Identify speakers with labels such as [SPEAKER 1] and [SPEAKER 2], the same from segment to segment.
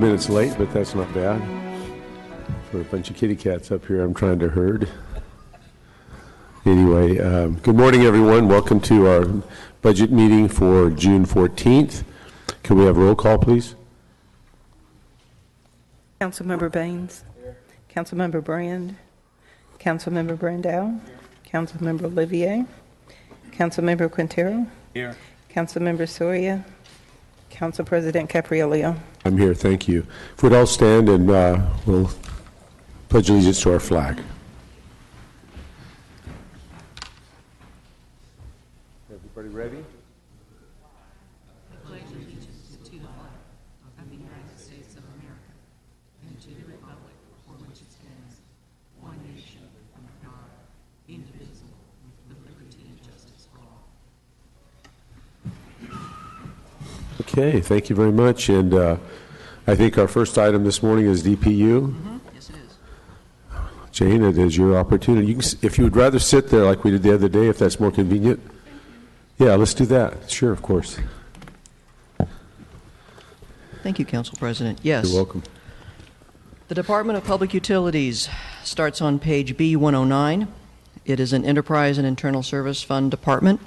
[SPEAKER 1] Minutes late, but that's not bad. For a bunch of kitty cats up here I'm trying to herd. Anyway, good morning, everyone. Welcome to our budget meeting for June 14th. Can we have roll call, please?
[SPEAKER 2] Councilmember Baines. Here. Councilmember Brand. Councilmember Brandau. Councilmember Olivier. Councilmember Quintero.
[SPEAKER 3] Here.
[SPEAKER 2] Councilmember Soria. Council President Caprielio.
[SPEAKER 1] I'm here, thank you. If we'd all stand and we'll pledge allegiance to our flag. Everybody ready?
[SPEAKER 4] Pledge allegiance to the flag of the United States of America and to the republic for which it stands, one nation, under God, indivisible, with liberty and justice for all.
[SPEAKER 1] Okay, thank you very much. And I think our first item this morning is DPU.
[SPEAKER 4] Yes, it is.
[SPEAKER 1] Jane, it is your opportunity. You can, if you would rather sit there like we did the other day, if that's more convenient. Yeah, let's do that. Sure, of course.
[SPEAKER 5] Thank you, Council President. Yes.
[SPEAKER 1] You're welcome.
[SPEAKER 5] The Department of Public Utilities starts on page B109. It is an Enterprise and Internal Service Fund department.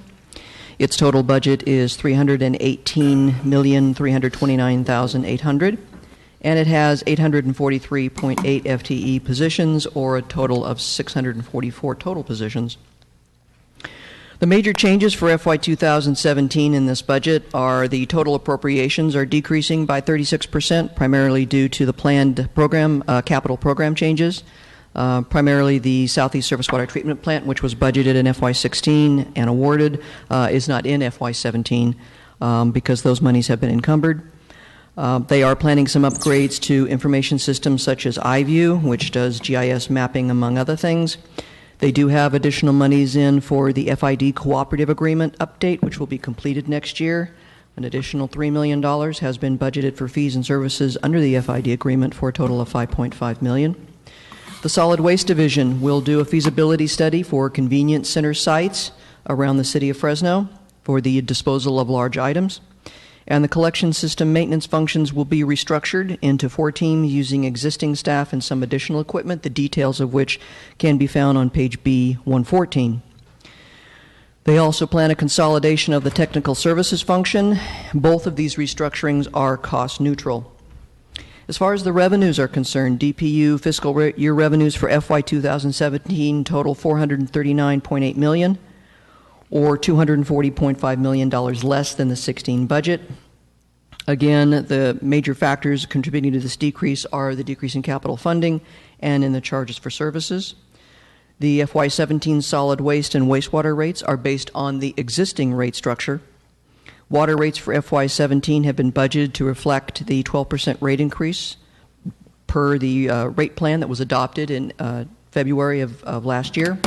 [SPEAKER 5] Its total budget is $318,329,800, and it has 843.8 FTE positions, or a total of 644 total positions. The major changes for FY 2017 in this budget are the total appropriations are decreasing by 36%, primarily due to the planned program, capital program changes. Primarily the Southeast Surface Water Treatment Plant, which was budgeted in FY16 and awarded, is not in FY17 because those monies have been encumbered. They are planning some upgrades to information systems such as iView, which does GIS mapping, among other things. They do have additional monies in for the FID Cooperative Agreement update, which will be completed next year. An additional $3 million has been budgeted for fees and services under the FID agreement for a total of $5.5 million. The Solid Waste Division will do a feasibility study for convenience center sites around the city of Fresno for the disposal of large items. And the collection system maintenance functions will be restructured into 4 teams using existing staff and some additional equipment, the details of which can be found on page B114. They also plan a consolidation of the technical services function. Both of these restructurings are cost neutral. As far as the revenues are concerned, DPU fiscal year revenues for FY 2017 total $439.8 million, or $240.5 million less than the 16 budget. Again, the major factors contributing to this decrease are the decrease in capital funding and in the charges for services. The FY 17 solid waste and wastewater rates are based on the existing rate structure. Water rates for FY 17 have been budgeted to reflect the 12% rate increase per the rate plan that was adopted in February of last year.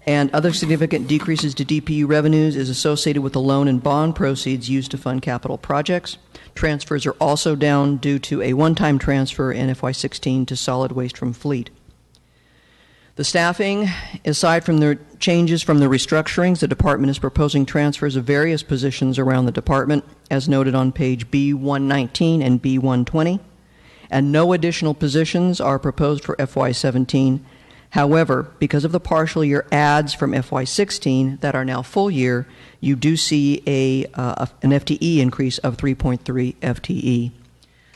[SPEAKER 5] And other significant decreases to DPU revenues is associated with the loan and bond proceeds used to fund capital projects. Transfers are also down due to a one-time transfer in FY 16 to solid waste from fleet. The staffing, aside from the changes from the restructurings, the department is proposing transfers of various positions around the department, as noted on page B119 and B120, and no additional positions are proposed for FY 17. However, because of the partial year adds from FY 16 that are now full year, you do see an FTE increase of 3.3 FTE.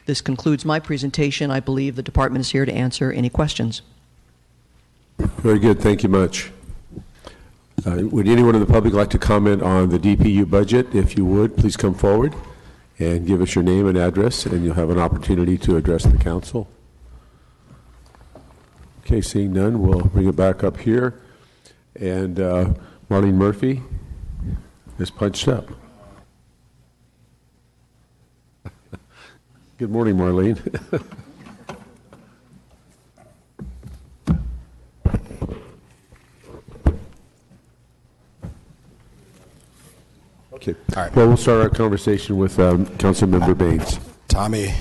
[SPEAKER 5] This concludes my presentation. I believe the department is here to answer any questions.
[SPEAKER 1] Very good. Thank you much. Would anyone in the public like to comment on the DPU budget? If you would, please come forward and give us your name and address, and you'll have an opportunity to address the council. Okay, seeing none, we'll bring it back up here. And Marlene Murphy is punched up. Good morning, Marlene. Okay.
[SPEAKER 6] All right.
[SPEAKER 1] Well, we'll start our conversation with Councilmember Baines.
[SPEAKER 6] Tommy,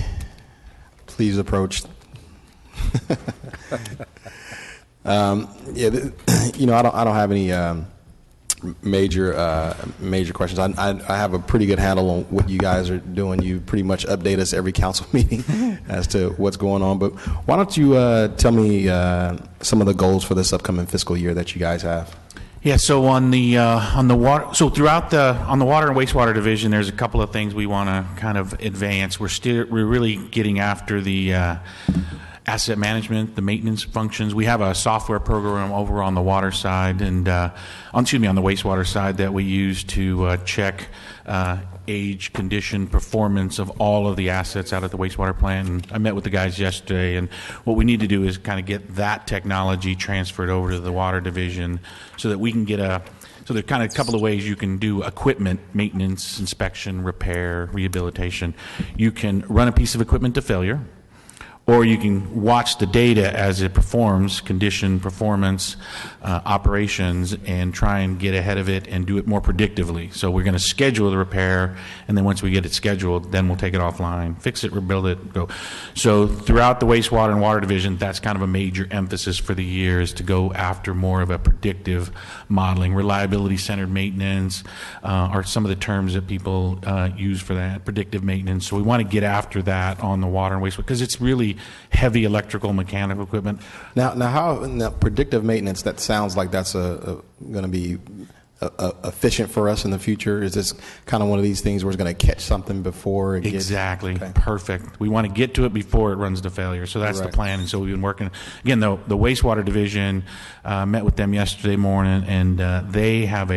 [SPEAKER 6] please approach. I don't have any major questions. I have a pretty good handle on what you guys are doing. You pretty much update us every council meeting as to what's going on. But why don't you tell me some of the goals for this upcoming fiscal year that you guys have?
[SPEAKER 3] Yeah, so on the water, so throughout on the water and wastewater division, there's a couple of things we want to kind of advance. We're really getting after the asset management, the maintenance functions. We have a software program over on the water side and on the wastewater side that we use to check age, condition, performance of all of the assets out at the wastewater plant. And I met with the guys yesterday, and what we need to do is kind of get that technology transferred over to the water division so that we can get so there are kind of a couple of ways you can do equipment maintenance, inspection, repair, rehabilitation. You can run a piece of equipment to failure, or you can watch the data as it performs, condition, performance, operations, and try and get ahead of it and do it more predictively. So we're going to schedule the repair, and then once we get it scheduled, then we'll take it offline, fix it, rebuild it, go. So throughout the wastewater and water division, that's kind of a major emphasis for the year, is to go after more of a predictive modeling. Reliability-centered maintenance are some of the terms that people use for that, predictive maintenance. So we want to get after that on the water and wastewater, because it's really heavy electrical, mechanical equipment.
[SPEAKER 6] Now, predictive maintenance, that sounds like that's going to be efficient for us in the future. Is this kind of one of these things where it's going to catch something before it
[SPEAKER 3] Exactly.
[SPEAKER 6] Okay.
[SPEAKER 3] Perfect. We want to get to it before it runs to failure. So that's the plan. And so we've been working. Again, the wastewater division, met with them yesterday morning, and they have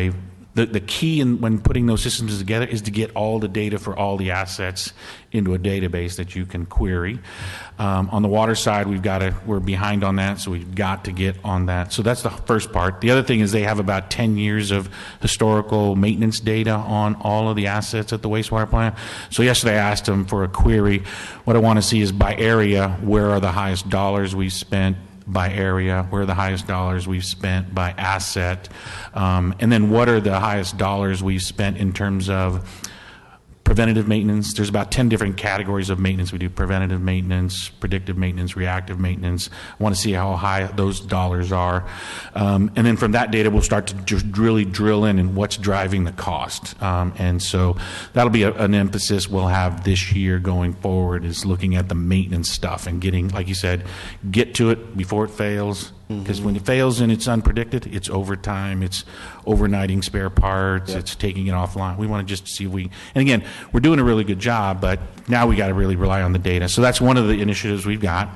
[SPEAKER 3] the key when putting those systems together is to get all the data for all the assets into a database that you can query. On the water side, we're behind on that, so we've got to get on that. So that's the first part. The other thing is they have about 10 years of historical maintenance data on all of the assets at the wastewater plant. So yesterday I asked them for a query. What I want to see is by area, where are the highest dollars we spent by area, where are the highest dollars we've spent by asset, and then what are the highest dollars we've spent in terms of preventative maintenance. There's about 10 different categories of maintenance. We do preventative maintenance, predictive maintenance, reactive maintenance. I want to see how high those dollars are. And then from that data, we'll start to just really drill in and what's driving the cost. And so that'll be an emphasis we'll have this year going forward, is looking at the maintenance stuff and getting, like you said, get to it before it fails. Because when it fails and it's unpredicted, it's overtime, it's overnighting spare parts, it's taking it offline. We want to just see if we, and again, we're doing a really good job, but now we got to really rely on the data. So that's one of the initiatives we've got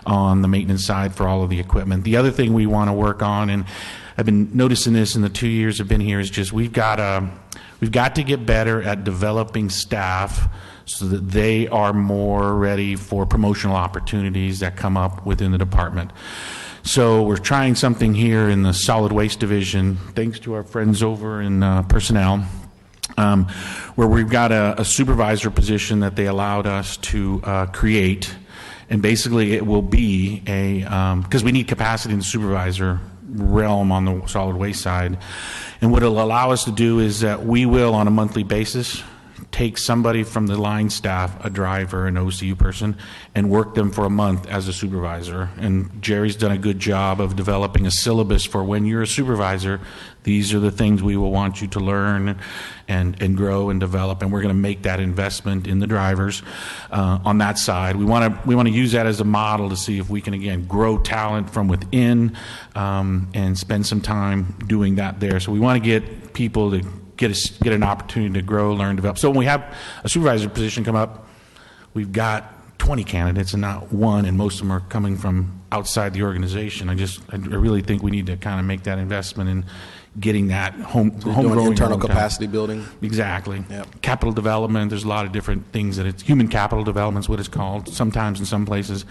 [SPEAKER 3] on the maintenance side for all of the equipment. The other thing we want to work on, and I've been noticing this in the 2 years I've been here, is just we've got to get better at developing staff so that they are more ready for promotional opportunities that come up within the department. So we're trying something here in the solid waste division, thanks to our friends over in personnel, where we've got a supervisor position that they allowed us to create. And basically it will be because we need capacity in the supervisor realm on the solid waste side. And what it'll allow us to do is that we will, on a monthly basis, take somebody from the line staff, a driver, an OCU person, and work them for a month as a supervisor. And Jerry's done a good job of developing a syllabus for when you're a supervisor, these are the things we will want you to learn and grow and develop, and we're going to make that investment in the drivers on that side. We want to use that as a model to see if we can, again, grow talent from within and spend some time doing that there. So we want to get people to get an opportunity to grow, learn, develop. So when we have a supervisor position come up, we've got 20 candidates and not one, and most of them are coming from outside the organization. I really think we need to kind of make that investment in getting that homegrown
[SPEAKER 6] internal capacity building.
[SPEAKER 3] Exactly.
[SPEAKER 6] Yep.
[SPEAKER 3] Capital development. There's a lot of different things that it's human capital development is what it's called. Sometimes in some places.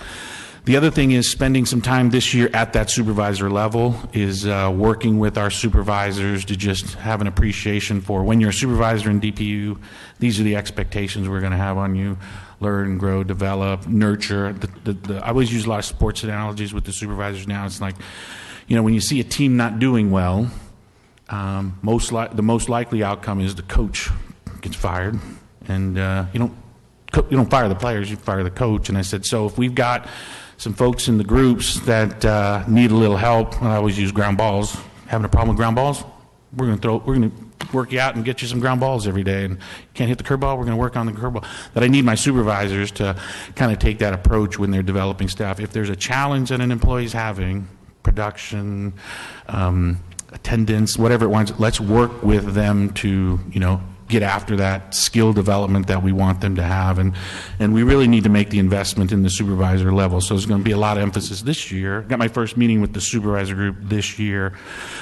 [SPEAKER 3] The other thing is spending some time this year at that supervisor level is working with our supervisors to just have an appreciation for when you're a supervisor in DPU, these are the expectations we're going to have on you. Learn, grow, develop, nurture. I always use a lot of sports analogies with the supervisors now. It's like, when you see a team not doing well, the most likely outcome is the coach gets fired. And you don't fire the players, you fire the coach. And I said, so if we've got some folks in the groups that need a little help, I always use ground balls. Having a problem with ground balls? we're going to work you out and get you some ground balls every day. And you can't hit the curve ball, we're going to work on the curve ball. That I need my supervisors to kind of take that approach when they're developing staff. If there's a challenge that an employee's having, production, attendance, whatever it wants, let's work with them to, get after that skill development that we want them to have. And we really need to make the investment in the supervisor level. So there's going to be a lot of emphasis this year. Got my first meeting with the supervisor group this year.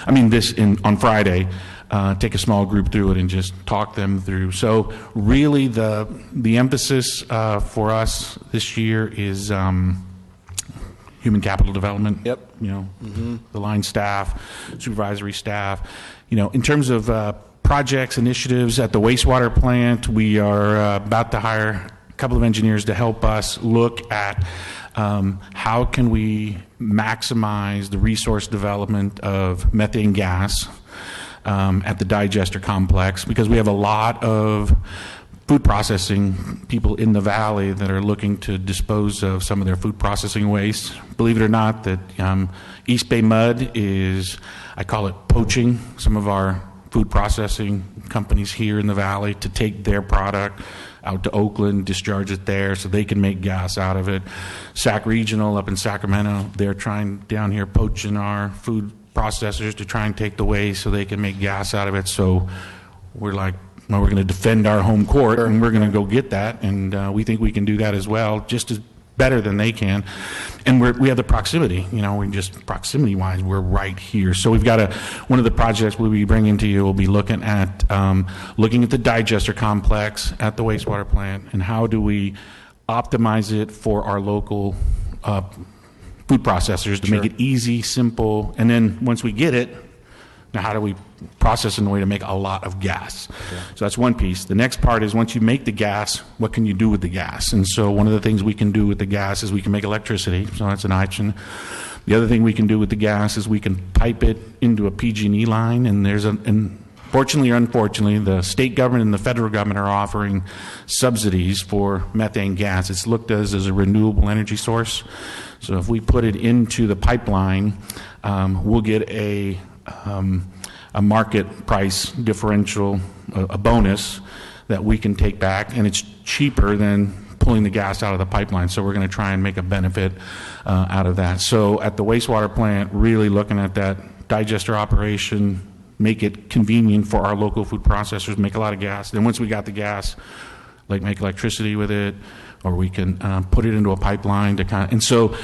[SPEAKER 3] On Friday. Take a small group through it and just talk them through. So really the emphasis for us this year is human capital development.
[SPEAKER 6] Yep.
[SPEAKER 3] The line staff, supervisory staff. In terms of projects, initiatives at the wastewater plant, we are about to hire a couple of engineers to help us look at how can we maximize the resource development of methane gas at the digester complex, because we have a lot of food processing people in the valley that are looking to dispose of some of their food processing waste. Believe it or not, that East Bay Mud is, I call it poaching some of our food processing companies here in the valley to take their product out to Oakland, discharge it there so they can make gas out of it. Sac Regional up in Sacramento, they're trying down here poaching our food processors to try and take the waste so they can make gas out of it. So we're like, well, we're going to defend our home court, and we're going to go get that, and we think we can do that as well, just as better than they can. And we have the proximity, we just proximity-wise, we're right here. So we've got one of the projects we'll be bringing to you will be looking at the digester complex at the wastewater plant, and how do we optimize it for our local food processors to make it easy, simple, and then once we get it, now how do we process in a way to make a lot of gas? Okay. So that's one piece. The next part is, once you make the gas, what can you do with the gas? And so one of the things we can do with the gas is we can make electricity, so that's an option. The other thing we can do with the gas is we can pipe it into a PG&E line, and fortunately or unfortunately, the state government and the federal government are offering subsidies for methane gas. It's looked at as a renewable energy source. So if we put it into the pipeline, we'll get a market price differential, a bonus that we can take back, and it's cheaper than pulling the gas out of the pipeline. So we're going to try and make a benefit out of that. So at the wastewater plant, really looking at that digester operation, make it convenient for our local food processors, make a lot of gas. Then once we got the gas, make electricity with it, or we can put it into a pipeline to and so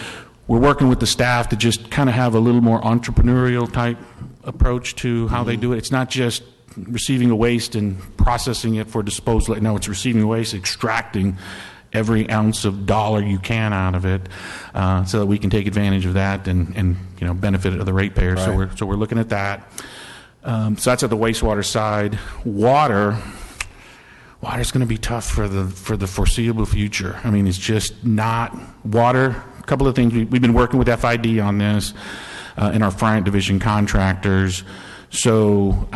[SPEAKER 3] we're working with the staff to just kind of have a little more entrepreneurial type approach to how they do it. It's not just receiving a waste and processing it for disposal. No, it's receiving a waste, extracting every ounce of dollar you can out of it, so that we can take advantage of that and benefit of the ratepayers. Right. So we're looking at that. So that's at the wastewater side. Water's going to be tough for the foreseeable future. It's just not water. A couple of things. We've been working with FID on this in our Friant Division contractors. So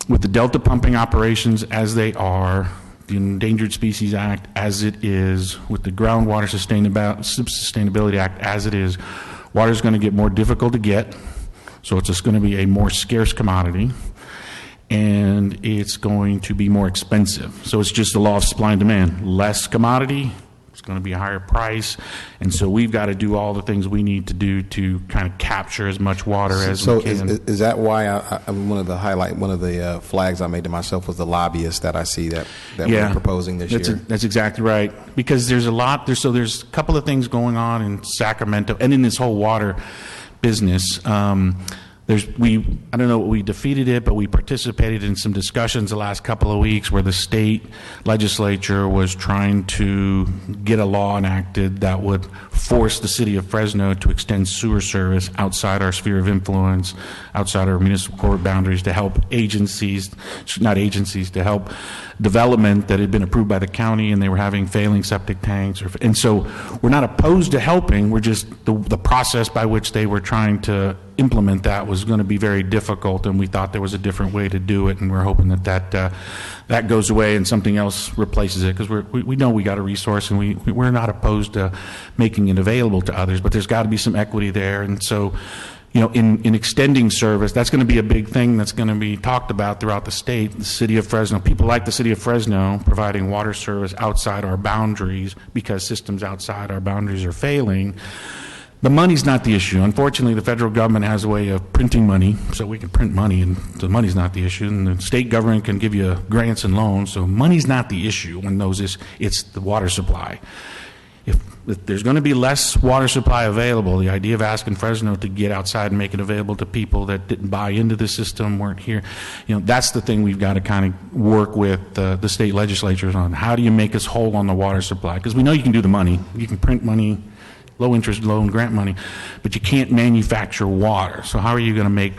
[SPEAKER 3] with the Delta pumping operations as they are, the Endangered Species Act as it is, with the Groundwater Sustainability Act as it is, water is going to get more difficult to get. So it's just going to be a more scarce commodity, and it's going to be more expensive. So it's just the law of supply and demand. Less commodity, it's going to be a higher price, and so we've got to do all the things we need to do to kind of capture as much water as we can.
[SPEAKER 6] So is that why one of the flags I made to myself was the lobbyists that I see that we're proposing this year?
[SPEAKER 3] That's exactly right, because there's a couple of things going on in Sacramento and in this whole water business. I don't know what we defeated it, but we participated in some discussions the last couple of weeks where the state legislature was trying to get a law enacted that would force the city of Fresno to extend sewer service outside our sphere of influence, outside our municipal court boundaries, to help to help development that had been approved by the county, and they were having failing septic tanks. And so we're not opposed to helping, we're just, the process by which they were trying to implement that was going to be very difficult, and we thought there was a different way to do it, and we're hoping that goes away and something else replaces it, because we know we got a resource, and we're not opposed to making it available to others, but there's got to be some equity there. And so in extending service, that's going to be a big thing that's going to be talked about throughout the state. The city of Fresno, people like the city of Fresno providing water service outside our boundaries because systems outside our boundaries are failing. The money's not the issue. Unfortunately, the federal government has a way of printing money, so we can print money, and the money's not the issue. And the state government can give you grants and loans, so money's not the issue when it's the water supply. If there's going to be less water supply available, the idea of asking Fresno to get outside and make it available to people that didn't buy into the system, weren't here, that's the thing we've got to kind of work with the state legislatures on. How do you make us whole on the water supply? Because we know you can do the money. You can print money, low interest loan grant money, but you can't manufacture water. So how are you going to make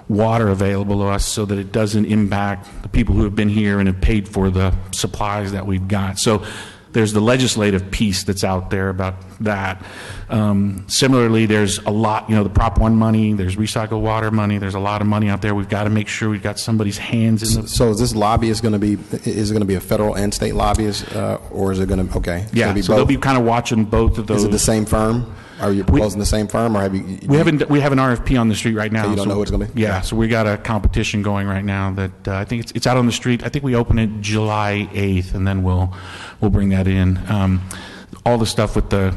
[SPEAKER 3] water available to us so that it doesn't impact the people who have been here and have paid for the supplies that we've got? So there's the legislative piece that's out there about that. Similarly, there's a lot, the Prop 1 money, there's recycled water money, there's a lot of money out there. We've got to make sure we've got somebody's hands in the...
[SPEAKER 6] So is this lobbyist going to be, is it going to be a federal and state lobbyist, or is it going to, okay.
[SPEAKER 3] Yeah, so they'll be kind of watching both of those.
[SPEAKER 6] Is it the same firm? Are you proposing the same firm, or have you...
[SPEAKER 3] We have an RFP on the street right now.
[SPEAKER 6] So you don't know what it's going to be?
[SPEAKER 3] Yeah, so we got a competition going right now that I think it's out on the street. I think we open it July 8th, and then we'll bring that in. All the stuff with the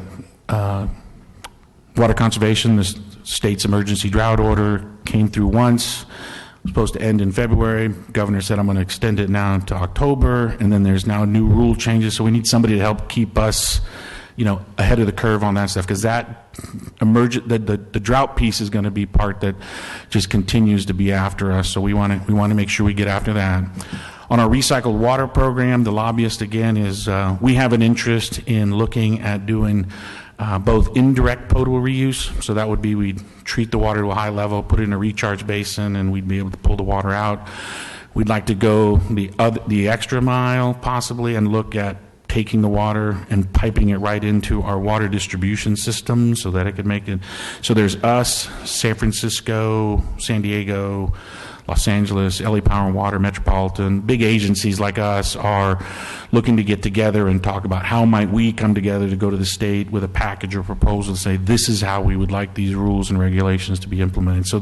[SPEAKER 3] water conservation, the state's emergency drought order came through once. It was supposed to end in February. Governor said, I'm going to extend it now to October, and then there's now new rule changes, so we need somebody to help keep us ahead of the curve on that stuff, because that the drought piece is going to be part that just continues to be after us. So we want to make sure we get after that. On our recycled water program, the lobbyist again is we have an interest in looking at doing both indirect potable reuse. So that would be we'd treat the water to a high level, put it in a recharge basin, and we'd be able to pull the water out. We'd like to go the extra mile possibly and look at taking the water and piping it right into our water distribution system so that it could make it. So there's us, San Francisco, San Diego, Los Angeles, LA Power and Water, Metropolitan, big agencies like us are looking to get together and talk about how might we come together to go to the state with a package or proposal and say this is how we would like these rules and regulations to be implemented. So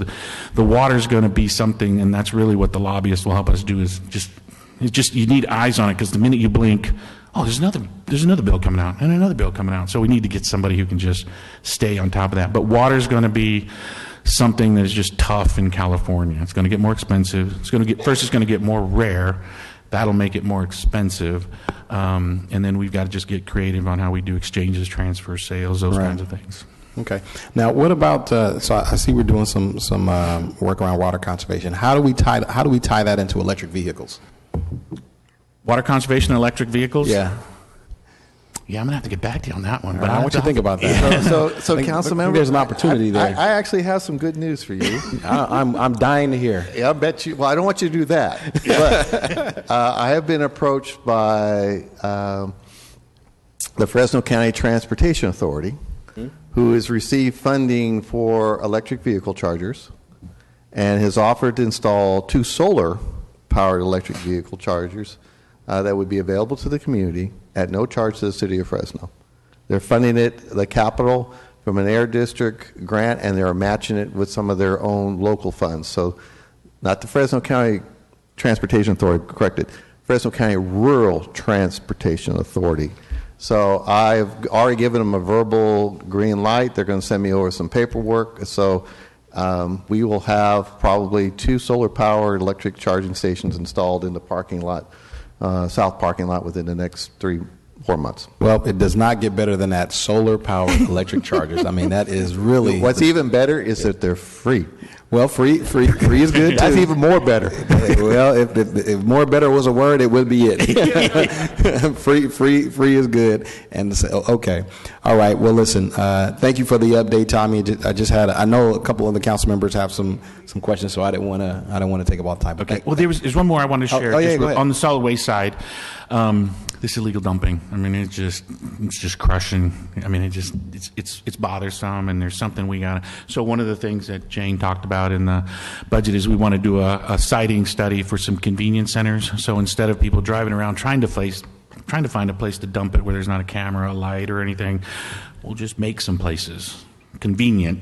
[SPEAKER 3] the water's going to be something, and that's really what the lobbyists will help us do, is just you need eyes on it, because the minute you blink, oh, there's another bill coming out and another bill coming out. So we need to get somebody who can just stay on top of that. But water's going to be something that is just tough in California. It's going to get more expensive. It's going to get more rare. That'll make it more expensive. And then we've got to just get creative on how we do exchanges, transfer, sales, those kinds of things.
[SPEAKER 6] Okay. Now, what about? So I see we're doing some work around water conservation. How do we tie that into electric vehicles?
[SPEAKER 3] Water conservation and electric vehicles?
[SPEAKER 6] Yeah.
[SPEAKER 3] Yeah, I'm going to have to get back to you on that one.
[SPEAKER 6] But I want you to think about that.
[SPEAKER 7] So council member,
[SPEAKER 6] there's an opportunity there.
[SPEAKER 7] I actually have some good news for you.
[SPEAKER 6] I'm dying to hear.
[SPEAKER 7] Yeah, I bet you. Well, I don't want you to do that. But I have been approached by the Fresno County Transportation Authority, who has received funding for electric vehicle chargers and has offered to install 2 solar-powered electric vehicle chargers that would be available to the community at no charge to the city of Fresno. They're funding it, the capital, from an Air District grant, and they're matching it with some of their own local funds. So not the Fresno County Transportation Authority, corrected, Fresno County Rural Transportation Authority. So I've already given them a verbal green light. They're going to send me over some paperwork. So we will have probably 2 solar-powered electric charging stations installed in the parking lot, south parking lot, within the next 3-4 months.
[SPEAKER 6] Well, it does not get better than that. Solar-powered electric chargers. I mean, that is really...
[SPEAKER 7] What's even better is that they're free.
[SPEAKER 6] Well, free is good, too.
[SPEAKER 7] That's even more better.
[SPEAKER 6] Well, if more better was a word, it would be it. free is good. And so, okay. All right. Well, listen, thank you for the update, Tommy. I know a couple of the council members have some questions, so I don't want to take up all the time.
[SPEAKER 3] Okay. Well, there's one more I wanted to share.
[SPEAKER 6] Oh, yeah, go ahead.
[SPEAKER 3] On the solid waste side, this illegal dumping. I mean, it's just crushing. I mean, it's bothersome, and there's something we got to. So one of the things that Jane talked about in the budget is we want to do a siting study for some convenience centers. So instead of people driving around trying to find a place to dump it where there's not a camera, a light, or anything, we'll just make some places convenient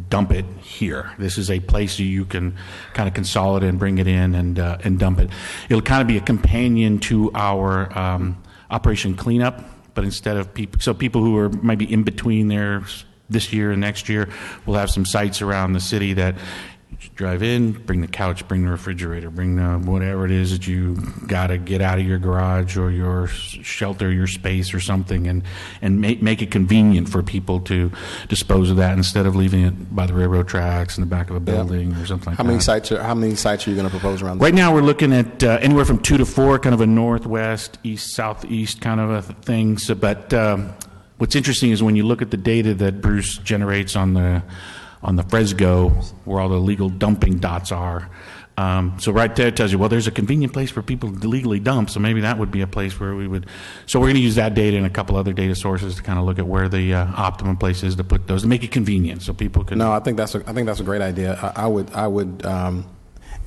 [SPEAKER 3] dump it here. This is a place you can kind of consolidate and bring it in and dump it. It'll kind of be a companion to our Operation Cleanup, but instead of people who are maybe in between there this year and next year, we'll have some sites around the city that you drive in, bring the couch, bring the refrigerator, bring the whatever it is that you got to get out of your garage or your shelter, your space or something, and make it convenient for people to dispose of that instead of leaving it by the railroad tracks in the back of a building or something like
[SPEAKER 6] How
[SPEAKER 3] that.
[SPEAKER 6] many sites are you going to propose around this?
[SPEAKER 3] Right now, we're looking at anywhere from 2 to 4, kind of a northwest, east, southeast kind of a thing. So, but what's interesting is when you look at the data that Bruce generates on the Fresco, where all the legal dumping dots are. So right there it tells you, well, there's a convenient place for people to legally dump, so maybe that would be a place where we would. So we're going to use that data and a couple other data sources to kind of look at where the optimum place is to put those, to make it convenient so people can.
[SPEAKER 6] No, I think that's a great idea. I would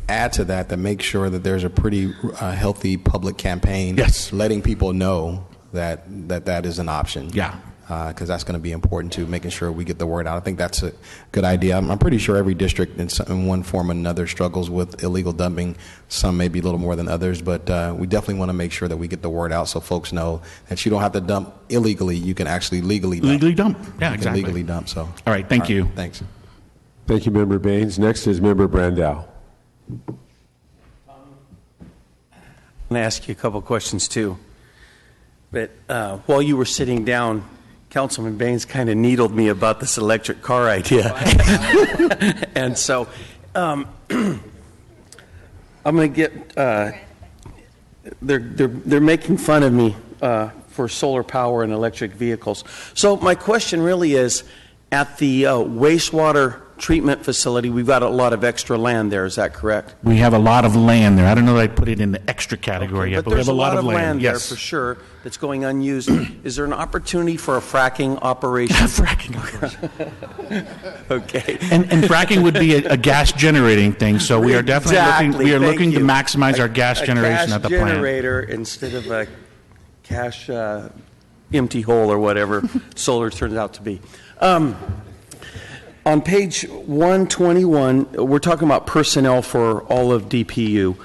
[SPEAKER 6] add to that make sure that there's a pretty healthy public campaign.
[SPEAKER 3] Yes.
[SPEAKER 6] Letting people know that is an option.
[SPEAKER 3] Yeah.
[SPEAKER 6] Because that's going to be important to making sure we get the word out. I think that's a good idea. I'm pretty sure every district in one form or another struggles with illegal dumping. Some maybe a little more than others, but we definitely want to make sure that we get the word out so folks know that you don't have to dump illegally. You can actually legally dump.
[SPEAKER 3] Legally dump. Yeah,
[SPEAKER 6] You
[SPEAKER 3] exactly.
[SPEAKER 6] can legally dump. So.
[SPEAKER 3] All right, thank you.
[SPEAKER 6] Thanks.
[SPEAKER 1] Thank you, Member Baines. Next is Member Brandow.
[SPEAKER 8] I'm going to ask you a couple questions too. But while you were sitting down, Councilman Baines kind of needled me about this electric car idea. And so I'm going to get, they're making fun of me for solar power and electric vehicles. So my question really is, at the wastewater treatment facility, we've got a lot of extra land there, is that correct?
[SPEAKER 3] We have a lot of land there. I don't know that I'd put it in the extra category yet, but we have a lot of land.
[SPEAKER 8] there
[SPEAKER 3] Yes.
[SPEAKER 8] for sure that's going unused. Is there an opportunity for a fracking operation?
[SPEAKER 3] Fracking operation.
[SPEAKER 8] Okay.
[SPEAKER 3] And fracking would be a gas generating thing, so we are definitely looking to maximize our gas generation at the
[SPEAKER 8] A gas
[SPEAKER 3] plant.
[SPEAKER 8] generator instead of a cash empty hole or whatever solar turns out to be. On page 121, we're talking about personnel for all of DPU.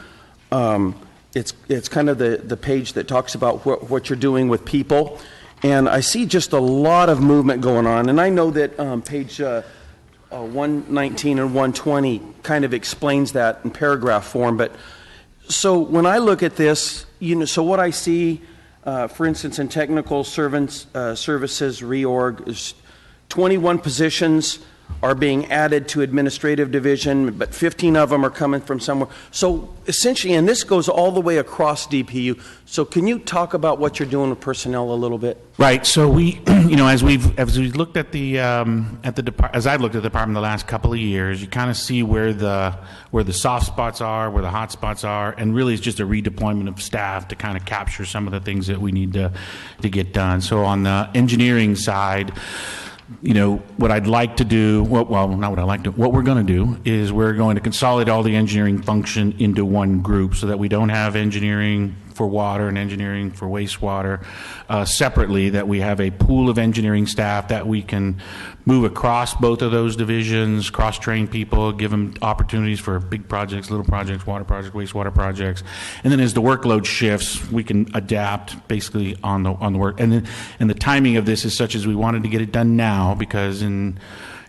[SPEAKER 8] It's kind of the page that talks about what you're doing with people. And I see just a lot of movement going on. And I know that page 119 and 120 kind of explains that in paragraph form. But so when I look at this, so what I see, for instance, in technical services reorg is 21 positions are being added to administrative division, but 15 of them are coming from somewhere. So essentially, and this goes all the way across DPU. So can you talk about what you're doing with personnel a little bit?
[SPEAKER 3] Right. So we, as we've looked at as I've looked at the department the last couple of years, you kind of see where the soft spots are, where the hot spots are, and really it's just a redeployment of staff to kind of capture some of the things that we need to get done. So on the engineering side, what I'd like to do, well, not what I'd like to, what we're going to do is we're going to consolidate all the engineering function into one group so that we don't have engineering for water and engineering for wastewater separately, that we have a pool of engineering staff that we can move across both of those divisions, cross-train people, give them opportunities for big projects, little projects, water projects, wastewater projects. And then as the workload shifts, we can adapt basically on the work. And the timing of this is such as we wanted to get it done now, because in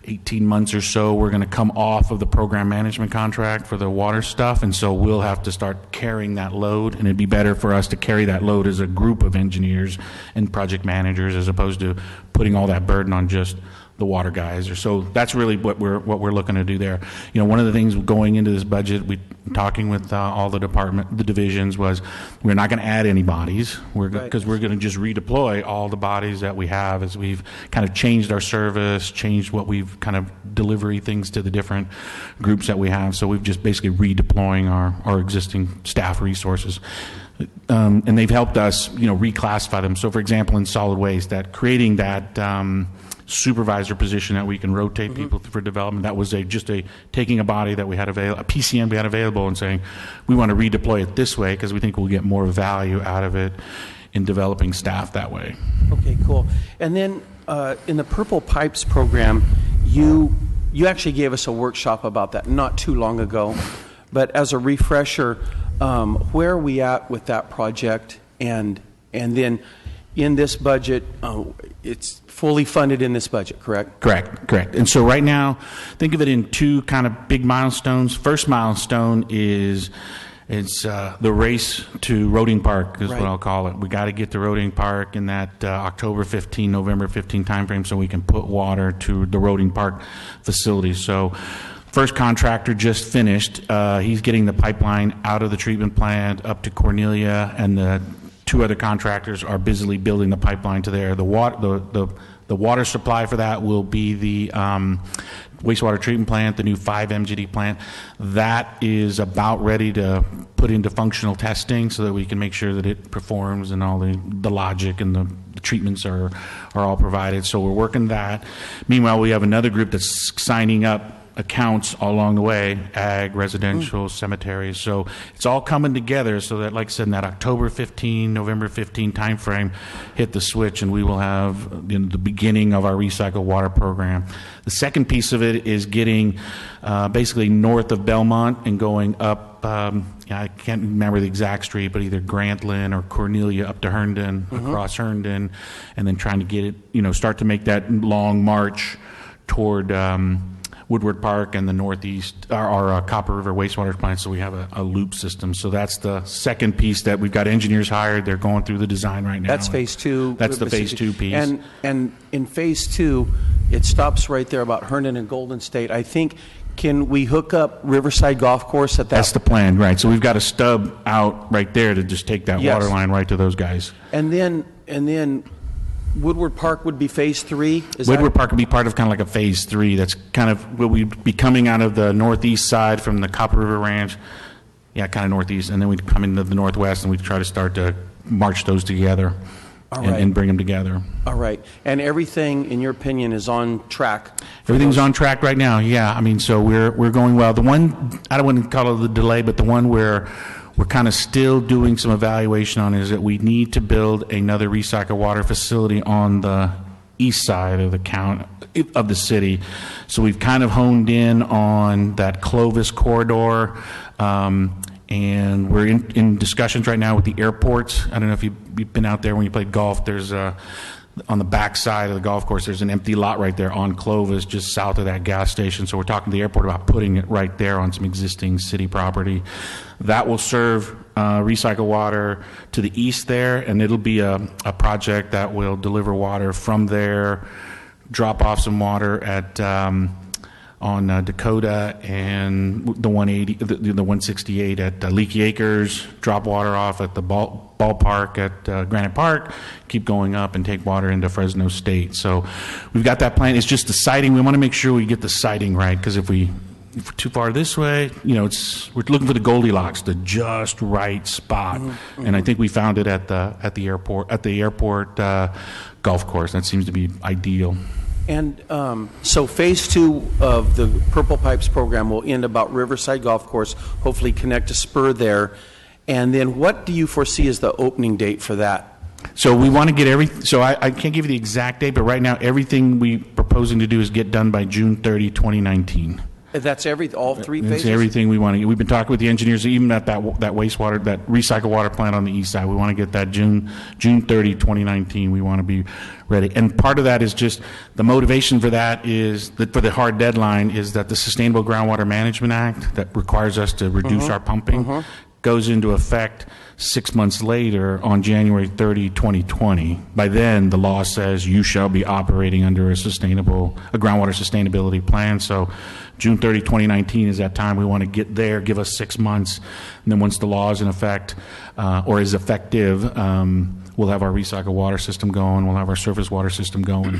[SPEAKER 3] 18 months or so, we're going to come off of the program management contract for the water stuff, and so we'll have to start carrying that load, and it'd be better for us to carry that load as a group of engineers and project managers as opposed to putting all that burden on just the water guys. Or so that's really what we're looking to do there. One of the things going into this budget, we talking with all the divisions, was we're not going to add any bodies. Because we're going to just redeploy all the bodies that we have as we've kind of changed our service, changed what we've kind of delivery things to the different groups that we have. So we've just basically redeploying our existing staff resources. And they've helped us, reclassify them. So, for example, in solid waste, that creating that supervisor position that we can rotate people for development, that was taking a body that we had available, a PCN we had available, and saying we want to redeploy it this way because we think we'll get more value out of it in developing staff that way.
[SPEAKER 8] Okay, cool. And then in the Purple Pipes program, you you actually gave us a workshop about that not too long ago. But as a refresher, where are we at with that project? And then in this budget, it's fully funded in this budget, correct?
[SPEAKER 3] Correct. And so right now, think of it in two kind of big milestones. First milestone is the race to Roding Park is
[SPEAKER 8] Right.
[SPEAKER 3] what I'll call it. We got to get to Roding Park in that October 15, November 15 timeframe so we can put water to the Roding Park facility. So first contractor just finished. He's getting the pipeline out of the treatment plant up to Cornelia, and the two other contractors are busily building the pipeline to there. The water supply for that will be the wastewater treatment plant, the new 5 MGD plant. That is about ready to put into functional testing so that we can make sure that it performs and all the logic and the treatments are all provided. So we're working that. Meanwhile, we have another group that's signing up accounts all along the way, ag, residential, cemeteries. So it's all coming together so that, like I said, in that October 15, November 15 timeframe, hit the switch and we will have the beginning of our recycled water program. The second piece of it is getting basically north of Belmont and going up, I can't remember the exact street, but either Grantland or Cornelia up to Herndon, across Herndon, and then trying to get it, start to make that long march toward Woodward Park and the northeast, our Copper River wastewater plant, so we have a loop system. So that's the second piece that we've got engineers hired. They're going through the design right now.
[SPEAKER 8] That's phase two.
[SPEAKER 3] That's the phase 2 piece.
[SPEAKER 8] And in phase 2, it stops right there about Herndon and Golden State. I think, can we hook up Riverside Golf Course at that?
[SPEAKER 3] That's the plan, right. So we've got a stub out right there to just take that
[SPEAKER 8] Yes.
[SPEAKER 3] water line right to those guys.
[SPEAKER 8] And then Woodward Park would be phase 3?
[SPEAKER 3] Woodward Park would be part of kind of like a phase 3. That's kind of will we be coming out of the northeast side from the Copper River Ranch, kind of northeast, and then we'd come into the northwest and we'd try to start to march those together and bring them together.
[SPEAKER 8] All right. And everything, in your opinion, is on track?
[SPEAKER 3] Everything's on track right now. Yeah, I mean, so we're going well. The one, I don't want to call it the delay, but the one where we're kind of still doing some evaluation on is that we need to build another recycled water facility on the east side of the city. So we've kind of honed in on that Clovis corridor, and we're in discussions right now with the airports. I don't know if you've been out there when you played golf. There's on the back side of the golf course, there's an empty lot right there on Clovis, just south of that gas station. So we're talking to the airport about putting it right there on some existing city property. That will serve recycle water to the east there, and it'll be a project that will deliver water from there, drop off some water at on Dakota and the 180, the 168 at Leaky Acres, drop water off at the ballpark at Granite Park, keep going up and take water into Fresno State. So we've got that plan. It's just the siting. We want to make sure we get the siting right, because if we're too far this way, we're looking for the Goldilocks, the just right spot. And I think we found it at the airport golf course. That seems to be ideal.
[SPEAKER 8] And so phase 2 of the Purple Pipes program will end about Riverside Golf Course, hopefully connect a spur there. And then what do you foresee as the opening date for that?
[SPEAKER 3] So we want to get so I can't give you the exact date, but right now everything we're proposing to do is get done by June 30, 2019.
[SPEAKER 8] That's all 3 phases?
[SPEAKER 3] That's everything we want to get. We've been talking with the engineers, even at that wastewater, that recycled water plant on the east side. We want to get that June 30, 2019. We want to be ready. And part of that is just the motivation for that is that for the hard deadline is that the Sustainable Groundwater Management Act that requires us to reduce our pumping goes into effect 6 months later on January 30, 2020. By then, the law says you shall be operating under a groundwater sustainability plan. So June 30, 2019 is that time. We want to get there, give us 6 months, and then once the law is in effect or is effective, we'll have our recycled water system going, we'll have our surface water system going.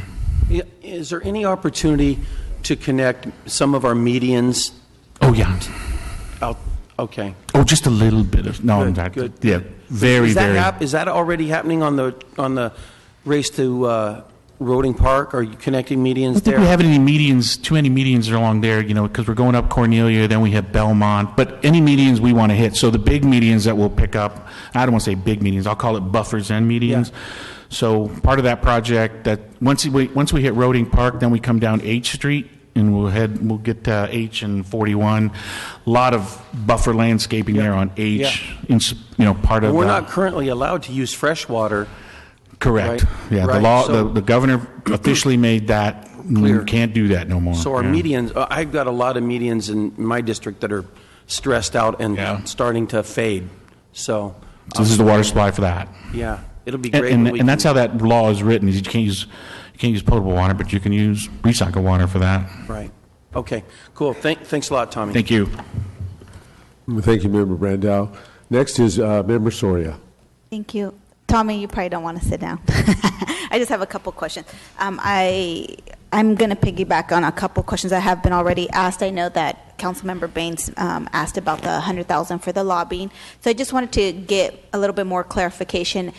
[SPEAKER 8] Is there any opportunity to connect some of our medians?
[SPEAKER 3] Oh, yeah.
[SPEAKER 8] Out? Okay.
[SPEAKER 3] Oh, just a little bit of, no,
[SPEAKER 8] Good.
[SPEAKER 3] Yeah, very.
[SPEAKER 8] Is that already happening on the race to Roding Park? Are you connecting medians
[SPEAKER 3] I don't think
[SPEAKER 8] there?
[SPEAKER 3] we have any medians, too many medians along there, because we're going up Cornelia, then we hit Belmont, but any medians we want to hit. So the big medians that we'll pick up, I don't want to say big medians, I'll call it buffers and medians. Yeah. So part of that project, that once we hit Roding Park, then we come down H Street, and we'll get to H and 41. A lot of buffer landscaping there on H, part of
[SPEAKER 8] We're
[SPEAKER 3] that.
[SPEAKER 8] not currently allowed to use fresh water.
[SPEAKER 3] Correct.
[SPEAKER 8] Right.
[SPEAKER 3] Yeah, the
[SPEAKER 8] Right,
[SPEAKER 3] law,
[SPEAKER 8] so-
[SPEAKER 3] the governor officially made that,
[SPEAKER 8] Clear.
[SPEAKER 3] you can't do that no more.
[SPEAKER 8] So our
[SPEAKER 3] Yeah.
[SPEAKER 8] medians, I've got a lot of medians in my district that are stressed out and
[SPEAKER 3] Yeah.
[SPEAKER 8] starting to fade. So,
[SPEAKER 3] So this is the water supply for that.
[SPEAKER 8] yeah, it'll be
[SPEAKER 3] And,
[SPEAKER 8] great.
[SPEAKER 3] and,
[SPEAKER 8] when we
[SPEAKER 3] and that's
[SPEAKER 8] can-
[SPEAKER 3] how that law is written, is you can't use potable water, but you can use recycled water for that.
[SPEAKER 8] Right. Okay, cool. Thanks a lot, Tommy.
[SPEAKER 3] Thank you.
[SPEAKER 1] Thank you, Member Brandow. Next is Member Soria.
[SPEAKER 9] Thank you. Tommy, you probably don't want to sit down. I just have a couple questions. I'm going to piggyback on a couple questions that have been already asked. I know that Councilmember Baines asked about the $100,000 for the lobbying. So I just wanted to get a little bit more clarification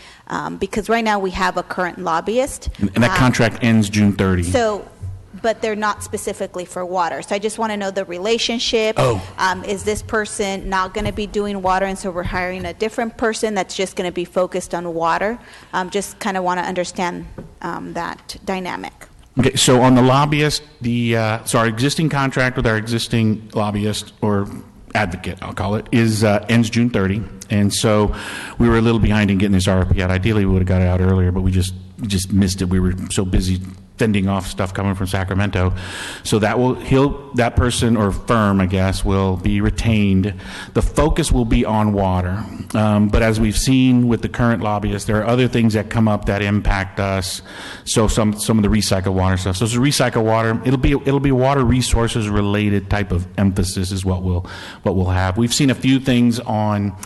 [SPEAKER 9] because right now we have a current lobbyist.
[SPEAKER 3] And that contract ends June 30.
[SPEAKER 9] So, but they're not specifically for water. So I just want to know the relationship. Is this person not going to be doing water, and so we're hiring a different person that's just going to be focused on water? Just kind of want to understand that dynamic.
[SPEAKER 3] Okay, so on the lobbyist, so our existing contract with our existing lobbyist, or advocate, I'll call it, ends June 30. And so we were a little behind in getting this RFP out. Ideally, we would have got it out earlier, but we just missed it. We were so busy fending off stuff coming from Sacramento. So that person or firm, I guess, will be retained. The focus will be on water. But as we've seen with the current lobbyists, there are other things that come up that impact us. So some of the recycled water stuff. So it's recycled water. It'll be water resources related type of emphasis is what we'll have. We've seen a few things on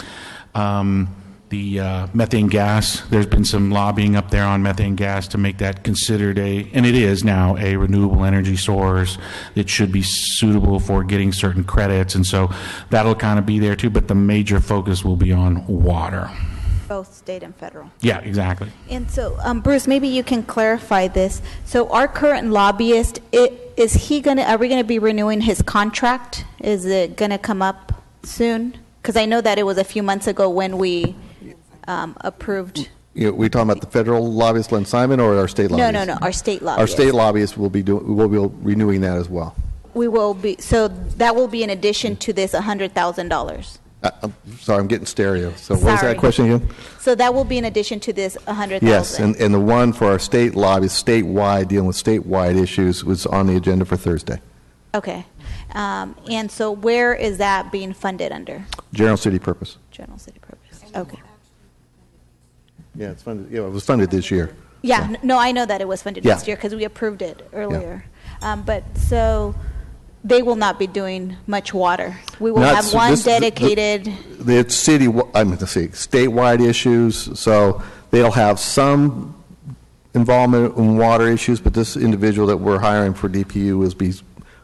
[SPEAKER 3] the methane gas. There's been some lobbying up there on methane gas to make that considered and it is now a renewable energy source that should be suitable for getting certain credits, and so that'll kind of be there too, but the major focus will be on water.
[SPEAKER 9] Both state and federal.
[SPEAKER 3] Yeah, exactly.
[SPEAKER 9] And so, Bruce, maybe you can clarify this. So our current lobbyist, are we going to be renewing his contract? Is it going to come up soon? Because I know that it was a few months ago when we approved.
[SPEAKER 7] We talking about the federal lobbyist, Len Simon, or our state lobbyist?
[SPEAKER 9] No, our state lobbyist.
[SPEAKER 7] Our state lobbyist will be renewing that as well.
[SPEAKER 9] We will be, so that will be in addition to this $100,000.
[SPEAKER 7] I'm sorry, I'm getting stereo. So what was
[SPEAKER 9] Sorry.
[SPEAKER 7] that question again?
[SPEAKER 9] So that will be in addition to this $100,000.
[SPEAKER 7] Yes, and the one for our state lobbyist, statewide, dealing with statewide issues, was on the agenda for Thursday.
[SPEAKER 9] Okay. And so where is that being funded under?
[SPEAKER 7] General city purpose.
[SPEAKER 9] General city purpose. Okay.
[SPEAKER 7] Yeah, it's funded. Yeah, it was funded this year.
[SPEAKER 9] Yeah, no, I know that it was funded
[SPEAKER 7] Yeah.
[SPEAKER 9] this year because we approved it earlier. But so they will not be doing much water. We will
[SPEAKER 7] Not
[SPEAKER 9] have
[SPEAKER 7] s-
[SPEAKER 9] one
[SPEAKER 7] this-
[SPEAKER 9] dedicated.
[SPEAKER 7] It's statewide issues, so they'll have some involvement in water issues, but this individual that we're hiring for DPU will be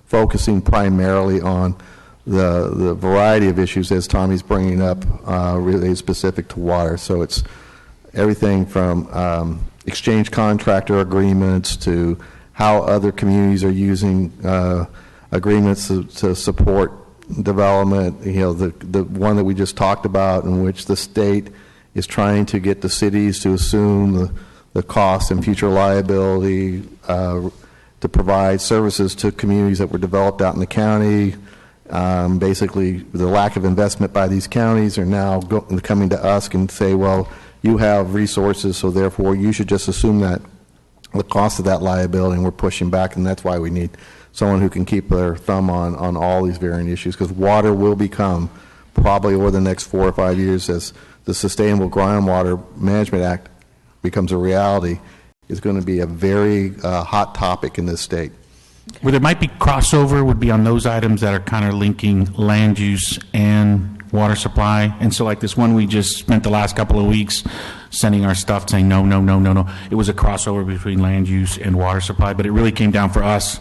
[SPEAKER 7] focusing primarily on the variety of issues, as Tommy's bringing up, really specific to water. So it's everything from exchange contractor agreements to how other communities are using agreements to support development. The one that we just talked about, in which the state is trying to get the cities to assume the cost and future liability to provide services to communities that were developed out in the county. Basically, the lack of investment by these counties are now coming to us and say, well, you have resources, so therefore you should just assume that the cost of that liability, and we're pushing back, and that's why we need someone who can keep their thumb on all these varying issues, because water will become, probably over the next 4 or 5 years, as the Sustainable Groundwater Management Act becomes a reality, is going to be a very hot topic in this state.
[SPEAKER 3] Where there might be crossover would be on those items that are kind of linking land use and water supply. And so like this one, we just spent the last couple of weeks sending our stuff saying, no. It was a crossover between land use and water supply, but it really came down for us,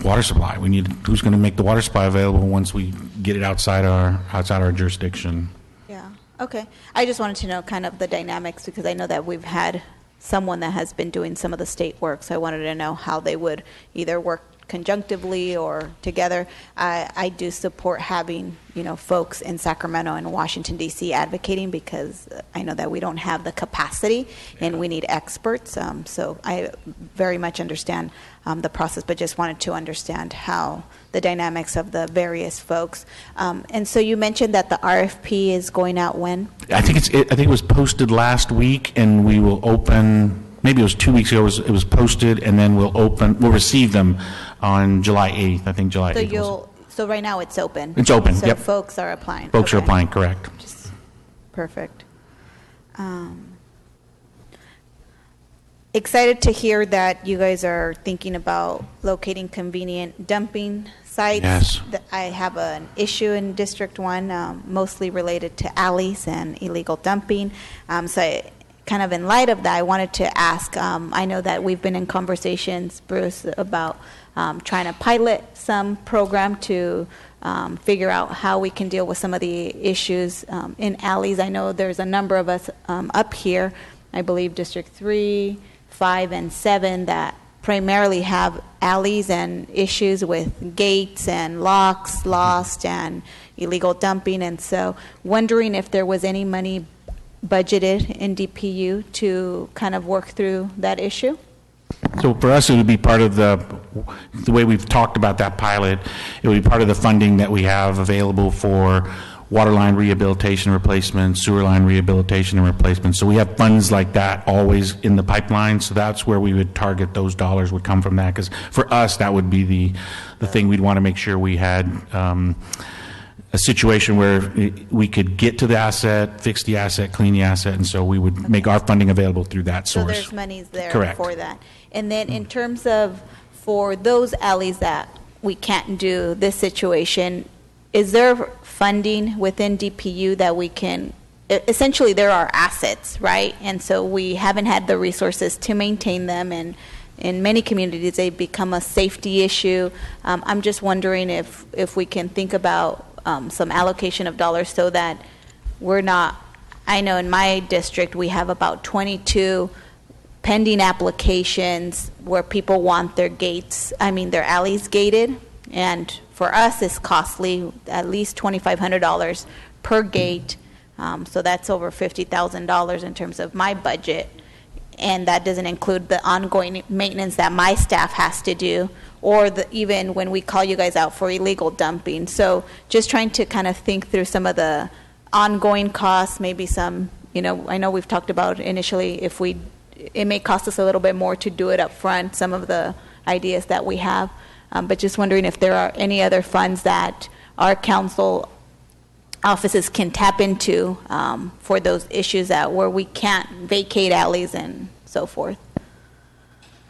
[SPEAKER 3] water supply. We need, who's going to make the water supply available once we get it outside our jurisdiction.
[SPEAKER 9] Yeah, okay. I just wanted to know kind of the dynamics because I know that we've had someone that has been doing some of the state work, so I wanted to know how they would either work conjunctively or together. I do support having, folks in Sacramento and Washington, D.C. advocating because I know that we don't have the capacity and we need experts. So I very much understand the process, but just wanted to understand how the dynamics of the various folks. And so you mentioned that the RFP is going out when?
[SPEAKER 3] I think it was posted last week, and we will open. Maybe it was 2 weeks ago. It was posted, and then we'll receive them on July 8th. I think July 8th.
[SPEAKER 9] So right now it's open.
[SPEAKER 3] It's open.
[SPEAKER 9] So
[SPEAKER 3] yep.
[SPEAKER 9] folks are applying.
[SPEAKER 3] Folks are
[SPEAKER 9] Okay.
[SPEAKER 3] applying. Correct.
[SPEAKER 9] Just perfect. Excited to hear that you guys are thinking about locating convenient dumping sites.
[SPEAKER 3] Yes.
[SPEAKER 9] I have an issue in District 1, mostly related to alleys and illegal dumping. Kind of in light of that, I wanted to ask, I know that we've been in conversations, Bruce, about trying to pilot some program to figure out how we can deal with some of the issues in alleys. I know there's a number of us up here, I believe District 3, 5, and 7, that primarily have alleys and issues with gates and locks lost and illegal dumping. And so wondering if there was any money budgeted in DPU to kind of work through that issue?
[SPEAKER 3] So for us, it would be part of the way we've talked about that pilot. It would be part of the funding that we have available for water line rehabilitation replacement, sewer line rehabilitation and replacement. So we have funds like that always in the pipeline. So that's where we would target those dollars would come from that. Because for us, that would be the thing we'd want to make sure we had a situation where we could get to the asset, fix the asset, clean the asset, and so we would make our funding available through that source.
[SPEAKER 9] So there's monies there
[SPEAKER 3] Correct.
[SPEAKER 9] for that. And then in terms of for those alleys that we can't do this situation, is there funding within DPU that we can, essentially there are assets, right? And so we haven't had the resources to maintain them, and in many communities they become a safety issue. I'm just wondering if we can think about some allocation of dollars so that we're not, I know in my district we have about 22 pending applications where people want their their alleys gated, and for us it's costly, at least $2,500 per gate, so that's over $50,000 in terms of my budget, and that doesn't include the ongoing maintenance that my staff has to do, or even when we call you guys out for illegal dumping. So just trying to kind of think through some of the ongoing costs, maybe some, I know we've talked about initially it may cost us a little bit more to do it up front, some of the ideas that we have, but just wondering if there are any other funds that our council offices can tap into for those issues where we can't vacate alleys and so forth.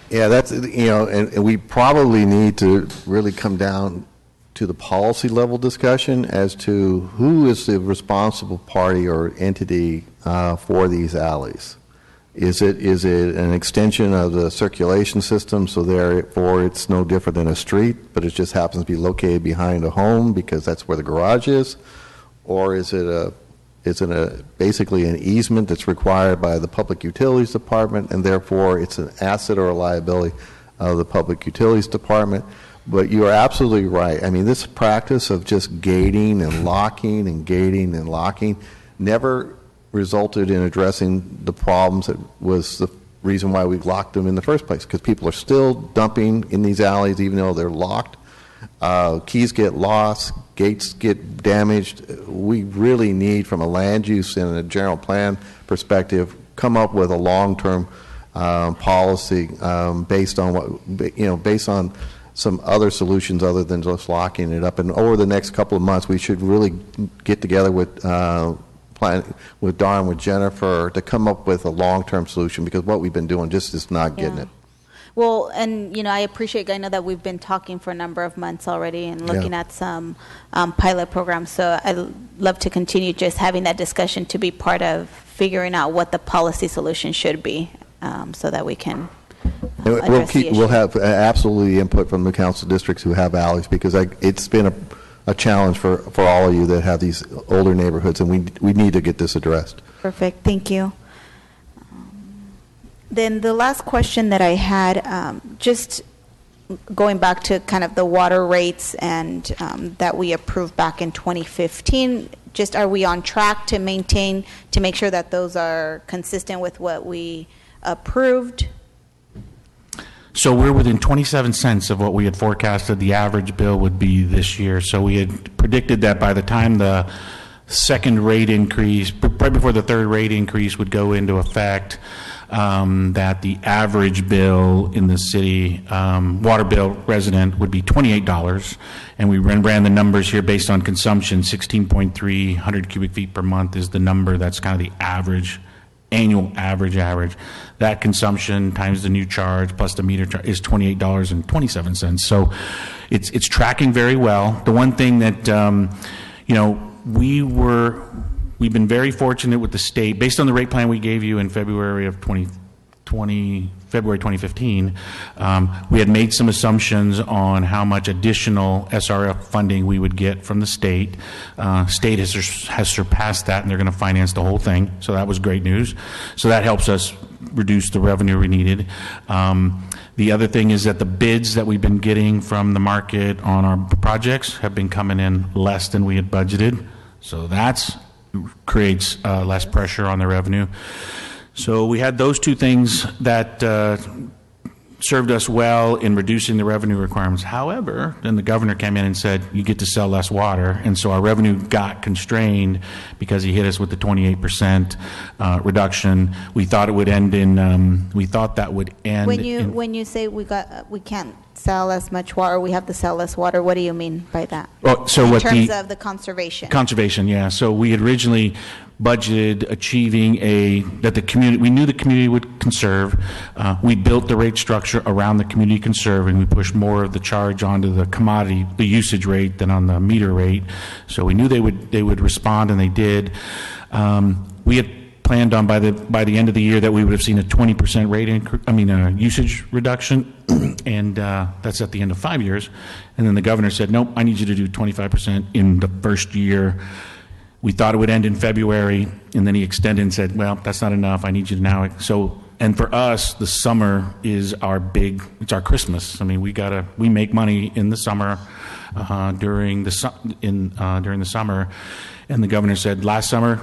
[SPEAKER 7] Yeah, that's, and we probably need to really come down to the policy level discussion as to who is the responsible party or entity for these alleys. Is it an extension of the circulation system, so therefore it's no different than a street, but it just happens to be located behind a home because that's where the garage is? Or is it basically an easement that's required by the Public Utilities Department, and therefore it's an asset or a liability of the Public Utilities Department? But you are absolutely right. I mean, this practice of just gating and locking and gating and locking never resulted in addressing the problems that was the reason why we locked them in the first place, because people are still dumping in these alleys even though they're locked. Keys get lost, gates get damaged. We really need, from a land use and a general plan perspective, come up with a long-term policy based on based on some other solutions other than just locking it up. And over the next couple of months, we should really get together with Don, with Jennifer, to come up with a long-term solution, because what we've been doing just is not getting it.
[SPEAKER 9] Well, and I appreciate, I know that we've been talking for a number of months already and looking at some pilot programs, so I'd love to continue just having that discussion to be part of figuring out what the policy solution should be, so that we can address the issue.
[SPEAKER 7] We'll have absolutely input from the council districts who have alleys, because it's been a challenge for all of you that have these older neighborhoods, and we need to get this addressed.
[SPEAKER 9] Perfect, thank you. Then the last question that I had, just going back to kind of the water rates and that we approved back in 2015, just are we on track to maintain, to make sure that those are consistent with what we approved?
[SPEAKER 3] So we're within 27 cents of what we had forecasted the average bill would be this year. So we had predicted that by the time the second rate increase, right before the third rate increase would go into effect, that the average bill in the city, water bill resident, would be $28. And we ran the numbers here based on consumption. 16.3 hundred cubic feet per month is the number. That's kind of the average, annual average. That consumption times the new charge plus the meter charge is $28.27. So it's tracking very well. The one thing that, we've been very fortunate with the state, based on the rate plan we gave you in February of 2015, we had made some assumptions on how much additional SRF funding we would get from the state. State has surpassed that, and they're going to finance the whole thing, so that was great news. So that helps us reduce the revenue we needed. The other thing is that the bids that we've been getting from the market on our projects have been coming in less than we had budgeted, so that creates less pressure on the revenue. So we had those two things that served us well in reducing the revenue requirements. However, then the governor came in and said, you get to sell less water. And so our revenue got constrained because he hit us with the 28% reduction. We thought it would end in,
[SPEAKER 9] When you say we can't sell as much water, we have to sell less water, what do you mean by that?
[SPEAKER 3] Well, so
[SPEAKER 9] in terms of the conservation.
[SPEAKER 3] Conservation, yeah. So we had originally budgeted achieving that the community, we knew the community would conserve. We built the rate structure around the community conserving. We pushed more of the charge onto the commodity, the usage rate, than on the meter rate. So we knew they would respond, and they did. We had planned on by the end of the year that we would have seen a 20% rate usage reduction, and that's at the end of 5 years. And then the governor said, nope, I need you to do 25% in the first year. We thought it would end in February, and then he extended and said, well, that's not enough. I need you to now. So, and for us, the summer is it's our Christmas. I mean, we make money in the summer, during the summer. And the governor said, last summer,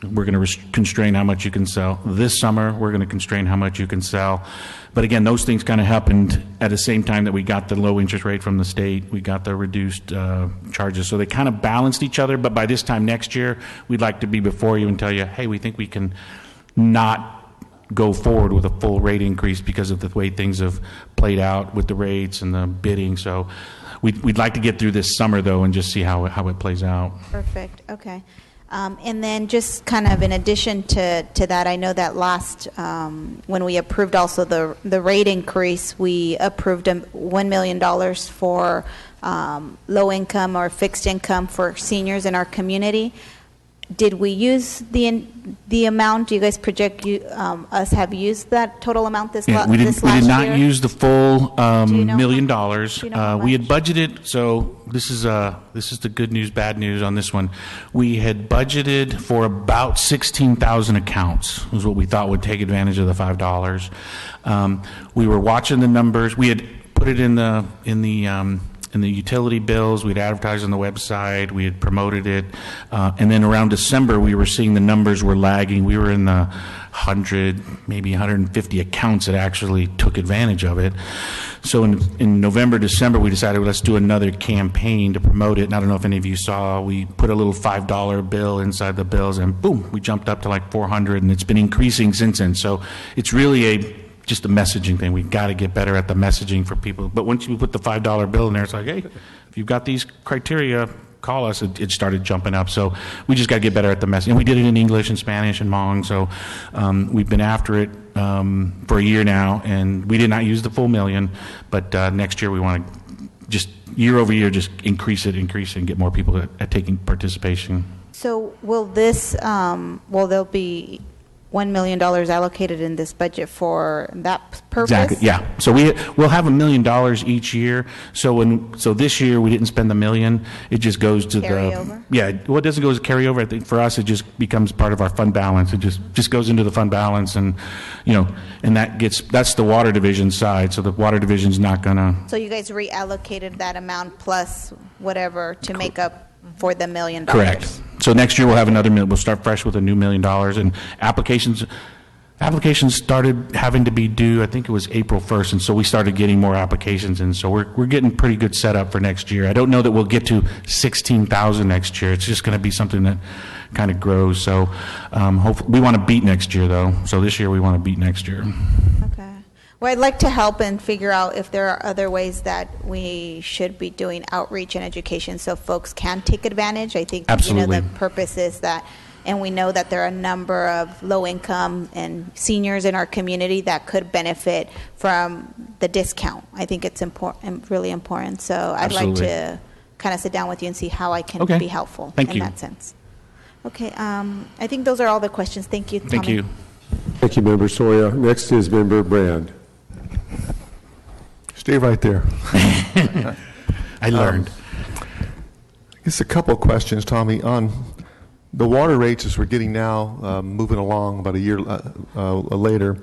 [SPEAKER 3] we're going to constrain how much you can sell. This summer, we're going to constrain how much you can sell. But again, those things kind of happened at the same time that we got the low interest rate from the state. We got the reduced charges. So they kind of balanced each other. But by this time next year, we'd like to be before you and tell you, hey, we think we can not go forward with a full rate increase because of the way things have played out with the rates and the bidding. So we'd like to get through this summer, though, and just see how it plays out.
[SPEAKER 9] Perfect. Okay. And then just kind of in addition to that, I know that last, when we approved also the rate increase, we approved $1 million for low income or fixed income for seniors in our community. Did we use the amount? Do you guys project us have used that total amount this last year?
[SPEAKER 3] We did not use the full $1 million. We had budgeted. So this is the good news, bad news on this one. We had budgeted for about 16,000 accounts. Was what we thought would take advantage of the $5. We were watching the numbers. We had put it in the utility bills. We'd advertised on the website. We had promoted it. And then around December, we were seeing the numbers were lagging. We were in the 100, maybe 150 accounts that actually took advantage of it. So in November, December, we decided, let's do another campaign to promote it. And I don't know if any of you saw, we put a little $5 bill inside the bills, and boom, we jumped up to like 400, and it's been increasing since then. So it's really just a messaging thing. We've got to get better at the messaging for people. But once you put the $5 bill in there, it's like, hey, if you've got these criteria, call us. It started jumping up. So we just got to get better at the messaging. And we did it in English and Spanish and Hmong. So we've been after it for a year now, and we did not use the full $1 million. But next year we want to just year over year just increase it, and get more people at taking participation.
[SPEAKER 9] So will there'll be $1 million allocated in this budget for that purpose?
[SPEAKER 3] Exactly. Yeah. So we'll have $1 million each year. So this year we didn't spend the $1 million. It just goes to
[SPEAKER 9] carryover?
[SPEAKER 3] Well, it doesn't go as carryover. I think for us it just becomes part of our fund balance. It just goes into the fund balance, and and that's the water division side. So the water division's not gonna.
[SPEAKER 9] So you guys reallocated that amount plus whatever to make up for the $1 million.
[SPEAKER 3] Correct. So next year we'll have another million. We'll start fresh with a new $1 million, and applications Applications started having to be due, I think it was April 1st, and so we started getting more applications, and so we're getting pretty good setup for next year. I don't know that we'll get to 16,000 next year. It's just going to be something that kind of grows. So hopefully, we want to beat next year, though. So this year we want to beat next year.
[SPEAKER 9] Okay. Well, I'd like to help and figure out if there are other ways that we should be doing outreach and education so folks can take advantage. I think
[SPEAKER 3] Absolutely.
[SPEAKER 9] the purpose is that, and we know that there are a number of low-income and seniors in our community that could benefit from the discount. I think it's important, really important. So I'd
[SPEAKER 3] Absolutely.
[SPEAKER 9] like to kind of sit down with you and see how I can
[SPEAKER 3] Okay.
[SPEAKER 9] be helpful
[SPEAKER 3] Thank
[SPEAKER 9] in
[SPEAKER 3] you.
[SPEAKER 9] that sense. Okay. I think those are all the questions. Thank you, Tommy.
[SPEAKER 3] Thank you.
[SPEAKER 1] Thank you, Member Soya. Next is Member Brand.
[SPEAKER 10] Stay right there.
[SPEAKER 3] I learned.
[SPEAKER 10] I guess a couple of questions, Tommy, on the water rates as we're getting now, moving along about a year later,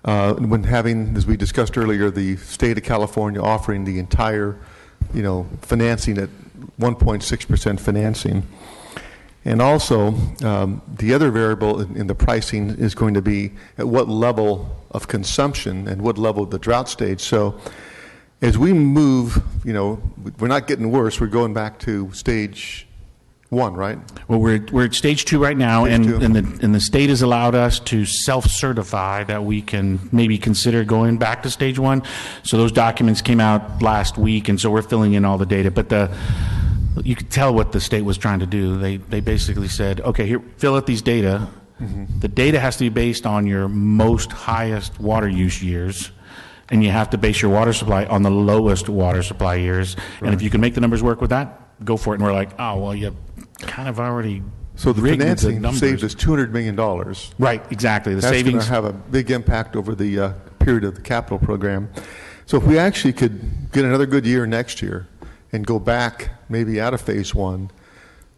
[SPEAKER 10] when having, as we discussed earlier, the state of California offering the entire, financing at 1.6% financing. And also, the other variable in the pricing is going to be at what level of consumption and what level of the drought stage. So as we move, we're not getting worse. We're going back to stage 1, right?
[SPEAKER 3] Well, we're at stage 2 right now,
[SPEAKER 10] Stage two.
[SPEAKER 3] and the state has allowed us to self-certify that we can maybe consider going back to stage 1. So those documents came out last week, and so we're filling in all the data. But you could tell what the state was trying to do. They basically said, okay, here, fill out these data. Mm-hmm. The data has to be based on your most highest water use years, and you have to base your water supply on the lowest water supply years. Right. And if you can make the numbers work with that, go for it. And we're like, oh, well, you kind of already
[SPEAKER 10] So the
[SPEAKER 3] rigged
[SPEAKER 10] financing
[SPEAKER 3] the
[SPEAKER 10] saved us $200 million.
[SPEAKER 3] Right, exactly.
[SPEAKER 10] That's going to have a big impact over the period of the capital program. So if we actually could get another good year next year and go back maybe out of phase 1,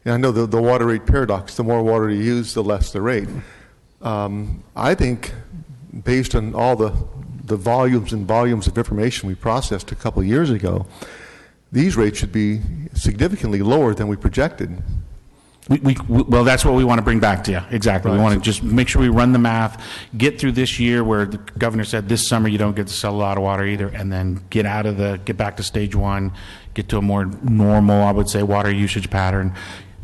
[SPEAKER 10] and I know the water rate paradox, the more water you use, the less the rate. I think based on all the volumes and volumes of information we processed a couple of years ago, these rates should be significantly lower than we projected.
[SPEAKER 3] Well, that's what we want to bring back to you. Exactly.
[SPEAKER 10] Right.
[SPEAKER 3] We want to just make sure we run the math, get through this year where the governor said this summer you don't get to sell a lot of water either, and then get back to stage 1, get to a more normal, I would say, water usage pattern,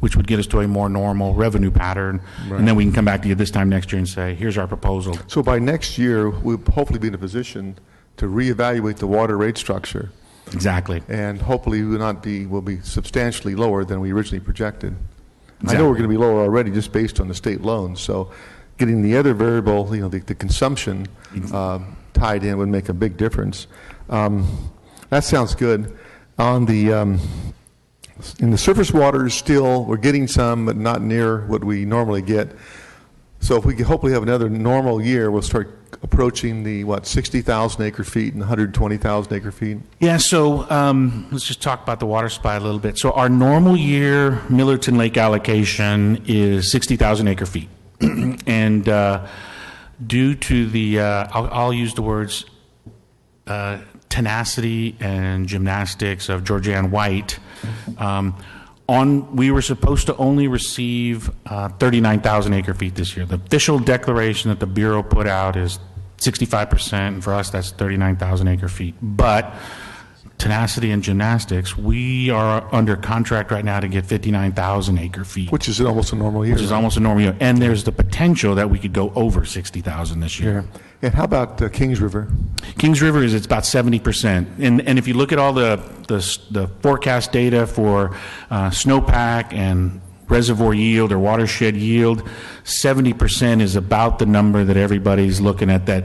[SPEAKER 3] which would get us to a more normal revenue pattern. Right. And then we can come back to you this time next year and say, here's our proposal.
[SPEAKER 10] So by next year, we'll hopefully be in a position to reevaluate the water rate structure.
[SPEAKER 3] Exactly.
[SPEAKER 10] And hopefully we'll be substantially lower than we originally projected.
[SPEAKER 3] Exactly.
[SPEAKER 10] I know we're going to be lower already just based on the state loans. So getting the other variable, the consumption tied in would make a big difference. That sounds good. On in the surface waters, still we're getting some, but not near what we normally get. So if we can hopefully have another normal year, we'll start approaching the 60,000 acre feet and 120,000 acre feet.
[SPEAKER 3] Yeah, so let's just talk about the water supply a little bit. So our normal year Millerton Lake allocation is 60,000 acre feet. And due to the, I'll use the words tenacity and gymnastics of Georgianne White, we were supposed to only receive 39,000 acre feet this year. The official declaration that the Bureau put out is 65%, and for us that's 39,000 acre feet. But tenacity and gymnastics, we are under contract right now to get 59,000 acre feet.
[SPEAKER 10] Which is almost a normal year.
[SPEAKER 3] Which is almost a normal year. And there's the potential that we could go over 60,000 this year.
[SPEAKER 10] Yeah. And how about Kings River?
[SPEAKER 3] Kings River it's about 70%. And if you look at all the forecast data for snowpack and reservoir yield or watershed yield, 70% is about the number that everybody's looking at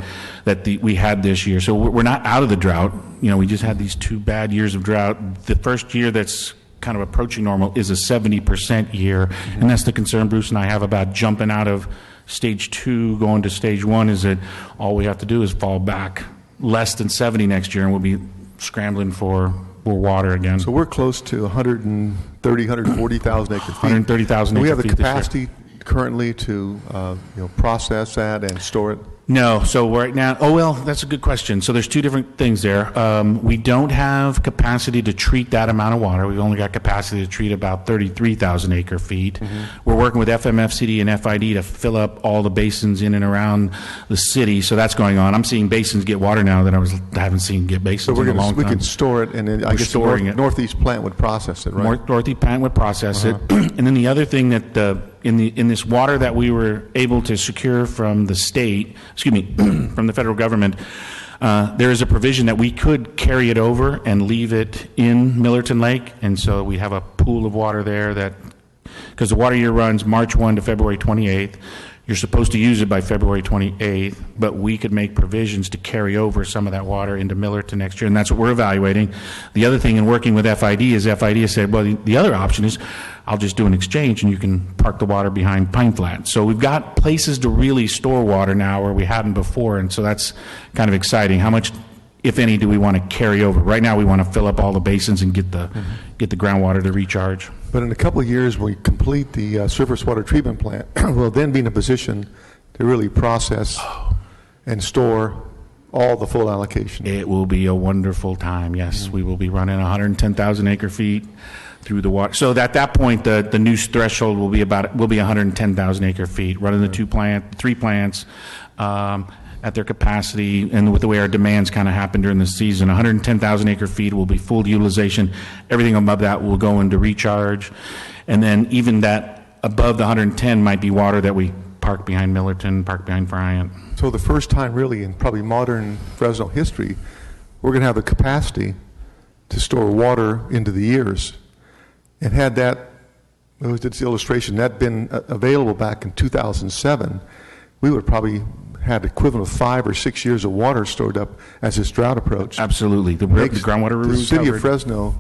[SPEAKER 3] we had this year. So we're not out of the drought. We just had these 2 bad years of drought. The first year that's kind of approaching normal is a 70% year. Mm-hmm. And that's the concern Bruce and I have about jumping out of stage 2 going to stage 1, is that all we have to do is fall back less than 70 next year and we'll be scrambling for water again.
[SPEAKER 10] So we're close to 140,000 acre feet.
[SPEAKER 3] 130,000 acre feet.
[SPEAKER 10] We have the capacity currently to process that and store it.
[SPEAKER 3] No, so right now, oh, well, that's a good question. So there's two different things there. We don't have capacity to treat that amount of water. We've only got capacity to treat about 33,000 acre feet. We're working with FMFCD and FID to fill up all the basins in and around the city, so that's going on. I'm seeing basins get water now that I haven't seen get basins
[SPEAKER 10] So
[SPEAKER 3] in a long
[SPEAKER 10] we
[SPEAKER 3] time.
[SPEAKER 10] can store it, and then I
[SPEAKER 3] We're
[SPEAKER 10] guess the
[SPEAKER 3] storing it.
[SPEAKER 10] Northeast plant would process it, right?
[SPEAKER 3] Northeast plant would process it. And then the other thing that in this water that we were able to secure from the state, from the federal government, there is a provision that we could carry it over and leave it in Millerton Lake, and so we have a pool of water there that, because the water year runs March 1 to February 28th. You're supposed to use it by February 28th, but we could make provisions to carry over some of that water into Millerton next year, and that's what we're evaluating. The other thing in working with FID is FID has said, well, the other option is I'll just do an exchange and you can park the water behind Pine Flat. So we've got places to really store water now where we hadn't before, and so that's kind of exciting. How much, if any, do we want to carry over? Right now we want to fill up all the basins and get the groundwater to recharge.
[SPEAKER 10] But in a couple of years, when we complete the surface water treatment plant, we'll then be in a position to really process and store all the full allocation.
[SPEAKER 3] It will be a wonderful time. Yes, we will be running 110,000 acre feet through the water. So at that point, the new threshold will be 110,000 acre feet. Running the three plants at their capacity, and with the way our demands kind of happen during the season, 110,000 acre feet will be full utilization. Everything above that will go into recharge, and then even that above the 110 might be water that we park behind Millerton, park behind Bryant.
[SPEAKER 10] So the first time really in probably modern Fresno history, we're going to have the capacity to store water into the years. And had that, it was this illustration, that been available back in 2007, we would probably had equivalent of 5 or 6 years of water stored up as this drought approached.
[SPEAKER 3] Absolutely. The
[SPEAKER 10] Makes
[SPEAKER 3] groundwater
[SPEAKER 10] the
[SPEAKER 3] recovery.
[SPEAKER 10] city of Fresno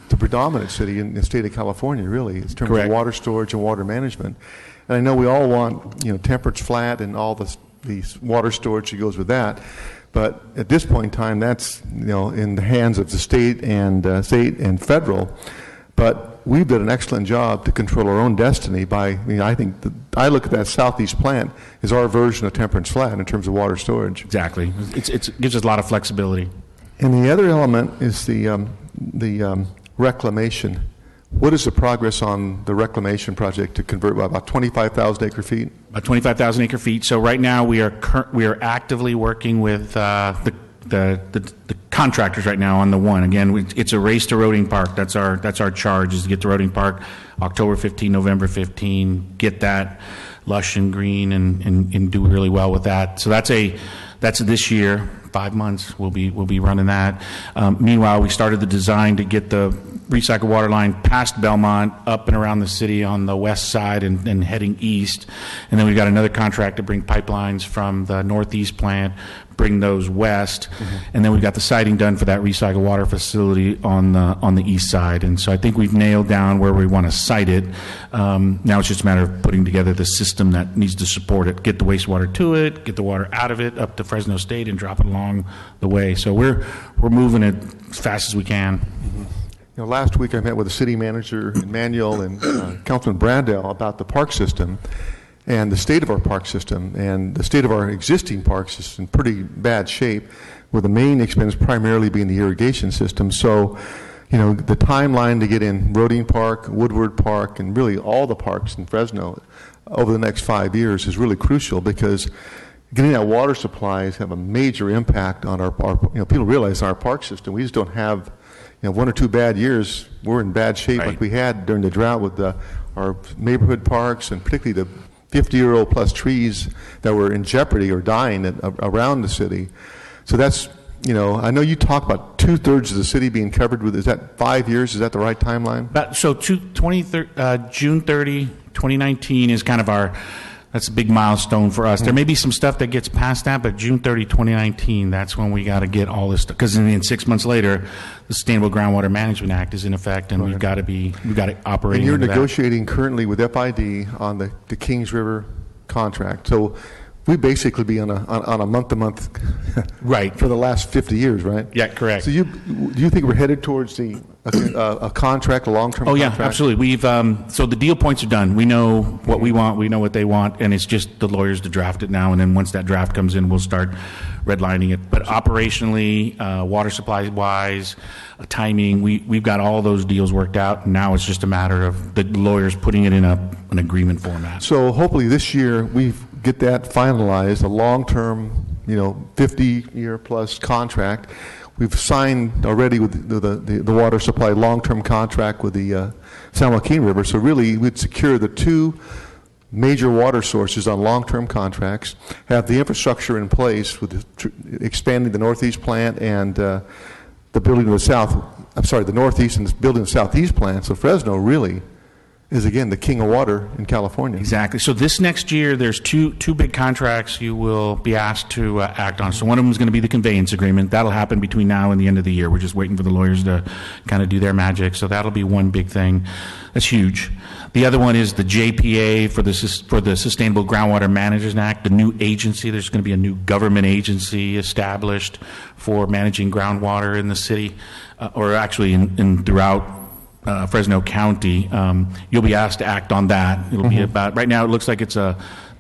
[SPEAKER 10] the predominant city in the state of California, really, in terms
[SPEAKER 3] Correct.
[SPEAKER 10] of water storage and water management. And I know we all want, temperance flat and all the water storage that goes with that. But at this point in time, that's, in the hands of the state and federal. But we've done an excellent job to control our own destiny by, I think, I look at that southeast plant as our version of temperance flat in terms of water storage.
[SPEAKER 3] Exactly. It gives us a lot of flexibility.
[SPEAKER 10] And the other element is the reclamation. What is the progress on the reclamation project to convert about 25,000 acre feet?
[SPEAKER 3] About 25,000 acre feet. So right now we are actively working with the contractors right now on the one. Again, it's a race to Roding Park. That's our charge, is to get to Roding Park October 15, November 15, get that lush and green and do really well with that. So that's this year. 5 months we'll be running that. Meanwhile, we started the design to get the recycled water line past Belmont, up and around the city on the west side and heading east. And then we've got another contract to bring pipelines from the northeast plant, bring those west. Mm-hmm. And then we've got the siting done for that recycled water facility on the east side. And so I think we've nailed down where we want to site it. Now it's just a matter of putting together the system that needs to support it, get the wastewater to it, get the water out of it up to Fresno State and drop it along the way. So we're moving it as fast as we can.
[SPEAKER 10] Mm-hmm. Last week I met with the city manager, Emmanuel, and Councilman Brandel about the park system and the state of our park system. And the state of our existing parks is in pretty bad shape, with the main expense primarily being the irrigation system. So, the timeline to get in Roding Park, Woodward Park, and really all the parks in Fresno over the next 5 years is really crucial, because getting that water supplies have a major impact on our people realize our park system, we just don't have, 1 or 2 bad years, we're in bad shape. Right. Like we had during the drought with our neighborhood parks, and particularly the 50-year-old plus trees that were in jeopardy or dying around the city. So that's, I know you talk about 2/3 of the city being covered with, is that 5 years? Is that the right timeline?
[SPEAKER 3] June 30, 2019 is kind of that's a big milestone for us. There may be some stuff that gets past that, but June 30, 2019, that's when we got to get all this stuff. Because then 6 months later, the Sustainable Groundwater Management Act is in effect, and we've got to operate.
[SPEAKER 10] And you're negotiating currently with FID on the Kings River contract. So we basically be on a month-to-month
[SPEAKER 3] Right.
[SPEAKER 10] for the last 50 years, right?
[SPEAKER 3] Yeah, correct.
[SPEAKER 10] So do you think we're headed towards a contract, a long-term
[SPEAKER 3] Oh, yeah,
[SPEAKER 10] contract?
[SPEAKER 3] absolutely. We've, so the deal points are done. We know what we want, we know what they want, and it's just the lawyers to draft it now, and then once that draft comes in, we'll start redlining it. But operationally, water supply-wise, timing, we've got all those deals worked out. Now it's just a matter of the lawyers putting it in an agreement format.
[SPEAKER 10] So hopefully this year, we get that finalized, a long-term, 50-year-plus contract. We've signed already with the water supply long-term contract with the San Joaquin River, so really we'd secure the two major water sources on long-term contracts, have the infrastructure in place with expanding the Northeast plant and the building of the Northeast and building the Southeast plant. So Fresno really is, again, the king of water in California.
[SPEAKER 3] Exactly. So this next year, there's two big contracts you will be asked to act on. So one of them is going to be the conveyance agreement. That'll happen between now and the end of the year. We're just waiting for the lawyers to kind of do their magic. So that'll be one big thing. That's huge. The other one is the JPA for the Sustainable Groundwater Managers Act, the new agency. There's going to be a new government agency established for managing groundwater in the city, or actually in throughout Fresno County. You'll be asked to act on that. It'll be about, right now it looks like it's a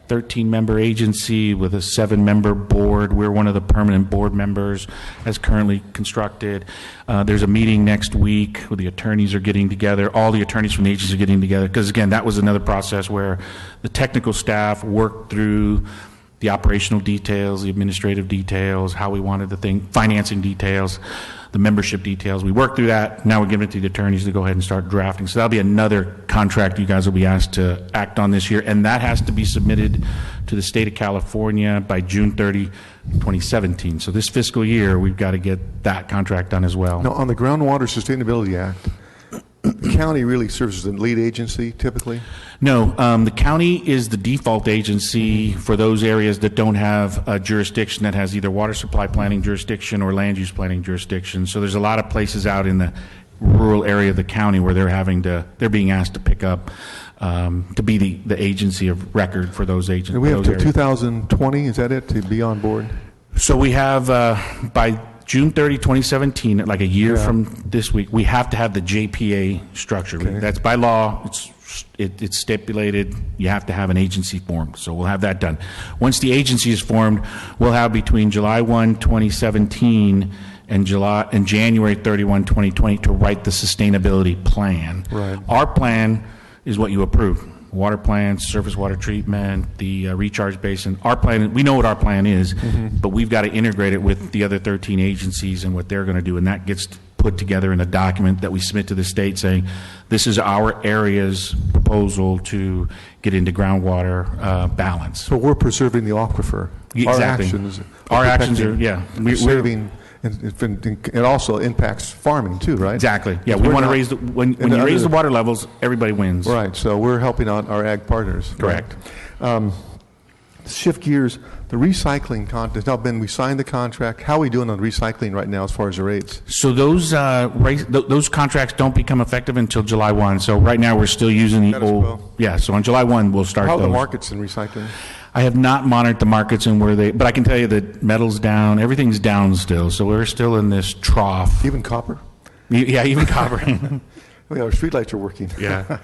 [SPEAKER 3] 13-member agency with a 7-member board. We're one of the permanent board members as currently constructed. There's a meeting next week where the attorneys are getting together. All the attorneys from the agency are getting together because, again, that was another process where the technical staff worked through the operational details, the administrative details, how we wanted the thing, financing details, the membership details. We worked through that. Now we're giving it to the attorneys to go ahead and start drafting. So that'll be another contract you guys will be asked to act on this year, and that has to be submitted to the state of California by June 30, 2017. So this fiscal year, we've got to get that contract done as well.
[SPEAKER 10] Now, on the Groundwater Sustainability Act, the county really serves as the lead agency typically?
[SPEAKER 3] No, the county is the default agency for those areas that don't have a jurisdiction that has either water supply planning jurisdiction or land use planning jurisdiction. So there's a lot of places out in the rural area of the county where they're being asked to pick up to be the agency of record for those agents.
[SPEAKER 10] And we have to 2020, is that it, to be on board?
[SPEAKER 3] So we have by June 30, 2017, like a year from this week, we have to have the JPA structure.
[SPEAKER 10] Okay.
[SPEAKER 3] That's by law. It's stipulated. You have to have an agency formed. So we'll have that done. Once the agency is formed, we'll have between July 1, 2017 and January 31, 2020 to write the sustainability plan.
[SPEAKER 10] Right.
[SPEAKER 3] Our plan is what you approve. Water plants, surface water treatment, the recharge basin. Our plan, we know what our plan is, but we've got to integrate it with the other 13 agencies and what they're going to do, and that gets put together in a document that we submit to the state saying, this is our area's proposal to get into groundwater balance.
[SPEAKER 10] So we're preserving the aquifer.
[SPEAKER 3] Exactly.
[SPEAKER 10] Our
[SPEAKER 3] actions are, yeah.
[SPEAKER 10] We're saving, and it also impacts farming too, right?
[SPEAKER 3] Exactly. Yeah, we
[SPEAKER 10] We're
[SPEAKER 3] want to
[SPEAKER 10] not-
[SPEAKER 3] raise when you raise the water levels, everybody wins.
[SPEAKER 10] Right, so we're helping out our ag partners.
[SPEAKER 3] Correct.
[SPEAKER 10] Right. Shift gears, the recycling contract. Now, Ben, we signed the contract. How are we doing on recycling right now as far as the rates?
[SPEAKER 3] So those those contracts don't become effective until July 1. So right now we're still using the
[SPEAKER 10] Status
[SPEAKER 3] old.
[SPEAKER 10] quo.
[SPEAKER 3] Yeah. So on July 1 we'll start
[SPEAKER 10] How are
[SPEAKER 3] those.
[SPEAKER 10] the markets in recycling?
[SPEAKER 3] I have not monitored the markets and where but I can tell you that metal's down. Everything's down still. So we're still in this trough.
[SPEAKER 10] Even copper?
[SPEAKER 3] Yeah, even copper.
[SPEAKER 10] Oh, yeah, our streetlights are working.
[SPEAKER 3] Yeah.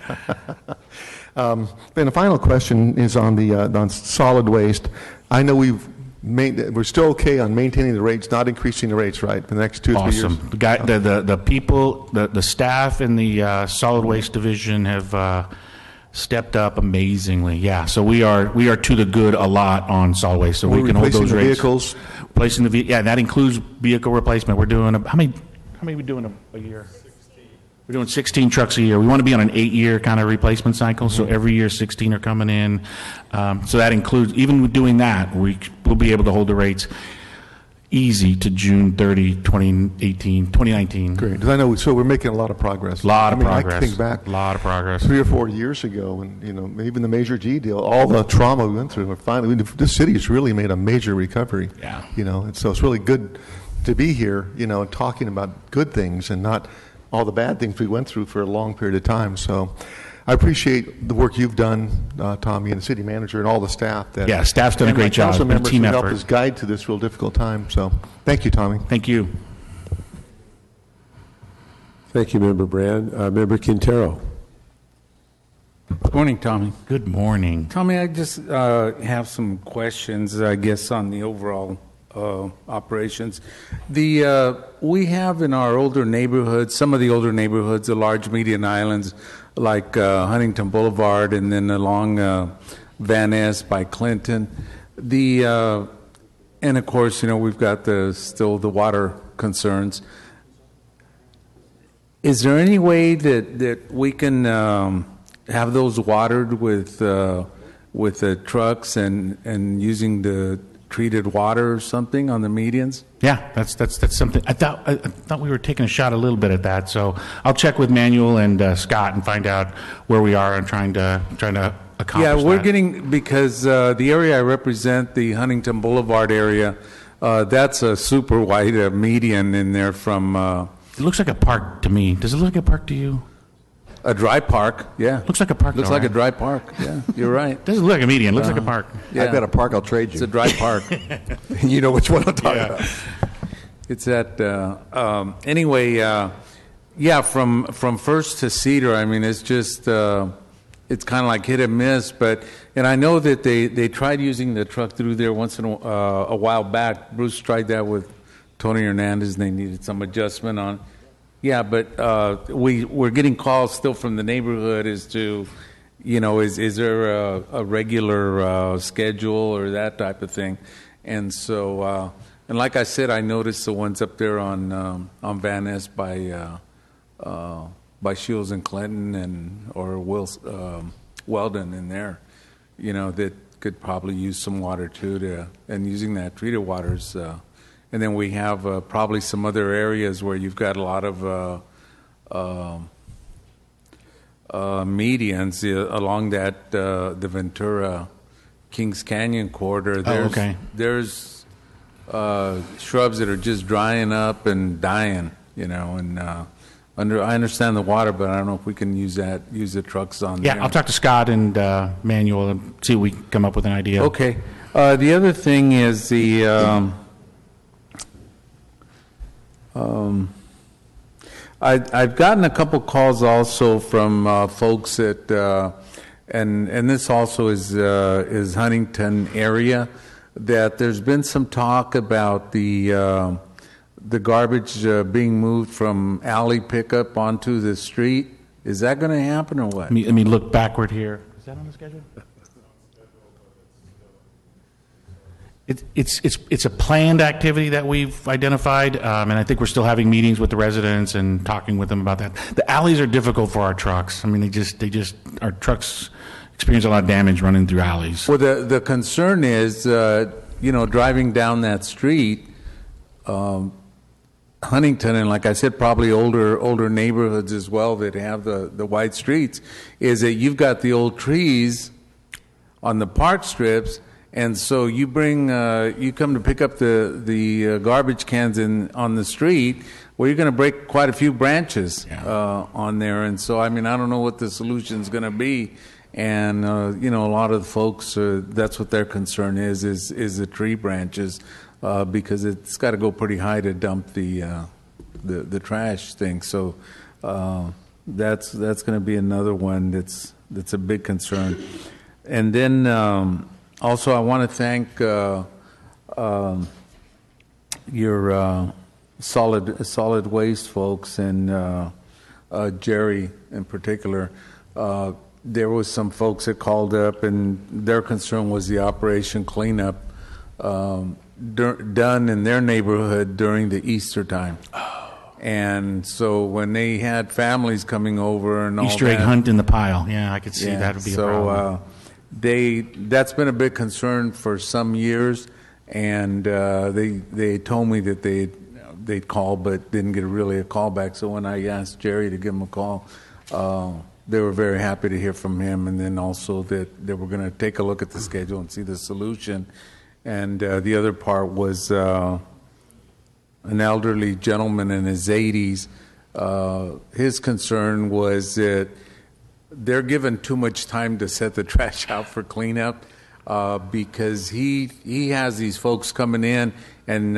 [SPEAKER 10] Ben, the final question is on the on solid waste. I know we're still okay on maintaining the rates, not increasing the rates, right, for the next 2 or 3 years?
[SPEAKER 3] Awesome. The people, the staff in the solid waste division have stepped up amazingly. Yeah. So we are to the good a lot on solid waste. So
[SPEAKER 10] We're
[SPEAKER 3] we can hold
[SPEAKER 10] replacing
[SPEAKER 3] those
[SPEAKER 10] the
[SPEAKER 3] rates.
[SPEAKER 10] vehicles.
[SPEAKER 3] Replacing yeah, that includes vehicle replacement. We're doing how many are we doing a year? 16. We're doing 16 trucks a year. We want to be on an 8-year kind of replacement cycle. So every year 16 are coming in. So that includes, even with doing that, we'll be able to hold the rates easy to June 30, 2019.
[SPEAKER 10] Great, because I know, so we're making a lot of progress.
[SPEAKER 3] Lot of
[SPEAKER 10] I
[SPEAKER 3] progress.
[SPEAKER 10] think back
[SPEAKER 3] A lot of progress.
[SPEAKER 10] 3 or 4 years ago, and even the Major G deal, all the trauma we went through, we're finally, this city has really made a major recovery.
[SPEAKER 3] Yeah.
[SPEAKER 10] And so it's really good to be here, talking about good things and not all the bad things we went through for a long period of time. So I appreciate the work you've done, Tommy, and the city manager and all the staff. That,
[SPEAKER 3] Yeah, staff's done a
[SPEAKER 10] and my
[SPEAKER 3] great job.
[SPEAKER 10] council
[SPEAKER 3] It's been a
[SPEAKER 10] members
[SPEAKER 3] team
[SPEAKER 10] who helped
[SPEAKER 3] effort.
[SPEAKER 10] us guide to this real difficult time. So thank you, Tommy.
[SPEAKER 3] Thank you.
[SPEAKER 1] Thank you, Member Brand. Member Quintero.
[SPEAKER 11] Good morning, Tommy.
[SPEAKER 3] Good morning.
[SPEAKER 11] Tommy, I just have some questions, I guess, on the overall operations. We have in our older neighborhoods, some of the older neighborhoods, the large median islands, like Huntington Boulevard, and then along Van Ness by Clinton. And of course, we've got still the water concerns. Is there any way that we can have those watered with the trucks and using the treated water or something on the medians?
[SPEAKER 3] Yeah, that's something. I thought we were taking a shot a little bit at that. So I'll check with Manuel and Scott and find out where we are on trying to accomplish
[SPEAKER 11] Yeah, we're
[SPEAKER 3] that.
[SPEAKER 11] getting, because the area I represent, the Huntington Boulevard area, that's a super wide median in there from
[SPEAKER 3] It looks like a park to me. Does it look like a park to you?
[SPEAKER 11] a dry park. Yeah,
[SPEAKER 3] Looks like a park.
[SPEAKER 11] looks
[SPEAKER 3] though,
[SPEAKER 11] like a
[SPEAKER 3] right?
[SPEAKER 11] dry park. Yeah, you're right.
[SPEAKER 3] Doesn't look like a median. Looks like a park.
[SPEAKER 11] Yeah.
[SPEAKER 7] I've got a park I'll trade you.
[SPEAKER 11] It's a dry park.
[SPEAKER 7] You know which one I'm talking about.
[SPEAKER 11] It's at anyway. Yeah, from First to Cedar. I mean, it's just it's kind of like hit and miss. And I know that they tried using the truck through there once in a while back. Bruce tried that with Tony Hernandez, and they needed some adjustment on. Yeah, but we're getting calls still from the neighborhood as to, is there a regular schedule or that type of thing, and so and like I said, I noticed the ones up there on Van Ness by Shields and Clinton or Weldon in there, that could probably use some water too and using that treated waters. And then we have probably some other areas where you've got a lot of medians along that the Ventura Kings Canyon corridor. There's shrubs that are just drying up and dying, and I understand the water, but I don't know if we can use the trucks on there.
[SPEAKER 3] Yeah, I'll talk to Scott and Manuel and see if we can come up with an idea.
[SPEAKER 11] Okay. The other thing is I've gotten a couple calls also from folks that, and this also is Huntington area, that there's been some talk about the garbage being moved from alley pickup onto the street. Is that going to happen or what?
[SPEAKER 3] Let me look backward here. Is that on the schedule? It's a planned activity that we've identified, and I think we're still having meetings with the residents and talking with them about that. The alleys are difficult for our trucks. I mean, our trucks experience a lot of damage running through alleys.
[SPEAKER 11] Well, the concern is, driving down that street, Huntington, and like I said, probably older neighborhoods as well that have the wide streets, is that you've got the old trees on the park strips. And so you come to pick up the garbage cans on the street, well, you're going to break quite a few branches on there. And so, I mean, I don't know what the solution's going to be. And a lot of the folks, that's what their concern is the tree branches, because it's got to go pretty high to dump the trash thing. So that's going to be another one that's a big concern. And then. Also, I want to thank your solid waste folks and Jerry in particular. There was some folks that called up, and their concern was the operation cleanup done in their neighborhood during the Easter time. And so when they had families coming over and all
[SPEAKER 3] Easter egg
[SPEAKER 11] that,
[SPEAKER 3] hunt in the pile. Yeah, I could see that would be a problem.
[SPEAKER 11] That's been a big concern for some years, and they told me that they'd call but didn't get really a call back. So when I asked Jerry to give them a call, they were very happy to hear from him, and then also that they were going to take a look at the schedule and see the solution. And the other part was an elderly gentleman in his 80s. His concern was that they're given too much time to set the trash out for cleanup because he has these folks coming in and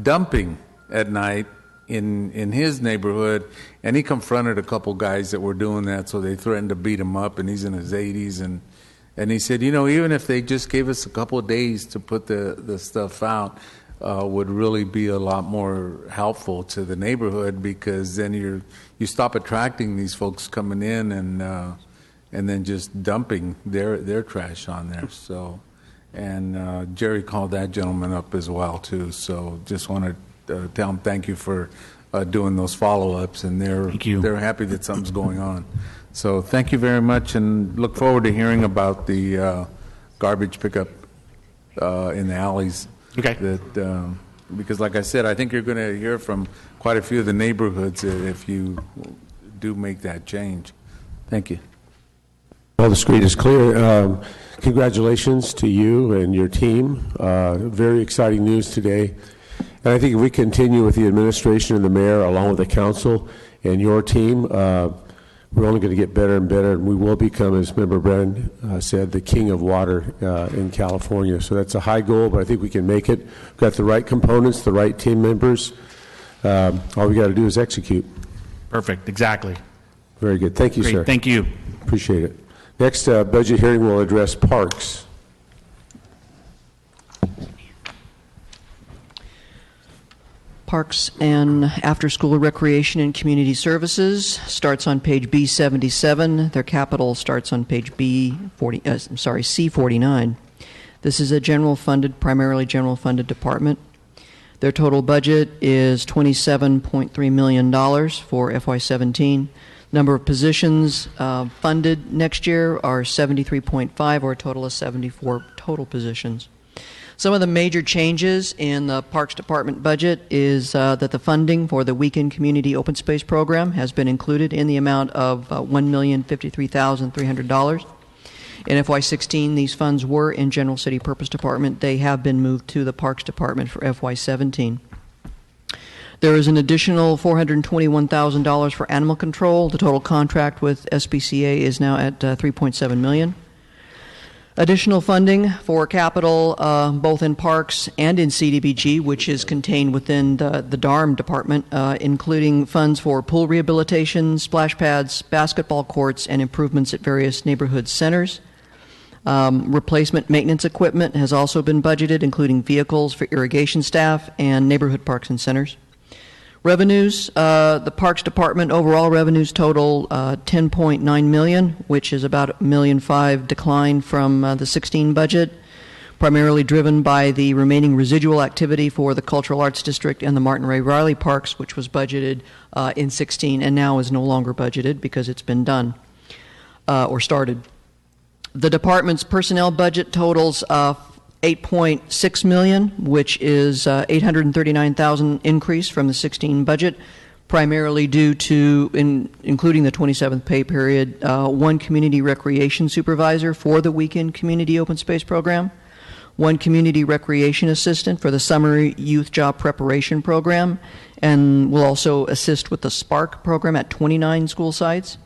[SPEAKER 11] dumping at night in his neighborhood, and he confronted a couple guys that were doing that, so they threatened to beat him up, and he's in his 80s, and he said, even if they just gave us a couple of days to put the stuff out, would really be a lot more helpful to the neighborhood, because then you stop attracting these folks coming in and then just dumping their trash on there. So, and Jerry called that gentleman up as well too. So just want to tell him thank you for doing those follow-ups, and they're happy that something's going on. So thank you very much, and look forward to hearing about the garbage pickup in the alleys.
[SPEAKER 3] Okay.
[SPEAKER 11] Because like I said, I think you're going to hear from quite a few of the neighborhoods if you do make that change. Thank you.
[SPEAKER 1] Well, the screen is clear. Congratulations to you and your team. Very exciting news today. And I think if we continue with the administration and the mayor, along with the council and your team, we're only going to get better and better, and we will become, as Member Brennan said, the king of water in California. So that's a high goal, but I think we can make it. We've got the right components, the right team members. All we got to do is execute.
[SPEAKER 3] Perfect. Exactly.
[SPEAKER 1] Very good. Thank you,
[SPEAKER 3] Great.
[SPEAKER 1] sir.
[SPEAKER 3] Thank you.
[SPEAKER 1] Appreciate it. Next budget hearing will address parks.
[SPEAKER 5] Parks and After-School Recreation and Community Services starts on page B77. Their capital starts on page C49. This is a primarily general funded department. Their total budget is $27.3 million for FY17. Number of positions funded next year are 73.5, or a total of 74 total positions. Some of the major changes in the Parks Department budget is that the funding for the Weekend Community Open Space Program has been included in the amount of $1,053,300. In FY16, these funds were in General City Purpose Department. They have been moved to the Parks Department for FY17. There is an additional $421,000 for animal control. The total contract with SPCA is now at $3.7 million. Additional funding for capital, both in parks and in CDBG, which is contained within the DARM department, including funds for pool rehabilitation, splash pads, basketball courts, and improvements at various neighborhood centers. Replacement maintenance equipment has also been budgeted, including vehicles for irrigation staff and neighborhood parks and centers. Revenues, the Parks Department overall revenues total $10.9 million, which is about $1.5 million decline from the 16 budget, primarily driven by the remaining residual activity for the Cultural Arts District and the Martin Ray Riley Parks, which was budgeted in 16 and now is no longer budgeted because it's been done or started. The department's personnel budget totals $8.6 million, which is $839,000 increase from the 16 budget, primarily due to, including the 27th pay period, one community recreation supervisor for the Weekend Community Open Space Program, one community recreation assistant for the Summer Youth Job Preparation Program, and will also assist with the SPARK program at 29 school sites,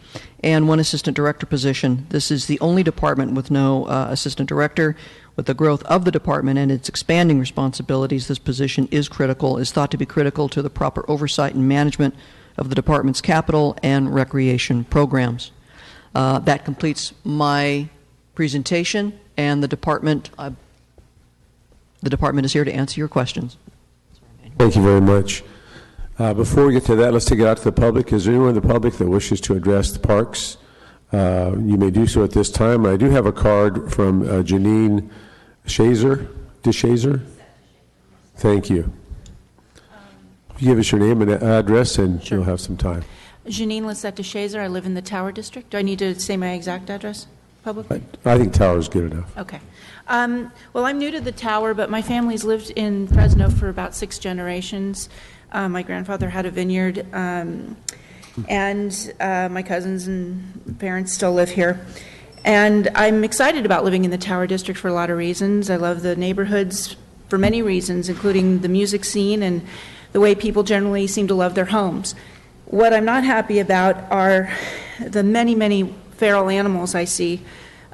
[SPEAKER 5] and one assistant director position. This is the only department with no assistant director. With the growth of the department and its expanding responsibilities, this position is thought to be critical to the proper oversight and management of the department's capital and recreation programs. That completes my presentation, and the department is here to answer your questions.
[SPEAKER 1] Thank you very much. Before we get to that, let's take it out to the public. Is there anyone in the public that wishes to address the parks? You may do so at this time. I do have a card from Janine DeShazer. Thank you. You give us your name and address, and
[SPEAKER 12] Sure.
[SPEAKER 1] you'll have some time.
[SPEAKER 12] Janine Lisette DeShazer. I live in the Tower District. Do I need to say my exact address publicly?
[SPEAKER 1] I think Tower is good enough.
[SPEAKER 12] Okay. Well, I'm new to the Tower, but my family's lived in Fresno for about 6 generations. My grandfather had a vineyard, and my cousins and parents still live here. And I'm excited about living in the Tower District for a lot of reasons. I love the neighborhoods for many reasons, including the music scene and the way people generally seem to love their homes. What I'm not happy about are the many, many feral animals I see.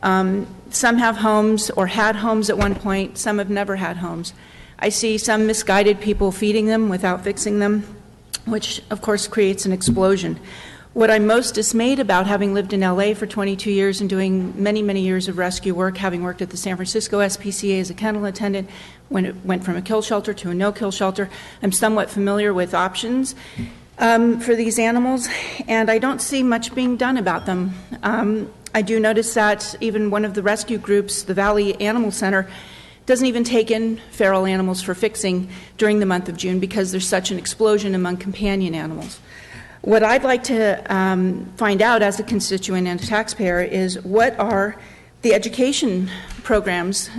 [SPEAKER 12] Some have homes or had homes at one point. Some have never had homes. I see some misguided people feeding them without fixing them, which of course creates an explosion. What I'm most dismayed about, having lived in LA for 22 years and doing many, many years of rescue work, having worked at the San Francisco SPCA as a kennel attendant, when it went from a kill shelter to a no-kill shelter, I'm somewhat familiar with options for these animals, and I don't see much being done about them. I do notice that even one of the rescue groups, the Valley Animal Center, doesn't even take in feral animals for fixing during the month of June because there's such an explosion among companion animals. What I'd like to find out as a constituent and a taxpayer is what are the education programs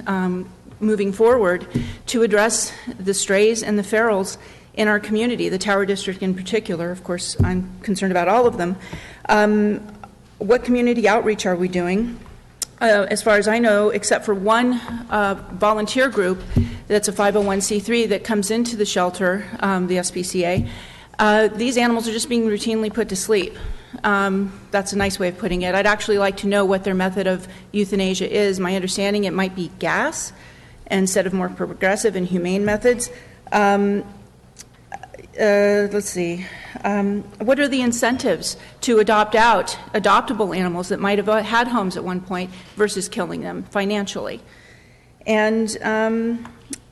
[SPEAKER 12] moving forward to address the strays and the ferals in our community, the Tower District in particular. Of course, I'm concerned about all of them. What community outreach are we doing? As far as I know, except for one volunteer group that's a 501c3 that comes into the shelter, the SPCA, these animals are just being routinely put to sleep. That's a nice way of putting it. I'd actually like to know what their method of euthanasia is. My understanding, it might be gas instead of more progressive and humane methods. Let's see. What are the incentives to adopt out adoptable animals that might have had homes at one point versus killing them financially? And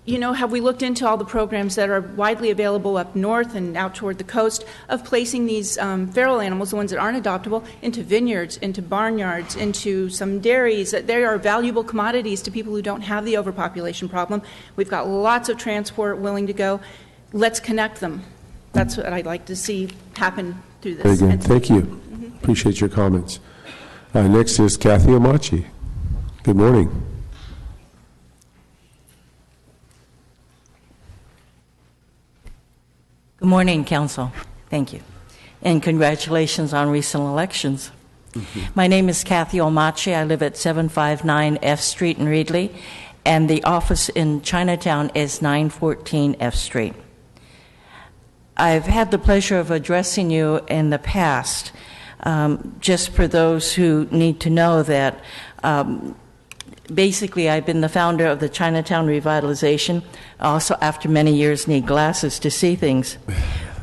[SPEAKER 12] have we looked into all the programs that are widely available up north and out toward the coast of placing these feral animals, the ones that aren't adoptable, into vineyards, into barnyards, into some dairies? They are valuable commodities to people who don't have the overpopulation problem. We've got lots of transport willing to go. Let's connect them. That's what I'd like to see happen through this.
[SPEAKER 1] Very good. Thank you. Appreciate your comments. Next is Kathy Omachi. Good morning.
[SPEAKER 13] Good morning, Council. Thank you. And congratulations on recent elections. My name is Kathy Omachi. I live at 759 F Street in Reedley, and the office in Chinatown is 914 F Street. I've had the pleasure of addressing you in the past, just for those who need to know that basically I've been the founder of the Chinatown Revitalization. Also, after many years, need glasses to see things.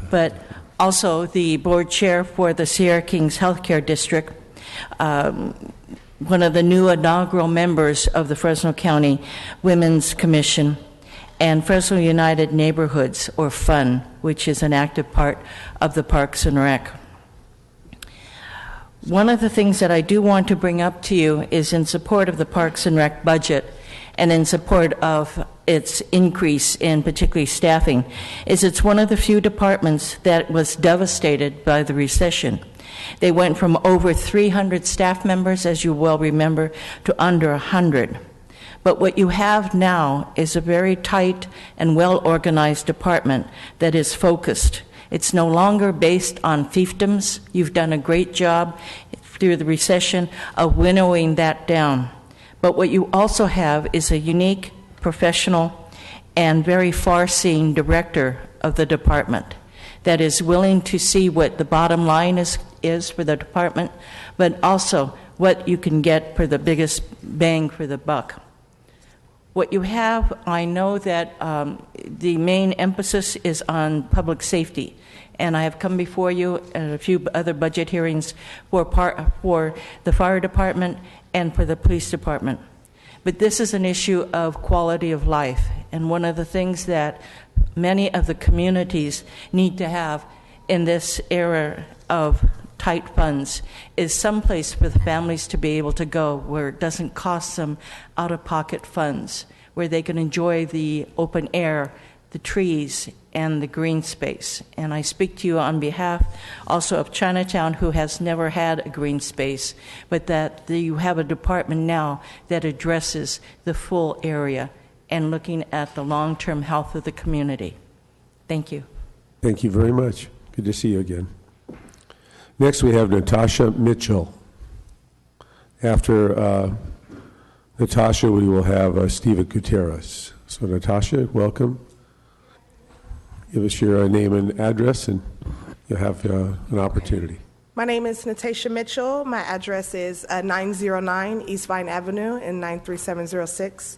[SPEAKER 13] But also the board chair for the Sierra Kings Healthcare District, one of the new inaugural members of the Fresno County Women's Commission, and Fresno United Neighborhoods, or FUN, which is an active part of the Parks and Rec. One of the things that I do want to bring up to you is in support of the Parks and Rec budget and in support of its increase in particularly staffing, is it's one of the few departments that was devastated by the recession. They went from over 300 staff members, as you well remember, to under 100. But what you have now is a very tight and well-organized department that is focused. It's no longer based on fiefdoms. You've done a great job through the recession of winnowing that down. But what you also have is a unique, professional, and very far-seeing director of the department that is willing to see what the bottom line is for the department, but also what you can get for the biggest bang for the buck. What you have, I know that the main emphasis is on public safety, and I have come before you at a few other budget hearings for the fire department and for the police department. But this is an issue of quality of life, and one of the things that many of the communities need to have in this era of tight funds is someplace for the families to be able to go where it doesn't cost them out-of-pocket funds, where they can enjoy the open air, the trees, and the green space. And I speak to you on behalf also of Chinatown, who has never had a green space, but that you have a department now that addresses the full area and looking at the long-term health of the community. Thank you.
[SPEAKER 1] Thank you very much. Good to see you again. Next, we have Natasha Mitchell. After Natasha, we will have Stephen Gutierrez. So, Natasha, welcome. Give us your name and address, and you'll have an opportunity.
[SPEAKER 14] My name is Natasha Mitchell. My address is 909 East Vine Avenue in 93706.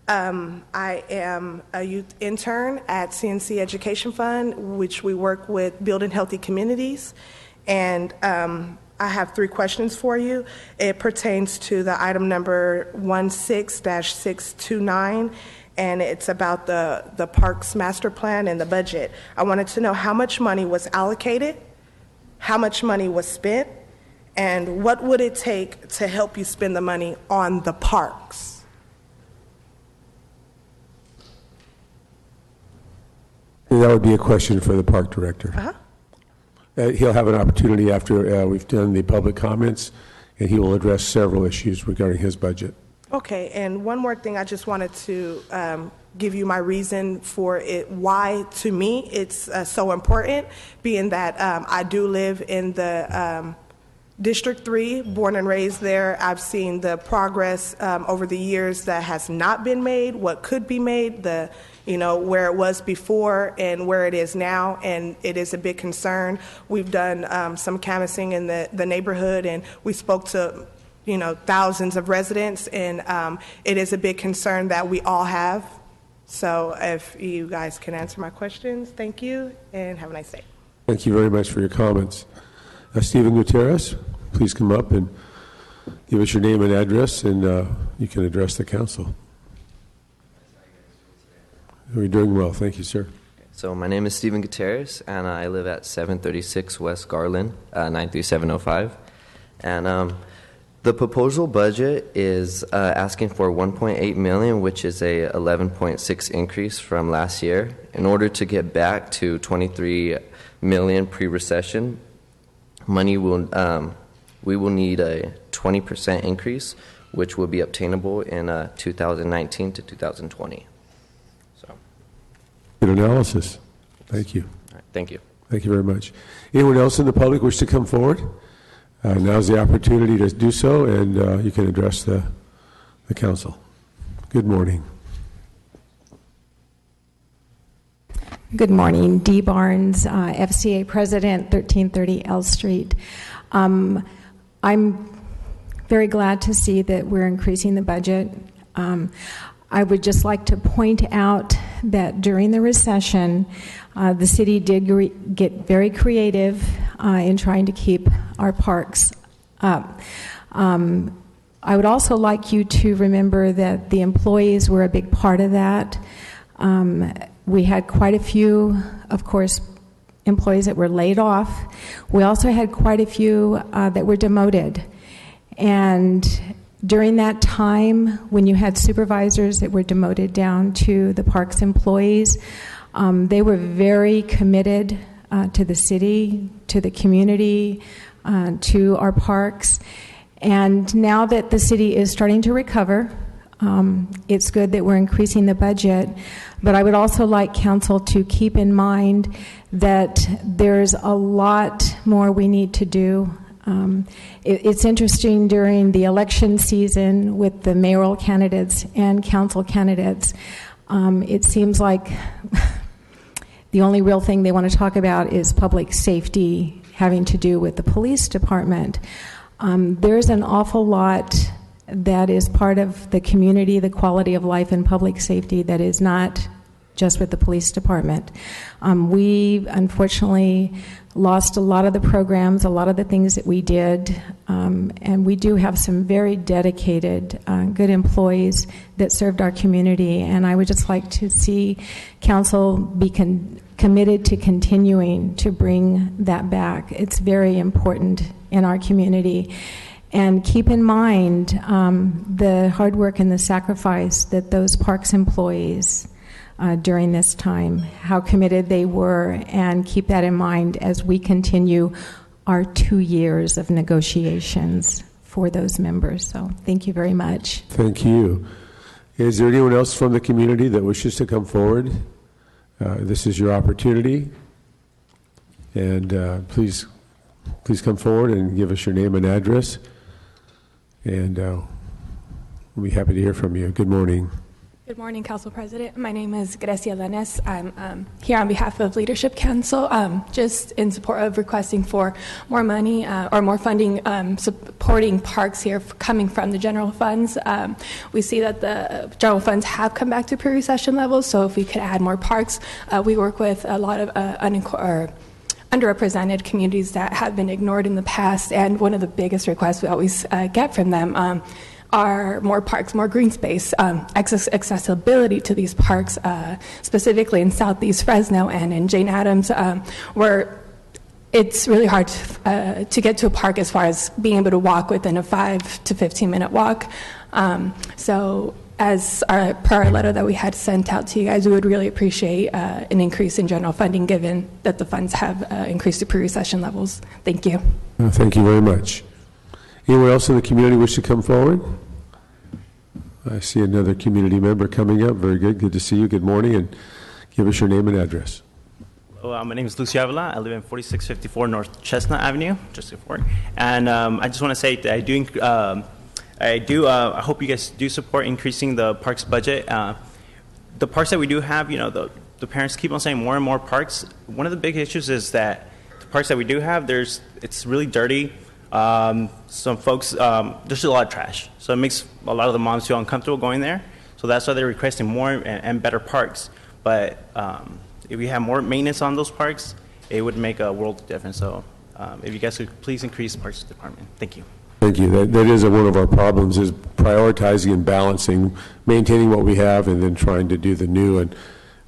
[SPEAKER 14] I am a youth intern at CNC Education Fund, which we work with building healthy communities. And I have 3 questions for you. It pertains to the item number 16-629, and it's about the Parks Master Plan and the budget. I wanted to know how much money was allocated, how much money was spent, and what would it take to help you spend the money on the parks?
[SPEAKER 1] That would be a question for the park director.
[SPEAKER 14] Uh-huh.
[SPEAKER 1] He'll have an opportunity after we've done the public comments, and he will address several issues regarding his budget.
[SPEAKER 14] Okay, and one more thing, I just wanted to give you my reason for it, why to me it's so important, being that I do live in the District 3, born and raised there. I've seen the progress over the years that has not been made, what could be made, where it was before and where it is now, and it is a big concern. We've done some canvassing in the neighborhood, and we spoke to thousands of residents, and it is a big concern that we all have. So if you guys can answer my questions, thank you, and have a nice day.
[SPEAKER 1] Thank you very much for your comments. Stephen Gutierrez, please come up and give us your name and address, and you can address the council. We're doing well. Thank you, sir.
[SPEAKER 15] So my name is Stephen Gutierrez, and I live at 736 West Garland, 93705. And the proposal budget is asking for $1.8 million, which is a 11.6 increase from last year. In order to get back to $23 million pre-recession, we will need a 20% increase, which will be obtainable in 2019 to 2020. So,
[SPEAKER 1] good analysis. Thank you.
[SPEAKER 15] all right, thank you.
[SPEAKER 1] Thank you very much. Anyone else in the public wish to come forward? Now's the opportunity to do so, and you can address the council. Good morning.
[SPEAKER 16] Good morning. Dee Barnes, FCA President, 1330 L Street. I'm very glad to see that we're increasing the budget. I would just like to point out that during the recession, the city did get very creative in trying to keep our parks up. I would also like you to remember that the employees were a big part of that. We had quite a few, of course, employees that were laid off. We also had quite a few that were demoted. And during that time, when you had supervisors that were demoted down to the parks employees, they were very committed to the city, to the community, to our parks. And now that the city is starting to recover, it's good that we're increasing the budget. But I would also like council to keep in mind that there's a lot more we need to do. It's interesting during the election season with the mayoral candidates and council candidates, it seems like the only real thing they want to talk about is public safety having to do with the police department. There's an awful lot that is part of the community, the quality of life and public safety that is not just with the police department. We unfortunately lost a lot of the programs, a lot of the things that we did, and we do have some very dedicated, good employees that served our community, and I would just like to see council be committed to continuing to bring that back. It's very important in our community. And keep in mind the hard work and the sacrifice that those parks employees during this time, how committed they were, and keep that in mind as we continue our 2 years of negotiations for those members. So thank you very much.
[SPEAKER 1] Thank you. Is there anyone else from the community that wishes to come forward? This is your opportunity. And please come forward and give us your name and address. And we'll be happy to hear from you. Good morning.
[SPEAKER 17] Good morning, Council President. My name is Grecia Lanes. I'm here on behalf of Leadership Council, just in support of requesting for more money or more funding supporting parks here coming from the general funds. We see that the general funds have come back to pre-recession levels, so if we could add more parks. We work with a lot of underrepresented communities that have been ignored in the past, and one of the biggest requests we always get from them are more parks, more green space, accessibility to these parks, specifically in Southeast Fresno and in Jane Addams, where it's really hard to get to a park as far as being able to walk within a 5 to 15-minute walk. So as per our letter that we had sent out to you guys, we would really appreciate an increase in general funding given that the funds have increased to pre-recession levels. Thank you.
[SPEAKER 1] Thank you very much. Anyone else in the community wish to come forward? I see another community member coming up. Very good. Good to see you. Good morning. And give us your name and address.
[SPEAKER 18] Hello, my name is Lucio Avila. I live in 4654 North Chestnut Avenue, just before. And I just want to say that I hope you guys do support increasing the parks budget. The parks that we do have, the parents keep on saying more and more parks. One of the big issues is that the parks that we do have, it's really dirty. Some folks, there's a lot of trash. So it makes a lot of the moms feel uncomfortable going there. So that's why they're requesting more and better parks. But if we have more maintenance on those parks, it would make a world of difference. So if you guys could please increase the Parks Department. Thank you.
[SPEAKER 1] Thank you. That is one of our problems, is prioritizing and balancing, maintaining what we have and then trying to do the new. And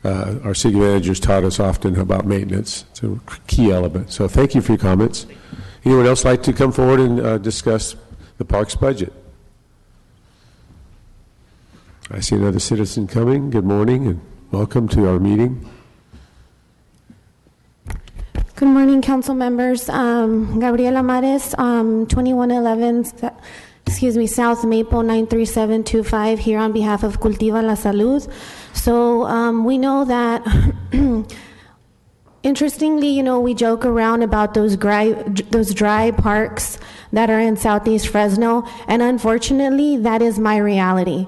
[SPEAKER 1] our city managers taught us often about maintenance. It's a key element. So thank you for your comments. Anyone else like to come forward and discuss the parks budget? I see another citizen coming. Good morning and welcome to our meeting.
[SPEAKER 19] Good morning, council members. Gabriela Mares, 2111, South Maple 93725, here on behalf of Cultiva la Salud. So we know that interestingly, we joke around about those dry parks that are in Southeast Fresno, and unfortunately, that is my reality.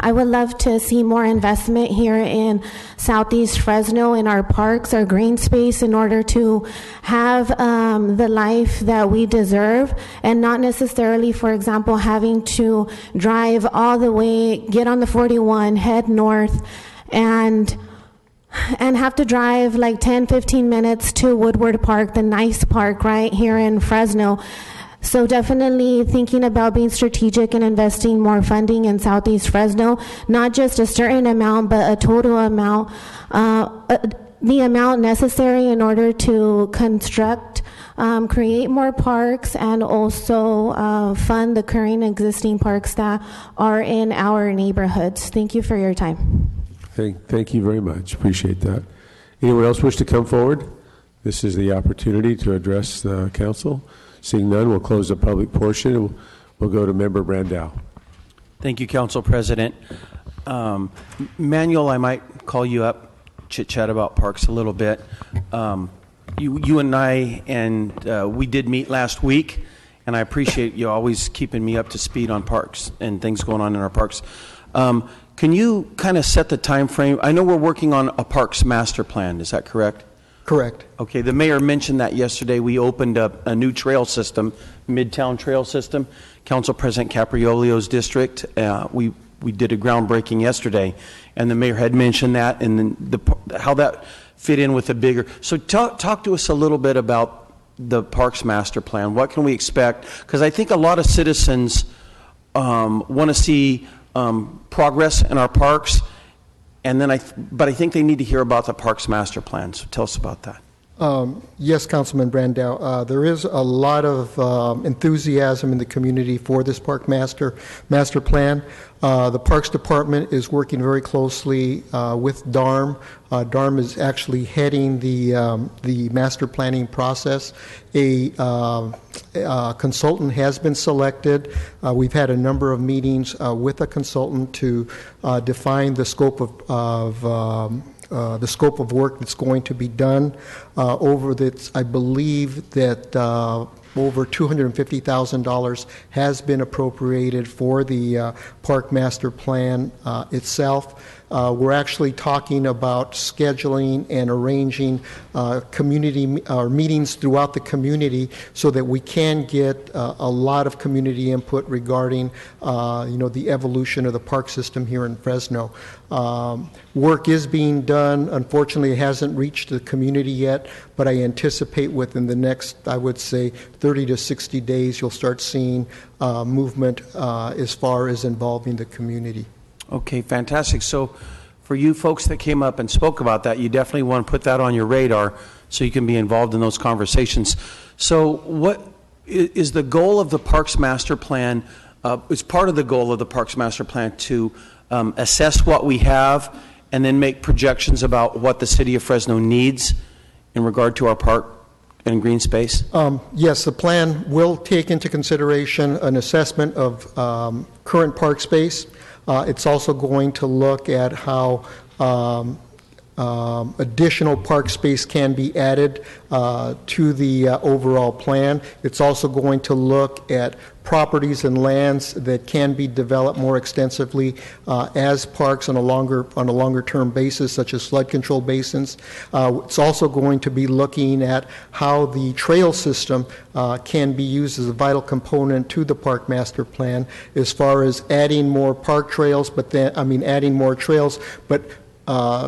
[SPEAKER 19] I would love to see more investment here in Southeast Fresno in our parks, our green space, in order to have the life that we deserve, and not necessarily, for example, having to drive all the way, get on the 41, head north, and have to drive like 10, 15 minutes to Woodward Park, the nice park right here in Fresno. So definitely thinking about being strategic and investing more funding in Southeast Fresno, not just a certain amount, but a total amount, the amount necessary in order to construct, create more parks, and also fund the current existing parks that are in our neighborhoods. Thank you for your time.
[SPEAKER 1] Thank you very much. Appreciate that. Anyone else wish to come forward? This is the opportunity to address the council. Seeing none, we'll close the public portion. We'll go to Member Brandau.
[SPEAKER 8] Thank you, Council President. Manuel, I might call you up, chit-chat about parks a little bit. You and I, and we did meet last week, and I appreciate you always keeping me up to speed on parks and things going on in our parks. Can you kind of set the time frame? I know we're working on a parks master plan. Is that correct?
[SPEAKER 20] Correct.
[SPEAKER 8] Okay, the mayor mentioned that yesterday. We opened up a new trail system, Midtown Trail System, Council President Capriolio's district. We did a groundbreaking yesterday, and the mayor had mentioned that and then how that fit in with the bigger. So talk to us a little bit about the Parks Master Plan. What can we expect? Because I think a lot of citizens want to see progress in our parks. And then but I think they need to hear about the Parks Master Plan. So tell us about that.
[SPEAKER 20] Yes, Councilman Brandau. There is a lot of enthusiasm in the community for this Park Master Plan. The Parks Department is working very closely with DARM. DARM is actually heading the master planning process. A consultant has been selected. We've had a number of meetings with a consultant to define the scope of work that's going to be done over this. I believe that over $250,000 has been appropriated for the Park Master Plan itself. We're actually talking about scheduling and arranging community meetings throughout the community so that we can get a lot of community input regarding, the evolution of the park system here in Fresno. Work is being done. Unfortunately, it hasn't reached the community yet, but I anticipate within the next, I would say, 30 to 60 days, you'll start seeing movement as far as involving the community.
[SPEAKER 8] Okay, fantastic. So for you folks that came up and spoke about that, you definitely want to put that on your radar so you can be involved in those conversations. So what is the goal of the Parks Master Plan? Is part of the goal of the Parks Master Plan to assess what we have and then make projections about what the city of Fresno needs in regard to our park and green space?
[SPEAKER 20] Yes, the plan will take into consideration an assessment of current park space. It's also going to look at how additional park space can be added to the overall plan. It's also going to look at properties and lands that can be developed more extensively as parks on a longer term basis, such as flood control basins. It's also going to be looking at how the trail system can be used as a vital component to the Park Master Plan, as far as adding more park trails, adding more trails, but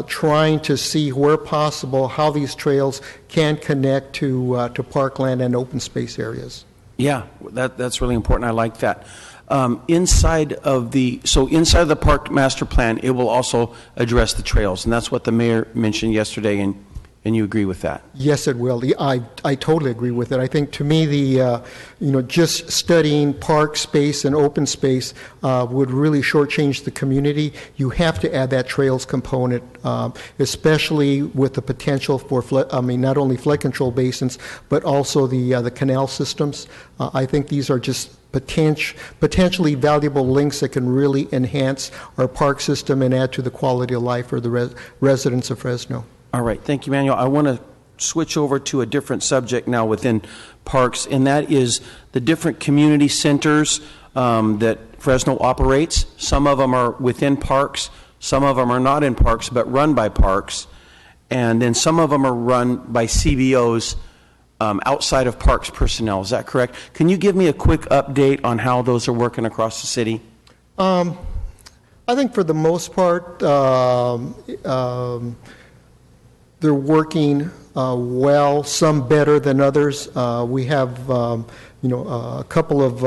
[SPEAKER 20] trying to see where possible how these trails can connect to parkland and open space areas.
[SPEAKER 8] Yeah, that's really important. I like that. Inside of the Park Master Plan, it will also address the trails, and that's what the mayor mentioned yesterday, and you agree with that?
[SPEAKER 20] Yes, it will. I totally agree with it. I think to me just studying park space and open space would really shortchange the community. You have to add that trails component, especially with the potential for not only flood control basins but also the canal systems. I think these are just potentially valuable links that can really enhance our park system and add to the quality of life for the residents of Fresno.
[SPEAKER 8] All right, thank you, Manuel. I want to switch over to a different subject now within parks, and that is the different community centers that Fresno operates. Some of them are within parks, some of them are not in parks but run by parks, and then some of them are run by CBOs outside of parks personnel. Is that correct? Can you give me a quick update on how those are working across the city?
[SPEAKER 20] I think for the most part, they're working well, some better than others. We have, a couple of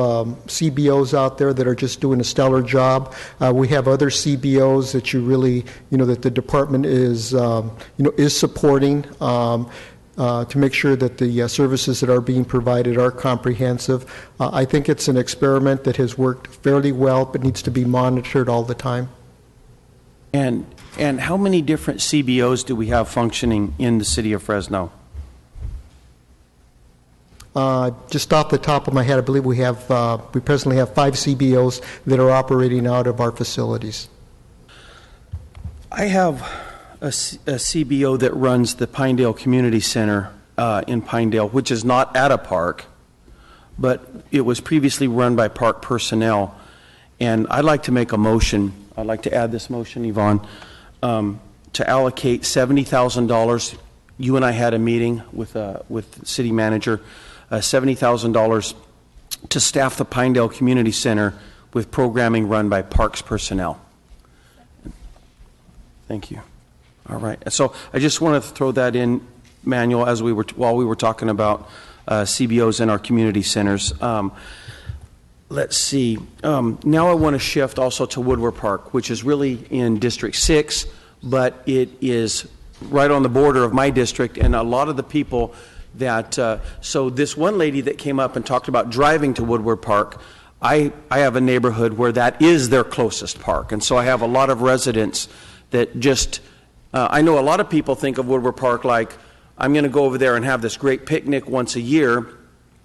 [SPEAKER 20] CBOs out there that are just doing a stellar job. We have other CBOs that you really, that the department is supporting to make sure that the services that are being provided are comprehensive. I think it's an experiment that has worked fairly well, but needs to be monitored all the time.
[SPEAKER 8] And how many different CBOs do we have functioning in the city of Fresno?
[SPEAKER 20] Just off the top of my head, I believe we presently have 5 CBOs that are operating out of our facilities.
[SPEAKER 8] I have a CBO that runs the Pinedale Community Center in Pinedale, which is not at a park, but it was previously run by park personnel. And I'd like to make a motion. I'd like to add this motion, Yvonne, to allocate $70,000. You and I had a meeting with the city manager, $70,000 to staff the Pinedale Community Center with programming run by parks personnel. Thank you. All right. So I just wanted to throw that in, Manuel, while we were talking about CBOs in our community centers. Let's see. Now I want to shift also to Woodward Park, which is really in District 6, but it is right on the border of my district, and a lot of the people that, so this one lady that came up and talked about driving to Woodward Park, I have a neighborhood where that is their closest park, and so I have a lot of residents that just, I know a lot of people think of Woodward Park like, I'm going to go over there and have this great picnic once a year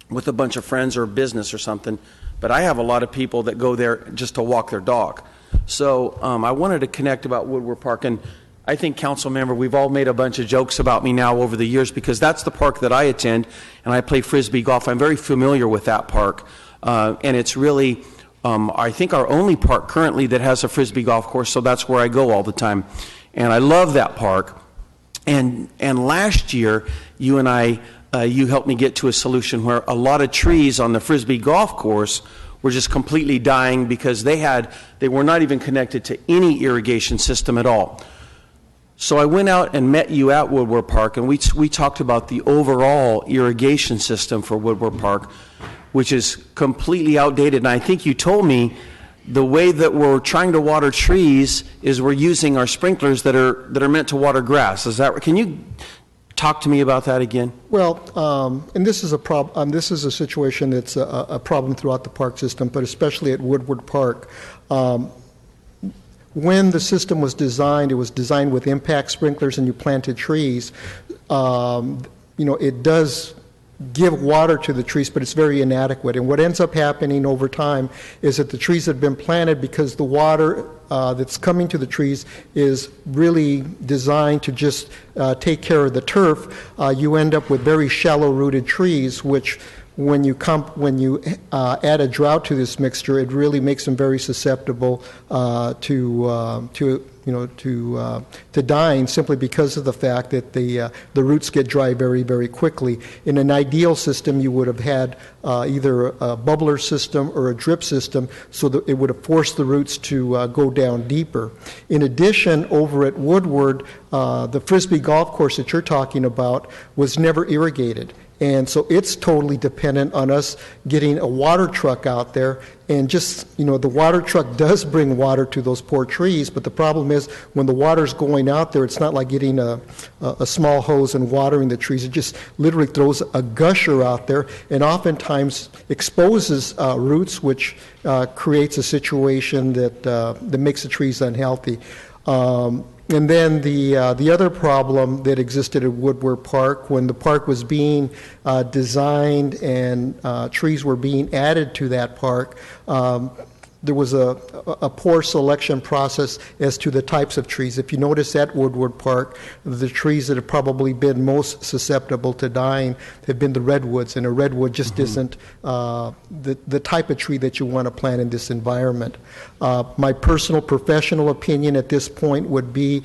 [SPEAKER 8] with a bunch of friends or business or something. But I have a lot of people that go there just to walk their dog. So I wanted to connect about Woodward Park. And I think, council member, we've all made a bunch of jokes about me now over the years because that's the park that I attend, and I play Frisbee golf. I'm very familiar with that park, and it's really, I think, our only park currently that has a Frisbee golf course, so that's where I go all the time. And I love that park. And last year, you and I, you helped me get to a solution where a lot of trees on the Frisbee golf course were just completely dying because they were not even connected to any irrigation system at all. So I went out and met you at Woodward Park, and we talked about the overall irrigation system for Woodward Park, which is completely outdated. And I think you told me the way that we're trying to water trees is we're using our sprinklers that are meant to water grass. Is that right? Can you talk to me about that again?
[SPEAKER 20] Well, and this is a problem. This is a situation that's a problem throughout the park system, but especially at Woodward Park. When the system was designed, it was designed with impact sprinklers, and you planted trees. It does give water to the trees, but it's very inadequate. And what ends up happening over time is that the trees that have been planted, because the water that's coming to the trees is really designed to just take care of the turf, you end up with very shallow-rooted trees, which when you add a drought to this mixture, it really makes them very susceptible to dying, simply because of the fact that the roots get dry very, very quickly. In an ideal system, you would have had either a bubbler system or a drip system, so that it would have forced the roots to go down deeper. In addition, over at Woodward, the Frisbee golf course that you're talking about was never irrigated. And so it's totally dependent on us getting a water truck out there. And just, the water truck does bring water to those poor trees, but the problem is when the water's going out there, it's not like getting a small hose and watering the trees. It just literally throws a gusher out there and oftentimes exposes roots, which creates a situation that makes the trees unhealthy. And then the other problem that existed at Woodward Park, when the park was being designed and trees were being added to that park, there was a poor selection process as to the types of trees. If you notice at Woodward Park, the trees that have probably been most susceptible to dying have been the redwoods, and a redwood just isn't the type of tree that you want to plant in this environment. My personal professional opinion at this point would be,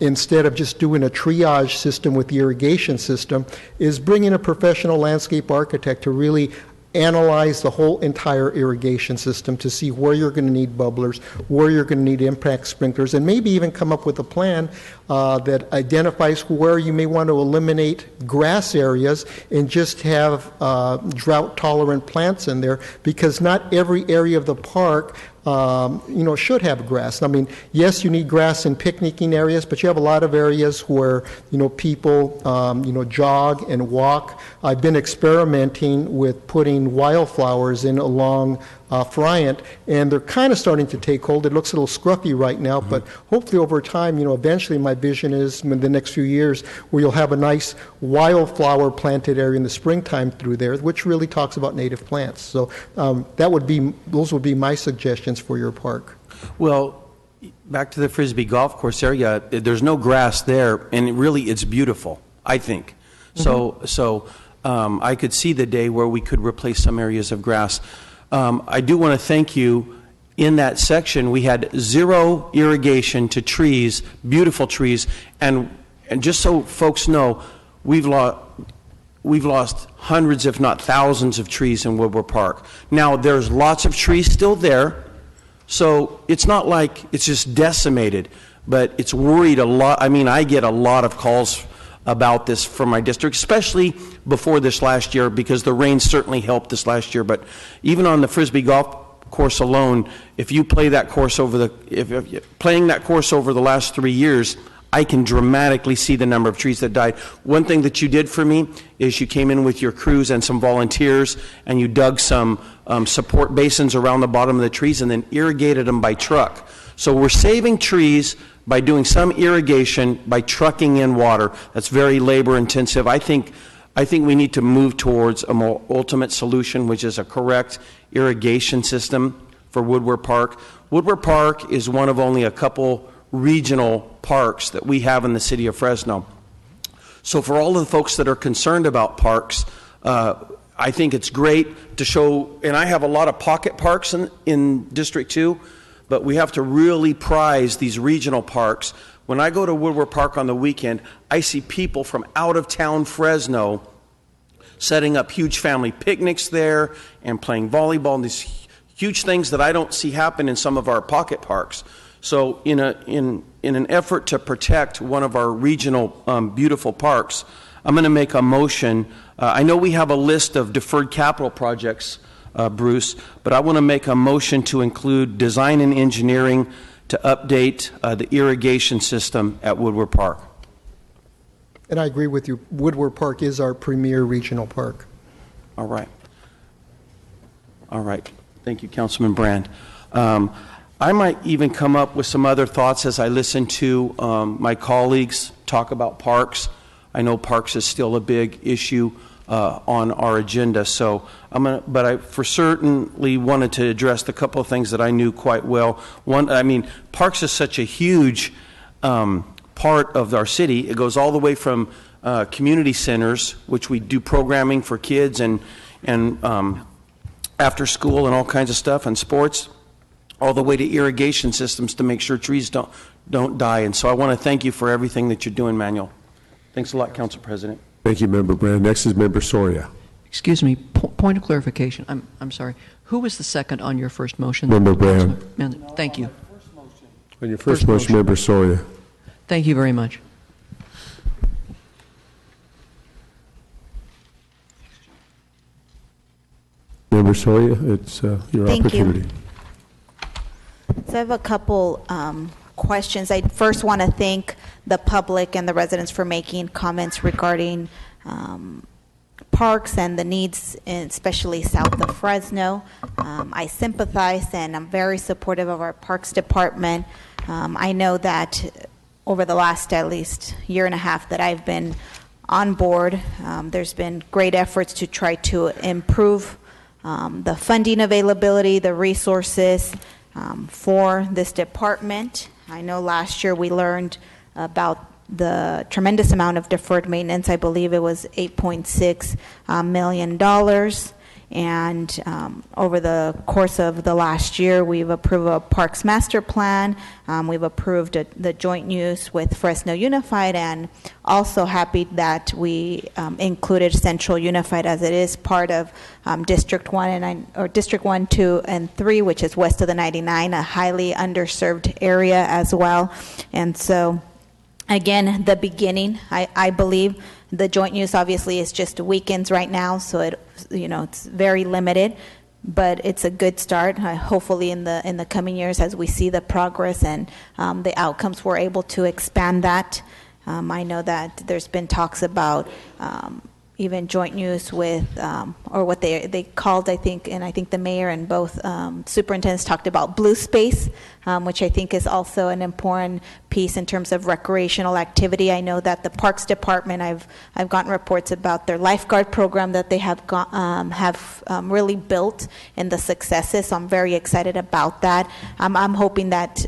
[SPEAKER 20] instead of just doing a triage system with the irrigation system, is bringing a professional landscape architect to really analyze the whole entire irrigation system to see where you're going to need bubblers, where you're going to need impact sprinklers, and maybe even come up with a plan that identifies where you may want to eliminate grass areas and just have drought-tolerant plants in there, because not every area of the park should have grass. I mean, yes, you need grass in picnicking areas, but you have a lot of areas where, people, jog and walk. I've been experimenting with putting wildflowers in along Friant, and they're kind of starting to take hold. It looks a little scruffy right now, but hopefully over time, eventually my vision is in the next few years where you'll have a nice wildflower planted area in the springtime through there, which really talks about native plants. So those would be my suggestions for your park.
[SPEAKER 8] Well, back to the Frisbee golf course area, there's no grass there, and really it's beautiful, I think. So I could see the day where we could replace some areas of grass. I do want to thank you. In that section, we had zero irrigation to trees, beautiful trees, and just so folks know, we've lost hundreds, if not thousands, of trees in Woodward Park. Now, there's lots of trees still there, so it's not like it's just decimated, but it's worried a lot. I mean, I get a lot of calls about this from my district, especially before this last year, because the rain certainly helped this last year. But even on the Frisbee golf course alone, if you play that course playing that course over the last 3 years, I can dramatically see the number of trees that died. One thing that you did for me is you came in with your crews and some volunteers, and you dug some support basins around the bottom of the trees and then irrigated them by truck. So we're saving trees by doing some irrigation, by trucking in water. That's very labor intensive. I think we need to move towards a more ultimate solution, which is a correct irrigation system for Woodward Park. Woodward Park is one of only a couple regional parks that we have in the city of Fresno. So for all of the folks that are concerned about parks, I think it's great to show, and I have a lot of pocket parks in District 2, but we have to really prize these regional parks. When I go to Woodward Park on the weekend, I see people from out of town Fresno setting up huge family picnics there and playing volleyball and these huge things that I don't see happen in some of our pocket parks. So in an effort to protect one of our regional beautiful parks, I'm going to make a motion. I know we have a list of deferred capital projects, Bruce, but I want to make a motion to include design and engineering to update the irrigation system at Woodward Park.
[SPEAKER 20] And I agree with you. Woodward Park is our premier regional park.
[SPEAKER 8] All right. All right. Thank you, Councilman Brand. I might even come up with some other thoughts as I listen to my colleagues talk about parks. I know parks is still a big issue on our agenda, so but I for certainly wanted to address the couple of things that I knew quite well. One, I mean, parks is such a huge part of our city. It goes all the way from community centers, which we do programming for kids and after school and all kinds of stuff and sports, all the way to irrigation systems to make sure trees don't die. And so I want to thank you for everything that you're doing, Manuel. Thanks a lot, Council President.
[SPEAKER 1] Thank you, Member Brand. Next is Member Soria.
[SPEAKER 5] Excuse me, point of clarification. I'm sorry. Who was the second on your first motion?
[SPEAKER 1] Member Brand.
[SPEAKER 5] Thank you.
[SPEAKER 1] On your first motion, Member Soria.
[SPEAKER 5] Thank you very much.
[SPEAKER 1] Member Soria, it's your
[SPEAKER 9] Thank
[SPEAKER 1] opportunity.
[SPEAKER 9] you. So I have a couple questions. I first want to thank the public and the residents for making comments regarding parks and the needs, especially south of Fresno. I sympathize and I'm very supportive of our Parks Department. I know that over the last at least year and a half that I've been on board, there's been great efforts to try to improve the funding availability, the resources for this department. I know last year we learned about the tremendous amount of deferred maintenance. I believe it was $8.6 million. And over the course of the last year, we've approved a Parks Master Plan. We've approved the joint use with Fresno Unified, and also happy that we included Central Unified as it is part of District 1, 2, and 3, which is west of the 99, a highly underserved area as well. And so, again, the beginning, I believe. The joint use obviously is just weekends right now, so it's very limited, but it's a good start. Hopefully, in the coming years, as we see the progress and the outcomes, we're able to expand that. I know that there's been talks about even joint use with, or what they called, I think, and I think the mayor and both superintendents talked about blue space, which I think is also an important piece in terms of recreational activity. I know that the Parks Department, I've gotten reports about their lifeguard program that they have really built and the successes. So I'm very excited about that. I'm hoping that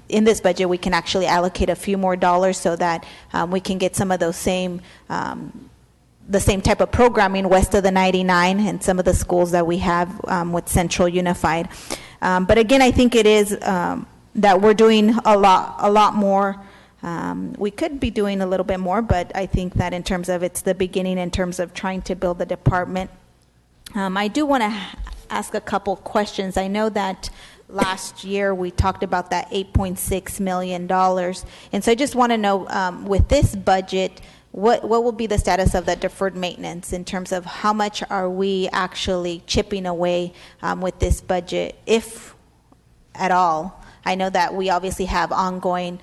[SPEAKER 9] in this budget we can actually allocate a few more dollars so that we can get some of those the same type of programming west of the 99 and some of the schools that we have with Central Unified. But again, I think it is that we're doing a lot more. We could be doing a little bit more, but I think that in terms of it's the beginning in terms of trying to build the department. I do want to ask a couple questions. I know that last year we talked about that $8.6 million. And so I just want to know, with this budget, what will be the status of that deferred maintenance in terms of how much are we actually chipping away with this budget, if at all? I know that we obviously have ongoing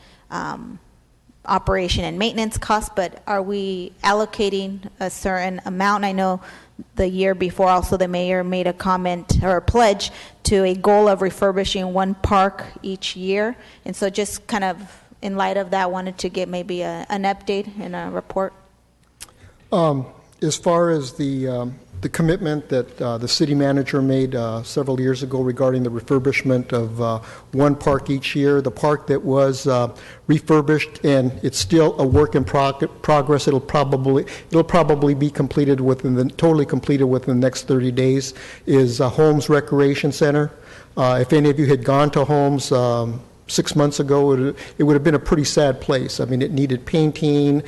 [SPEAKER 9] operation and maintenance costs, but are we allocating a certain amount? I know the year before also the mayor made a comment or a pledge to a goal of refurbishing one park each year. And so just kind of in light of that, wanted to get maybe an update and a report.
[SPEAKER 20] As far as the the commitment that the city manager made several years ago regarding the refurbishment of one park each year. The park that was refurbished, and it's still a work in progress. It'll probably be completed totally completed within the next 30 days. Is Holmes Recreation Center. If any of you had gone to Holmes 6 months ago, it would have been a pretty sad place. I mean, it needed painting.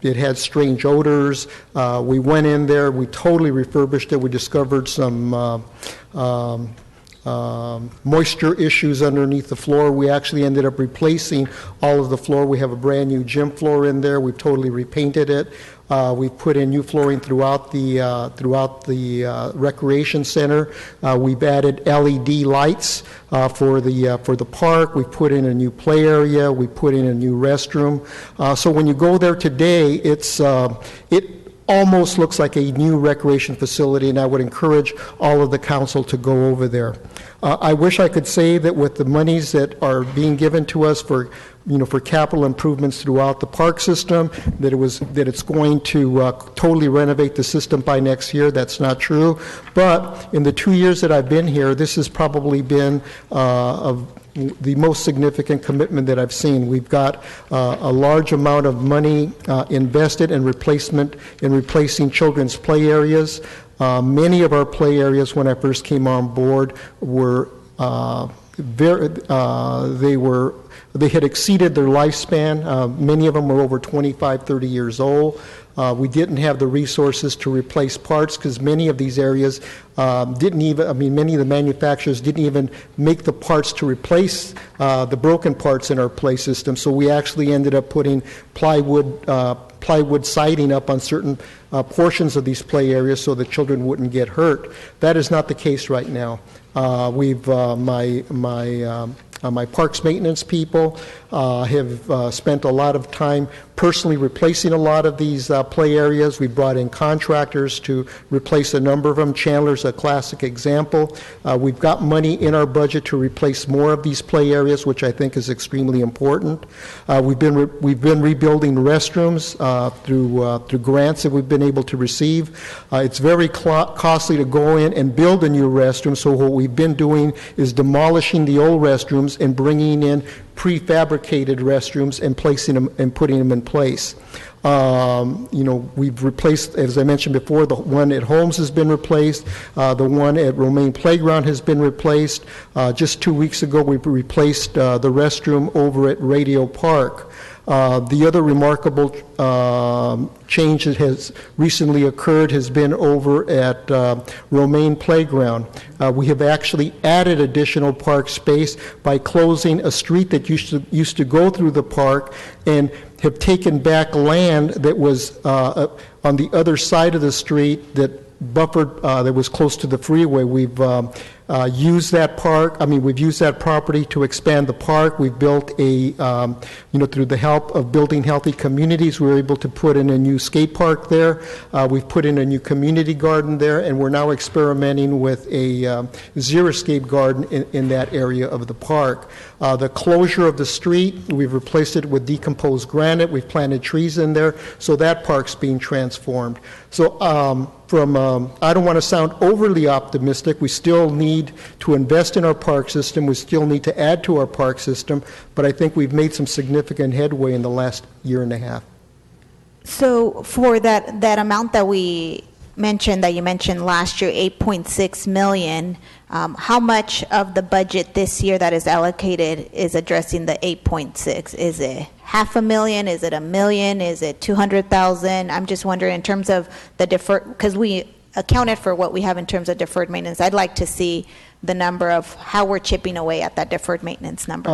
[SPEAKER 20] It had strange odors. We went in there. We totally refurbished it. We discovered some moisture issues underneath the floor. We actually ended up replacing all of the floor. We have a brand new gym floor in there. We've totally repainted it. We've put in new flooring throughout the recreation center. We've added LED lights for the park. We've put in a new play area. We put in a new restroom. So when you go there today, it almost looks like a new recreation facility, and I would encourage all of the council to go over there. I wish I could say that with the monies that are being given to us for capital improvements throughout the park system, that it's going to totally renovate the system by next year. That's not true. But in the 2 years that I've been here, this has probably been the most significant commitment that I've seen. We've got a large amount of money invested in replacing children's play areas. Many of our play areas, when I first came on board, were they had exceeded their lifespan. Many of them were over 25, 30 years old. We didn't have the resources to replace parts because many of these areas many of the manufacturers didn't even make the parts to replace the broken parts in our play system. So we actually ended up putting plywood siding up on certain portions of these play areas so the children wouldn't get hurt. That is not the case right now. My parks maintenance people have spent a lot of time personally replacing a lot of these play areas. We brought in contractors to replace a number of them. Chandler's a classic example. We've got money in our budget to replace more of these play areas, which I think is extremely important. We've been rebuilding restrooms through grants that we've been able to receive. It's very costly to go in and build a new restroom, so what we've been doing is demolishing the old restrooms and bringing in prefabricated restrooms and placing them and putting them in place. We've replaced, as I mentioned before, the one at Holmes has been replaced. The one at Romaine Playground has been replaced. Just 2 weeks ago, we replaced the restroom over at Radio Park. The other remarkable change that has recently occurred has been over at Romaine Playground. We have actually added additional park space by closing a street that used to go through the park, and have taken back land that was on the other side of the street that buffered, that was close to the freeway. We've used that we've used that property to expand the park. We've built through the help of Building Healthy Communities, we were able to put in a new skate park there. We've put in a new community garden there, and we're now experimenting with a xeriscape garden in that area of the park. The closure of the street, we've replaced it with decomposed granite. We've planted trees in there, so that park's being transformed. So I don't want to sound overly optimistic. We still need to invest in our park system. We still need to add to our park system, but I think we've made some significant headway in the last year and a half.
[SPEAKER 9] So for that amount that you mentioned last year, 8.6 million, how much of the budget this year that is allocated is addressing the 8.6? Is it $500,000? Is it $1 million? Is it 200,000? I'm just wondering in terms of the deferred, because we accounted for what we have in terms of deferred maintenance. I'd like to see the number of how we're chipping away at that deferred maintenance number.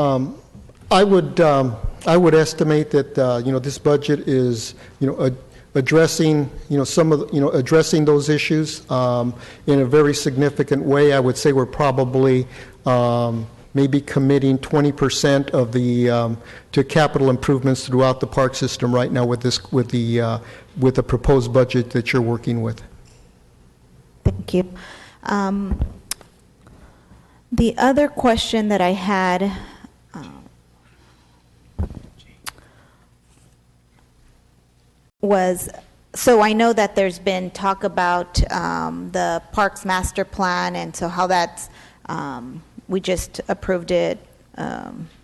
[SPEAKER 20] I would estimate that this budget is addressing addressing those issues in a very significant way. I would say we're probably maybe committing 20% of the to capital improvements throughout the park system right now with the proposed budget that you're working with.
[SPEAKER 9] Thank you. The other question that I had was So I know that there's been talk about the Parks Master Plan, and so how that's, we just approved it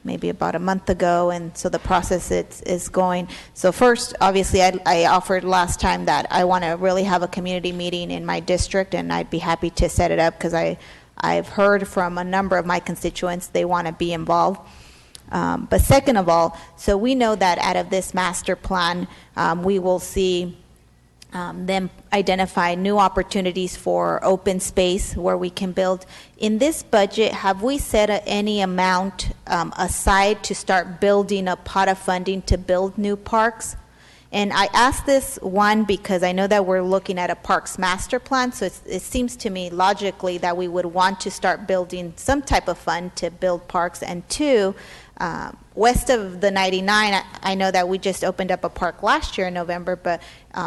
[SPEAKER 9] maybe about a month ago, and so the process is going. So first, obviously, I offered last time that I want to really have a community meeting in my district, and I'd be happy to set it up because I've heard from a number of my constituents they want to be involved. But second of all, so we know that out of this master plan, we will see them identify new opportunities for open space where we can build. In this budget, have we set any amount aside to start building a pot of funding to build new parks? And I ask this, one, because I know that we're looking at a parks master plan, so it seems to me logically that we would want to start building some type of fund to build parks. And two, west of the 99, I know that we just opened up a park last year in November, but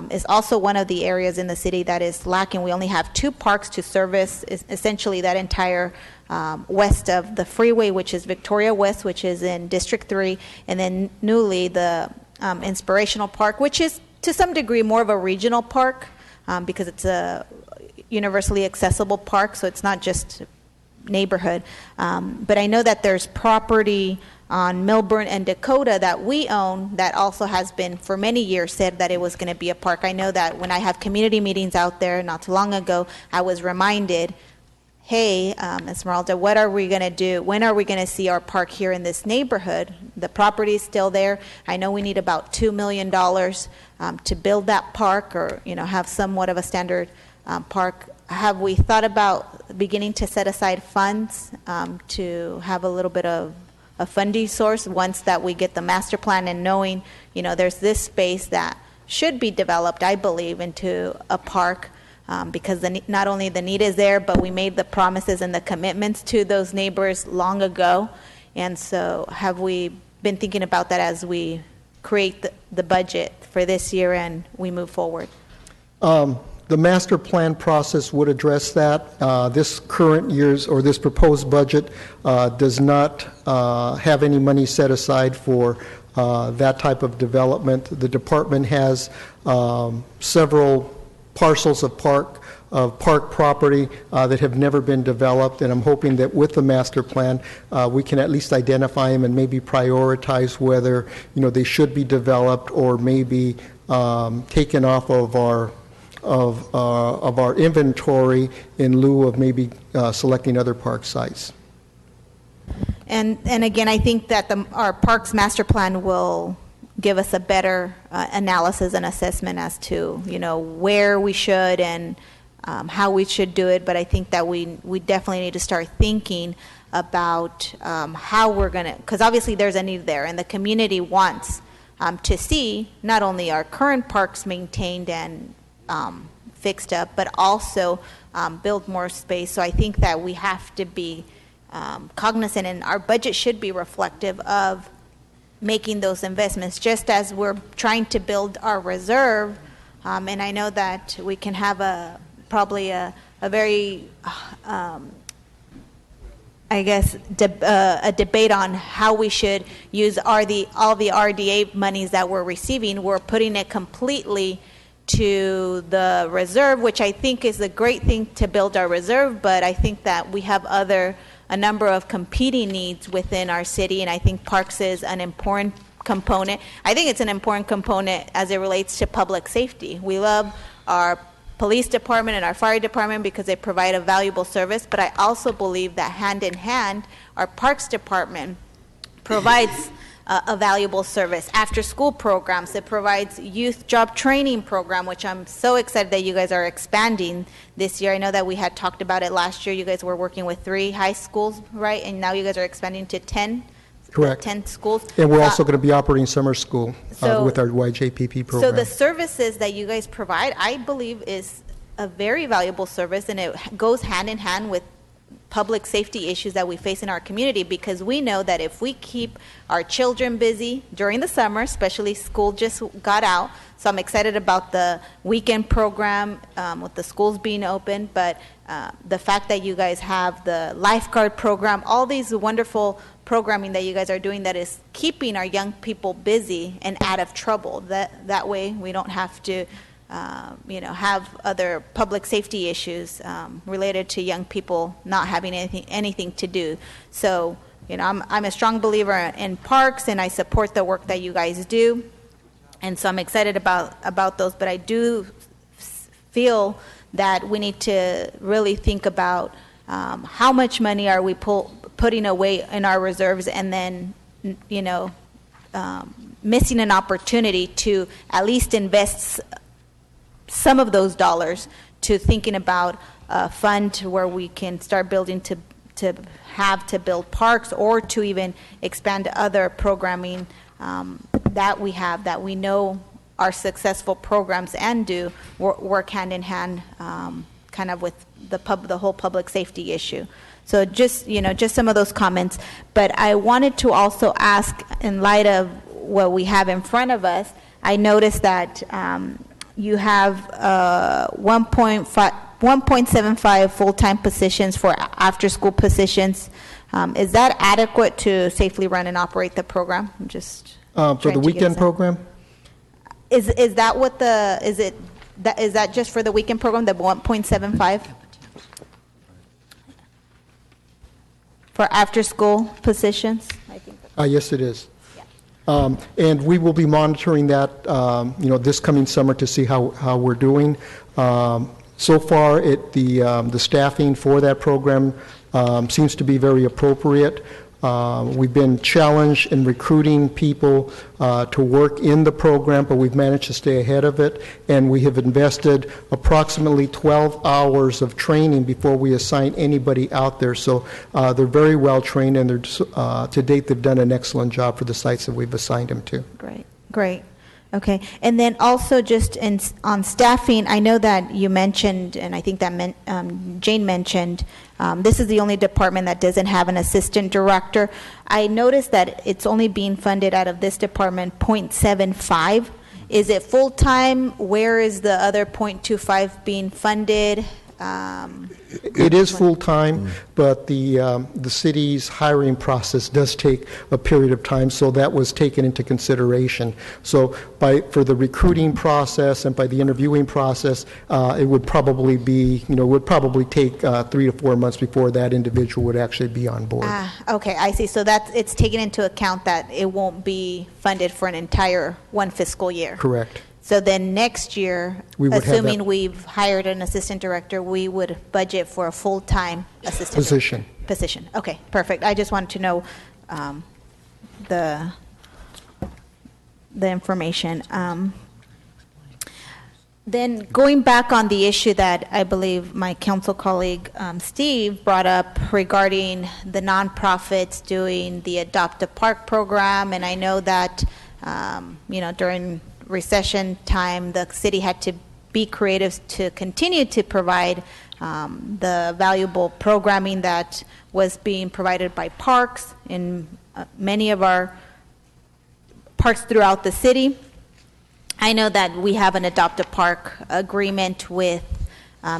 [SPEAKER 9] it's also one of the areas in the city that is lacking. We only have 2 parks to service essentially that entire west of the freeway, which is Victoria West, which is in District 3, and then newly the Inspirational Park, which is to some degree more of a regional park because it's a universally accessible park, so it's not just neighborhood. But I know that there's property on Milburn and Dakota that we own that also has been for many years said that it was going to be a park. I know that when I have community meetings out there not too long ago, I was reminded, hey, Esmeralda, what are we going to do? When are we going to see our park here in this neighborhood? The property is still there. I know we need about $2 million to build that park or, have somewhat of a standard park. Have we thought about beginning to set aside funds to have a little bit of a funding source once that we get the master plan and knowing, there's this space that should be developed, I believe, into a park because not only the need is there, but we made the promises and the commitments to those neighbors long ago. And so have we been thinking about that as we create the budget for this year and we move forward?
[SPEAKER 20] The master plan process would address that. This current year's or this proposed budget does not have any money set aside for that type of development. The department has several parcels of park property that have never been developed, and I'm hoping that with the master plan we can at least identify them and maybe prioritize whether they should be developed or maybe taken off of our inventory in lieu of maybe selecting other park sites.
[SPEAKER 9] And again, I think that our Parks Master Plan will give us a better analysis and assessment as to where we should and how we should do it. But I think that we definitely need to start thinking about how we're going to, because obviously there's a need there, and the community wants to see not only our current parks maintained and fixed up, but also build more space. So I think that we have to be cognizant, and our budget should be reflective of making those investments, just as we're trying to build our reserve. And I know that we can have probably a very, I guess, a debate on how we should use all the RDA monies that we're receiving. We're putting it completely to the reserve, which I think is a great thing to build our reserve, but I think that we have a number of competing needs within our city, and I think parks is an important component. I think it's an important component as it relates to public safety. We love our police department and our fire department because they provide a valuable service, but I also believe that hand in hand, our parks department provides a valuable service. After school programs, it provides youth job training program, which I'm so excited that you guys are expanding this year. I know that we had talked about it last year. You guys were working with 3 high schools, right? And now you guys are expanding to 10.
[SPEAKER 20] Correct.
[SPEAKER 9] 10 schools.
[SPEAKER 20] And we're also going to be operating summer school
[SPEAKER 9] So-
[SPEAKER 20] with our YJPP program.
[SPEAKER 9] So the services that you guys provide, I believe, is a very valuable service, and it goes hand in hand with public safety issues that we face in our community, because we know that if we keep our children busy during the summer, especially school just got out, so I'm excited about the weekend program with the schools being open, but the fact that you guys have the lifeguard program, all these wonderful programming that you guys are doing that is keeping our young people busy and out of trouble. That way we don't have to have other public safety issues related to young people not having anything to do. So, I'm a strong believer in parks, and I support the work that you guys do. And so I'm excited about those, but I do feel that we need to really think about how much money are we putting away in our reserves, and then, missing an opportunity to at least invest some of those dollars to thinking about a fund where we can start building to build parks, or to even expand other programming that we have, that we know are successful programs and do work hand in hand, kind of with the whole public safety issue. So just some of those comments. But I wanted to also ask, in light of what we have in front of us, I noticed that you have 1.75 full-time positions for after-school positions. Is that adequate to safely run and operate the program? I'm just
[SPEAKER 20] for the weekend program?
[SPEAKER 9] Is that what is that just for the weekend program, the 1.75 for after-school positions? I think
[SPEAKER 20] yes, it is. And we will be monitoring that, this coming summer to see how we're doing. So far, the staffing for that program seems to be very appropriate. We've been challenged in recruiting people to work in the program, but we've managed to stay ahead of it, and we have invested approximately 12 hours of training before we assign anybody out there. So they're very well trained, and to date they've done an excellent job for the sites that we've assigned them to.
[SPEAKER 9] Great. Okay. And then also just on staffing, I know that you mentioned, and I think that Jane mentioned, this is the only department that doesn't have an assistant director. I noticed that it's only being funded out of this department 0.75. Is it full-time? Where is the other 0.25 being funded?
[SPEAKER 20] It is full-time, but the city's hiring process does take a period of time, so that was taken into consideration. So for the recruiting process and by the interviewing process, it would probably take 3 to 4 months before that individual would actually be on board.
[SPEAKER 9] Okay, I see. So it's taken into account that it won't be funded for an entire one fiscal year.
[SPEAKER 20] Correct.
[SPEAKER 9] So then next year, assuming we've hired an assistant director, we would budget for a full-time assistant position. Okay, perfect. I just wanted to know the information. Then going back on the issue that I believe my council colleague Steve brought up regarding the nonprofits doing the Adopt a Park program, and I know that during recession time, the city had to be creative to continue to provide the valuable programming that was being provided by parks in many of our parks throughout the city. I know that we have an Adopt a Park agreement with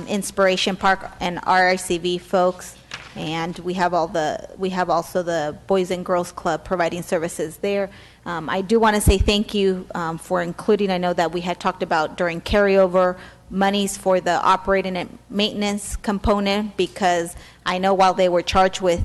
[SPEAKER 9] Inspiration Park and RICV folks, and we have also the Boys and Girls Club providing services there. I do want to say thank you for including, I know that we had talked about during carryover monies for the operating and maintenance component, because I know while they were charged with,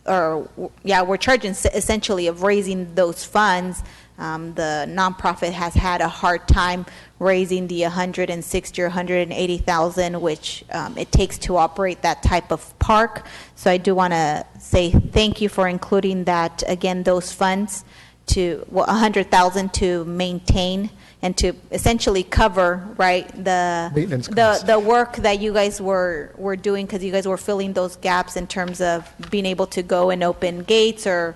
[SPEAKER 9] we're charging essentially of raising those funds, the nonprofit has had a hard time raising the $160,000 or $180,000, which it takes to operate that type of park. So I do want to say thank you for including that, again, those funds to $100,000 to maintain and to essentially cover the work that you guys were doing, because you guys were filling those gaps in terms of being able to go and open gates or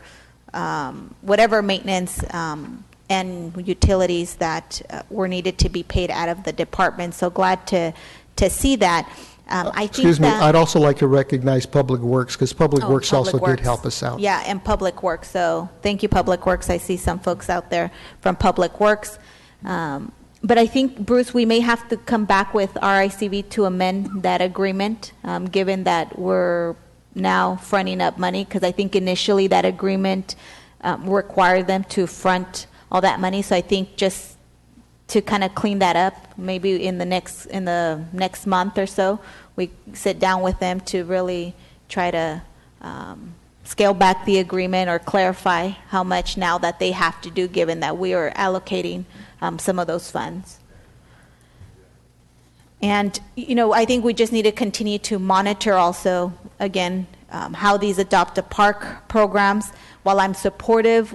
[SPEAKER 9] whatever maintenance and utilities that were needed to be paid out of the department. So glad to see that.
[SPEAKER 20] I'd also like to recognize Public Works, because Public Works also did help us out.
[SPEAKER 9] Yeah, and Public Works. So thank you, Public Works. I see some folks out there from Public Works. But I think, Bruce, we may have to come back with RICV to amend that agreement, given that we're now fronting up money, because I think initially that agreement required them to front all that money. So I think just to kind of clean that up. Maybe in the next month or so, we sit down with them to really try to scale back the agreement or clarify how much now that they have to do, given that we are allocating some of those funds. And, I think we just need to continue to monitor also, again, how these adopt a park programs. While I'm supportive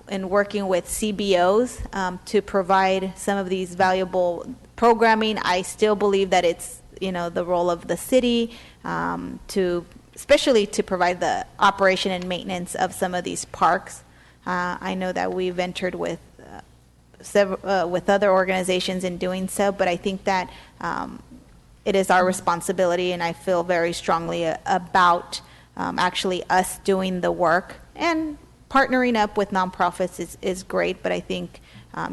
[SPEAKER 9] in working with CBOs to provide some of these valuable programming, I still believe that it's, the role of the city especially to provide the operation and maintenance of some of these parks. I know that we've entered with with other organizations in doing so, but I think that it is our responsibility, and I feel very strongly about actually us doing the work. And partnering up with nonprofits is great, but I think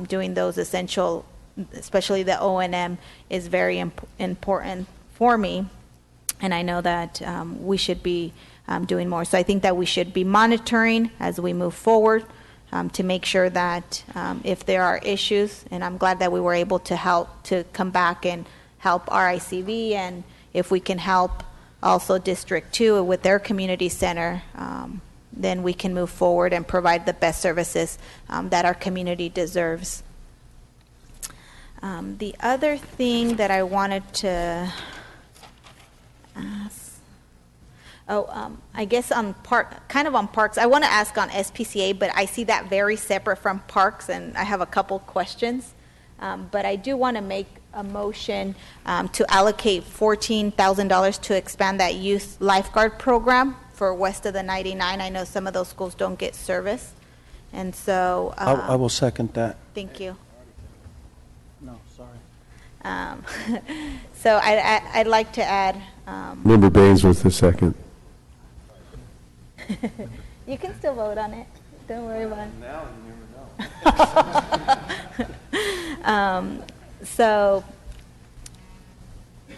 [SPEAKER 9] doing those essential, especially the O&M, is very important for me. And I know that we should be doing more. So I think that we should be monitoring as we move forward to make sure that if there are issues, and I'm glad that we were able to help to come back and help RICV, and if we can help also District 2 with their community center, then we can move forward and provide the best services that our community deserves. The other thing that I wanted to ask, I guess on parks, I want to ask on SPCA, but I see that very separate from parks, and I have a couple questions. But I do want to make a motion to allocate $14,000 to expand that youth lifeguard program for west of the 99. I know some of those schools don't get service, and so
[SPEAKER 8] I will second that.
[SPEAKER 9] Thank you.
[SPEAKER 8] No, sorry.
[SPEAKER 9] So I'd like to add.
[SPEAKER 1] Member Baines was the second.
[SPEAKER 9] You can still vote on it. Don't worry about it.
[SPEAKER 8] Now you never know.
[SPEAKER 9] So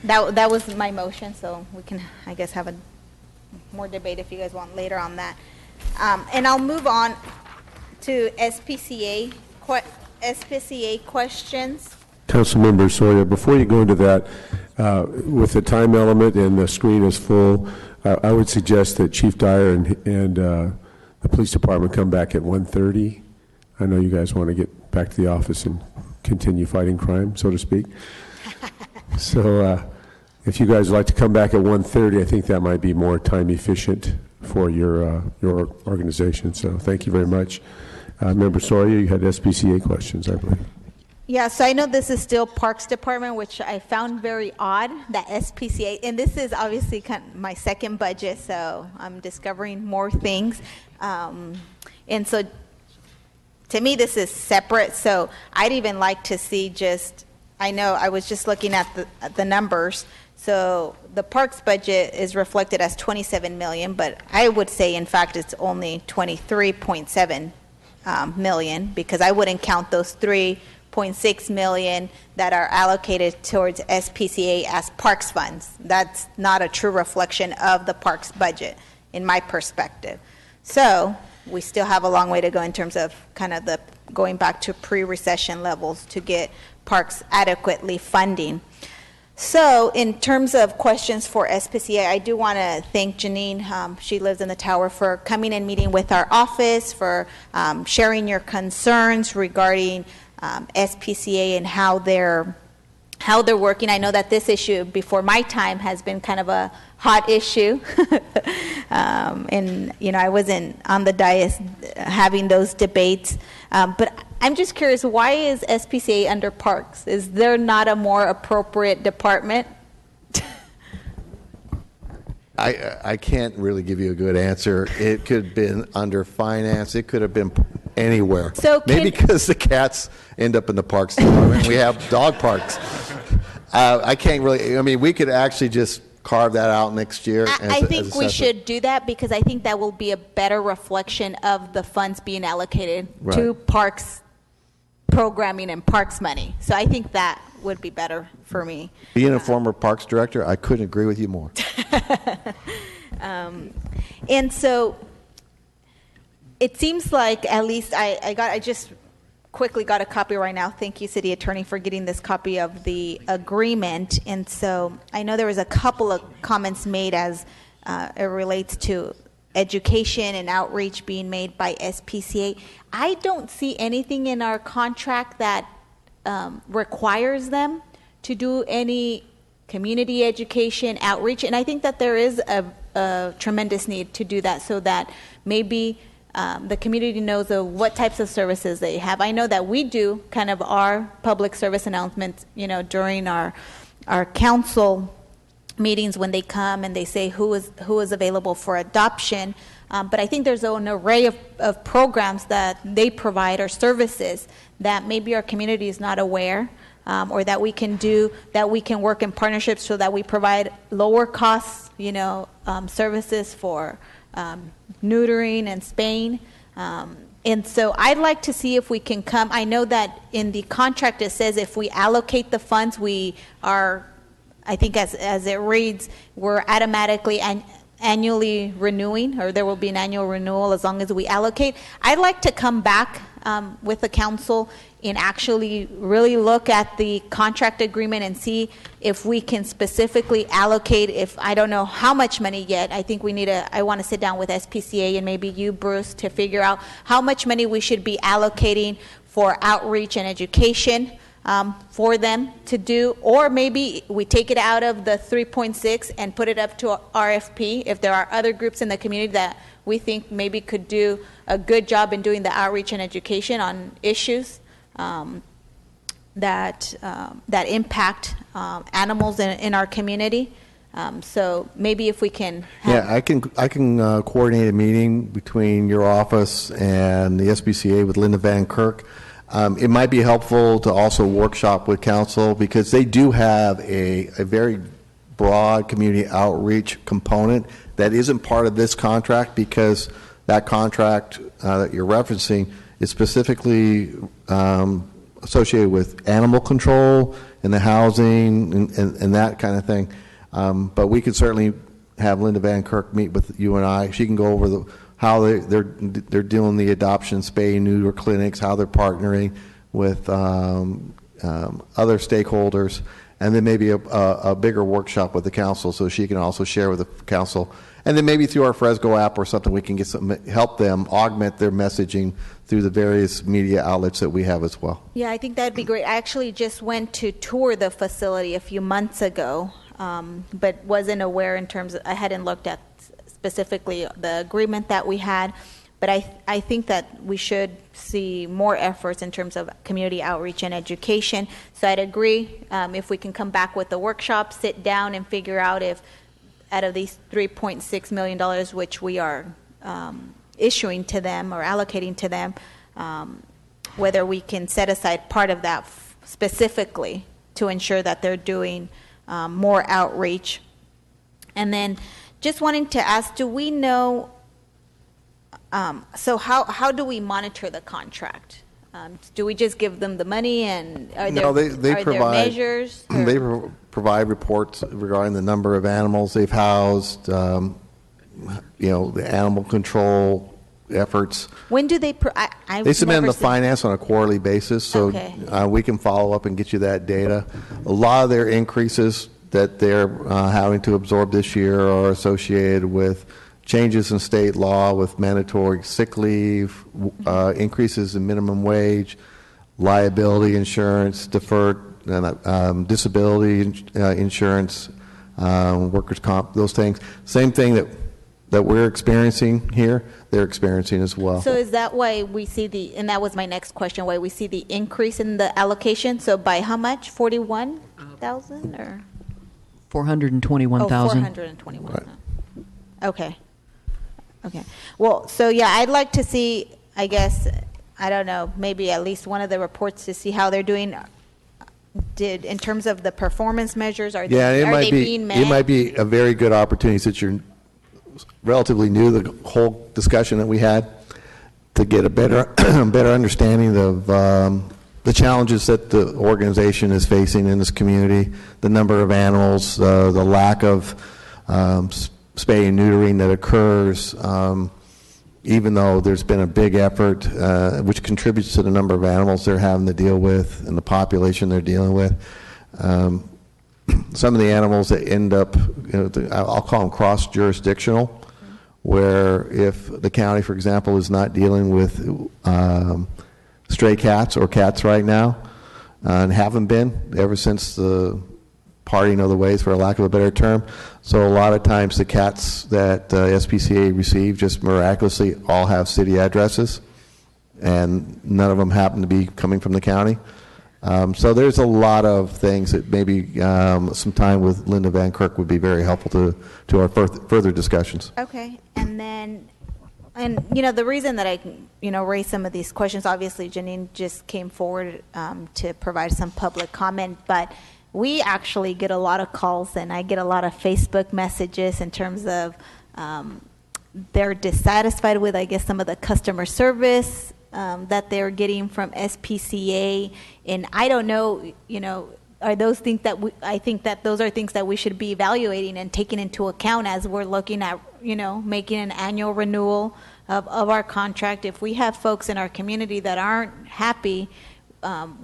[SPEAKER 9] that was my motion. So we can, I guess, have a more debate if you guys want later on that. And I'll move on to SPCA questions.
[SPEAKER 1] Councilmember Sawyer, before you go into that, with the time element and the screen is full, I would suggest that Chief Dyer and the police department come back at 1:30. I know you guys want to get back to the office and continue fighting crime, so to speak. So if you guys would like to come back at 1:30, I think that might be more time efficient for your organization. So thank you very much. Member Sawyer, you had SPCA questions, I believe.
[SPEAKER 9] Yeah, so I know this is still Parks Department, which I found very odd, that SPCA, and this is obviously kind of my second budget, so I'm discovering more things. And so to me, this is separate, so I'd even like to see I know I was just looking at the numbers, so the Parks budget is reflected as $27 million, but I would say, in fact, it's only $23.7 million, because I wouldn't count those $3.6 million that are allocated towards SPCA as parks funds. That's not a true reflection of the parks budget, in my perspective. So we still have a long way to go in terms of kind of going back to pre-recession levels to get parks adequately funding. So in terms of questions for SPCA, I do want to thank Janine, she lives in the tower, for coming and meeting with our office, for sharing your concerns regarding SPCA and how they're working. I know that this issue before my time has been kind of a hot issue. And, I wasn't on the dais having those debates. But I'm just curious, why is SPCA under Parks? Is there not a more appropriate department?
[SPEAKER 7] I can't really give you a good answer. It could have been under finance. It could have been anywhere.
[SPEAKER 9] So
[SPEAKER 7] maybe because the cats end up in the parks department. We have dog parks. I can't really. I mean, we could actually just carve that out next year.
[SPEAKER 9] I think we should do that, because I think that will be a better reflection of the funds being allocated to parks programming and parks money. So I think that would be better for me.
[SPEAKER 7] Being a former parks director, I couldn't agree with you more.
[SPEAKER 9] And so it seems like, at least I just quickly got a copy right now. Thank you, City Attorney, for getting this copy of the agreement. And so I know there was a couple of comments made as it relates to education and outreach being made by SPCA. I don't see anything in our contract that requires them to do any community education outreach, and I think that there is a tremendous need to do that, so that maybe the community knows of what types of services they have. I know that we do kind of our public service announcements, during our council meetings when they come and they say who is available for adoption. But I think there's an array of programs that they provide or services that maybe our community is not aware, or that we can do, that we can work in partnerships so that we provide lower costs, services for neutering and spaying. And so I'd like to see if we can come. I know that in the contract it says if we allocate the funds, we are, I think as it reads, we're automatically annually renewing, or there will be an annual renewal as long as we allocate. I'd like to come back with the council and actually really look at the contract agreement and see if we can specifically allocate, if I don't know how much money yet. I think I want to sit down with SPCA and maybe you, Bruce, to figure out how much money we should be allocating for outreach and education for them to do, or maybe we take it out of the 3.6 and put it up to RFP if there are other groups in the community that we think maybe could do a good job in doing the outreach and education on issues that impact animals in our community. So maybe if we can
[SPEAKER 7] I can coordinate a meeting between your office and the SPCA with Linda Van Kirk. It might be helpful to also workshop with council, because they do have a very broad community outreach component that isn't part of this contract, because that contract that you're referencing is specifically associated with animal control and the housing and that kind of thing. But we could certainly have Linda Van Kirk meet with you and I. She can go over how they're doing the adoption spay neuter clinics, how they're partnering with other stakeholders, and then maybe a bigger workshop with the council so she can also share with the council. And then maybe through our Fresco app or something, we can help them augment their messaging through the various media outlets that we have as well.
[SPEAKER 9] Yeah, I think that'd be great. I actually just went to tour the facility a few months ago, but wasn't aware in terms of, I hadn't looked at specifically the agreement that we had, but I think that we should see more efforts in terms of community outreach and education. So I'd agree if we can come back with the workshop, sit down and figure out if out of these $3.6 million, which we are issuing to them or allocating to them, whether we can set aside part of that specifically to ensure that they're doing more outreach. And then just wanting to ask, do we know, so how do we monitor the contract? Do we just give them the money, and are there measures?
[SPEAKER 7] They provide reports regarding the number of animals they've housed, the animal control efforts.
[SPEAKER 9] When do they?
[SPEAKER 7] They submit them to finance on a quarterly basis, so we can follow up and get you that data. A lot of their increases that they're having to absorb this year are associated with changes in state law, with mandatory sick leave, increases in minimum wage, liability insurance, deferred disability insurance, workers' comp, those things. Same thing that we're experiencing here, they're experiencing as well.
[SPEAKER 9] So is that why we see and that was my next question, why we see the increase in the allocation? So by how much? 41,000 or?
[SPEAKER 5] 421,000.
[SPEAKER 9] 421. Right. Okay. Well, so yeah, I'd like to see, I guess, I don't know, maybe at least one of the reports to see how they're doing. In terms of the performance measures, are they being met?
[SPEAKER 7] It might be a very good opportunity, since you're relatively new to the whole discussion that we had, to get a better understanding of the challenges that the organization is facing in this community, the number of animals, the lack of spay and neutering that occurs, even though there's been a big effort, which contributes to the number of animals they're having to deal with and the population they're dealing with, some of the animals that end up, I'll call them cross-jurisdictional, where if the county, for example, is not dealing with stray cats or cats right now, and haven't been ever since the parting of the ways, for lack of a better term. So a lot of times the cats that SPCA receive just miraculously all have city addresses, and none of them happen to be coming from the county. So there's a lot of things that maybe some time with Linda Van Kirk would be very helpful to our further discussions.
[SPEAKER 9] Okay, and then, the reason that I, raise some of these questions, obviously Janine just came forward to provide some public comment, but we actually get a lot of calls, and I get a lot of Facebook messages in terms of they're dissatisfied with, I guess, some of the customer service that they're getting from SPCA, and I don't know, are those things that I think that those are things that we should be evaluating and taking into account as we're looking at, making an annual renewal of our contract. If we have folks in our community that aren't happy,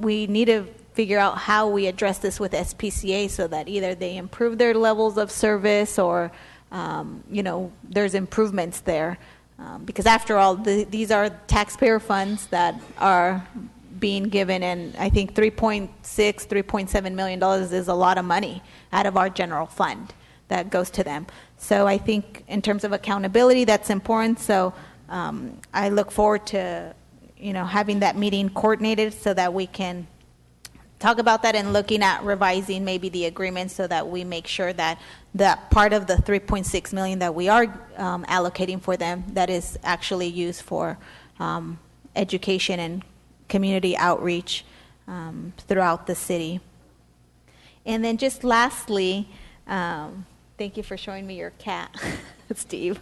[SPEAKER 9] we need to figure out how we address this with SPCA so that either they improve their levels of service or, there's improvements there. Because after all, these are taxpayer funds that are being given, and I think $3.7 million is a lot of money out of our general fund that goes to them. So I think in terms of accountability, that's important. So I look forward to, having that meeting coordinated so that we can talk about that and looking at revising maybe the agreement so that we make sure that that part of the $3.6 million that we are allocating for them, that is actually used for education and community outreach throughout the city. And then just lastly, thank you for showing me your cat, Steve.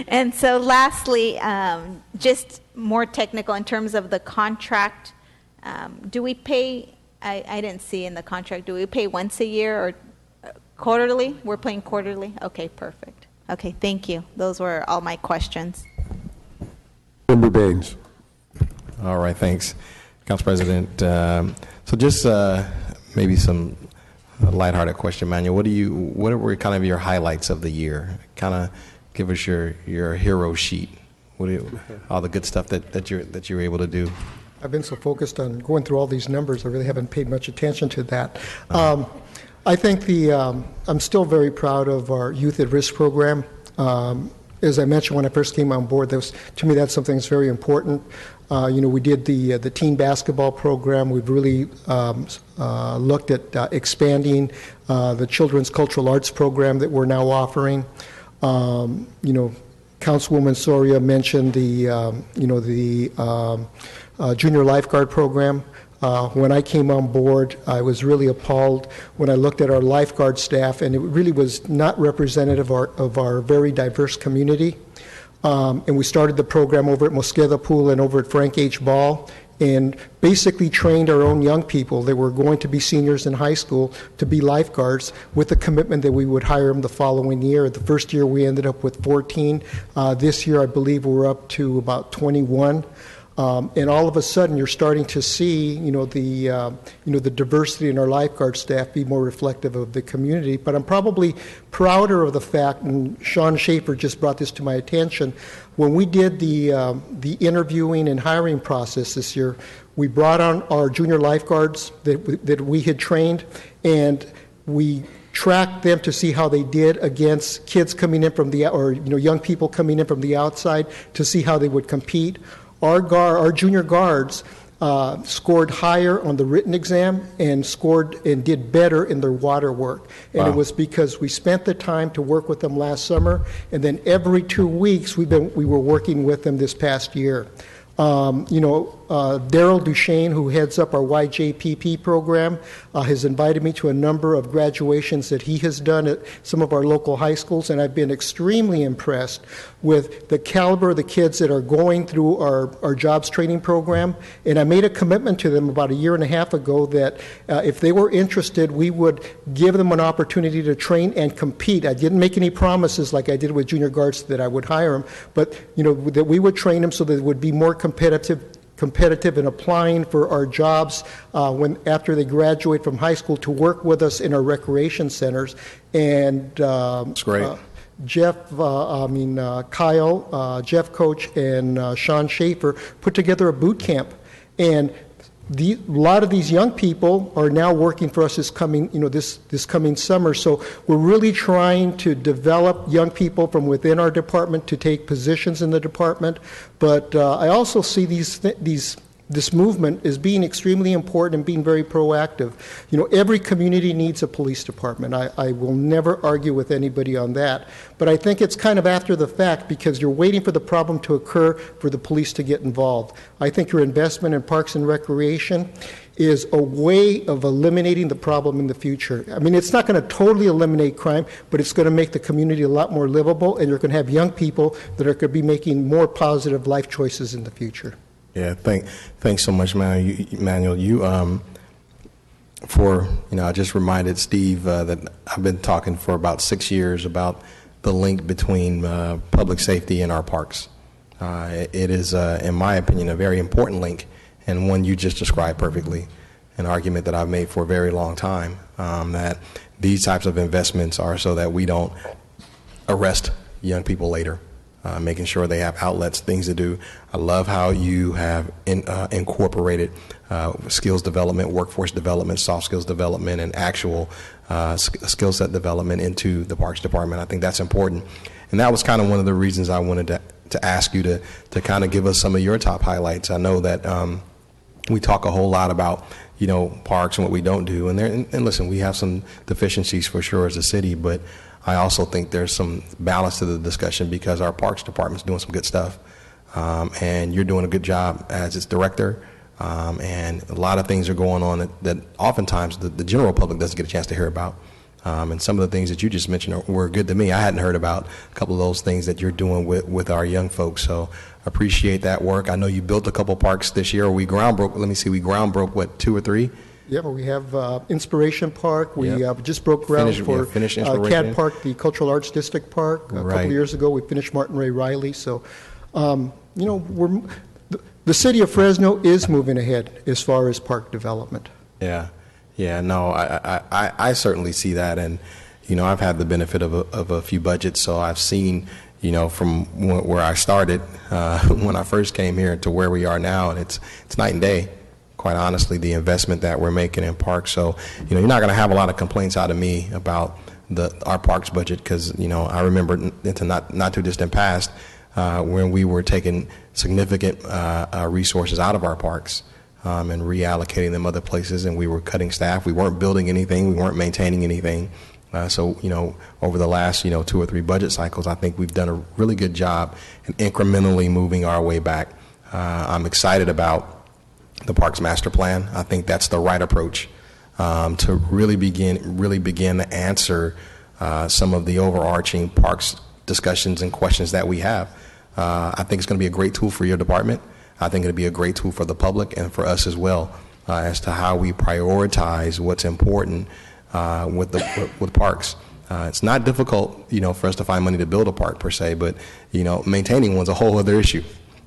[SPEAKER 9] And so lastly, just more technical in terms of the contract, do we pay, I didn't see in the contract, do we pay once a year or quarterly? We're paying quarterly? Okay, perfect. Okay, thank you. Those were all my questions.
[SPEAKER 1] Member Baines.
[SPEAKER 6] All right, thanks, Council President. So just maybe some lighthearted question, Manuel. What were kind of your highlights of the year? Kind of give us your hero sheet. All the good stuff that you were able to do.
[SPEAKER 20] I've been so focused on going through all these numbers, I really haven't paid much attention to that. I think I'm still very proud of our Youth at Risk program. As I mentioned when I first came on board, to me that's something that's very important. We did the teen basketball program. We've really looked at expanding the children's cultural arts program that we're now offering. Councilwoman Soria mentioned the junior lifeguard program. When I came on board, I was really appalled when I looked at our lifeguard staff, and it really was not representative of our very diverse community. And we started the program over at Mosqueda Pool and over at Frank H. Ball, and basically trained our own young people that were going to be seniors in high school to be lifeguards, with the commitment that we would hire them the following year. The first year we ended up with 14. This year I believe we're up to about 21. And all of a sudden, you're starting to see, the diversity in our lifeguard staff be more reflective of the community. But I'm probably prouder of the fact, and Sean Schaefer just brought this to my attention, when we did the interviewing and hiring process this year, we brought on our junior lifeguards that we had trained, and we tracked them to see how they did against kids coming in from young people coming in from the outside to see how they would compete. Our junior guards scored higher on the written exam and did better in their water work. And Wow. It was because we spent the time to work with them last summer, and then every 2 weeks we were working with them this past year. Daryl Duchesne, who heads up our YJPP program, has invited me to a number of graduations that he has done at some of our local high schools, and I've been extremely impressed with the caliber of the kids that are going through our jobs training program. And I made a commitment to them about a year and a half ago that if they were interested, we would give them an opportunity to train and compete. I didn't make any promises like I did with junior guards that I would hire them, but that we would train them so that it would be more competitive in applying for our jobs after they graduate from high school to work with us in our recreation centers. And
[SPEAKER 6] that's great.
[SPEAKER 20] Kyle, Jeff Coach, and Sean Schaefer put together a boot camp, and a lot of these young people are now working for us this coming summer. So we're really trying to develop young people from within our department to take positions in the department. But I also see this movement as being extremely important and being very proactive. Every community needs a police department. I will never argue with anybody on that. But I think it's kind of after the fact, because you're waiting for the problem to occur for the police to get involved. I think your investment in Parks and Recreation is a way of eliminating the problem in the future. I mean, it's not going to totally eliminate crime, but it's going to make the community a lot more livable, and you're going to have young people that are going to be making more positive life choices in the future.
[SPEAKER 6] Yeah, thanks so much, Manuel. I just reminded Steve that I've been talking for about 6 years about the link between public safety and our parks. It is, in my opinion, a very important link, and one you just described perfectly. An argument that I've made for a very long time, that these types of investments are so that we don't arrest young people later. Making sure they have outlets, things to do. I love how you have incorporated skills development, workforce development, soft skills development, and actual skill set development into the Parks Department. I think that's important. And that was kind of one of the reasons I wanted to ask you to kind of give us some of your top highlights. I know that we talk a whole lot about parks and what we don't do. And listen, we have some deficiencies for sure as a city, but I also think there's some balance to the discussion because our Parks Department's doing some good stuff. And you're doing a good job as its director. And a lot of things are going on that oftentimes the general public doesn't get a chance to hear about. And some of the things that you just mentioned were good to me. I hadn't heard about a couple of those things that you're doing with our young folks. So appreciate that work. I know you built a couple parks this year. We ground broke, what, 2 or 3?
[SPEAKER 20] Yeah, we have Inspiration Park. We just broke ground for CAD Park, the Cultural Arts District Park. A couple of years ago, we finished Martin Ray Riley. So, the city of Fresno is moving ahead as far as park development.
[SPEAKER 6] Yeah, no, I certainly see that. And, I've had the benefit of a few budgets, so I've seen, from where I started when I first came here to where we are now, and it's night and day. Quite honestly, the investment that we're making in parks. So, you're not going to have a lot of complaints out of me about our parks budget because, I remember into not too distant past when we were taking significant resources out of our parks and reallocating them other places, and we were cutting staff. We weren't building anything. We weren't maintaining anything. So, over the last, 2 or 3 budget cycles, I think we've done a really good job in incrementally moving our way back. I'm excited about the Parks Master Plan. I think that's the right approach to really begin to answer some of the overarching parks discussions and questions that we have. I think it's going to be a great tool for your department. I think it'll be a great tool for the public and for us as well as to how we prioritize what's important with parks. It's not difficult, for us to find money to build a park per se, but maintaining one's a whole other issue.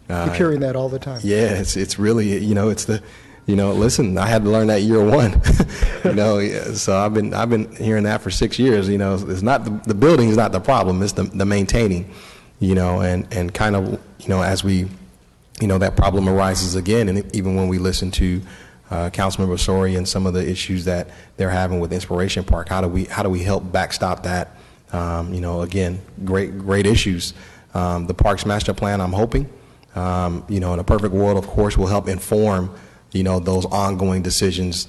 [SPEAKER 20] You're hearing that all the time.
[SPEAKER 6] Yeah, it's really, it's the, listen, I had to learn that year one, so I've been hearing that for 6 years. It's not the building is not the problem, it's the maintaining, and kind of, as we, that problem arises again, and even when we listen to Councilmember Sori and some of the issues that they're having with Inspiration Park, how do we help backstop that? Again, great issues. The Parks Master Plan, I'm hoping. In a perfect world, of course, will help inform, those ongoing decisions,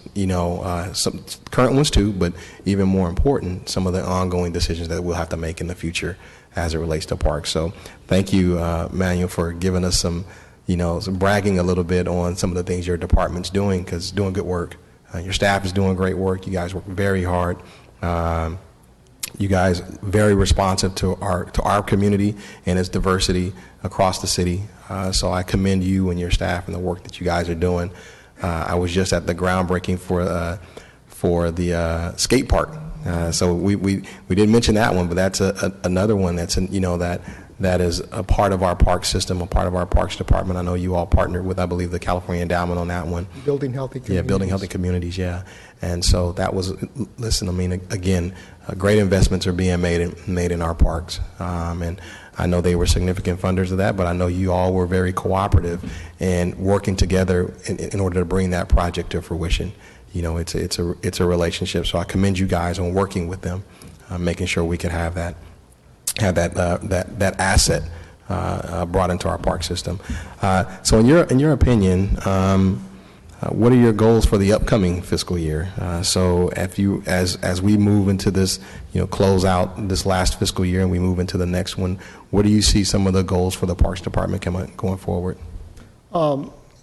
[SPEAKER 6] some current ones too, but even more important, some of the ongoing decisions that we'll have to make in the future as it relates to parks. So thank you, Manuel, for giving us some, bragging a little bit on some of the things your department's doing, because it's doing good work. Your staff is doing great work. You guys work very hard. You guys very responsive to our community and its diversity across the city. So I commend you and your staff and the work that you guys are doing. I was just at the groundbreaking for the skate park. So we didn't mention that one, but that's another one that's that is a part of our park system, a part of our parks department. I know you all partnered with, I believe, the California Endowment on that one.
[SPEAKER 20] Building healthy communities.
[SPEAKER 6] Yeah, building healthy communities, yeah. And so that was, listen, I mean, again, great investments are being made in our parks. And I know they were significant funders of that, but I know you all were very cooperative and working together in order to bring that project to fruition. It's a relationship. So I commend you guys on working with them, making sure we can have that asset brought into our park system. So in your opinion, what are your goals for the upcoming fiscal year? So as we move into this, close out this last fiscal year and we move into the next one, what do you see some of the goals for the Parks Department going forward?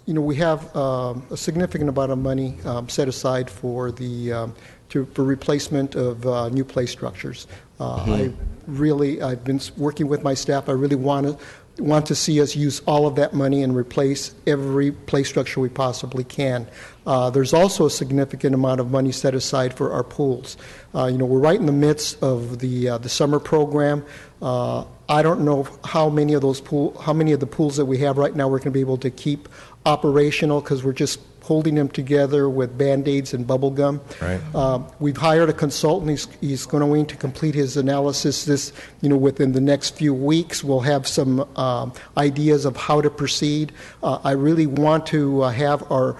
[SPEAKER 20] We have a significant amount of money set aside for for replacement of new play structures. I've been working with my staff. I really want to see us use all of that money and replace every play structure we possibly can. There's also a significant amount of money set aside for our pools. We're right in the midst of the summer program. I don't know how many of the pools that we have right now we're going to be able to keep operational, because we're just holding them together with Band-Aids and bubble gum.
[SPEAKER 6] Right.
[SPEAKER 20] We've hired a consultant. He's going to complete his analysis within the next few weeks. We'll have some ideas of how to proceed. I really want to have all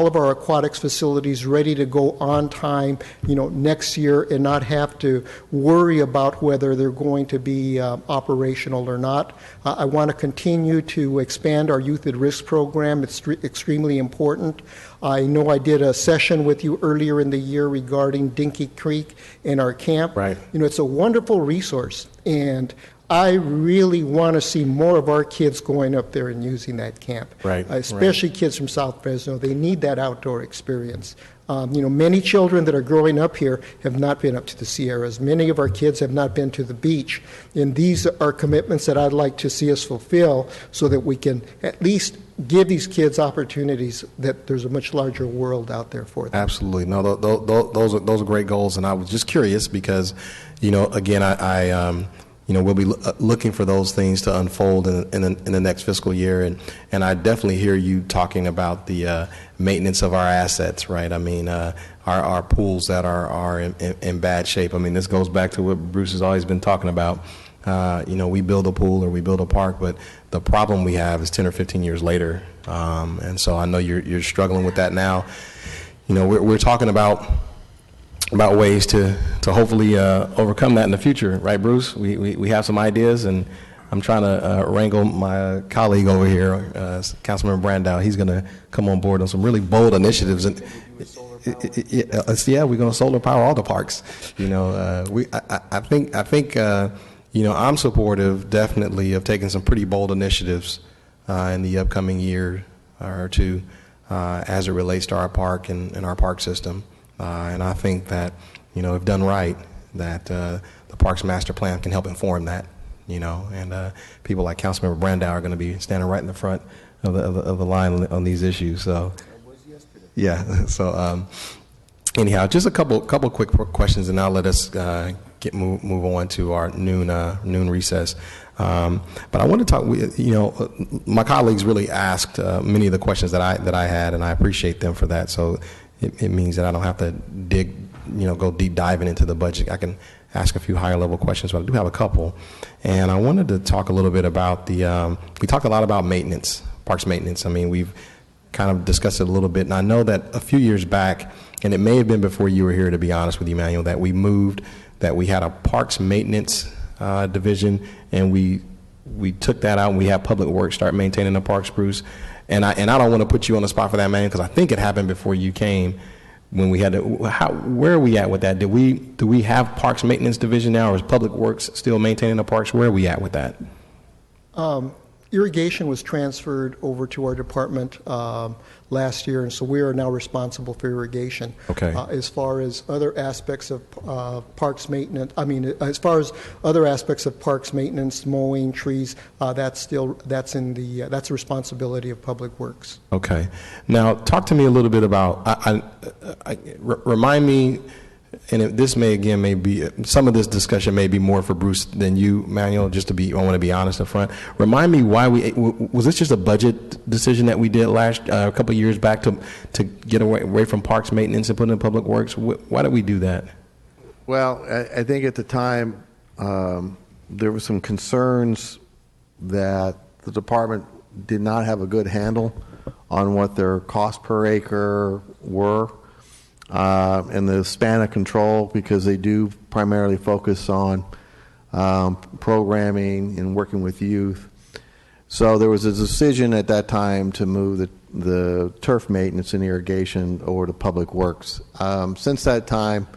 [SPEAKER 20] of our aquatics facilities ready to go on time, next year, and not have to worry about whether they're going to be operational or not. I want to continue to expand our Youth at Risk program. It's extremely important. I know I did a session with you earlier in the year regarding Dinky Creek and our camp.
[SPEAKER 6] Right.
[SPEAKER 20] It's a wonderful resource, and I really want to see more of our kids going up there and using that camp.
[SPEAKER 6] Right.
[SPEAKER 20] Especially kids from South Fresno. They need that outdoor experience. Many children that are growing up here have not been up to the Sierras. Many of our kids have not been to the beach. And these are commitments that I'd like to see us fulfill so that we can at least give these kids opportunities, that there's a much larger world out there for them.
[SPEAKER 6] Absolutely. No, those are great goals. And I was just curious because, again, we'll be looking for those things to unfold in the next fiscal year, and I definitely hear you talking about the maintenance of our assets, right? I mean, our pools that are in bad shape. I mean, this goes back to what Bruce has always been talking about. We build a pool or we build a park, but the problem we have is 10 or 15 years later, and so I know you're struggling with that now. We're talking about ways to hopefully overcome that in the future, right, Bruce? We have some ideas, and I'm trying to wrangle my colleague over here, Councilmember Brandow. He's going to come on board on some really bold initiatives, and we're going to solar power all the parks. I think I'm supportive, definitely, of taking some pretty bold initiatives in the upcoming year or two as it relates to our park and our park system. And I think that, if done right, that the Parks Master Plan can help inform that, and people like Councilmember Brandow are going to be standing right in the front of the line on these issues. So, yeah. So, anyhow, just a couple quick questions, and now let us move on to our noon recess. But I want to talk. My colleagues really asked many of the questions that I had, and I appreciate them for that. So. It means that I don't have to go deep diving into the budget. I can ask a few higher level questions, but I do have a couple. And I wanted to talk a little bit about we talked a lot about maintenance, parks maintenance. I mean, we've kind of discussed it a little bit. And I know that a few years back, and it may have been before you were here, to be honest with you, Manuel, that we had a parks maintenance division, and we took that out and we had Public Works start maintaining the parks, Bruce. And I don't want to put you on the spot for that, man, because I think it happened before you came. When we had where are we at with that? Do we have Parks Maintenance Division now, or is Public Works still maintaining the parks? Where are we at with that?
[SPEAKER 20] irrigation was transferred over to our department last year, and so we are now responsible for irrigation.
[SPEAKER 6] Okay.
[SPEAKER 20] As far as other aspects of parks maintenance, as far as other aspects of parks maintenance, mowing, trees, that's a responsibility of Public Works.
[SPEAKER 6] Okay. Now, talk to me a little bit about, remind me, and this may be, some of this discussion may be more for Bruce than you, Manuel, I want to be honest up front. Remind me why was this just a budget decision that we did a couple of years back to get away from parks maintenance and put in Public Works? Why did we do that?
[SPEAKER 7] Well, I think at the time there were some concerns that the department did not have a good handle on what their cost per acre were. And the span of control, because they do primarily focus on programming and working with youth. So there was a decision at that time to move the turf maintenance and irrigation over to Public Works. Since that time,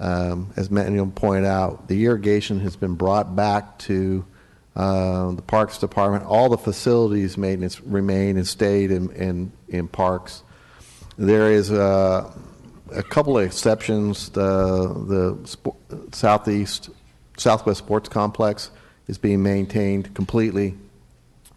[SPEAKER 7] as Manuel pointed out, the irrigation has been brought back to the Parks Department. All the facilities maintenance remain and stayed in parks. There is a couple of exceptions. The Southwest Sports Complex is being maintained completely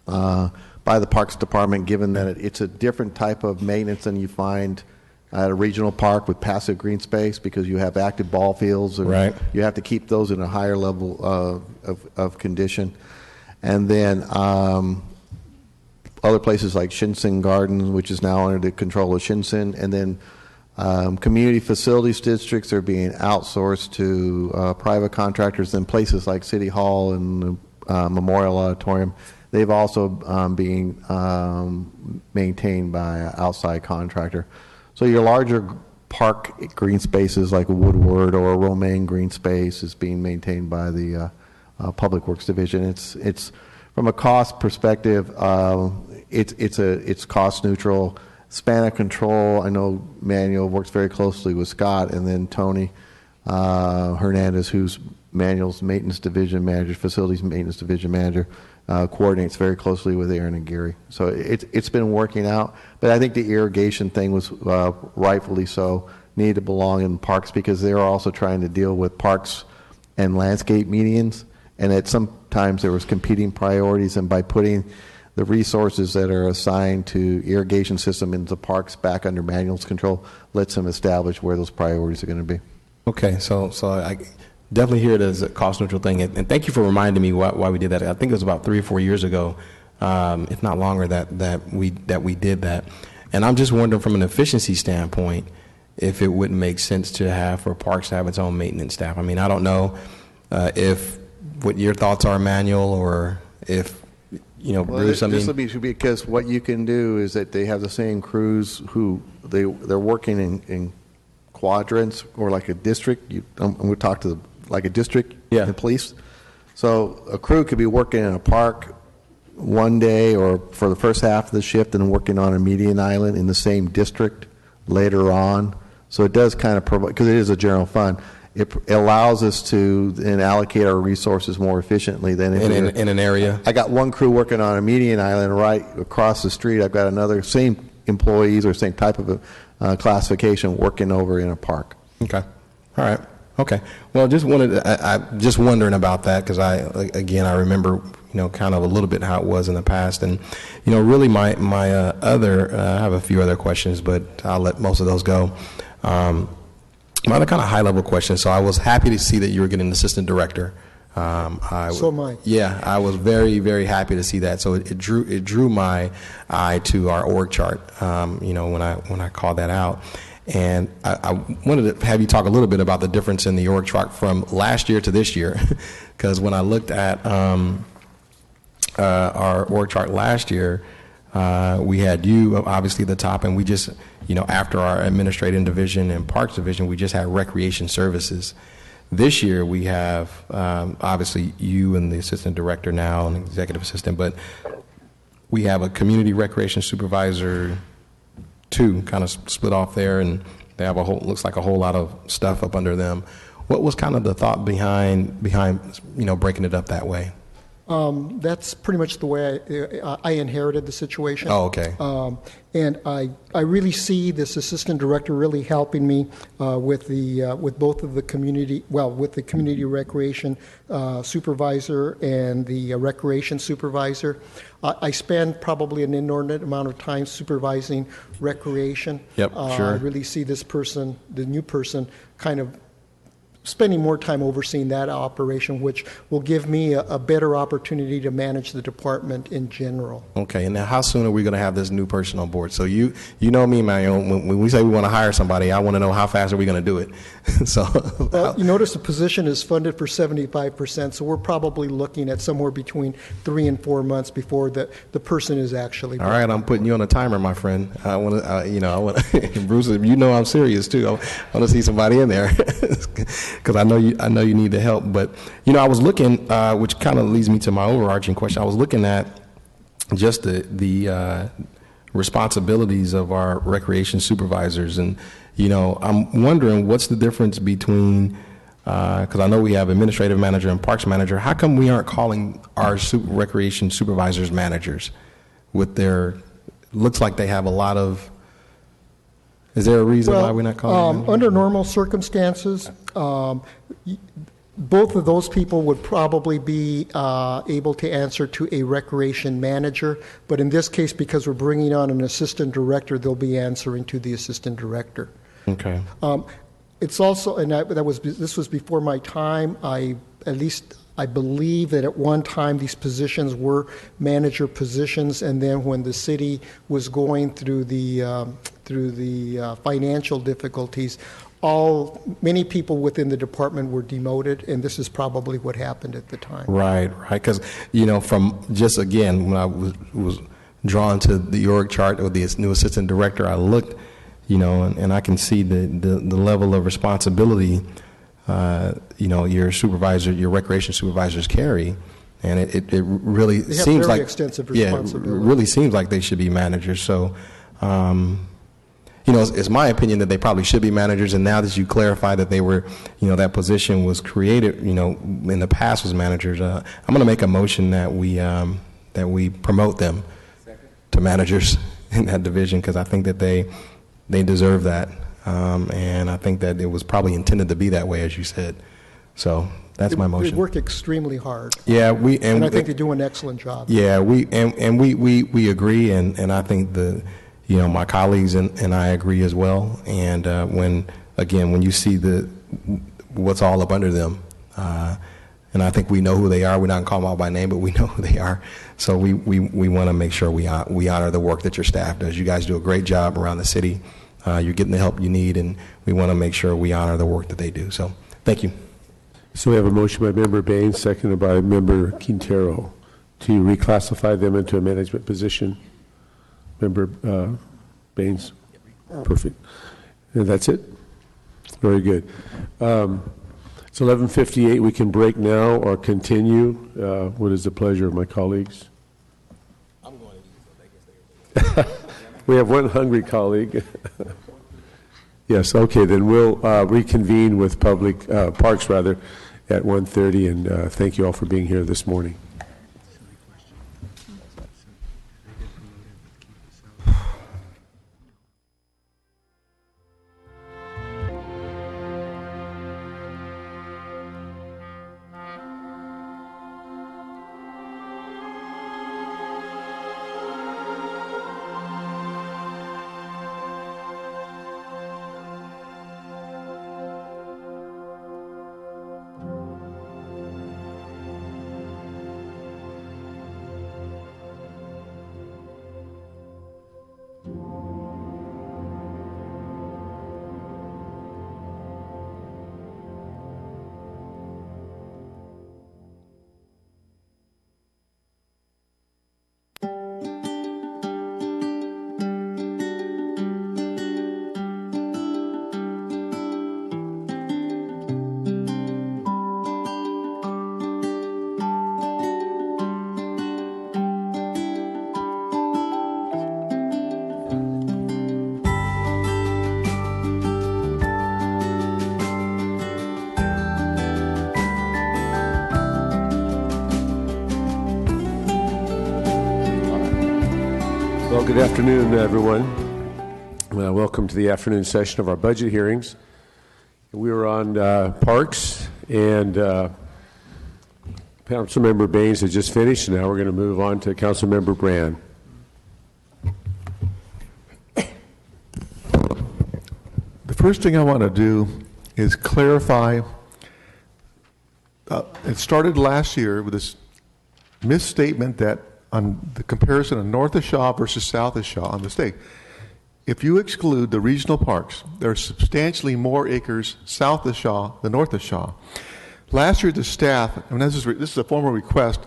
[SPEAKER 7] by the Parks Department, given that it's a different type of maintenance than you find at a regional park with passive green space, because you have active ball fields.
[SPEAKER 6] Right.
[SPEAKER 7] You have to keep those in a higher level of condition. And then other places like Shinsen Gardens, which is now under the control of Shinsen, and then community facilities districts are being outsourced to private contractors, and places like City Hall and Memorial Auditorium, they've also being maintained by an outside contractor. So your larger park green spaces like a Woodward or a Romaine green space is being maintained by the Public Works Division. It's from a cost perspective, it's cost neutral. Span of control, I know Manuel works very closely with Scott, and then Tony Hernandez, who's Manuel's maintenance division manager, facilities maintenance division manager, coordinates very closely with Aaron and Gary. So it's been working out. But I think the irrigation thing was rightfully so, needed to belong in parks, because they're also trying to deal with parks and landscape medians, and at sometimes there was competing priorities, and by putting the resources that are assigned to irrigation system into parks back under Manuel's control lets them establish where those priorities are going to be.
[SPEAKER 6] Okay, so I definitely hear it as a cost neutral thing, and thank you for reminding me why we did that. I think it was about 3 or 4 years ago, if not longer, that we did that. And I'm just wondering, from an efficiency standpoint, if it wouldn't make sense for parks to have its own maintenance staff. I mean, I don't know what your thoughts are, Manuel, or if Bruce.
[SPEAKER 7] This would be because what you can do is that they have the same crews who they're working in quadrants or like a district. I'm going to talk to like a district, the police. So a crew could be working in a park one day or for the first half of the shift, and working on a median island in the same district later on. So it does kind of provide, because it is a general fund, it allows us to then allocate our resources more efficiently than
[SPEAKER 6] in an area.
[SPEAKER 7] I got one crew working on a median island right across the street. I've got another same employees or same type of classification working over in a park.
[SPEAKER 6] Okay. All right. Okay. Well, I'm just wondering about that, because I remember kind of a little bit how it was in the past, and really my other I have a few other questions, but I'll let most of those go. My other kind of high-level question. So I was happy to see that you were getting an assistant director.
[SPEAKER 20] So am I.
[SPEAKER 6] Yeah, I was very, very happy to see that. So it drew my eye to our org chart. When I called that out, and I wanted to have you talk a little bit about the difference in the org chart from last year to this year, because when I looked at our org chart last year, we had you obviously at the top, and we just, after our administrative division and parks division, we just had recreation services. This year we have obviously you and the assistant director now and executive assistant, but we have a community recreation supervisor too, kind of split off there, and they have looks like a whole lot of stuff up under them. What was kind of the thought behind breaking it up that way?
[SPEAKER 20] That's pretty much the way I inherited the situation.
[SPEAKER 6] Oh, okay.
[SPEAKER 20] And I really see this assistant director really helping me with both of the community, with the community recreation supervisor and the recreation supervisor. I spend probably an inordinate amount of time supervising recreation.
[SPEAKER 6] Yep, sure.
[SPEAKER 20] I really see this person, the new person, kind of spending more time overseeing that operation, which will give me a better opportunity to manage the department in general.
[SPEAKER 6] Okay, and now how soon are we going to have this new person on board? So you know me, Mario, when we say we want to hire somebody, I want to know how fast are we going to do it. So,
[SPEAKER 20] well, you notice the position is funded for 75%, so we're probably looking at somewhere between 3 and 4 months before the person is actually.
[SPEAKER 6] All right, I'm putting you on a timer, my friend. I want to, Bruce, you know I'm serious too. I want to see somebody in there. Because I know you need the help. But I was looking, which kind of leads me to my overarching question. I was looking at just the responsibilities of our recreation supervisors, and I'm wondering what's the difference between, because I know we have administrative manager and parks manager. How come we aren't calling our recreation supervisors managers? With their, looks like they have a lot of. Is there a reason why we're not calling them?
[SPEAKER 20] Under normal circumstances, both of those people would probably be able to answer to a recreation manager. But in this case, because we're bringing on an assistant director, they'll be answering to the assistant director.
[SPEAKER 6] Okay.
[SPEAKER 20] It's also, and this was before my time. I believe that at one time these positions were manager positions, and then when the city was going through the financial difficulties, many people within the department were demoted, and this is probably what happened at the time.
[SPEAKER 6] Right. Because from just again when I was drawn to the org chart with the new assistant director, I looked, and I can see the level of responsibility. Your supervisor, your recreation supervisors carry, and it really
[SPEAKER 20] they have
[SPEAKER 6] seems
[SPEAKER 20] very
[SPEAKER 6] like
[SPEAKER 20] extensive
[SPEAKER 6] it
[SPEAKER 20] responsibility.
[SPEAKER 6] really seems like they should be managers. So, it's my opinion that they probably should be managers. And now that you clarify that they were, that position was created, in the past was managers. I'm going to make a motion that we promote them to managers in that division, because I think that they deserve that. And I think that it was probably intended to be that way, as you said. So that's my motion.
[SPEAKER 20] They work extremely hard.
[SPEAKER 6] Yeah,
[SPEAKER 20] and I think they do an excellent job.
[SPEAKER 6] Yeah, we agree, and I think my colleagues and I agree as well. And when you see what's all up under them, and I think we know who they are. We're not gonna call them out by name, but we know who they are. So we want to make sure we honor the work that your staff does. You guys do a great job around the city. You're getting the help you need, and we want to make sure we honor the work that they do. So, thank you.
[SPEAKER 1] So we have a motion by Member Baines, seconded by Member Quintero, to reclassify them into a management position. Member Baines? Perfect. And that's it? Very good. It's 11:58. We can break now or continue. What is the pleasure of my colleagues?
[SPEAKER 6] I'm going to eat, so they can stay.
[SPEAKER 1] We have one hungry colleague. Yes, okay, then we'll reconvene with Parks at 1:30, and thank you all for being here this morning. Well, good afternoon, everyone. Welcome to the afternoon session of our budget hearings. We were on parks, and Councilmember Baines has just finished. Now we're going to move on to Councilmember Brand.
[SPEAKER 10] The first thing I want to do is clarify. It started last year with this misstatement that on the comparison of north of Shaw versus south of Shaw, a mistake. If you exclude the regional parks, there are substantially more acres south of Shaw than north of Shaw. Last year, the staff, and this is a formal request,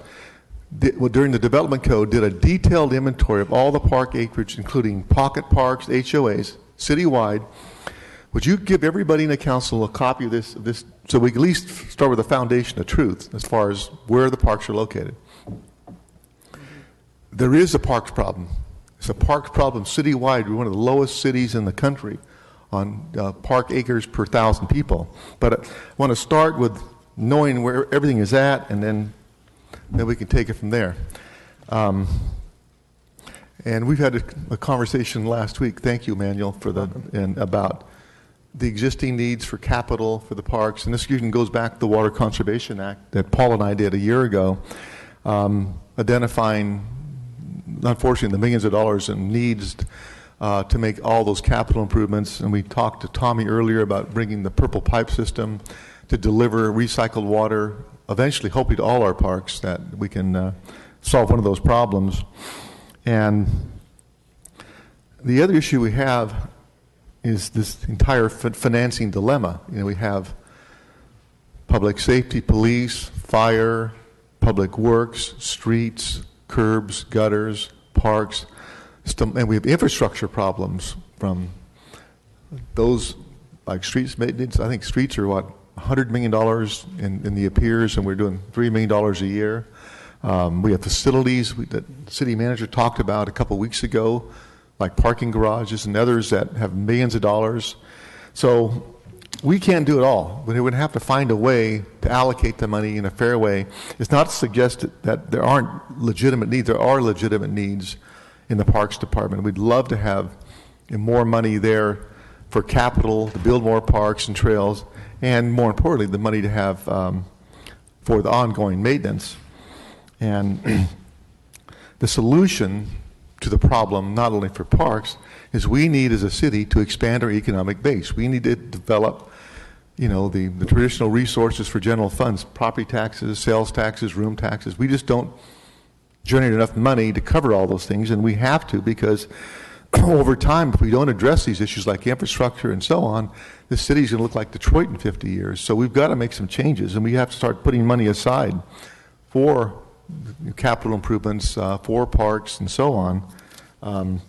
[SPEAKER 10] during the development code, did a detailed inventory of all the park acreage, including pocket parks, HOAs, citywide. Would you give everybody in the council a copy of this so we can at least start with a foundation of truth as far as where the parks are located? There is a parks problem. It's a parks problem citywide. We're one of the lowest cities in the country on park acres per 1,000 people. But I want to start with knowing where everything is at, and then we can take it from there. And we've had a conversation last week. Thank you, Emmanuel, for about the existing needs for capital for the parks. And this even goes back to the Water Conservation Act that Paul and I did a year ago, identifying, unfortunately, the millions of dollars in needs to make all those capital improvements. And we talked to Tommy earlier about bringing the purple pipe system to deliver recycled water, eventually, hopefully, to all our parks, that we can solve one of those problems. And the other issue we have is this entire financing dilemma. You know, we have public safety, police, fire, public works, streets, curbs, gutters, parks, and we have infrastructure problems from those, like streets maintenance. I think streets are, what, $100 million in the appears, and we're doing $3 million a year. We have facilities that the city manager talked about a couple weeks ago, like parking garages and others that have millions of dollars. So we can't do it all. We would have to find a way to allocate the money in a fair way. It's not to suggest that there aren't legitimate needs. There are legitimate needs in the Parks Department. We'd love to have more money there for capital, to build more parks and trails, and more importantly, the money to have for the ongoing maintenance. And the solution to the problem, not only for parks, is we need as a city to expand our economic base. We need to develop, you know, the traditional resources for general funds, property taxes, sales taxes, room taxes. We just don't generate enough money to cover all those things, and we have to, because over time, if we don't address these issues like infrastructure and so on, the city's going to look like Detroit in 50 years. So we've got to make some changes, and we have to start putting money aside for capital improvements, for parks and so on.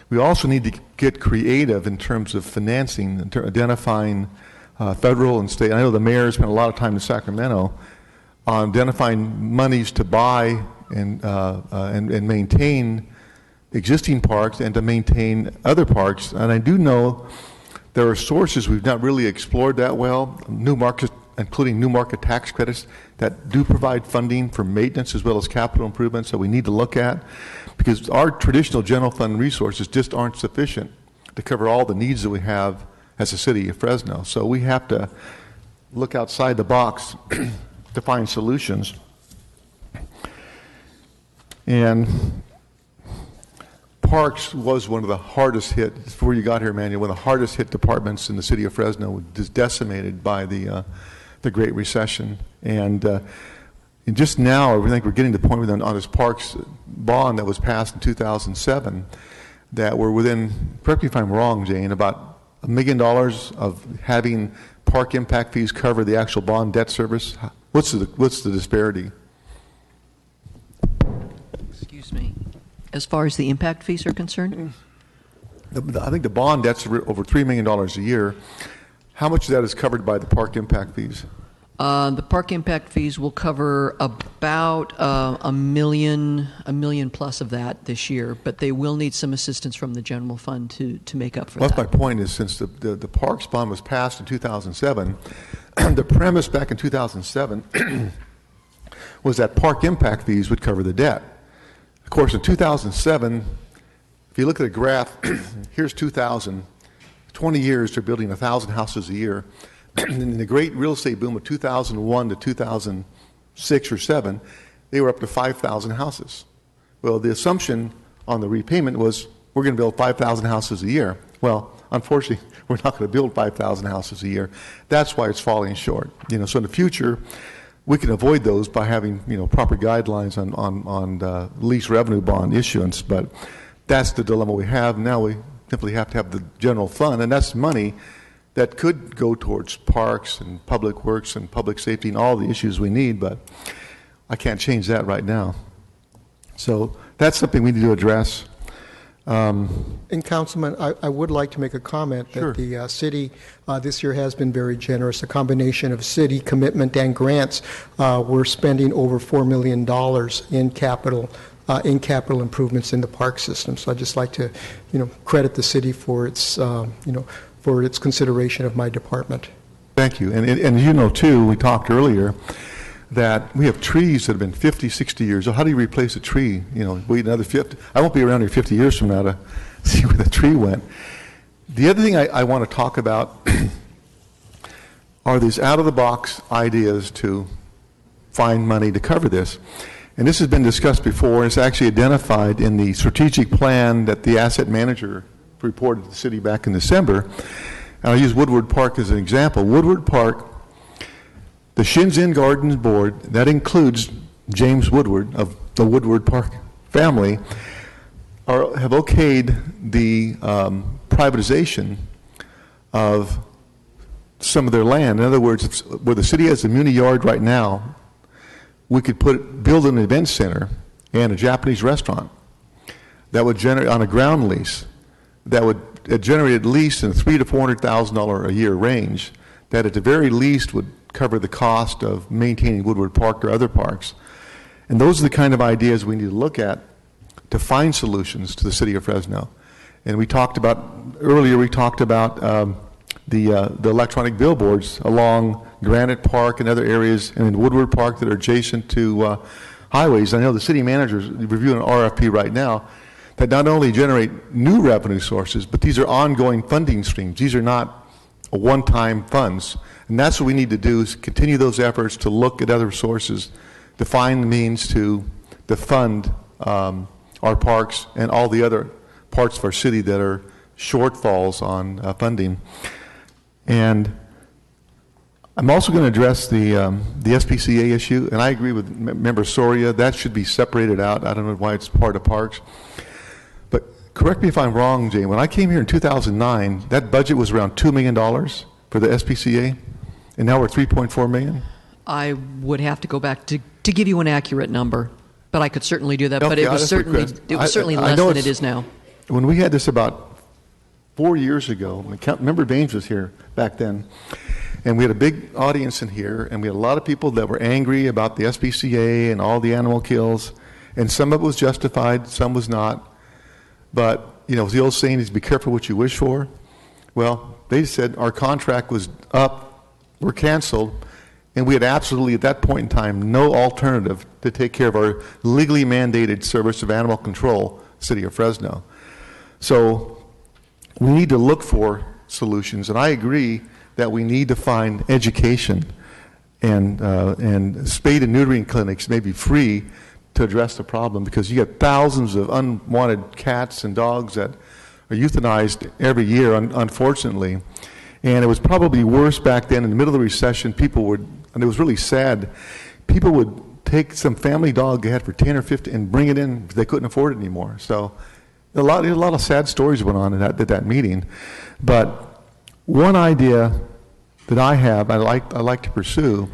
[SPEAKER 10] We also need to get creative in terms of financing, identifying federal and state. I know the mayor spent a lot of time in Sacramento on identifying monies to buy and maintain existing parks and to maintain other parks. And I do know there are sources we've not really explored that well, new markets, including new market tax credits that do provide funding for maintenance as well as capital improvements that we need to look at, because our traditional general fund resources just aren't sufficient to cover all the needs that we have as a city of Fresno. So we have to look outside the box to find solutions. And Parks was one of the hardest hit, before you got here, Manuel, one of the hardest hit departments in the city of Fresno, just decimated by the Great Recession. And just now, I think we're getting to the point on this Parks bond that was passed in 2007 that we're within, correct me if I'm wrong, Jane, about $1 million of having park impact fees cover the actual bond debt service. What's the disparity?
[SPEAKER 5] Excuse me. As far as the impact fees are concerned?
[SPEAKER 10] I think the bond debt's over $3 million a year. How much of that is covered by the park impact fees?
[SPEAKER 5] The park impact fees will cover about $1 million plus of that this year, but they will need some assistance from the general fund to make up for that.
[SPEAKER 10] That's my point, is since the parks bond was passed in 2007, the premise back in 2007 was that park impact fees would cover the debt. Of course, in 2007, If you look at a graph, here's 2000. 20 years, they're building 1,000 houses a year. In the great real estate boom of 2001 to 2006 or 7, they were up to 5,000 houses. Well, the assumption on the repayment was we're going to build 5,000 houses a year. Well, unfortunately, we're not going to build 5,000 houses a year. That's why it's falling short. So in the future, we can avoid those by having proper guidelines on lease revenue bond issuance. But that's the dilemma we have. Now we simply have to have the general fund, and that's money that could go towards parks and public works and public safety and all the issues we need, but I can't change that right now. So that's something we need to address.
[SPEAKER 20] And Councilman, I would like to make a comment that the city this year has been very generous. A combination of city commitment and grants. We're spending over $4 million in capital improvements in the park system. So I'd just like to, credit the city for its, for its consideration of my department.
[SPEAKER 10] Thank you. And too, we talked earlier that we have trees that have been 50, 60 years old. How do you replace a tree? Wait another 50. I won't be around here 50 years from now to see where the tree went. The other thing I want to talk about are these out-of-the-box ideas to find money to cover this. And this has been discussed before. It's actually identified in the strategic plan that the asset manager reported to the city back in December. And I'll use Woodward Park as an example. Woodward Park, the Shinzen Gardens Board, that includes James Woodward of the Woodward Park family, have okayed the privatization of some of their land. In other words, where the city has a muni yard right now, we could build an event center and a Japanese restaurant that would generate on a ground lease that would generate at least in $300,000 to $400,000 a year range. That at the very least would cover the cost of maintaining Woodward Park or other parks. And those are the kind of ideas we need to look at to find solutions to the city of Fresno. And we talked about earlier. We talked about the electronic billboards along Granite Park and other areas, and in Woodward Park that are adjacent to highways. I know the city manager is reviewing an RFP right now that not only generate new revenue sources, but these are ongoing funding streams. These are not one-time funds. And that's what we need to do, is continue those efforts to look at other sources, to find the means to fund our parks and all the other parts of our city that are shortfalls on funding. And I'm also going to address the SPCA issue, and I agree with Member Soria. That should be separated out. I don't know why it's part of parks. But correct me if I'm wrong, Jane. When I came here in 2009, that budget was around $2 million for the SPCA, and now we're $3.4 million?
[SPEAKER 5] I would have to go back to give you an accurate number, but I could certainly do that.
[SPEAKER 10] Okay,
[SPEAKER 5] but it was certainly less than it is now.
[SPEAKER 10] When we had this about 4 year ago, Member Baines was here back then, and we had a big audience in here, and we had a lot of people that were angry about the SPCA and all the animal kills, and some of it was justified, some was not. But, the old saying is, be careful what you wish for. Well, they said our contract was up, we're canceled, and we had absolutely, at that point in time, no alternative to take care of our legally mandated service of animal control, City of Fresno. So we need to look for solutions, and I agree that we need to find education and spade and neutering clinics may be free to address the problem, because you get thousands of unwanted cats and dogs that are euthanized every year, unfortunately. And it was probably worse back then. In the middle of the recession, and it was really sad, people would take some family dog they had for 10 or 15 and bring it in because they couldn't afford it anymore. So a lot of sad stories went on at that meeting. But one idea that I have, I like to pursue,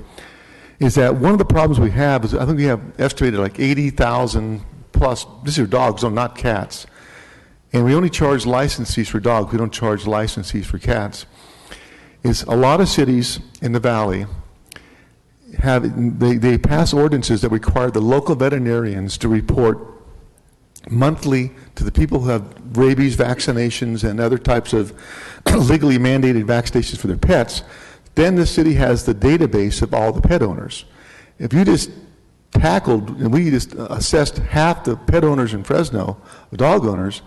[SPEAKER 10] is that one of the problems we have is, I think we have estimated like 80,000 plus, these are dogs, not cats. And we only charge license fees for dogs, we don't charge license fees for cats. Is a lot of cities in the valley they pass ordinances that require the local veterinarians to report monthly to the people who have rabies vaccinations and other types of legally mandated vaccinations for their pets. Then the city has the database of all the pet owners. If you just we just assessed half the pet owners in Fresno, the dog owners,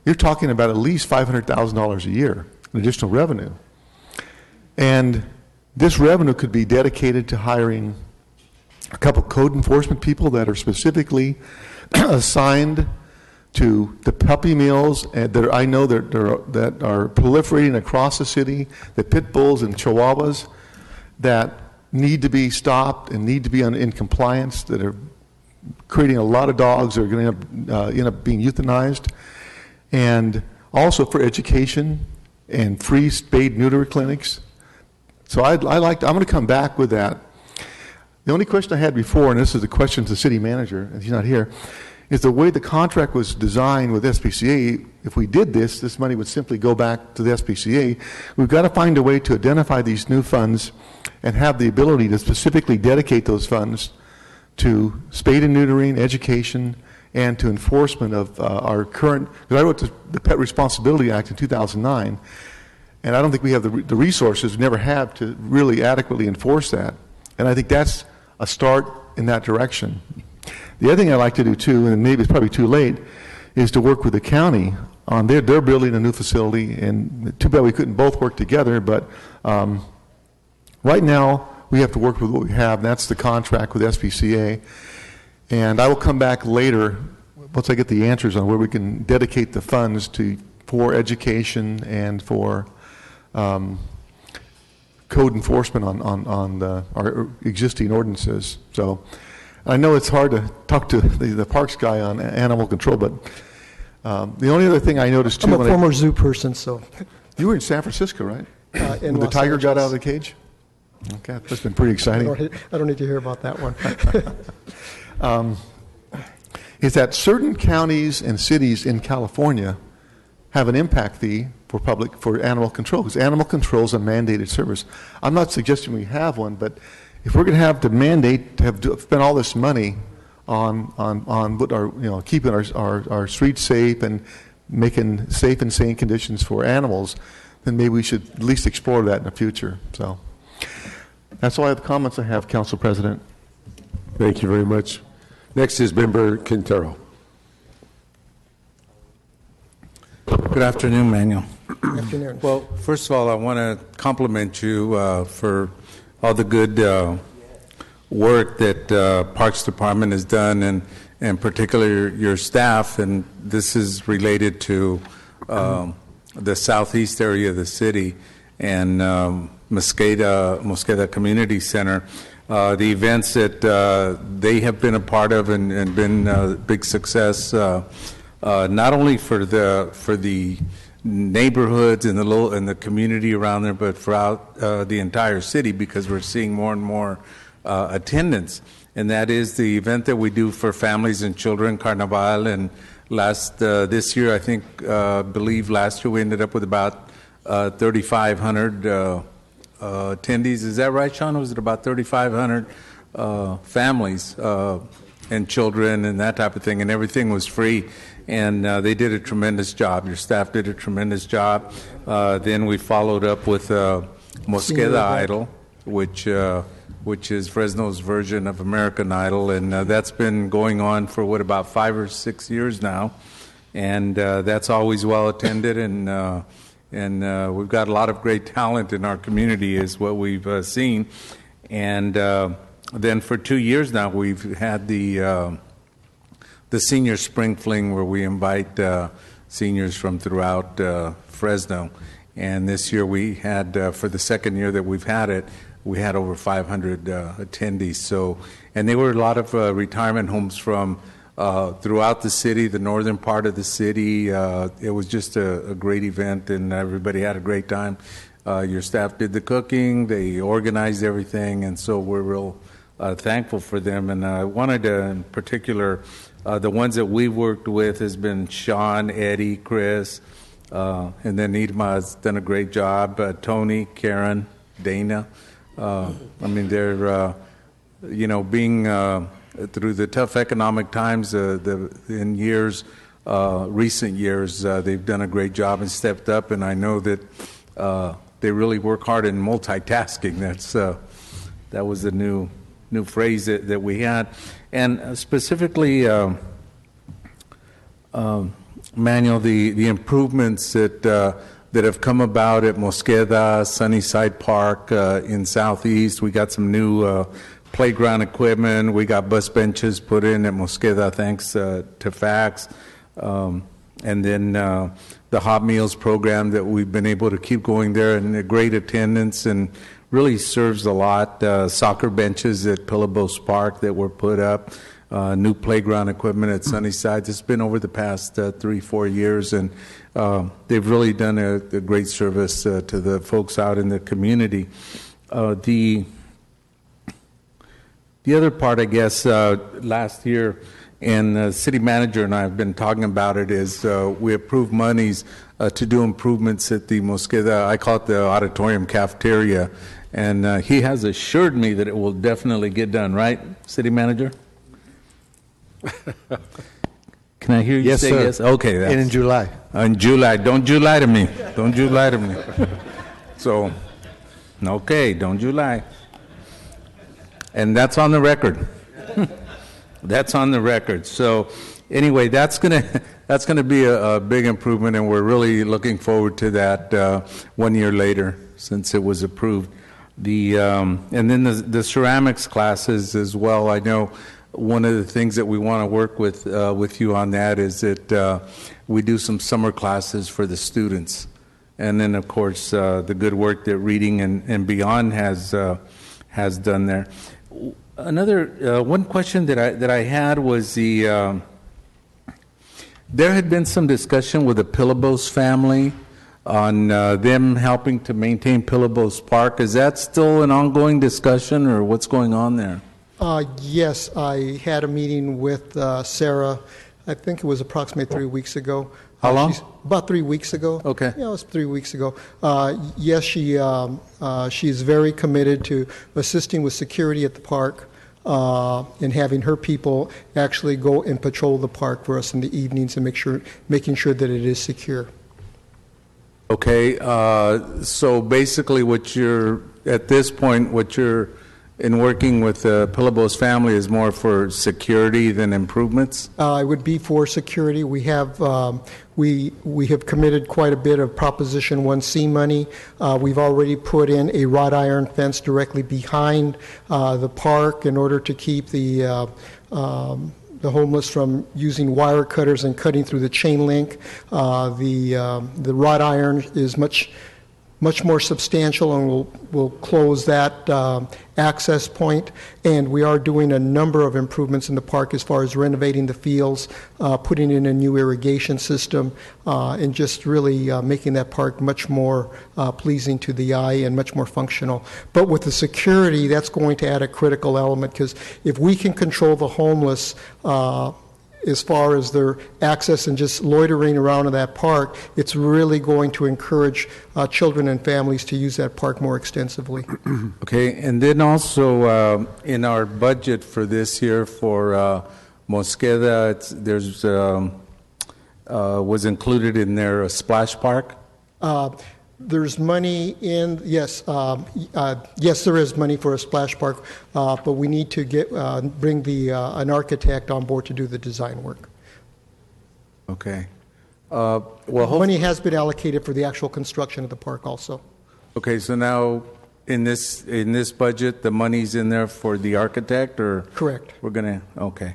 [SPEAKER 10] you're talking about at least $500,000 a year in additional revenue. And this revenue could be dedicated to hiring a couple code enforcement people that are specifically assigned to the puppy mills that I know that are proliferating across the city, the pit bulls and chihuahuas that need to be stopped and need to be in compliance, that are creating a lot of dogs that are going to end up being euthanized, and also for education and free spayed neuter clinics. So I'm going to come back with that. The only question I had before, and this is a question to the city manager, and he's not here, is the way the contract was designed with SPCA. If we did this money would simply go back to the SPCA. We've got to find a way to identify these new funds and have the ability to specifically dedicate those funds to spade and neutering, education, and to enforcement of our current, because I wrote the Pet Responsibility Act in 2009, and I don't think we have the resources, we never have, to really adequately enforce that. And I think that's a start in that direction. The other thing I'd like to do too, and maybe it's probably too late, is to work with the county on they're building a new facility, and too bad we couldn't both work together, but right now we have to work with what we have, and that's the contract with SPCA. And I will come back later once I get the answers on where we can dedicate the funds for education and for code enforcement on our existing ordinances. So I know it's hard to talk to the parks guy on animal control, but the only other thing I noticed too...
[SPEAKER 20] I'm a former zoo person, so...
[SPEAKER 10] You were in San Francisco, right?
[SPEAKER 20] In
[SPEAKER 10] When the
[SPEAKER 20] Los
[SPEAKER 10] tiger got
[SPEAKER 20] Angeles.
[SPEAKER 10] out of the cage? Okay, that's been pretty exciting.
[SPEAKER 20] I don't need to hear about that one.
[SPEAKER 10] Is that certain counties and cities in California have an impact fee for animal control, because animal control is a mandated service. I'm not suggesting we have one, but if we're going to have to mandate to spend all this money on what our, keeping our streets safe and making safe and sane conditions for animals, then maybe we should at least explore that in the future. So that's all the comments I have, Council President.
[SPEAKER 1] Thank you very much. Next is Member Quintero.
[SPEAKER 11] Good afternoon, Manuel.
[SPEAKER 20] Good afternoon.
[SPEAKER 11] Well, first of all, I want to compliment you for all the good work that Parks Department has done, and particularly your staff. And this is related to the southeast area of the city and Mosqueda Community Center. The events that they have been a part of and been a big success, not only for the neighborhoods and the community around there, but throughout the entire city, because we're seeing more and more attendance. And that is the event that we do for families and children, Carnaval. And this year, I believe last year we ended up with about 3,500 attendees. Is that right, Sean? Was it about 3,500 families and children and that type of thing? And everything was free. And they did a tremendous job. Your staff did a tremendous job. Then we followed up with Mosqueda Idol, which is Fresno's version of American Idol. And that's been going on for, about 5 or 6 years now. And that's always well attended. And we've got a lot of great talent in our community is what we've seen. And then for 2 years now, we've had the Senior Spring Fling, where we invite seniors from throughout Fresno. And this year we had, for the second year that we've had it, we had over 500 attendees. So, and there were a lot of retirement homes from throughout the city, the northern part of the city. It was just a great event, and everybody had a great time. Your staff did the cooking, they organized everything, and so we're real thankful for them. And I wanted to, in particular, the ones that we've worked with has been Sean, Eddie, Chris, and then Nidma has done a great job. Tony, Karen, Dana. They're, being through the tough economic times in recent years, they've done a great job and stepped up. And I know that they really work hard in multitasking. That was the new phrase that we had. And specifically, Manuel, the improvements that have come about at Mosqueda, Sunnyside Park in Southeast. We got some new playground equipment. We got bus benches put in at Mosqueda thanks to FACTS. And then the hot meals program that we've been able to keep going there, and a great attendance, and really serves a lot. Soccer benches at Pillowbows Park that were put up. New playground equipment at Sunnyside. It's been over the past 3-4 years, and they've really done a great service to the folks out in the community. The other part, I guess, last year, and the city manager and I have been talking about it, is we approved monies to do improvements at the Mosqueda, I call it the auditorium cafeteria, and he has assured me that it will definitely get done, right, city manager? Can I hear you say yes? Okay.
[SPEAKER 7] And in July.
[SPEAKER 11] In July. Don't July to me. Don't July to me. So, okay, don't July. And that's on the record. That's on the record. So, anyway, that's gonna be a big improvement, and we're really looking forward to that 1 year later since it was approved. And then the ceramics classes as well. I know one of the things that we want to work with you on that is that we do some summer classes for the students, and then of course the good work that Reading and Beyond has done there. Another one question that I had was there had been some discussion with the Pillowbows family on them helping to maintain Pillowbows Park. Is that still an ongoing discussion, or what's going on there?
[SPEAKER 20] Yes, I had a meeting with Sarah, I think it was approximately 3 weeks ago.
[SPEAKER 11] How long?
[SPEAKER 20] About 3 weeks ago.
[SPEAKER 11] Okay.
[SPEAKER 20] Yeah, it was 3 weeks ago. Yes, she's very committed to assisting with security at the park and having her people actually go and patrol the park for us in the evenings and making sure that it is secure.
[SPEAKER 11] Okay, so basically at this point, what you're in working with the Pillowbows family is more for security than improvements?
[SPEAKER 20] It would be for security. We have committed quite a bit of Proposition 1C money. We've already put in a wrought iron fence directly behind the park in order to keep the homeless from using wire cutters and cutting through the chain link. The wrought iron is much more substantial, and we'll close that access point. And we are doing a number of improvements in the park as far as renovating the fields, putting in a new irrigation system, and just really making that park much more pleasing to the eye and much more functional. But with the security, that's going to add a critical element, because if we can control the homeless as far as their access and just loitering around in that park, it's really going to encourage children and families to use that park more extensively.
[SPEAKER 11] Okay, and then also in our budget for this year for Mosqueda, was included in there a splash park?
[SPEAKER 20] There's money in, yes, there is money for a splash park, but we need to bring an architect on board to do the design work.
[SPEAKER 11] Okay.
[SPEAKER 20] Money has been allocated for the actual construction of the park also.
[SPEAKER 11] Okay, so now in this budget, the money's in there for the architect, or?
[SPEAKER 20] Correct.
[SPEAKER 11] Okay.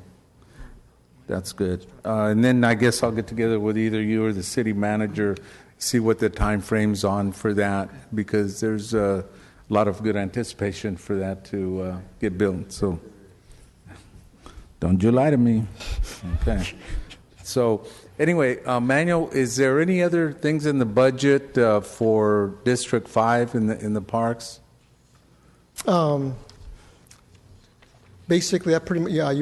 [SPEAKER 11] That's good. And then I guess I'll get together with either you or the city manager, see what the time frame's on for that, because there's a lot of good anticipation for that to get built. So don't you lie to me. Okay. So anyway, Manuel, is there any other things in the budget for District 5 in the parks?
[SPEAKER 20] Basically, you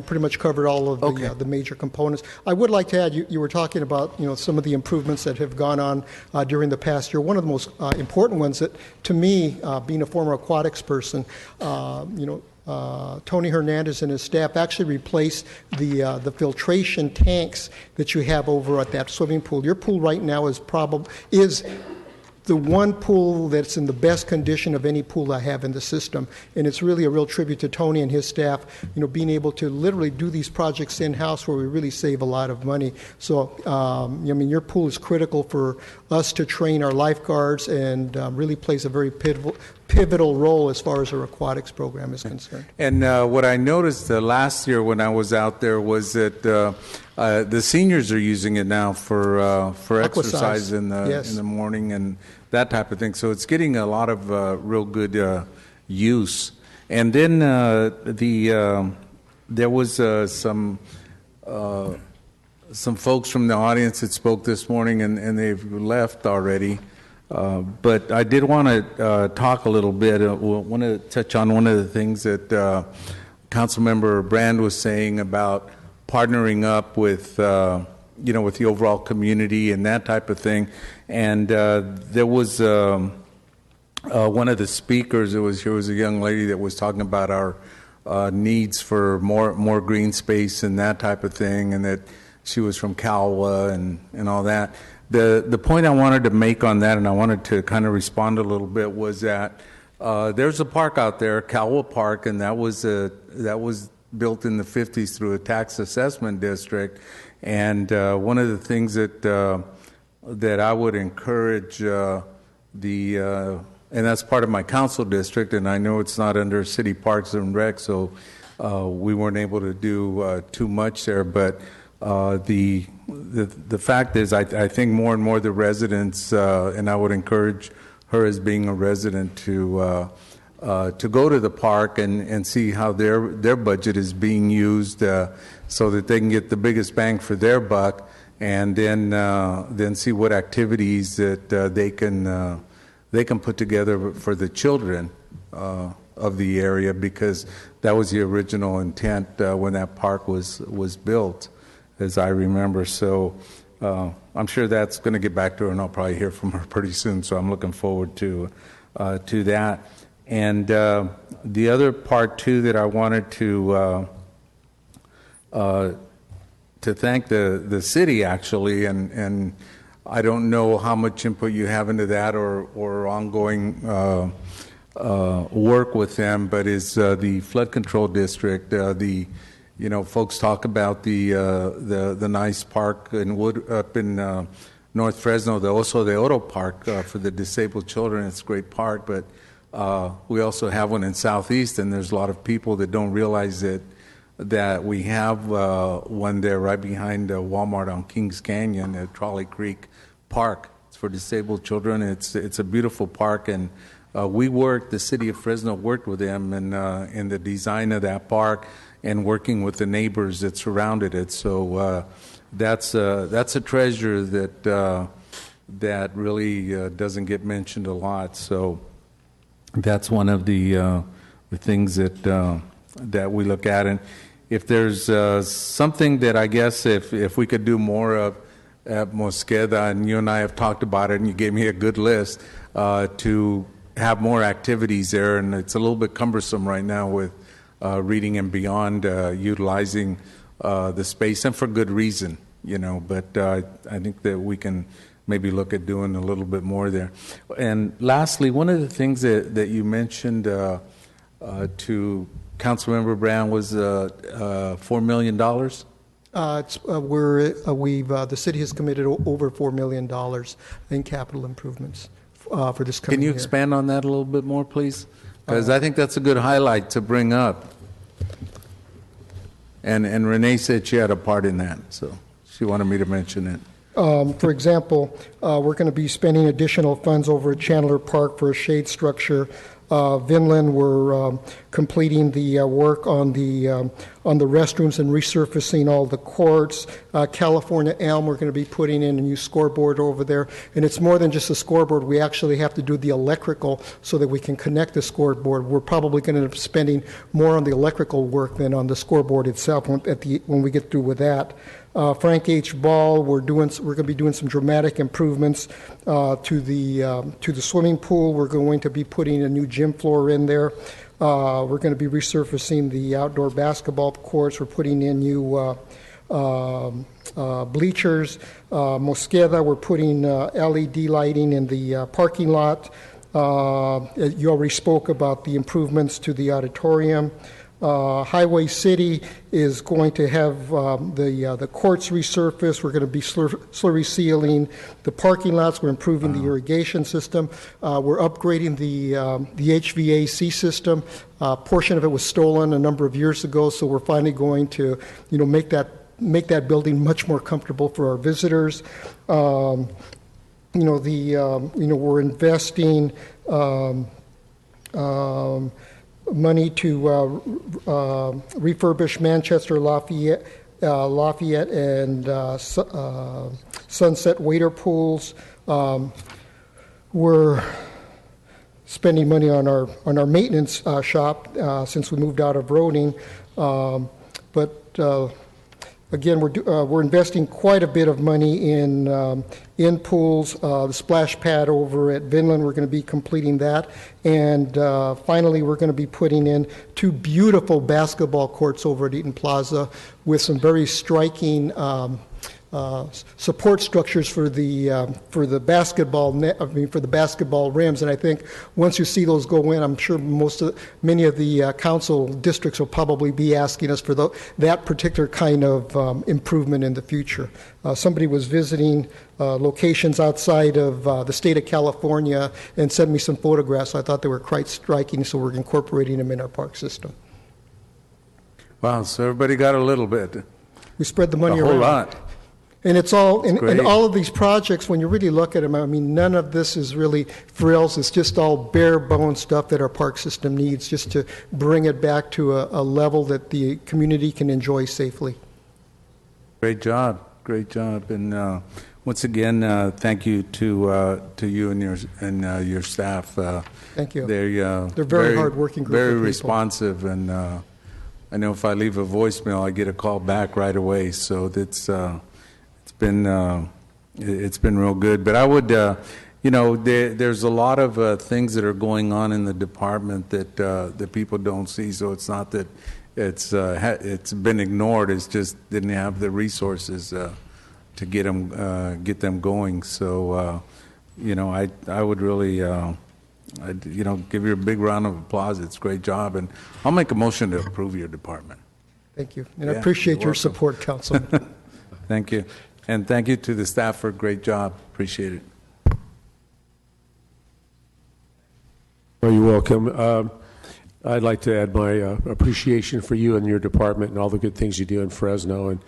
[SPEAKER 20] pretty much covered all of the major components. I would like to add, you were talking about some of the improvements that have gone on during the past year. One of the most important ones that, to me, being a former aquatics person, Tony Hernandez and his staff actually replaced the filtration tanks that you have over at that swimming pool. Your pool right now is the one pool that's in the best condition of any pool I have in the system. And it's really a real tribute to Tony and his staff, being able to literally do these projects in-house where we really save a lot of money. So, your pool is critical for us to train our lifeguards and really plays a very pivotal role as far as our aquatics program is concerned.
[SPEAKER 11] And what I noticed last year when I was out there was that the seniors are using it now for exercise in the morning and that type of thing. So it's getting a lot of real good use. And then there was some folks from the audience that spoke this morning, and they've left already. But I did want to talk a little bit. I want to touch on one of the things that Councilmember Brand was saying about partnering up with with the overall community and that type of thing. And there was one of the speakers. There was a young lady that was talking about our needs for more green space and that type of thing, and that she was from Calwa and all that. The point I wanted to make on that, and I wanted to kind of respond a little bit, was that there's a park out there, Calwa Park, and that was built in the 50s through a tax assessment district. And one of the things that I would encourage and that's part of my council district, and I know it's not under City Parks and Rec, so we weren't able to do too much there. But the fact is, I think more and more the residents, and I would encourage her as being a resident to go to the park and see how their budget is being used, so that they can get the biggest bang for their buck, and then see what activities that they can put together for the children of the area, because that was the original intent when that park was built, as I remember. So I'm sure that's going to get back to her, and I'll probably hear from her pretty soon. So I'm looking forward to that. And the other part too that I wanted to thank the city, actually, and I don't know how much input you have into that or ongoing work with them, but is the flood control district. Folks talk about the nice park up in North Fresno, the Oso de Oro Park for the disabled children. It's a great park, but we also have one in Southeast, and there's a lot of people that don't realize that we have one there right behind Walmart on Kings Canyon at Trolley Creek Park. It's for disabled children. It's a beautiful park, and the city of Fresno worked with them in the design of that park and working with the neighbors that surrounded it. So that's a treasure that really doesn't get mentioned a lot. So that's one of the things that we look at. And if there's something that I guess if we could do more of at Mosqueda, and you and I have talked about it, and you gave me a good list, to have more activities there. And it's a little bit cumbersome right now with Reading and Beyond utilizing the space, and for good reason, but I think that we can maybe look at doing a little bit more there. And lastly, one of the things that you mentioned to Councilmember Brown was $4 million. The city has committed over $4 million in capital improvements for this coming year. Can you expand on that a little bit more, please? Because I think that's a good highlight to bring up. And Renee said she had a part in that, so she wanted me to mention it.
[SPEAKER 20] For example, we're going to be spending additional funds over at Chandler Park for a shade structure. Vinland, we're completing the work on the restrooms and resurfacing all the courts. California Elm, we're going to be putting in a new scoreboard over there. And it's more than just a scoreboard. We actually have to do the electrical so that we can connect the scoreboard. We're probably going to end up spending more on the electrical work than on the scoreboard itself when we get through with that. Frank H. Ball, we're going to be doing some dramatic improvements to the swimming pool. We're going to be putting a new gym floor in there. We're going to be resurfacing the outdoor basketball courts. We're putting in new bleachers. Mosqueda, we're putting LED lighting in the parking lot. You already spoke about the improvements to the auditorium. Highway City is going to have the courts resurfaced. We're going to be slurry sealing the parking lots. We're improving the irrigation system. We're upgrading the HVAC system. A portion of it was stolen a number of years ago, so we're finally going to, make that building much more comfortable for our visitors. We're investing money to refurbish Manchester, Lafayette, and Sunset waiter pools. We're spending money on our maintenance shop since we moved out of Roding, but again, we're investing quite a bit of money in pools. The splash pad over at Vinland, we're going to be completing that. And finally, we're going to be putting in 2 beautiful basketball courts over at Eaton Plaza with some very striking support structures for the basketball for the basketball rims. And I think once you see those go in, I'm sure many of the council districts will probably be asking us for that particular kind of improvement in the future. Somebody was visiting locations outside of the state of California and sent me some photographs. I thought they were quite striking, so we're incorporating them in our park system.
[SPEAKER 11] Wow, so everybody got a little bit.
[SPEAKER 20] We spread the money around.
[SPEAKER 11] A whole lot.
[SPEAKER 20] And it's all, and all of these projects, when you really look at them, I mean, none of this is really frills. It's just all bare bones stuff that our park system needs just to bring it back to a level that the community can enjoy safely.
[SPEAKER 11] Great job. And once again, thank you to you and your staff.
[SPEAKER 20] Thank you.
[SPEAKER 11] They're
[SPEAKER 20] very hardworking group of
[SPEAKER 11] very
[SPEAKER 20] people.
[SPEAKER 11] responsive, and I know if I leave a voicemail, I get a call back right away. So it's been real good. But I would, there's a lot of things that are going on in the department that people don't see. So it's not that it's been ignored. It's just didn't have the resources to get them going. So I would really give you a big round of applause. It's a great job, and I'll make a motion to approve your department.
[SPEAKER 20] Thank you, and I appreciate your support, Councilman.
[SPEAKER 11] Thank you. And thank you to the staff for a great job. Appreciate it.
[SPEAKER 1] Well, you're welcome. I'd like to add my appreciation for you and your department and all the good things you do in Fresno. And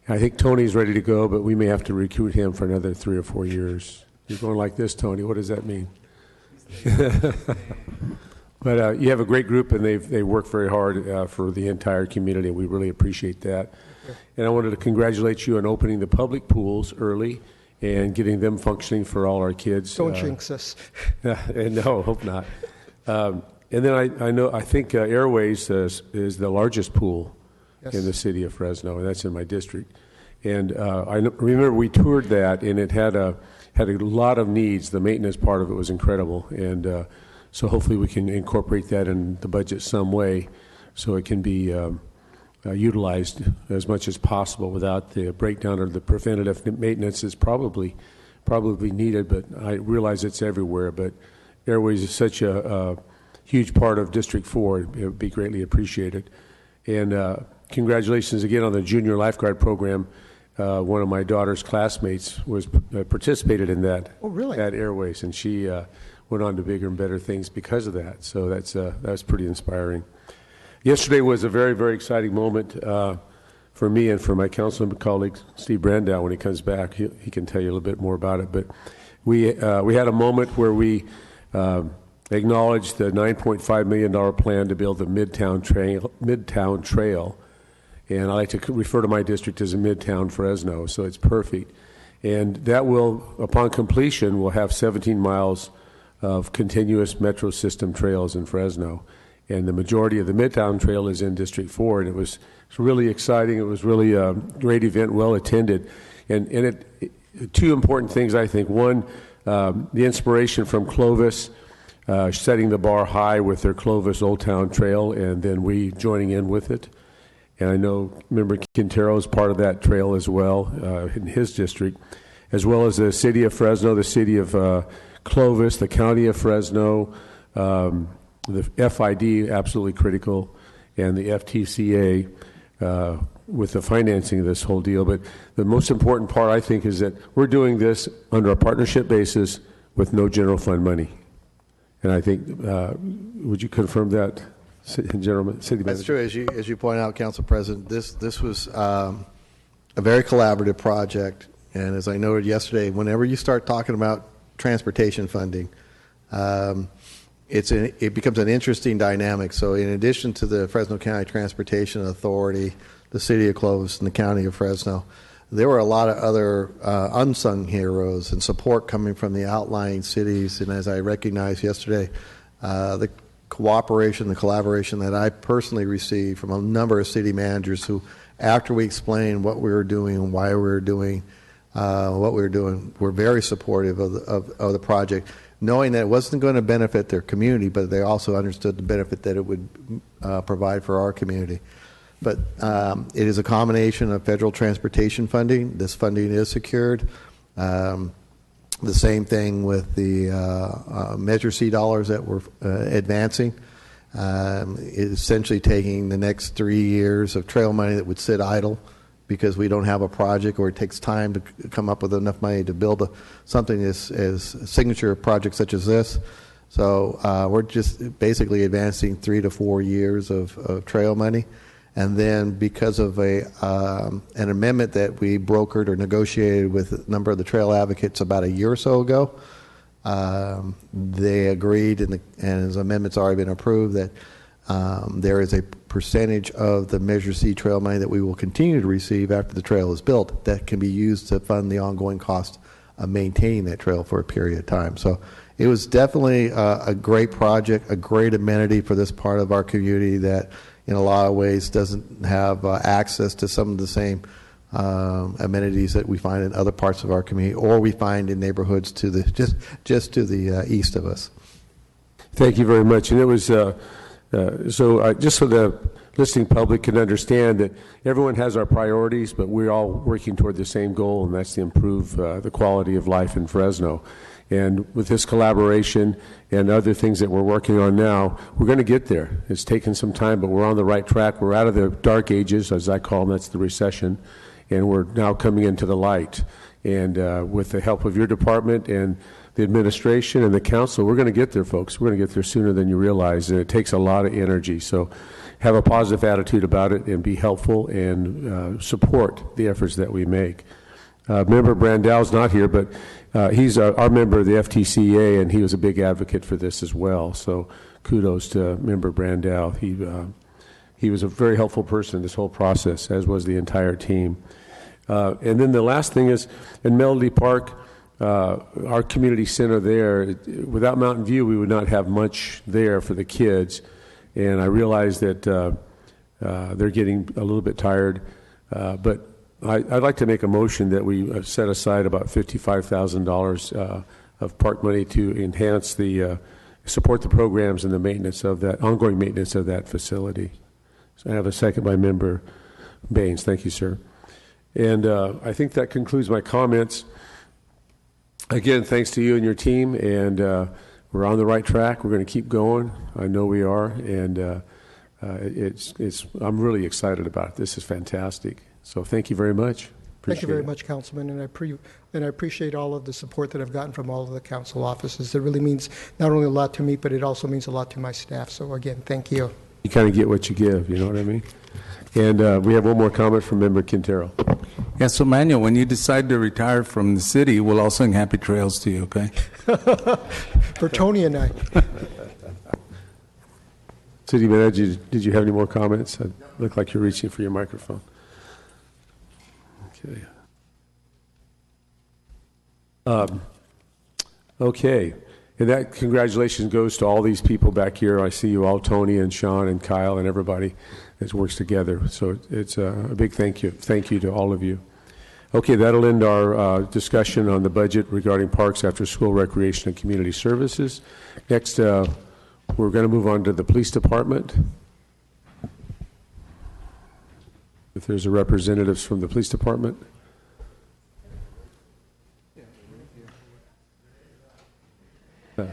[SPEAKER 1] I think Tony's ready to go, but we may have to recruit him for another 3 or 4 years. You're going like this, Tony. What does that mean? But you have a great group, and they work very hard for the entire community, and we really appreciate that. And I wanted to congratulate you on opening the public pools early and getting them functioning for all our kids.
[SPEAKER 20] Don't jinx us.
[SPEAKER 1] No, hope not. And then I think Airways is the largest pool in the city of Fresno, and that's in my district. And I remember we toured that, and it had a lot of needs. The maintenance part of it was incredible, and so hopefully we can incorporate that in the budget some way, so it can be utilized as much as possible without the breakdown, or the preventative maintenance is probably needed, but I realize it's everywhere. But Airways is such a huge part of District 4. It would be greatly appreciated. And congratulations again on the junior lifeguard program. One of my daughter's classmates participated in that.
[SPEAKER 20] Oh, really?
[SPEAKER 1] At Airways, and she went on to bigger and better things because of that. So that's pretty inspiring. Yesterday was a very, very exciting moment for me and for my councilman colleague, Steve Brandow. When he comes back, he can tell you a little bit more about it. But we had a moment where we acknowledged the $9.5 million plan to build the Midtown Trail. And I like to refer to my district as a Midtown Fresno, so it's perfect. And that will, upon completion, will have 17 miles of continuous metro system trails in Fresno. And the majority of the Midtown Trail is in District 4, and it's really exciting. It was really a great event, well attended. And two important things, I think. One, the inspiration from Clovis, setting the bar high with their Clovis Old Town Trail, and then we joining in with it. and I know Member Quintero is part of that trail as well in his district, as well as the city of Fresno, the city of Clovis, the county of Fresno, the FID, absolutely critical, and the FTCA with the financing of this whole deal. But the most important part, I think, is that we're doing this under a partnership basis with no general fund money. And I think, would you confirm that, gentlemen, city manager?
[SPEAKER 7] That's true. As you point out, Council President, this was a very collaborative project. And as I noted yesterday, whenever you start talking about transportation funding, it becomes an interesting dynamic. So in addition to the Fresno County Transportation Authority, the city of Clovis, and the county of Fresno, there were a lot of other unsung heroes and support coming from the outlying cities. And as I recognized yesterday, the cooperation, the collaboration that I personally received from a number of city managers who, after we explained what we were doing and why we were doing what we were doing, were very supportive of the project, knowing that it wasn't going to benefit their community, but they also understood the benefit that it would provide for our community. But it is a combination of federal transportation funding. This funding is secured. The same thing with the Measure C dollars that we're advancing. It's essentially taking the next 3 years of trail money that would sit idle because we don't have a project, or it takes time to come up with enough money to build something as signature project such as this. So we're just basically advancing 3 to 4 years of trail money. And then because of an amendment that we brokered or negotiated with a number of the trail advocates about a year or so ago, they agreed, and as amendment's already been approved, that there is a percentage of the Measure C trail money that we will continue to receive after the trail is built that can be used to fund the ongoing cost of maintaining that trail for a period of time. So it was definitely a great project, a great amenity for this part of our community that in a lot of ways doesn't have access to some of the same amenities that we find in other parts of our community, or we find in neighborhoods to the just to the east of us.
[SPEAKER 1] Thank you very much. And it was just so the listening public can understand that everyone has our priorities, but we're all working toward the same goal, and that's to improve the quality of life in Fresno. And with this collaboration and other things that we're working on now, we're going to get there. It's taken some time, but we're on the right track. We're out of the dark ages, as I call them, that's the recession, and we're now coming into the light. And with the help of your department and the administration and the council, we're going to get there, folks. We're going to get there sooner than you realize, and it takes a lot of energy. So have a positive attitude about it and be helpful and support the efforts that we make. Member Brandau's not here, but he's our member of the FTCA, and he was a big advocate for this as well. So kudos to Member Brandau. He was a very helpful person in this whole process, as was the entire team. And then the last thing is, in Melody Park, our community center there, without Mountain View, we would not have much there for the kids. And I realize that they're getting a little bit tired, but I'd like to make a motion that we set aside about $55,000 of park money to enhance support the programs and the maintenance of that, ongoing maintenance of that facility. So I have a second by Member Baines. Thank you, sir. And I think that concludes my comments. Again, thanks to you and your team, and we're on the right track. We're going to keep going. I know we are, and I'm really excited about it. This is fantastic. So thank you very much.
[SPEAKER 20] Thank you very much, Councilman, and I appreciate all of the support that I've gotten from all of the council offices. It really means not only a lot to me, but it also means a lot to my staff. So again, thank you.
[SPEAKER 1] You kind of get what you give, you know what I mean? And we have one more comment from Member Quintero.
[SPEAKER 11] Yeah, so Manuel, when you decide to retire from the city, we'll all sing happy trails to you, okay?
[SPEAKER 20] For Tony and I.
[SPEAKER 1] City Manager, did you have any more comments? It looked like you're reaching for your microphone. Okay, and that congratulations goes to all these people back here. I see you all, Tony and Sean and Kyle and everybody that works together. So it's a big thank you to all of you. Okay, that'll end our discussion on the budget regarding parks, after school recreation, and community services. Next, we're going to move on to the police department. If there's a representative from the police department. I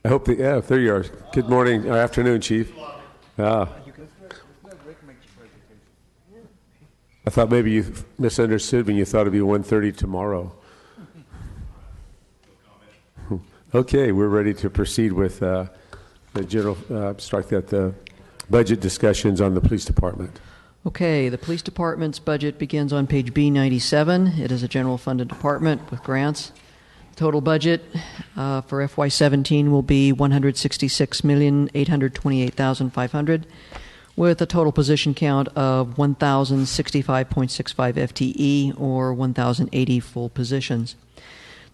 [SPEAKER 1] hope that, yeah, there you are. Good morning, or afternoon, Chief. I thought maybe you misunderstood when you thought it'd be 1:30 tomorrow. Okay, we're ready to proceed with the budget discussions on the police department.
[SPEAKER 5] Okay, the police department's budget begins on page B97. It is a general funded department with grants. Total budget for FY17 will be $166,828,500, with a total position count of 1,065.65 FTE, or 1,080 full positions.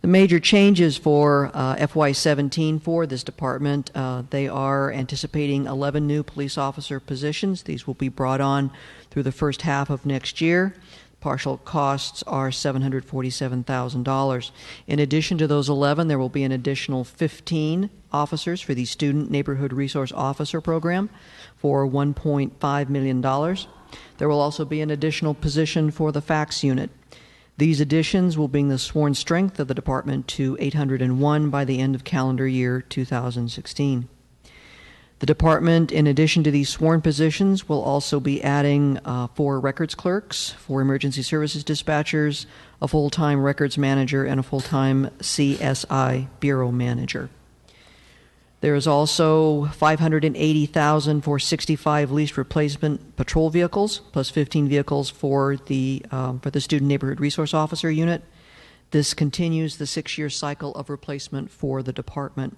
[SPEAKER 5] The major changes for FY17 for this department, they are anticipating 11 new police officer positions. These will be brought on through the first half of next year. Partial costs are $747,000. In addition to those 11, there will be an additional 15 officers for the Student Neighborhood Resource Officer Program for $1.5 million. There will also be an additional position for the fax unit. These additions will bring the sworn strength of the department to 801 by the end of calendar year 2016. The department, in addition to these sworn positions, will also be adding 4 records clerks, 4 emergency services dispatchers, a full-time records manager, and a full-time CSI bureau manager. There is also $580,000 for 65 leased replacement patrol vehicles, plus 15 vehicles for the Student Neighborhood Resource Officer unit. This continues the 6-year cycle of replacement for the department.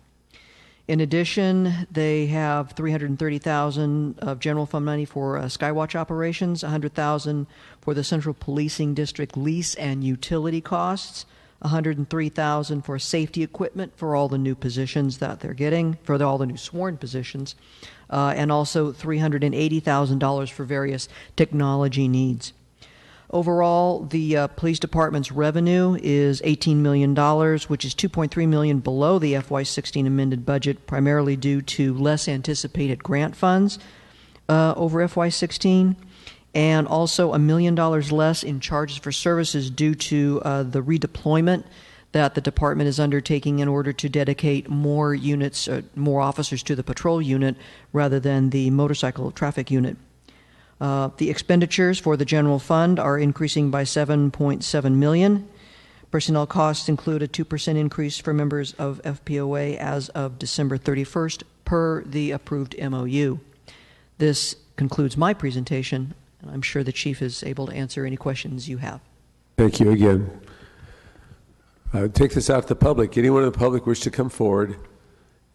[SPEAKER 5] In addition, they have $330,000 of general fund money for Skywatch operations, $100,000 for the Central Policing District lease and utility costs, $103,000 for safety equipment for all the new positions that they're getting, for all the new sworn positions, and also $380,000 for various technology needs. Overall, the police department's revenue is $18 million, which is $2.3 million below the FY16 amended budget, primarily due to less anticipated grant funds over FY16, and also $1 million less in charges for services due to the redeployment that the department is undertaking in order to dedicate more units, more officers to the patrol unit rather than the motorcycle traffic unit. The expenditures for the general fund are increasing by $7.7 million. Personnel costs include a 2% increase for members of FPOA as of December 31st per the approved MOU. This concludes my presentation, and I'm sure the Chief is able to answer any questions you have.
[SPEAKER 1] Thank you again. Take this out to the public. Anyone in the public wish to come forward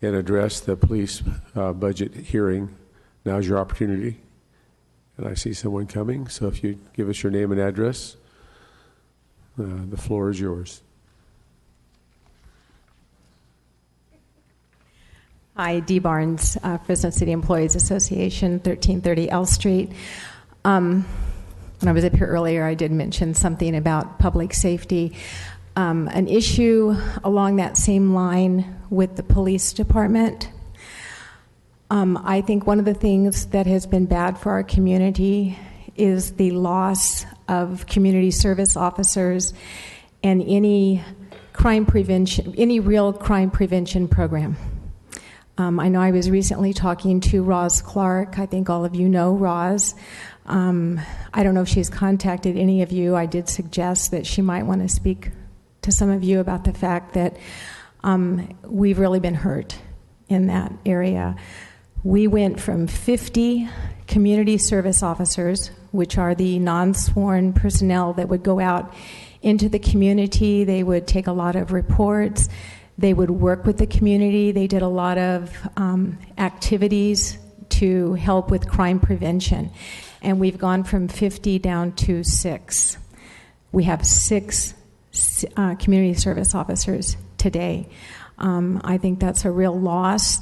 [SPEAKER 1] and address the police budget hearing, now's your opportunity. And I see someone coming, so if you give us your name and address, the floor is yours.
[SPEAKER 16] Hi, Dee Barnes, Fresno City Employees Association, 1330 L Street. When I was up here earlier, I did mention something about public safety. An issue along that same line with the police department. I think one of the things that has been bad for our community is the loss of community service officers and any crime prevention, any real crime prevention program. I know I was recently talking to Roz Clark. I think all of you know Roz. I don't know if she's contacted any of you. I did suggest that she might want to speak to some of you about the fact that we've really been hurt in that area. We went from 50 community service officers, which are the non-sworn personnel that would go out into the community. They would take a lot of reports. They would work with the community. They did a lot of activities to help with crime prevention. And we've gone from 50 down to 6. We have 6 community service officers today. I think that's a real loss.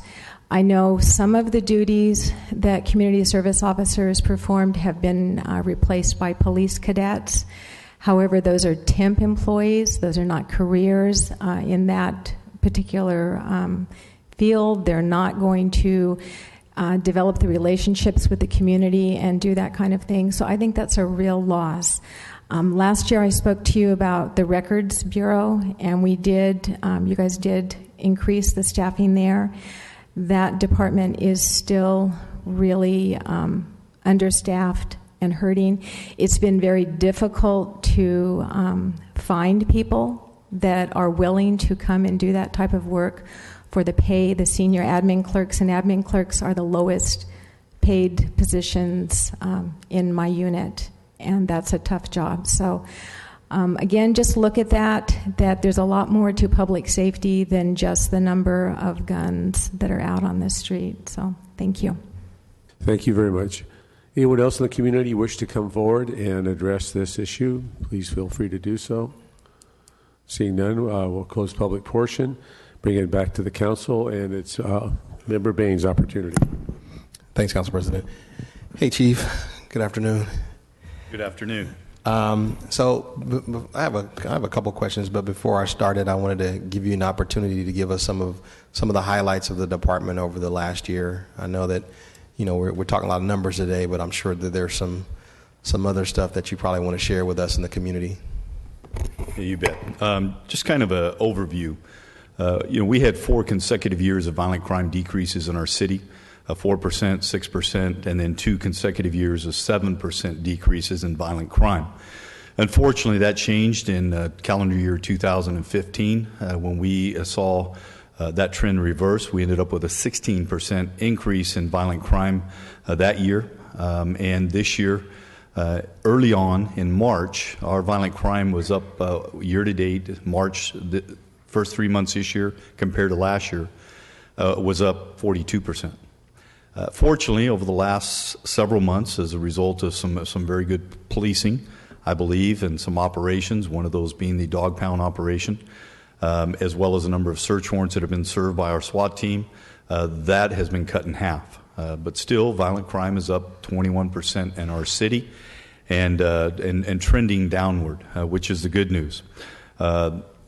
[SPEAKER 16] I know some of the duties that community service officers performed have been replaced by police cadets. However, those are temp employees. Those are not careers in that particular field. They're not going to develop the relationships with the community and do that kind of thing. So I think that's a real loss. Last year I spoke to you about the Records Bureau, and we did, you guys did increase the staffing there. That department is still really understaffed and hurting. It's been very difficult to find people that are willing to come and do that type of work for the pay. The senior admin clerks and admin clerks are the lowest paid positions in my unit, and that's a tough job. So again, just look at that there's a lot more to public safety than just the number of guns that are out on the street. So thank you.
[SPEAKER 1] Thank you very much. Anyone else in the community wish to come forward and address this issue? Please feel free to do so. Seeing none, we'll close public portion, bring it back to the council, and it's Member Baines' opportunity.
[SPEAKER 6] Thanks, Council President. Hey, Chief. Good afternoon.
[SPEAKER 21] Good afternoon.
[SPEAKER 6] So I have a couple questions, but before I started, I wanted to give you an opportunity to give us some of the highlights of the department over the last year. I know that we're talking a lot of numbers today, but I'm sure that there's some other stuff that you probably want to share with us in the community.
[SPEAKER 21] Yeah, you bet. Just kind of an overview. We had 4 consecutive years of violent crime decreases in our city, 4%, 6%, and then 2 consecutive years of 7% decreases in violent crime. Unfortunately, that changed in calendar year 2015 when we saw that trend reverse. We ended up with a 16% increase in violent crime that year. And this year, early on in March, our violent crime was up year to date. March, the first 3 months this year compared to last year, was up 42%. Fortunately, over the last several months, as a result of some very good policing, I believe, and some operations, one of those being the dog pound operation, as well as a number of search warrants that have been served by our SWAT team, that has been cut in half. But still, violent crime is up 21% in our city and trending downward, which is the good news.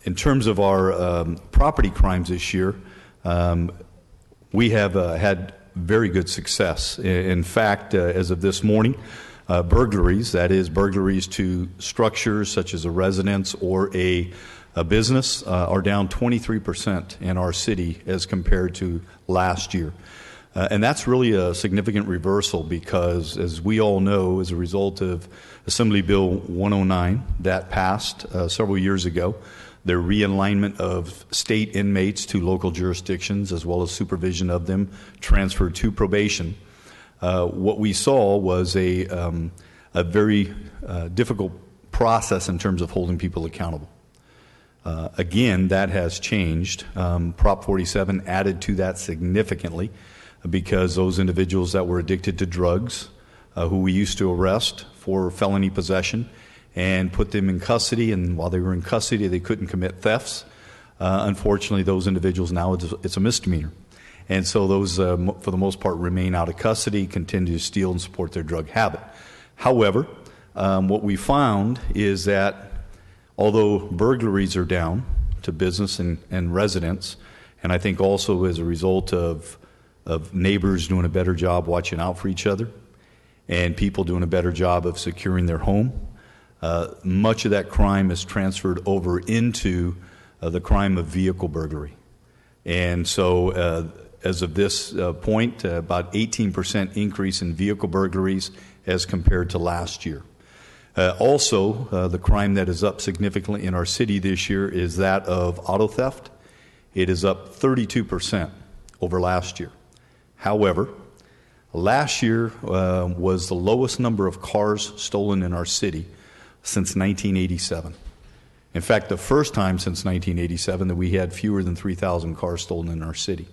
[SPEAKER 21] In terms of our property crimes this year, we have had very good success. In fact, as of this morning, burglaries, that is burglaries to structures such as a residence or a business, are down 23% in our city as compared to last year. And that's really a significant reversal because, as we all know, as a result of Assembly Bill 109 that passed several years ago, the realignment of state inmates to local jurisdictions as well as supervision of them transferred to probation. What we saw was a very difficult process in terms of holding people accountable. Again, that has changed. Prop 47 added to that significantly because those individuals that were addicted to drugs, who we used to arrest for felony possession and put them in custody, and while they were in custody, they couldn't commit thefts. Unfortunately, those individuals now, it's a misdemeanor. And so those, for the most part, remain out of custody, continue to steal and support their drug habit. However, what we found is that although burglaries are down to business and residents, and I think also as a result of neighbors doing a better job watching out for each other and people doing a better job of securing their home, much of that crime is transferred over into the crime of vehicle burglary. And so as of this point, about 18% increase in vehicle burglaries as compared to last year. Also, the crime that is up significantly in our city this year is that of auto theft. It is up 32% over last year. However, last year was the lowest number of cars stolen in our city since 1987. In fact, the first time since 1987 that we had fewer than 3,000 cars stolen in our city.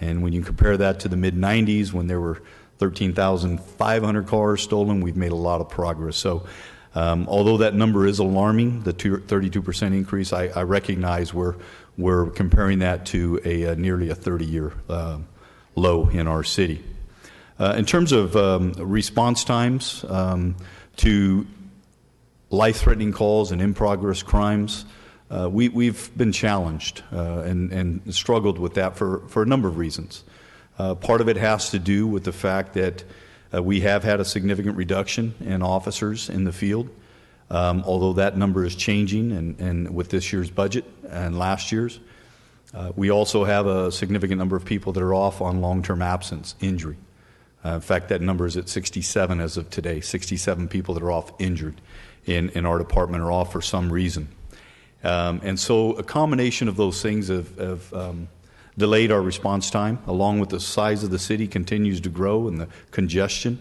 [SPEAKER 21] And when you compare that to the mid-90s when there were 13,500 cars stolen, we've made a lot of progress. So although that number is alarming, the 32% increase, I recognize we're comparing that to nearly a 30-year low in our city. In terms of response times to life-threatening calls and in-progress crimes, we've been challenged and struggled with that for a number of reasons. Part of it has to do with the fact that we have had a significant reduction in officers in the field, although that number is changing and with this year's budget and last year's. We also have a significant number of people that are off on long-term absence, injury. In fact, that number is at 67 as of today. 67 people that are off injured in our department are off for some reason. And so a combination of those things have delayed our response time, along with the size of the city continues to grow and the congestion.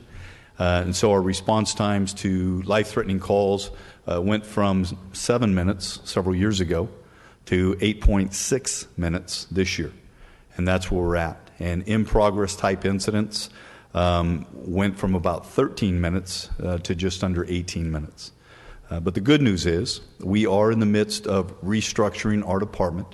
[SPEAKER 21] And so our response times to life-threatening calls went from 7 minutes several years ago to 8.6 minutes this year. And that's where we're at. And in-progress type incidents went from about 13 minutes to just under 18 minutes. But the good news is we are in the midst of restructuring our department.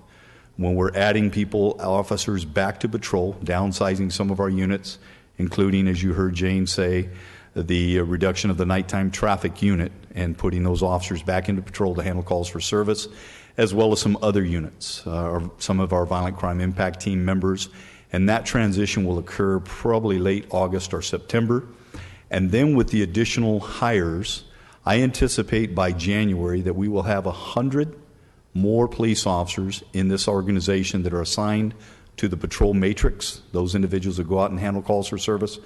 [SPEAKER 21] When we're adding people, officers back to patrol, downsizing some of our units, including, as you heard Jane say, the reduction of the nighttime traffic unit and putting those officers back into patrol to handle calls for service, as well as some other units, some of our violent crime impact team members. And that transition will occur probably late August or September. And then with the additional hires, I anticipate by January that we will have 100 more police officers in this organization that are assigned to the patrol matrix, those individuals that go out and handle calls for service,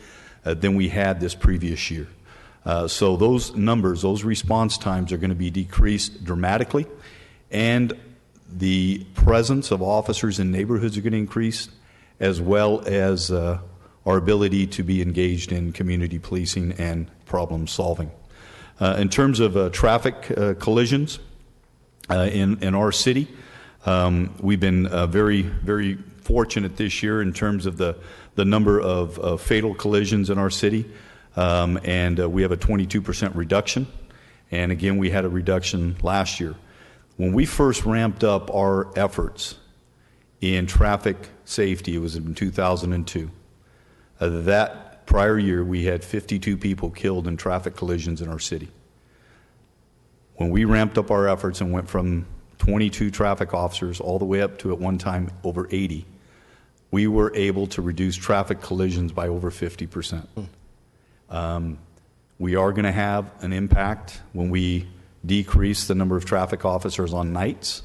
[SPEAKER 21] than we had this previous year. So those numbers, those response times are going to be decreased dramatically, and the presence of officers in neighborhoods are going to increase, as well as our ability to be engaged in community policing and problem solving. In terms of traffic collisions in our city, we've been very, very fortunate this year in terms of the number of fatal collisions in our city, and we have a 22% reduction. And again, we had a reduction last year. When we first ramped up our efforts in traffic safety, it was in 2002. That prior year, we had 52 people killed in traffic collisions in our city. When we ramped up our efforts and went from 22 traffic officers all the way up to, at one time, over 80, we were able to reduce traffic collisions by over 50%. We are going to have an impact when we decrease the number of traffic officers on nights,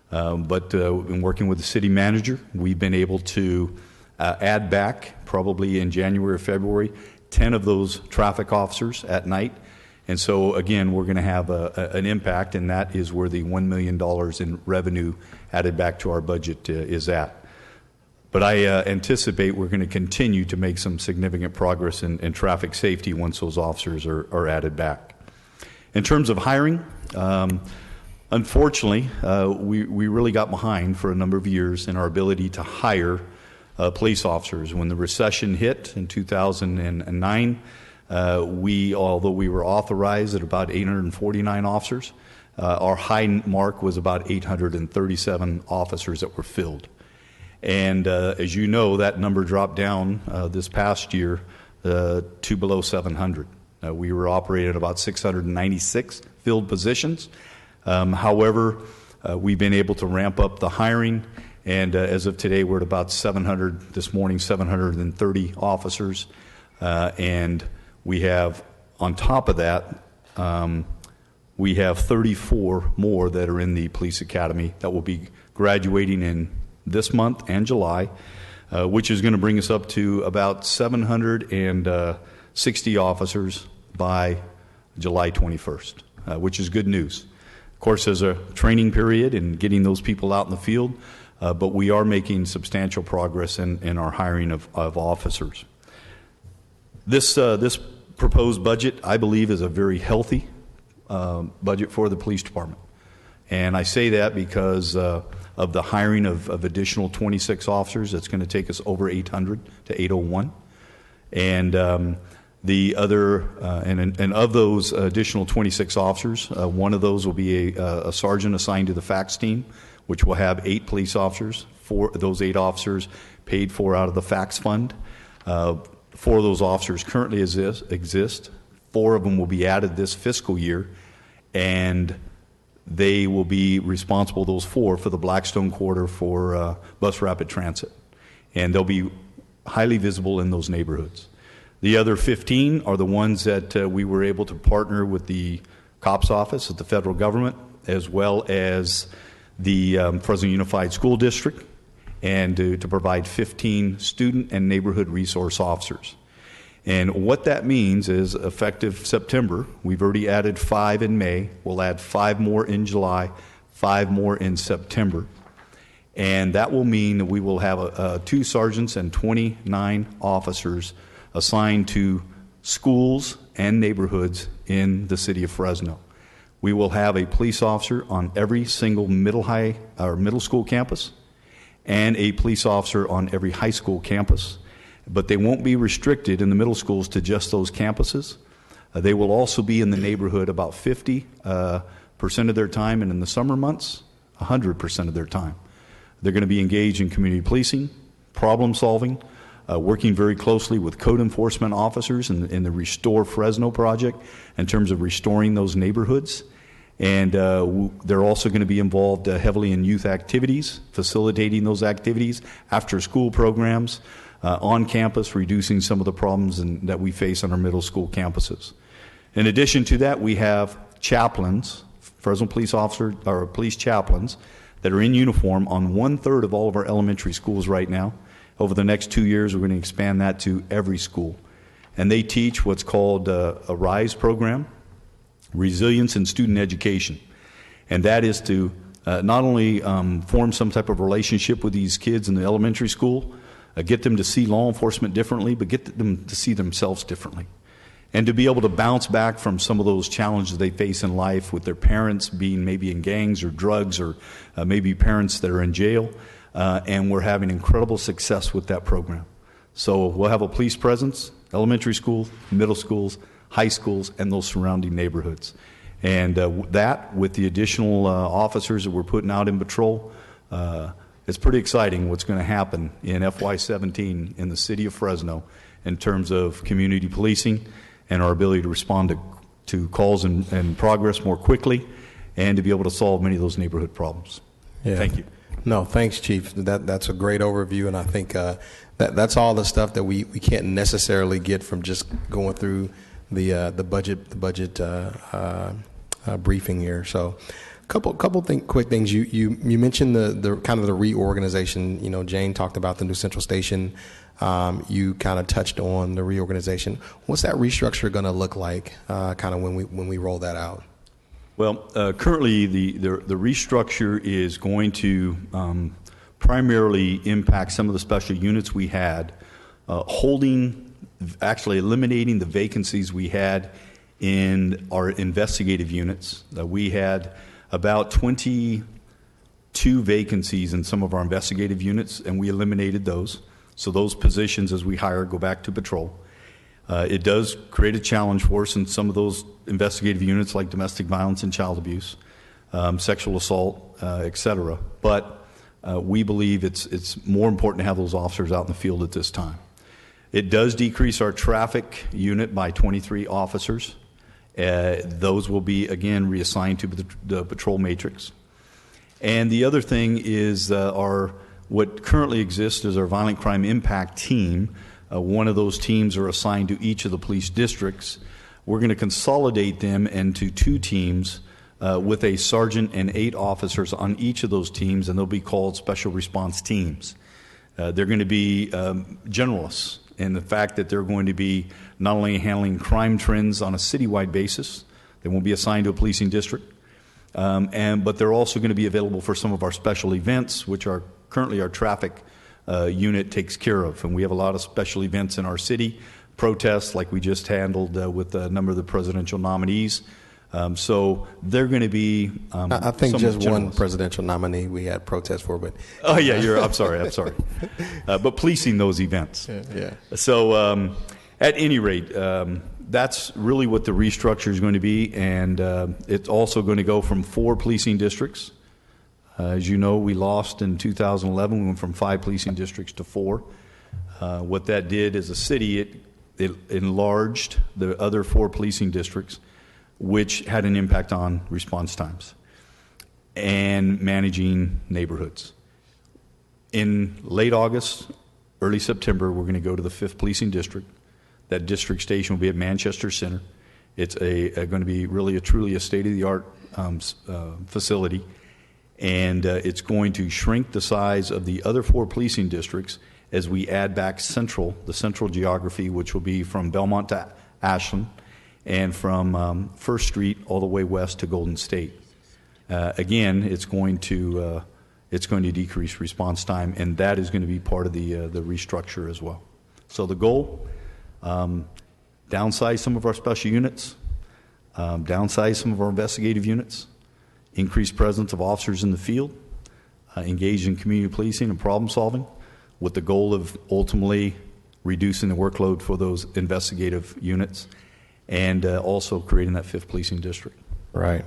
[SPEAKER 21] but in working with the city manager, we've been able to add back, probably in January or February, 10 of those traffic officers at night. And so, again, we're going to have an impact, and that is where the $1 million in revenue added back to our budget is at. But I anticipate we're going to continue to make some significant progress in traffic safety once those officers are added back. In terms of hiring, unfortunately, we really got behind for a number of years in our ability to hire police officers. When the recession hit in 2009, although we were authorized at about 849 officers, our high mark was about 837 officers that were filled. And as you know, that number dropped down this past year to below 700. We were operating at about 696 filled positions. However, we've been able to ramp up the hiring, and as of today, we're at about 700, this morning, 730 officers. And we have, on top of that, we have 34 more that are in the police academy that will be graduating in this month and July, which is going to bring us up to about 760 officers by July 21st, which is good news. Of course, there's a training period in getting those people out in the field, but we are making substantial progress in our hiring of officers. This proposed budget, I believe, is a very healthy budget for the police department. And I say that because of the hiring of additional 26 officers. That's going to take us over 800 to 801. And the other, and of those additional 26 officers, one of those will be a sergeant assigned to the FACTS team, which will have 8 police officers. 4 of those 8 officers paid for out of the FACTS fund. 4 of those officers currently exist. 4 of them will be added this fiscal year, and they will be responsible, those four, for the Blackstone Corridor for bus rapid transit. And they'll be highly visible in those neighborhoods. The other 15 are the ones that we were able to partner with the COPS office at the federal government, as well as the Fresno Unified School District, and to provide 15 student and neighborhood resource officers. And what that means is, effective September, we've already added 5 in May. We'll add 5 more in July, 5 more in September. And that will mean that we will have 2 sergeants and 29 officers assigned to schools and neighborhoods in the city of Fresno. We will have a police officer on every single middle school campus and a police officer on every high school campus. But they won't be restricted in the middle schools to just those campuses. They will also be in the neighborhood about 50% of their time, and in the summer months, 100% of their time. They're going to be engaged in community policing, problem solving, working very closely with code enforcement officers in the Restore Fresno project in terms of restoring those neighborhoods. And they're also going to be involved heavily in youth activities, facilitating those activities, after school programs, on campus, reducing some of the problems that we face on our middle school campuses. In addition to that, we have chaplains, Fresno police officers, or police chaplains, that are in uniform on 1/3 of all of our elementary schools right now. Over the next 2 years, we're going to expand that to every school. And they teach what's called a RISE program, Resilience in Student Education. And that is to not only form some type of relationship with these kids in the elementary school, get them to see law enforcement differently, but get them to see themselves differently. And to be able to bounce back from some of those challenges they face in life with their parents being maybe in gangs or drugs, or maybe parents that are in jail. And we're having incredible success with that program. So we'll have a police presence, elementary school, middle schools, high schools, and those surrounding neighborhoods. And that, with the additional officers that we're putting out in patrol, it's pretty exciting what's going to happen in FY17 in the city of Fresno in terms of community policing and our ability to respond to calls and progress more quickly, and to be able to solve many of those neighborhood problems.
[SPEAKER 6] Yeah.
[SPEAKER 21] Thank you.
[SPEAKER 6] No, thanks, Chief. That's a great overview, and I think that's all the stuff that we can't necessarily get from just going through the budget briefing here. So, quick things. You mentioned the kind of the reorganization. You know, Jane talked about the new central station. You kind of touched on the reorganization. What's that restructure going to look like? Kind of when we roll that out.
[SPEAKER 21] Well, currently the restructure is going to primarily impact some of the special units we had, actually eliminating the vacancies we had in our investigative units. We had about 22 vacancies in some of our investigative units, and we eliminated those. So those positions, as we hire, go back to patrol. It does create a challenge for us in some of those investigative units, like domestic violence and child abuse, sexual assault, et cetera. But we believe it's more important to have those officers out in the field at this time. It does decrease our traffic unit by 23 officers. Those will be, again, reassigned to the patrol matrix. And the other thing is what currently exists is our violent crime impact team. One of those teams are assigned to each of the police districts. We're going to consolidate them into 2 teams with a sergeant and 8 officers on each of those teams, and they'll be called special response teams. They're going to be generalists in the fact that they're going to be not only handling crime trends on a citywide basis, they won't be assigned to a policing district, but they're also going to be available for some of our special events, which are currently our traffic unit takes care of. And we have a lot of special events in our city, protests like we just handled with a number of the presidential nominees. So they're going to be
[SPEAKER 6] I think just one presidential nominee we had protests for, but
[SPEAKER 21] oh yeah, I'm sorry. But policing those events.
[SPEAKER 6] Yeah.
[SPEAKER 21] So at any rate, that's really what the restructure is going to be, and it's also going to go from 4 policing districts. As you know, we lost in 2011. We went from 5 policing districts to 4. What that did as a city, it enlarged the other 4 policing districts, which had an impact on response times. and managing neighborhoods. In late August, early September, we're going to go to the 5th Policing District. That district station will be at Manchester Center. It's going to be really truly a state-of-the-art facility, and it's going to shrink the size of the other 4 policing districts as we add back the central geography, which will be from Belmont to Ashland, and from First Street all the way west to Golden State. Again, it's going to decrease response time, and that is going to be part of the restructure as well. So the goal: downsize some of our special units, downsize some of our investigative units, increase presence of officers in the field, engage in community policing and problem solving, with the goal of ultimately reducing the workload for those investigative units, and also creating that 5th policing district.
[SPEAKER 6] Right.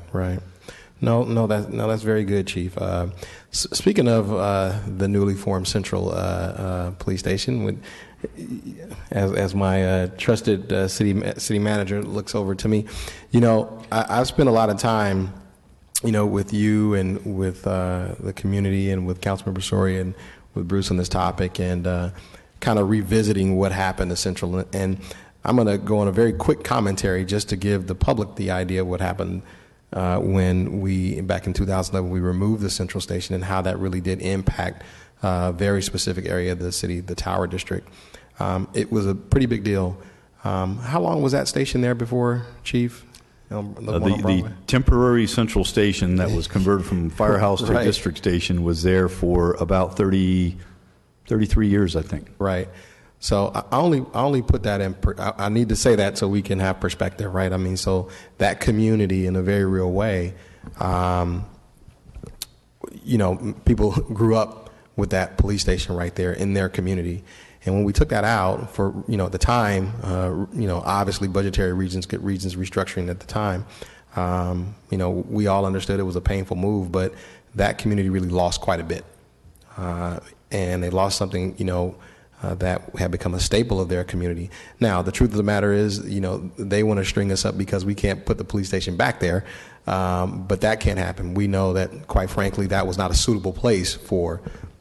[SPEAKER 6] No, that's very good, Chief. Speaking of the newly formed Central Police Station, as my trusted city manager looks over to me, I've spent a lot of time, with you and with the community and with Councilmember Sori and with Bruce on this topic, and kind of revisiting what happened to Central. And I'm going to go on a very quick commentary just to give the public the idea of what happened when back in 2011, we removed the Central Station and how that really did impact a very specific area of the city, the Tower District. It was a pretty big deal. How long was that station there before, Chief?
[SPEAKER 21] The temporary Central Station that was converted from firehouse to district station was there for about 33 years, I think.
[SPEAKER 6] Right. So I only put that in. I need to say that so we can have perspective, right? I mean, so that community, in a very real way, people grew up with that police station right there in their community. And when we took that out for, at the time, obviously budgetary reasons restructuring at the time, we all understood it was a painful move, but that community really lost quite a bit. And they lost something, that had become a staple of their community. Now, the truth of the matter is, they want to string us up because we can't put the police station back there, but that can't happen. We know that, quite frankly, that was not a suitable place for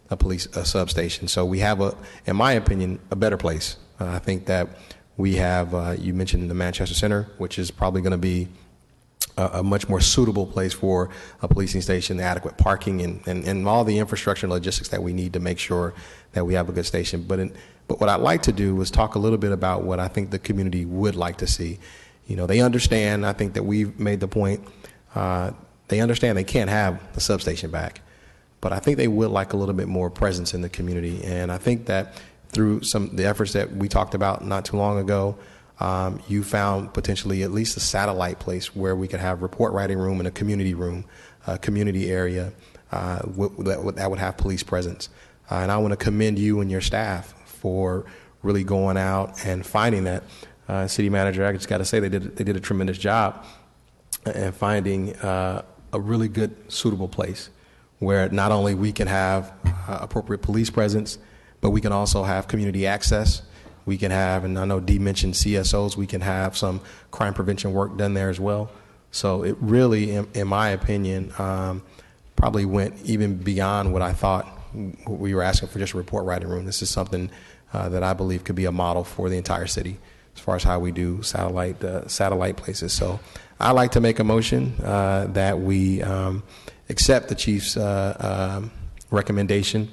[SPEAKER 6] a substation. So we have, in my opinion, a better place. I think that we have, you mentioned the Manchester Center, which is probably going to be a much more suitable place for a policing station, the adequate parking and all the infrastructure and logistics that we need to make sure that we have a good station. But what I'd like to do is talk a little bit about what I think the community would like to see. They understand, I think that we've made the point, they understand they can't have the substation back, but I think they would like a little bit more presence in the community. And I think that through the efforts that we talked about not too long ago, you found potentially at least a satellite place where we could have report writing room and a community room, a community area that would have police presence. And I want to commend you and your staff for really going out and finding that. City manager, I just got to say they did a tremendous job in finding a really good, suitable place where not only we can have appropriate police presence, but we can also have community access. We can have, and I know Dee mentioned CSOs, we can have some crime prevention work done there as well. So it really, in my opinion, probably went even beyond what I thought we were asking for, just a report writing room. This is something that I believe could be a model for the entire city as far as how we do satellite places. So I'd like to make a motion that we accept the chief's recommendation,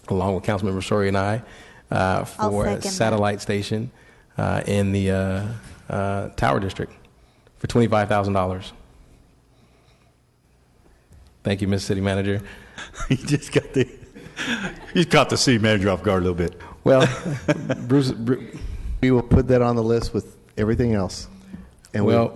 [SPEAKER 6] along with Councilmember Sori and I, for a satellite station in the Tower District for $25,000. Thank you, Mr. City Manager.
[SPEAKER 21] You just caught the city manager off guard a little bit.
[SPEAKER 7] Well, Bruce, we will put that on the list with everything else, and we'll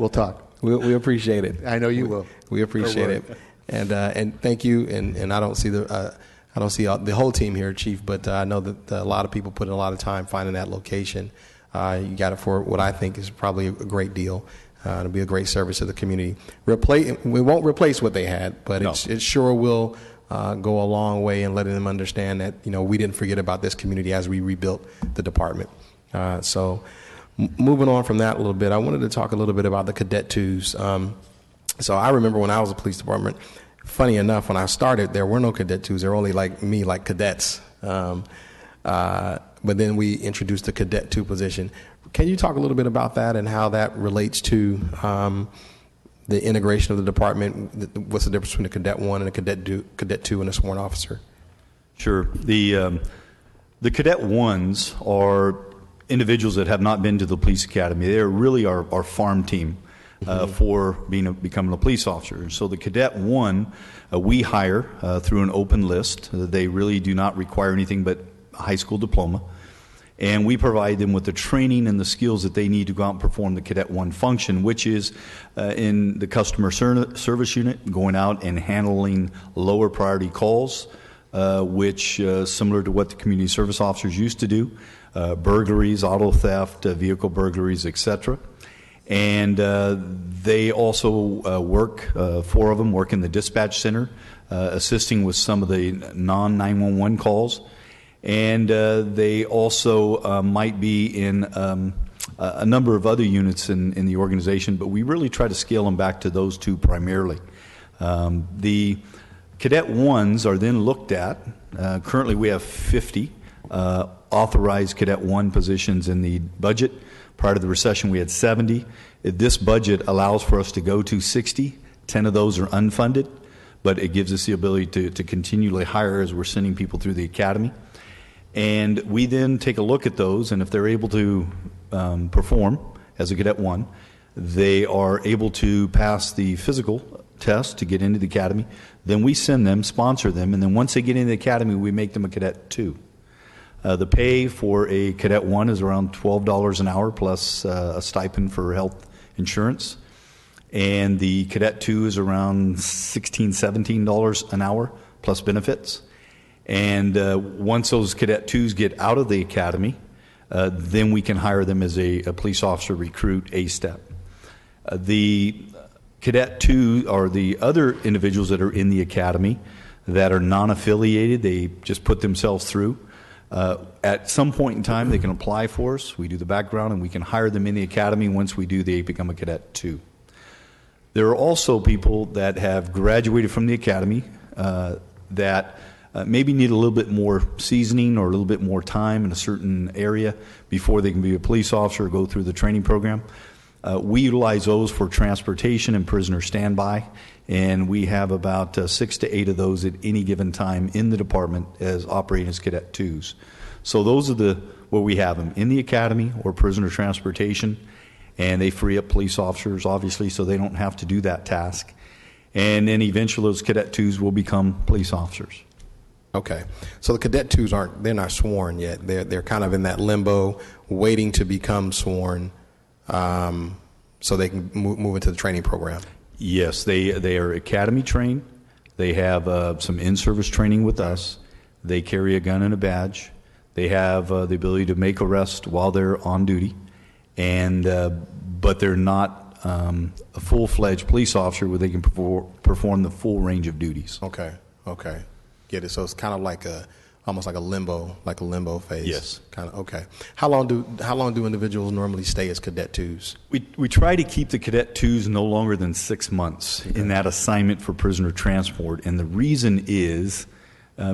[SPEAKER 7] talk.
[SPEAKER 6] We appreciate it.
[SPEAKER 7] I know you will.
[SPEAKER 6] We appreciate it, and thank you. And I don't see the whole team here, Chief, but I know that a lot of people put in a lot of time finding that location. You got it for what I think is probably a great deal. It'll be a great service to the community. We won't replace what they had, but it sure will go a long way in letting them understand that we didn't forget about this community as we rebuilt the department. So moving on from that a little bit, I wanted to talk a little bit about the Cadet 2s. So I remember when I was a police department, funny enough, when I started, there were no Cadet 2s. There were only like me, like cadets. But then we introduced the Cadet 2 position. Can you talk a little bit about that and how that relates to the integration of the department? What's the difference between a Cadet 1 and a Cadet 2 and a sworn officer?
[SPEAKER 21] Sure. The Cadet 1s are individuals that have not been to the police academy. They're really our farm team for becoming a police officer. So the Cadet 1, we hire through an open list. They really do not require anything but a high school diploma. And we provide them with the training and the skills that they need to go out and perform the Cadet 1 function, which is in the customer service unit, going out and handling lower priority calls, which similar to what the community service officers used to do, burglaries, auto theft, vehicle burglaries, etc. And they also work, 4 of them work in the dispatch center, assisting with some of the non-911 calls. And they also might be in a number of other units in the organization, but we really try to scale them back to those 2 primarily. The Cadet 1s are then looked at. Currently we have 50 authorized Cadet 1 positions in the budget. Prior to the recession we had 70. This budget allows for us to go to 60. 10 of those are unfunded, but it gives us the ability to continually hire as we're sending people through the academy. And we then take a look at those, and if they're able to perform as a Cadet 1, they are able to pass the physical test to get into the academy. Then we send them, sponsor them, and then once they get into the academy, we make them a Cadet 2. The pay for a Cadet 1 is around $12 an hour plus a stipend for health insurance. And the Cadet 2 is around $16, $17 an hour plus benefits. And once those Cadet 2s get out of the academy, then we can hire them as a police officer recruit A-step. The Cadet 2 are the other individuals that are in the academy that are non-affiliated. They just put themselves through. At some point in time, they can apply for us. We do the background, and we can hire them in the academy once they become a Cadet 2. There are also people that have graduated from the academy that maybe need a little bit more seasoning or a little bit more time in a certain area before they can be a police officer or go through the training program. We utilize those for transportation and prisoner standby, and we have about 6 to 8 of those at any given time in the department as operating as Cadet 2s. So those are where we have them, in the academy or prisoner transportation, and they free up police officers, obviously, so they don't have to do that task. And then eventually those Cadet 2s will become police officers.
[SPEAKER 6] Okay, so the Cadet 2s they're not sworn yet. They're kind of in that limbo, waiting to become sworn, so they can move into the training program.
[SPEAKER 21] Yes, they are academy trained. They have some in-service training with us. They carry a gun and a badge. They have the ability to make arrests while they're on duty, and but they're not a full-fledged police officer where they can perform the full range of duties.
[SPEAKER 6] Okay. Get it. So it's kind of almost like a limbo phase.
[SPEAKER 21] Yes.
[SPEAKER 6] Kind of. Okay. How long do individuals normally stay as Cadet 2s?
[SPEAKER 21] We try to keep the Cadet 2s no longer than 6 months in that assignment for prisoner transport, and the reason is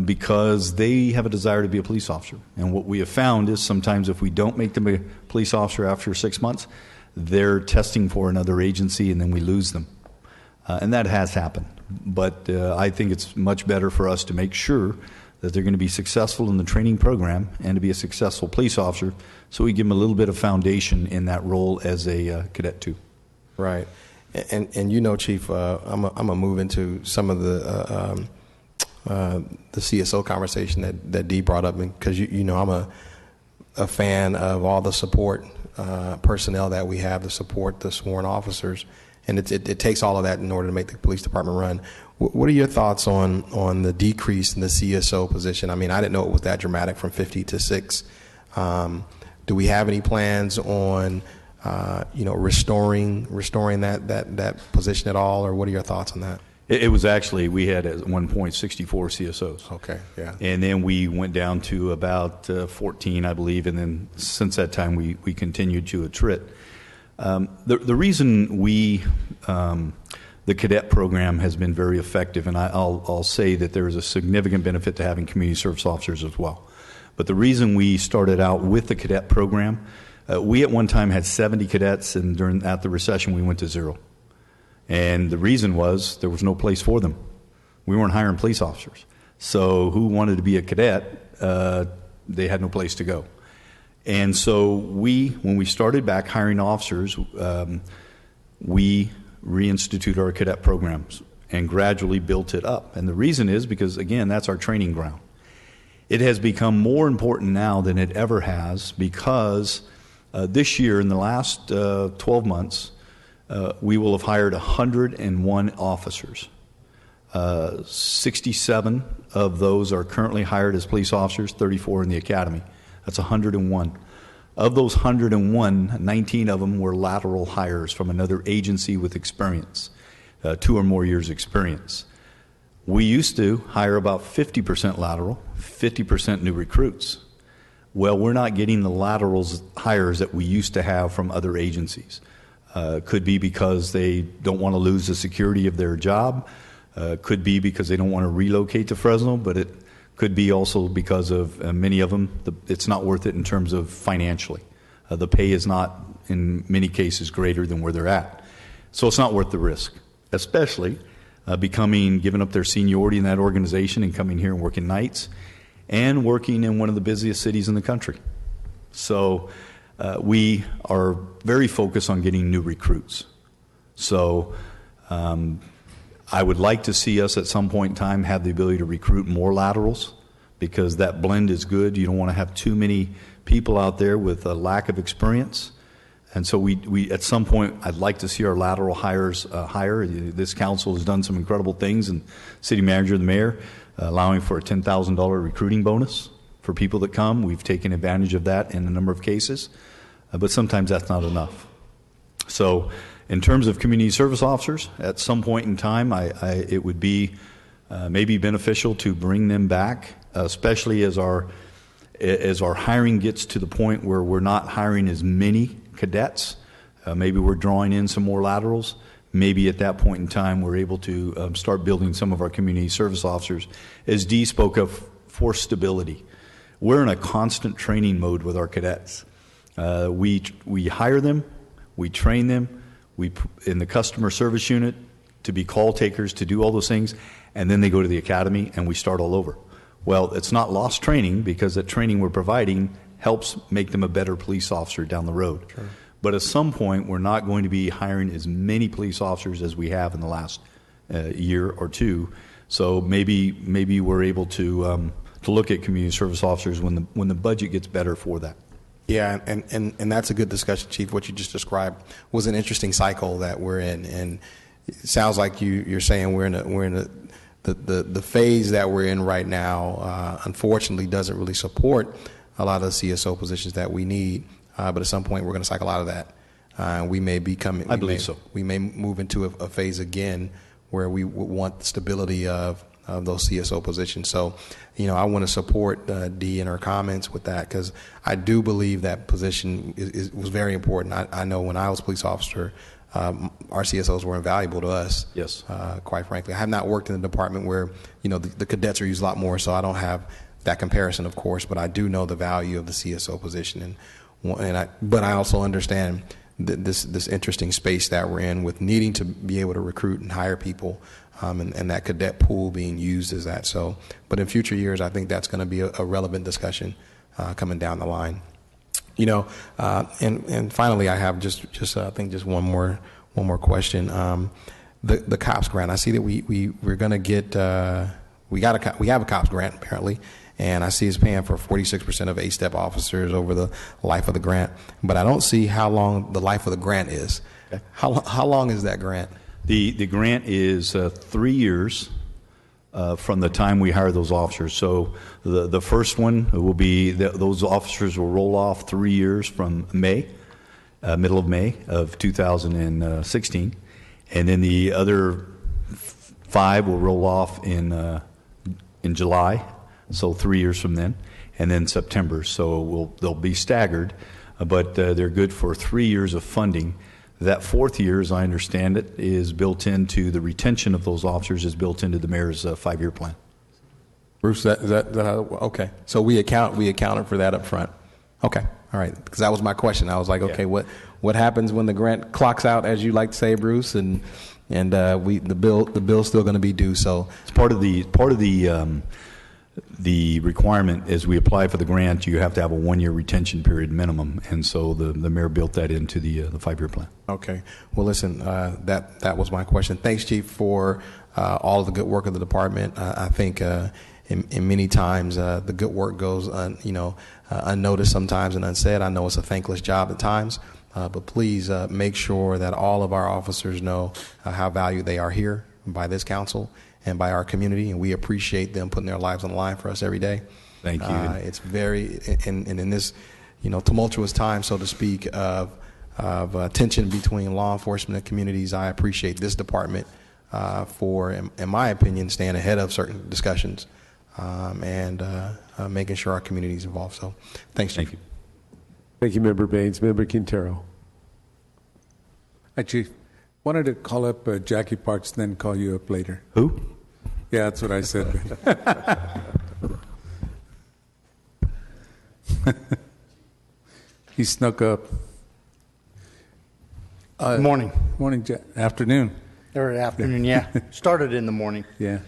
[SPEAKER 21] because they have a desire to be a police officer. And what we have found is sometimes if we don't make them a police officer after 6 months, they're testing for another agency, and then we lose them. And that has happened. But I think it's much better for us to make sure that they're going to be successful in the training program and to be a successful police officer, so we give them a little bit of foundation in that role as a Cadet 2.
[SPEAKER 6] Right. And you know, Chief, I'm going to move into some of the CSO conversation that Dee brought up, because you know I'm a fan of all the support personnel that we have to support the sworn officers. And it takes all of that in order to make the police department run. What are your thoughts on the decrease in the CSO position? I mean, I didn't know it was that dramatic from 50 to 6. Do we have any plans on, restoring that position at all, or what are your thoughts on that?
[SPEAKER 21] It was actually, we had at one point 64 CSOs.
[SPEAKER 6] Okay, yeah.
[SPEAKER 21] And then we went down to about 14, I believe, and then since that time we continued to attrit. The reason we the cadet program has been very effective, and I'll say that there is a significant benefit to having community service officers as well. But the reason we started out with the cadet program, we at one time had 70 cadets, and at the recession we went to 0. And the reason was there was no place for them. We weren't hiring police officers. So who wanted to be a cadet, they had no place to go. And so when we started back hiring officers, we reinstituted our cadet programs and gradually built it up. And the reason is because, again, that's our training ground. It has become more important now than it ever has because this year, in the last 12 months, we will have hired 101 officers. 67 of those are currently hired as police officers, 34 in the academy. That's 101. Of those 101, 19 of them were lateral hires from another agency with experience, 2 or more years experience. We used to hire about 50% lateral, 50% new recruits. Well, we're not getting the laterals hires that we used to have from other agencies. Could be because they don't want to lose the security of their job. Could be because they don't want to relocate to Fresno, but it could be also because of many of them, it's not worth it in terms of financially. The pay is not, in many cases, greater than where they're at. So it's not worth the risk, especially giving up their seniority in that organization and coming here and working nights and working in one of the busiest cities in the country. So we are very focused on getting new recruits. So I would like to see us at some point in time have the ability to recruit more laterals because that blend is good. You don't want to have too many people out there with a lack of experience. And so we at some point, I'd like to see our lateral hires higher. This council has done some incredible things, and city manager, the mayor, allowing for a $10,000 recruiting bonus for people that come. We've taken advantage of that in a number of cases, but sometimes that's not enough. So in terms of community service officers, at some point in time, it would be maybe beneficial to bring them back, especially as our hiring gets to the point where we're not hiring as many cadets. Maybe we're drawing in some more laterals. Maybe at that point in time, we're able to start building some of our community service officers, as Dee spoke of, for stability. We're in a constant training mode with our cadets. We hire them, we train them, we in the customer service unit to be call takers, to do all those things, and then they go to the academy and we start all over. Well, it's not lost training because that training we're providing helps make them a better police officer down the road. Sure. But at some point, we're not going to be hiring as many police officers as we have in the last year or two. So maybe we're able to look at community service officers when the budget gets better for that.
[SPEAKER 6] Yeah, and that's a good discussion, Chief. What you just described was an interesting cycle that we're in, and it sounds like you're saying we're in the phase that we're in right now. Unfortunately, doesn't really support a lot of the CSO positions that we need. But at some point, we're going to cycle out of that. We may be coming. I believe so. We may move into a phase again where we want the stability of those CSO positions. So, I want to support Dee in her comments with that because I do believe that position was very important. I know when I was a police officer, our CSOs were invaluable to us. Yes. Quite frankly, I have not worked in a department where the cadets are used a lot more, so I don't have that comparison, of course. But I do know the value of the CSO position, but I also understand this interesting space that we're in with needing to be able to recruit and hire people. And that cadet pool being used as that. So, but in future years, I think that's going to be a relevant discussion coming down the line. And finally, I have just I think just one more question. The COPS grant. I see that we're going to get we have a COPS grant apparently, and I see it's paying for 46% of A-step officers over the life of the grant. But I don't see how long the life of the grant is. Okay. How long is that grant?
[SPEAKER 21] The grant is 3 years from the time we hire those officers. So the first one will be those officers will roll off 3 years from May, middle of May of 2016, and then the other 5 will roll off in July, so 3 years from then, and then September. So they'll be staggered, but they're good for 3 years of funding. That fourth year, as I understand it, is built into the retention of those officers is built into the mayor's 5-year plan.
[SPEAKER 6] Bruce, okay. So we accounted for that up front. Okay, all right. Because that was my question. I was like, okay, what happens when the grant clocks out, as you like to say, Bruce, and the bill's still going to be due. So
[SPEAKER 21] it's part of the requirement is we apply for the grant, you have to have a 1-year retention period minimum, and so the mayor built that into the 5-year plan.
[SPEAKER 6] Okay. Well, listen, that was my question. Thanks, Chief, for all of the good work of the department. I think in many times the good work goes unnoticed sometimes and unsaid. I know it's a thankless job at times, but please make sure that all of our officers know how valued they are here by this council and by our community, and we appreciate them putting their lives on the line for us every day.
[SPEAKER 21] Thank you.
[SPEAKER 6] It's very, and in this, tumultuous time, so to speak, of tension between law enforcement and communities, I appreciate this department for, in my opinion, staying ahead of certain discussions and making sure our community is involved. So, thanks, Chief.
[SPEAKER 21] Thank you.
[SPEAKER 1] Thank you, Member Baines. Member Quintero.
[SPEAKER 11] Hi, Chief. Wanted to call up Jackie Parks, then call you up later.
[SPEAKER 21] Who?
[SPEAKER 11] Yeah, that's what I said. He snuck up.
[SPEAKER 2] Morning.
[SPEAKER 11] Morning, afternoon.
[SPEAKER 2] Or afternoon, yeah. Started in the morning.
[SPEAKER 11] Yeah.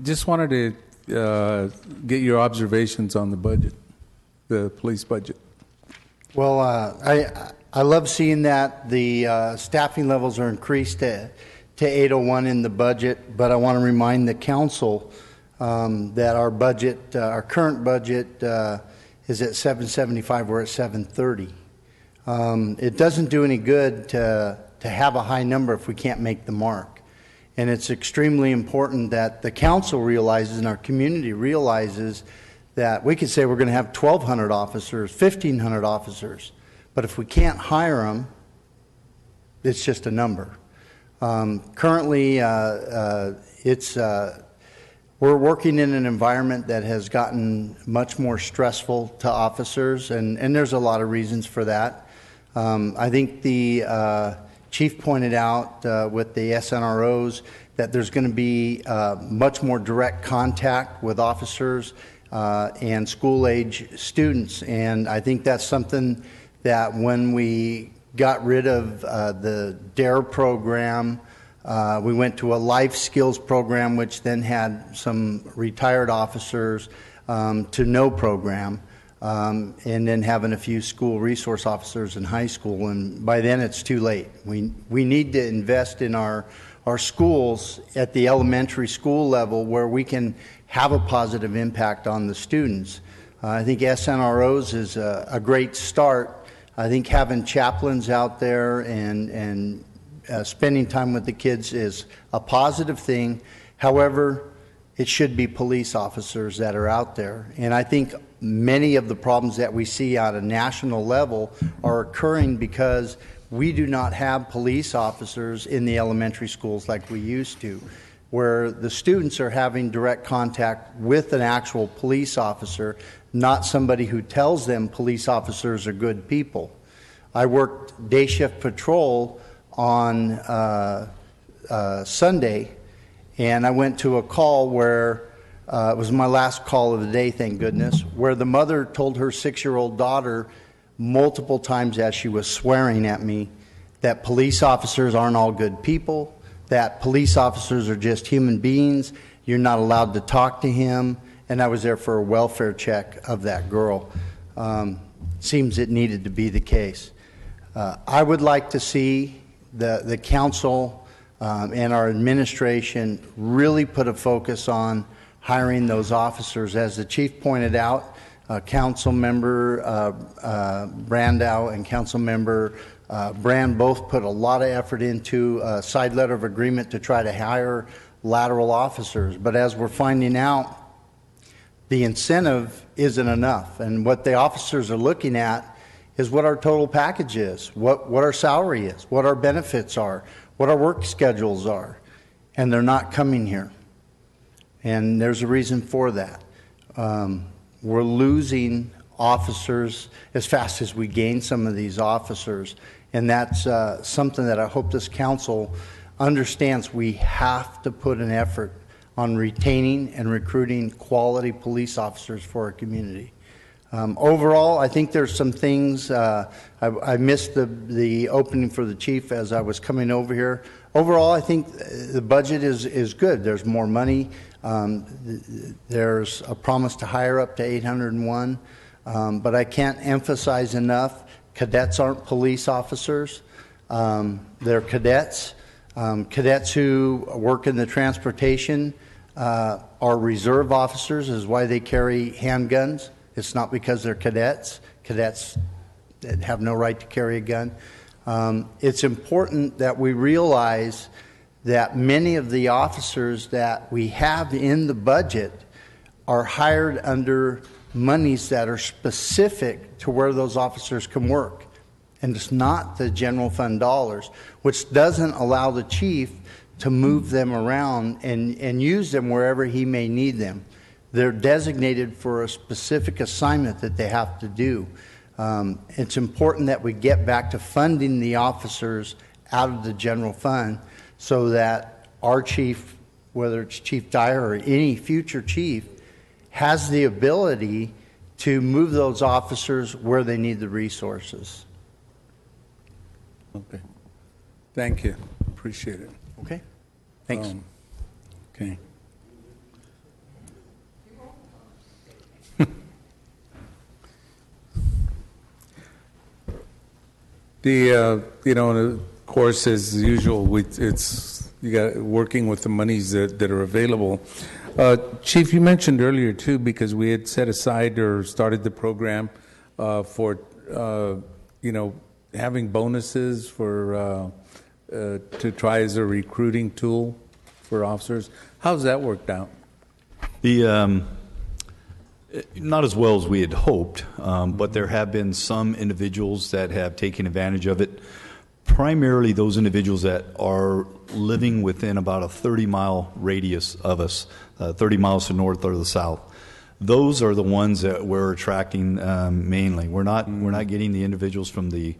[SPEAKER 11] Just wanted to get your observations on the budget, the police budget.
[SPEAKER 2] Well, I love seeing that the staffing levels are increased to 801 in the budget, but I want to remind the council that our budget, our current budget is at 775, we're at 730. It doesn't do any good to have a high number if we can't make the mark. And it's extremely important that the council realizes and our community realizes that we could say we're going to have 1,200 officers, 1,500 officers, but if we can't hire them, it's just a number. Currently, we're working in an environment that has gotten much more stressful to officers, and there's a lot of reasons for that. I think the chief pointed out with the SNROs that there's going to be much more direct contact with officers and school-age students, and I think that's something that when we got rid of the DARE program, we went to a life skills program, which then had some retired officers to no program, and then having a few school resource officers in high school. And by then it's too late. We need to invest in our schools at the elementary school level where we can have a positive impact on the students. I think SNROs is a great start. I think having chaplains out there and spending time with the kids is a positive thing. However, it should be police officers that are out there. And I think many of the problems that we see at a national level are occurring because we do not have police officers in the elementary schools like we used to, where the students are having direct contact with an actual police officer, not somebody who tells them police officers are good people. I worked day shift patrol on Sunday, and I went to a call where it was my last call of the day, thank goodness, where the mother told her 6-year-old daughter multiple times as she was swearing at me that police officers aren't all good people, that police officers are just human beings, you're not allowed to talk to him, and I was there for a welfare check of that girl. Seems it needed to be the case. I would like to see the council and our administration really put a focus on hiring those officers. As the chief pointed out, Council Member Brandow and Council Member Brand both put a lot of effort into a side letter of agreement to try to hire lateral officers. But as we're finding out, the incentive isn't enough. And what the officers are looking at is what our total package is, what our salary is, what our benefits are, what our work schedules are. And they're not coming here. And there's a reason for that. We're losing officers as fast as we gain some of these officers. And that's something that I hope this council understands. We have to put an effort on retaining and recruiting quality police officers for our community. Overall, I think there's some things, I missed the opening for the chief as I was coming over here. Overall, I think the budget is good. There's more money. There's a promise to hire up to 801. But I can't emphasize enough, cadets aren't police officers. They're cadets. Cadets who work in the transportation are reserve officers, is why they carry handguns. It's not because they're cadets. Cadets have no right to carry a gun. It's important that we realize that many of the officers that we have in the budget are hired under monies that are specific to where those officers can work. And it's not the general fund dollars, which doesn't allow the chief to move them around and use them wherever he may need them. They're designated for a specific assignment that they have to do. It's important that we get back to funding the officers out of the general fund so that our chief, whether it's Chief Dyer or any future chief, has the ability to move those officers where they need the resources.
[SPEAKER 11] Okay. Thank you. Appreciate it.
[SPEAKER 2] Okay. Thanks.
[SPEAKER 11] Okay. Of course, as usual, it's you got working with the monies that are available. Chief, you mentioned earlier too, because we had set aside or started the program for having bonuses for to try as a recruiting tool for officers. How's that worked out?
[SPEAKER 21] Not as well as we had hoped, but there have been some individuals that have taken advantage of it, primarily those individuals that are living within about a 30-mile radius of us, 30 miles to the north or the south. Those are the ones that we're attracting mainly. We're not getting the individuals from the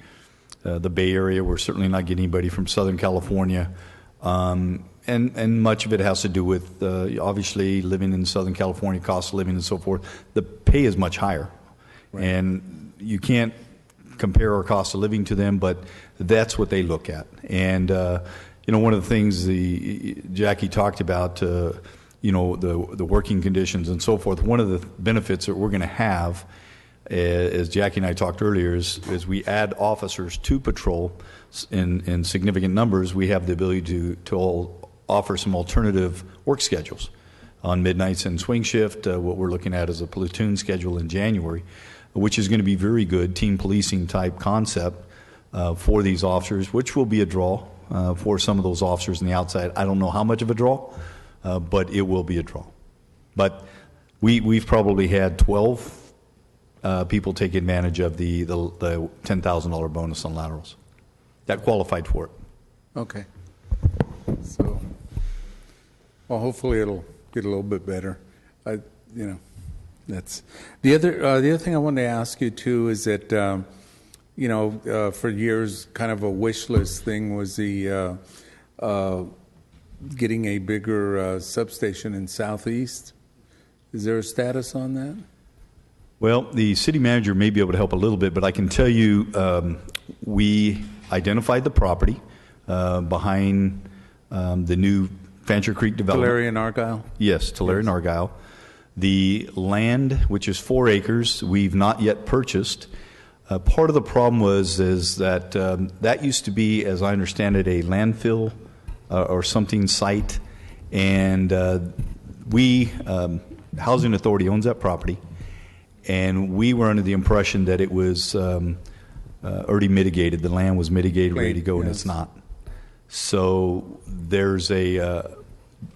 [SPEAKER 21] Bay Area. We're certainly not getting anybody from Southern California. And much of it has to do with, obviously, living in Southern California, cost of living and so forth. The pay is much higher. Right. And you can't compare our cost of living to them, but that's what they look at. And, one of the things Jackie talked about, the working conditions and so forth, one of the benefits that we're going to have, as Jackie and I talked earlier, is we add officers to patrol in significant numbers. We have the ability to offer some alternative work schedules on midnights and swing shift. What we're looking at is a platoon schedule in January, which is going to be very good team policing type concept for these officers, which will be a draw for some of those officers on the outside. I don't know how much of a draw, but it will be a draw. But we've probably had 12 people take advantage of the $10,000 bonus on laterals that qualified for it.
[SPEAKER 11] Okay. So, well, hopefully it'll get a little bit better. That's the other thing I wanted to ask you too is that for years, kind of a wish list thing was the getting a bigger substation in Southeast. Is there a status on that?
[SPEAKER 21] Well, the city manager may be able to help a little bit, but I can tell you we identified the property behind the new Fancher Creek development.
[SPEAKER 11] Tulare and Argyle?
[SPEAKER 21] Yes, Tulare and Argyle. The land, which is 4 acres, we've not yet purchased. Part of the problem is that that used to be, as I understand it, a landfill or something site, and Housing Authority owns that property, and we were under the impression that it was already mitigated. The land was mitigated, ready to go, and it's not. So there's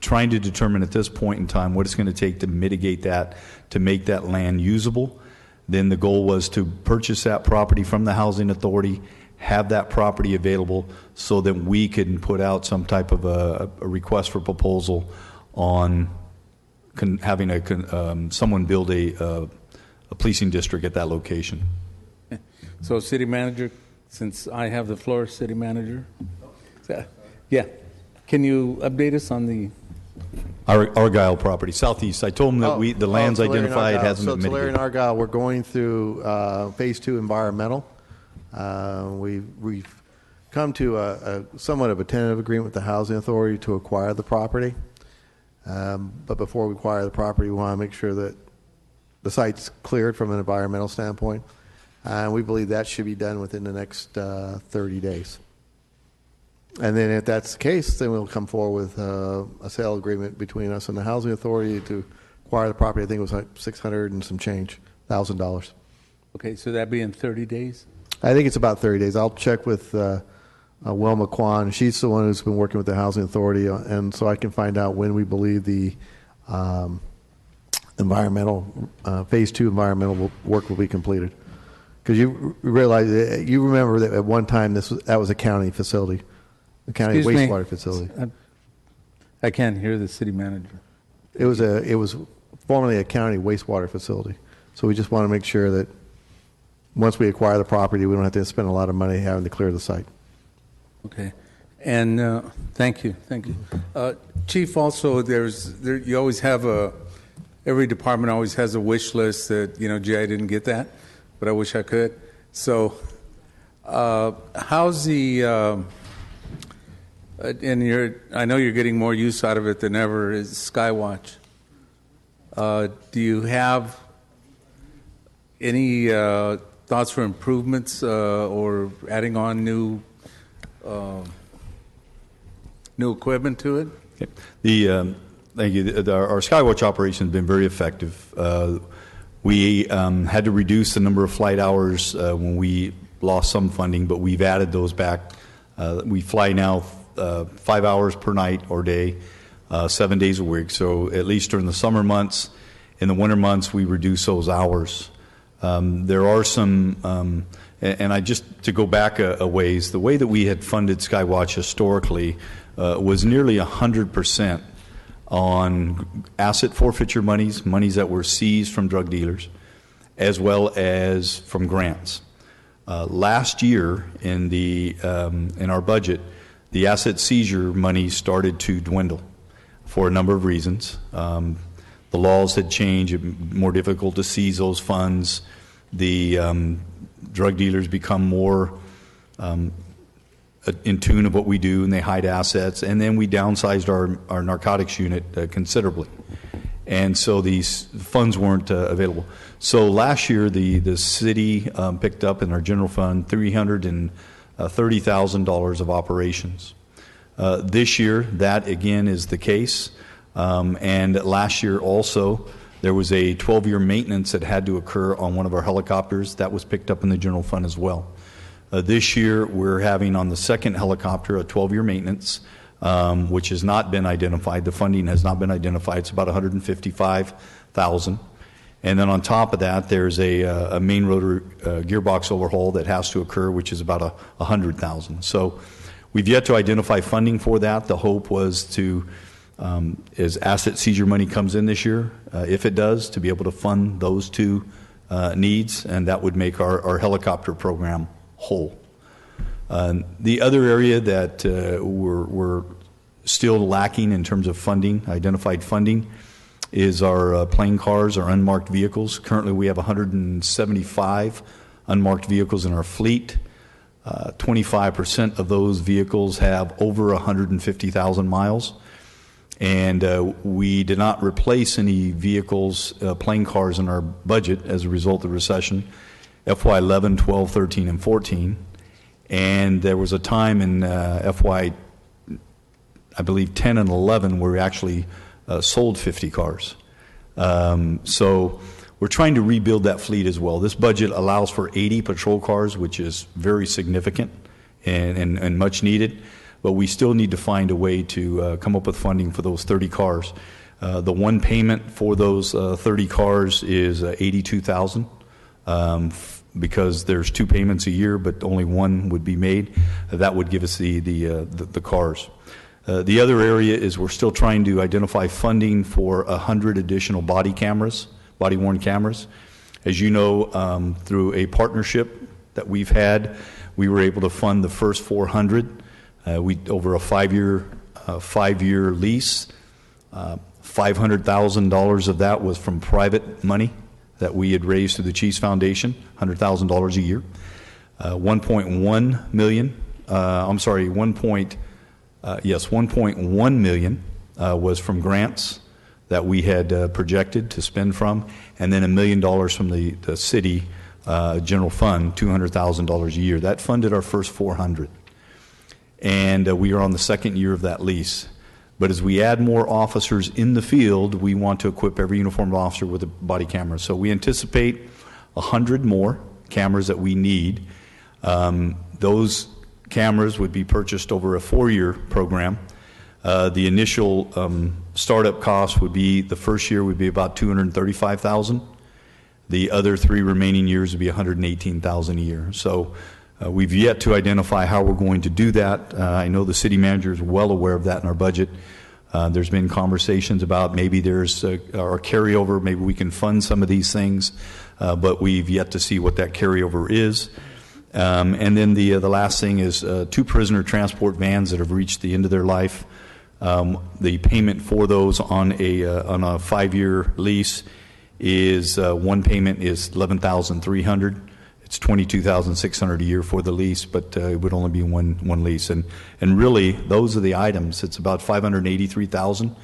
[SPEAKER 21] trying to determine at this point in time what it's going to take to mitigate that, to make that land usable. Then the goal was to purchase that property from the Housing Authority, have that property available so that we can put out some type of a request for proposal on having someone build a policing district at that location.
[SPEAKER 11] So city manager since I have the floor, City Manager. Yeah. Can you update us on the...
[SPEAKER 21] Argyle property, southeast. I told them that the lands
[SPEAKER 7] Tulare and
[SPEAKER 21] identified
[SPEAKER 7] Argyle.
[SPEAKER 21] hasn't been
[SPEAKER 7] So Tulare and
[SPEAKER 21] mitigated.
[SPEAKER 7] Argyle, we're going through Phase 2 environmental. We've come to a somewhat of a tentative agreement with the Housing Authority to acquire the property. But before we acquire the property, we want to make sure that the site's cleared from an environmental standpoint. And we believe that should be done within the next 30 days. And then if that's the case, then we'll come forward with a sale agreement between us and the Housing Authority to acquire the property. I think it was like $600 and some change, $1,000.
[SPEAKER 11] Okay, so that'd be in 30 days?
[SPEAKER 7] I think it's about 30 days. I'll check with Wilma Kwan. She's the one who's been working with the Housing Authority, and so I can find out when we believe the environmental, Phase 2 environmental work will be completed. Because you realize, you remember that at one time that was a county facility. The county
[SPEAKER 11] Excuse me.
[SPEAKER 7] wastewater facility.
[SPEAKER 11] I can't hear the City Manager.
[SPEAKER 7] It was formerly a county wastewater facility. So we just want to make sure that once we acquire the property, we don't have to spend a lot of money having to clear the site.
[SPEAKER 11] Okay. And thank you. Chief, also, you always have every department always has a wish list that, gee, I didn't get that, but I wish I could. So how's the... and I know you're getting more use out of it than ever, is Skywatch. Do you have any thoughts for improvements or adding on new equipment to it?
[SPEAKER 21] Okay. Thank you. Our Skywatch operation has been very effective. We had to reduce the number of flight hours when we lost some funding, but we've added those back. We fly now 5 hours per night or day, 7 days a week. So at least during the summer months, in the winter months, we reduce those hours. There are some, and I just to go back a ways, the way that we had funded Skywatch historically was nearly 100% on asset forfeiture monies that were seized from drug dealers, as well as from grants. Last year in our budget, the asset seizure money started to dwindle for a number of reasons. The laws had changed, more difficult to seize those funds. The drug dealers become more in tune of what we do, and they hide assets. And then we downsized our narcotics unit considerably. And so these funds weren't available. So last year, the city picked up in our general fund $330,000 of operations. This year, that again is the case. And last year also, there was a 12-year maintenance that had to occur on one of our helicopters. That was picked up in the general fund as well. This year, we're having on the second helicopter a 12-year maintenance, which has not been identified. The funding has not been identified. It's about $155,000. And then on top of that, there's a main rotor gearbox overhaul that has to occur, which is about $100,000. So we've yet to identify funding for that. The hope was to, as asset seizure money comes in this year, if it does, to be able to fund those two needs, and that would make our helicopter program whole. The other area that we're still lacking in terms of funding, identified funding, is our plane cars, our unmarked vehicles. Currently, we have 175 unmarked vehicles in our fleet. 25% of those vehicles have over 150,000 miles. And we did not replace any vehicles, plane cars in our budget as a result of the recession, FY 11, 12, 13, and 14. And there was a time in FY, I believe, 10 and 11 where we actually sold 50 cars. So we're trying to rebuild that fleet as well. This budget allows for 80 patrol cars, which is very significant and much needed, but we still need to find a way to come up with funding for those 30 cars. The one payment for those 30 cars is $82,000 because there's two payments a year, but only one would be made. That would give us the cars. The other area is we're still trying to identify funding for 100 additional body-worn cameras. As you know, through a partnership that we've had we were able to fund the first 400. Over a five-year lease. $500,000 of that was from private money that we had raised through the Chiefs Foundation, $100,000 a year. 1.1 million. Yes, 1.1 million was from grants that we had projected to spend from, and then $1 million from the city general fund, $200,000 a year. That funded our first 400. And we are on the second year of that lease. But as we add more officers in the field, we want to equip every uniformed officer with a body camera. So we anticipate 100 more cameras that we need. Those cameras would be purchased over a 4-year program. The initial startup cost would be, the first year would be about $235,000. The other 3 remaining years would be $118,000 a year. So we've yet to identify how we're going to do that. I know the city manager is well aware of that in our budget. There's been conversations about maybe there's our carryover, maybe we can fund some of these things, but we've yet to see what that carryover is. And then the last thing is 2 prisoner transport vans that have reached the end of their life. The payment for those on a 5-year lease is one payment is $11,300. It's $22,600 a year for the lease, but it would only be one lease. And really, those are the items. It's about $583,000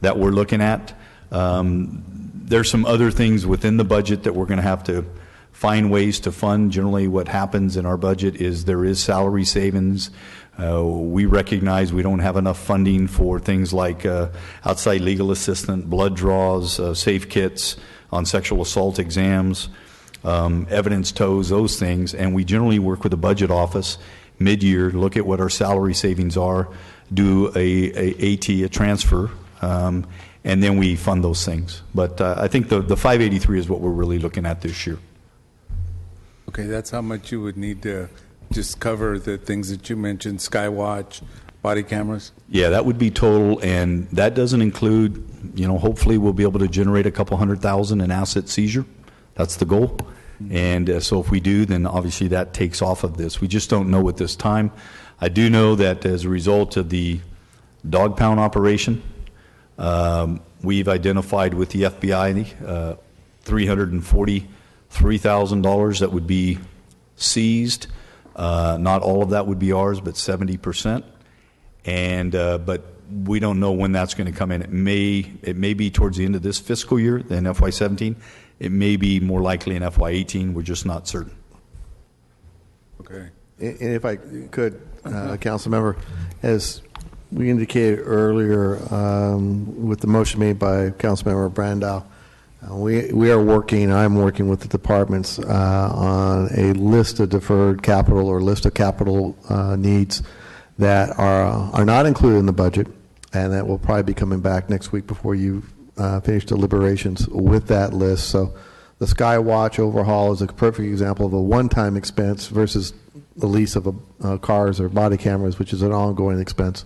[SPEAKER 21] that we're looking at. There's some other things within the budget that we're going to have to find ways to fund. Generally, what happens in our budget is there is salary savings. We recognize we don't have enough funding for things like outside legal assistant, blood draws, safe kits on sexual assault exams. Evidence tows, those things, and we generally work with the budget office mid-year, look at what our salary savings are, do a transfer, and then we fund those things. But I think the 583 is what we're really looking at this year.
[SPEAKER 11] Okay, that's how much you would need to just cover the things that you mentioned, Skywatch, body cameras?
[SPEAKER 21] Yeah, that would be total, and that doesn't include, hopefully we'll be able to generate a couple $100,000 in asset seizure. That's the goal. And so if we do, then obviously that takes off of this. We just don't know at this time. I do know that as a result of the dog pound operation, we've identified with the FBI $343,000 that would be seized. Not all of that would be ours, but 70%. And but we don't know when that's going to come in. It may be towards the end of this fiscal year, then FY17. It may be more likely in FY18. We're just not certain.
[SPEAKER 11] Okay.
[SPEAKER 7] And if I could, Council Member, as we indicated earlier with the motion made by Councilmember Brandow, I'm working with the departments on a list of deferred capital or list of capital needs that are not included in the budget, and that will probably be coming back next week before you finish deliberations with that list. So the Skywatch overhaul is a perfect example of a one-time expense versus the lease of cars or body cameras, which is an ongoing expense.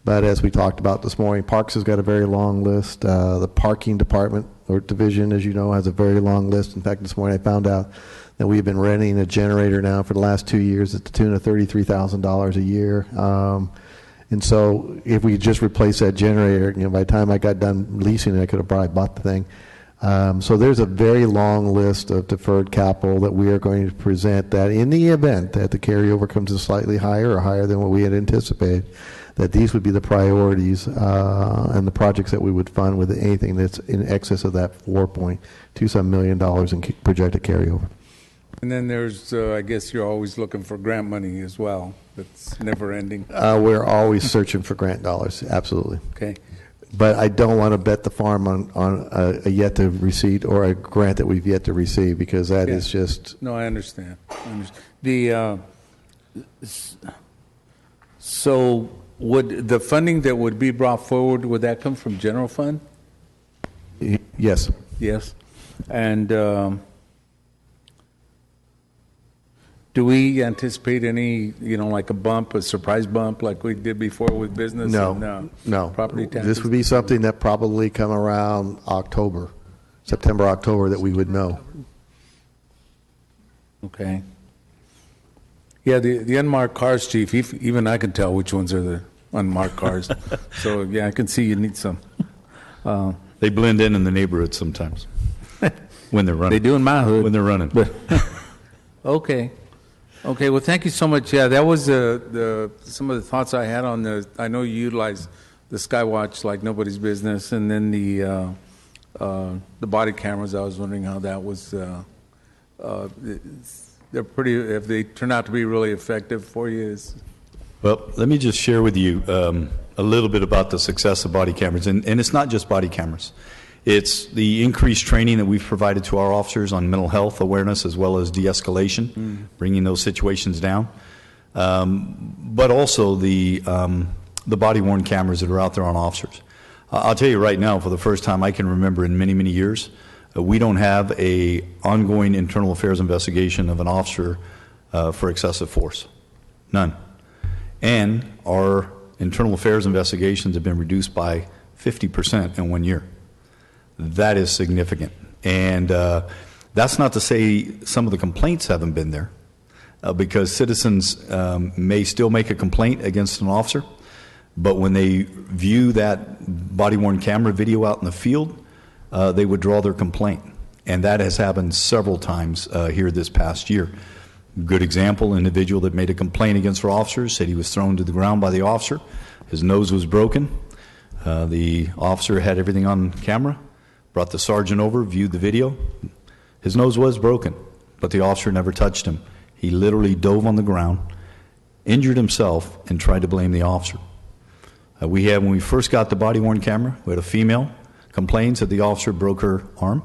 [SPEAKER 7] But as we talked about this morning, Parks has got a very long list. The parking department or division, as you know, has a very long list. In fact, this morning I found out that we've been renting a generator now for the last 2 years at the tune of $33,000 a year. And so if we just replace that generator, by the time I got done leasing it, I could have probably bought the thing. So there's a very long list of deferred capital that we are going to present that in the event that the carryover comes in slightly higher or higher than what we had anticipated, that these would be the priorities and the projects that we would fund with anything that's in excess of that $4.27 million in projected carryover.
[SPEAKER 11] And then there's, I guess you're always looking for grant money as well. That's never ending.
[SPEAKER 7] We're always searching for grant dollars, absolutely.
[SPEAKER 11] Okay.
[SPEAKER 7] But I don't want to bet the farm on a yet to receive or a grant that we've yet to receive, because that is just...
[SPEAKER 11] No, I understand. So would the funding that would be brought forward, would that come from general fund?
[SPEAKER 7] Yes.
[SPEAKER 11] Yes. And do we anticipate any, like a bump, a surprise bump like we did before with business?
[SPEAKER 7] No.
[SPEAKER 11] Property taxes?
[SPEAKER 7] This would be something that probably come around September, October, that we would know.
[SPEAKER 11] Okay. Yeah, the unmarked cars, Chief, even I can tell which ones are the unmarked cars. So, yeah, I can see you need some.
[SPEAKER 21] They blend in the neighborhood sometimes when they're running.
[SPEAKER 11] They do in my hood.
[SPEAKER 21] When they're running.
[SPEAKER 11] Okay. Okay, well, thank you so much. Yeah, that was some of the thoughts I had on I know you utilize the Skywatch like nobody's business, and then the body cameras. I was wondering how that was. They're pretty. If they turn out to be really effective for you,
[SPEAKER 21] Well, let me just share with you a little bit about the success of body cameras, and it's not just body cameras. It's the increased training that we've provided to our officers on mental health awareness as well as de-escalation, bringing those situations down. But also the body-worn cameras that are out there on officers. I'll tell you right now, for the first time I can remember in many, many years, we don't have a ongoing internal affairs investigation of an officer for excessive force. None. And our internal affairs investigations have been reduced by 50% in 1 year. That is significant. And that's not to say some of the complaints haven't been there, because citizens may still make a complaint against an officer, but when they view that body-worn camera video out in the field, they withdraw their complaint. And that has happened several times here this past year. Good example, individual that made a complaint against our officers, said he was thrown to the ground by the officer. His nose was broken. The officer had everything on camera, brought the sergeant over, viewed the video. His nose was broken, but the officer never touched him. He literally dove on the ground, injured himself, and tried to blame the officer. When we first got the body-worn camera, we had a female complains that the officer broke her arm.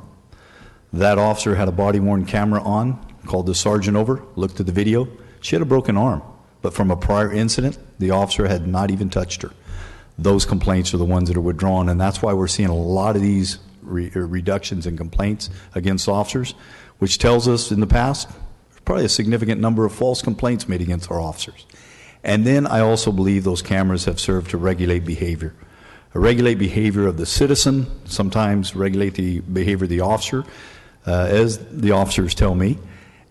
[SPEAKER 21] That officer had a body-worn camera on, called the sergeant over, looked at the video. She had a broken arm, but from a prior incident, the officer had not even touched her. Those complaints are the ones that are withdrawn, and that's why we're seeing a lot of these reductions in complaints against officers, which tells us in the past, probably a significant number of false complaints made against our officers. And then I also believe those cameras have served to regulate behavior. Regulate behavior of the citizen, sometimes regulate the behavior of the officer, as the officers tell me.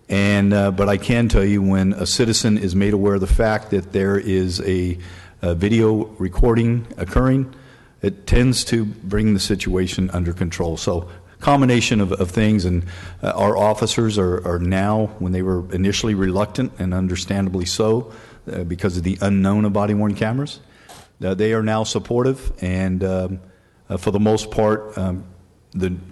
[SPEAKER 21] But I can tell you, when a citizen is made aware of the fact that there is a video recording occurring, it tends to bring the situation under control. So combination of things, and our officers are now, when they were initially reluctant, and understandably so, because of the unknown of body-worn cameras, they are now supportive, and for the most part,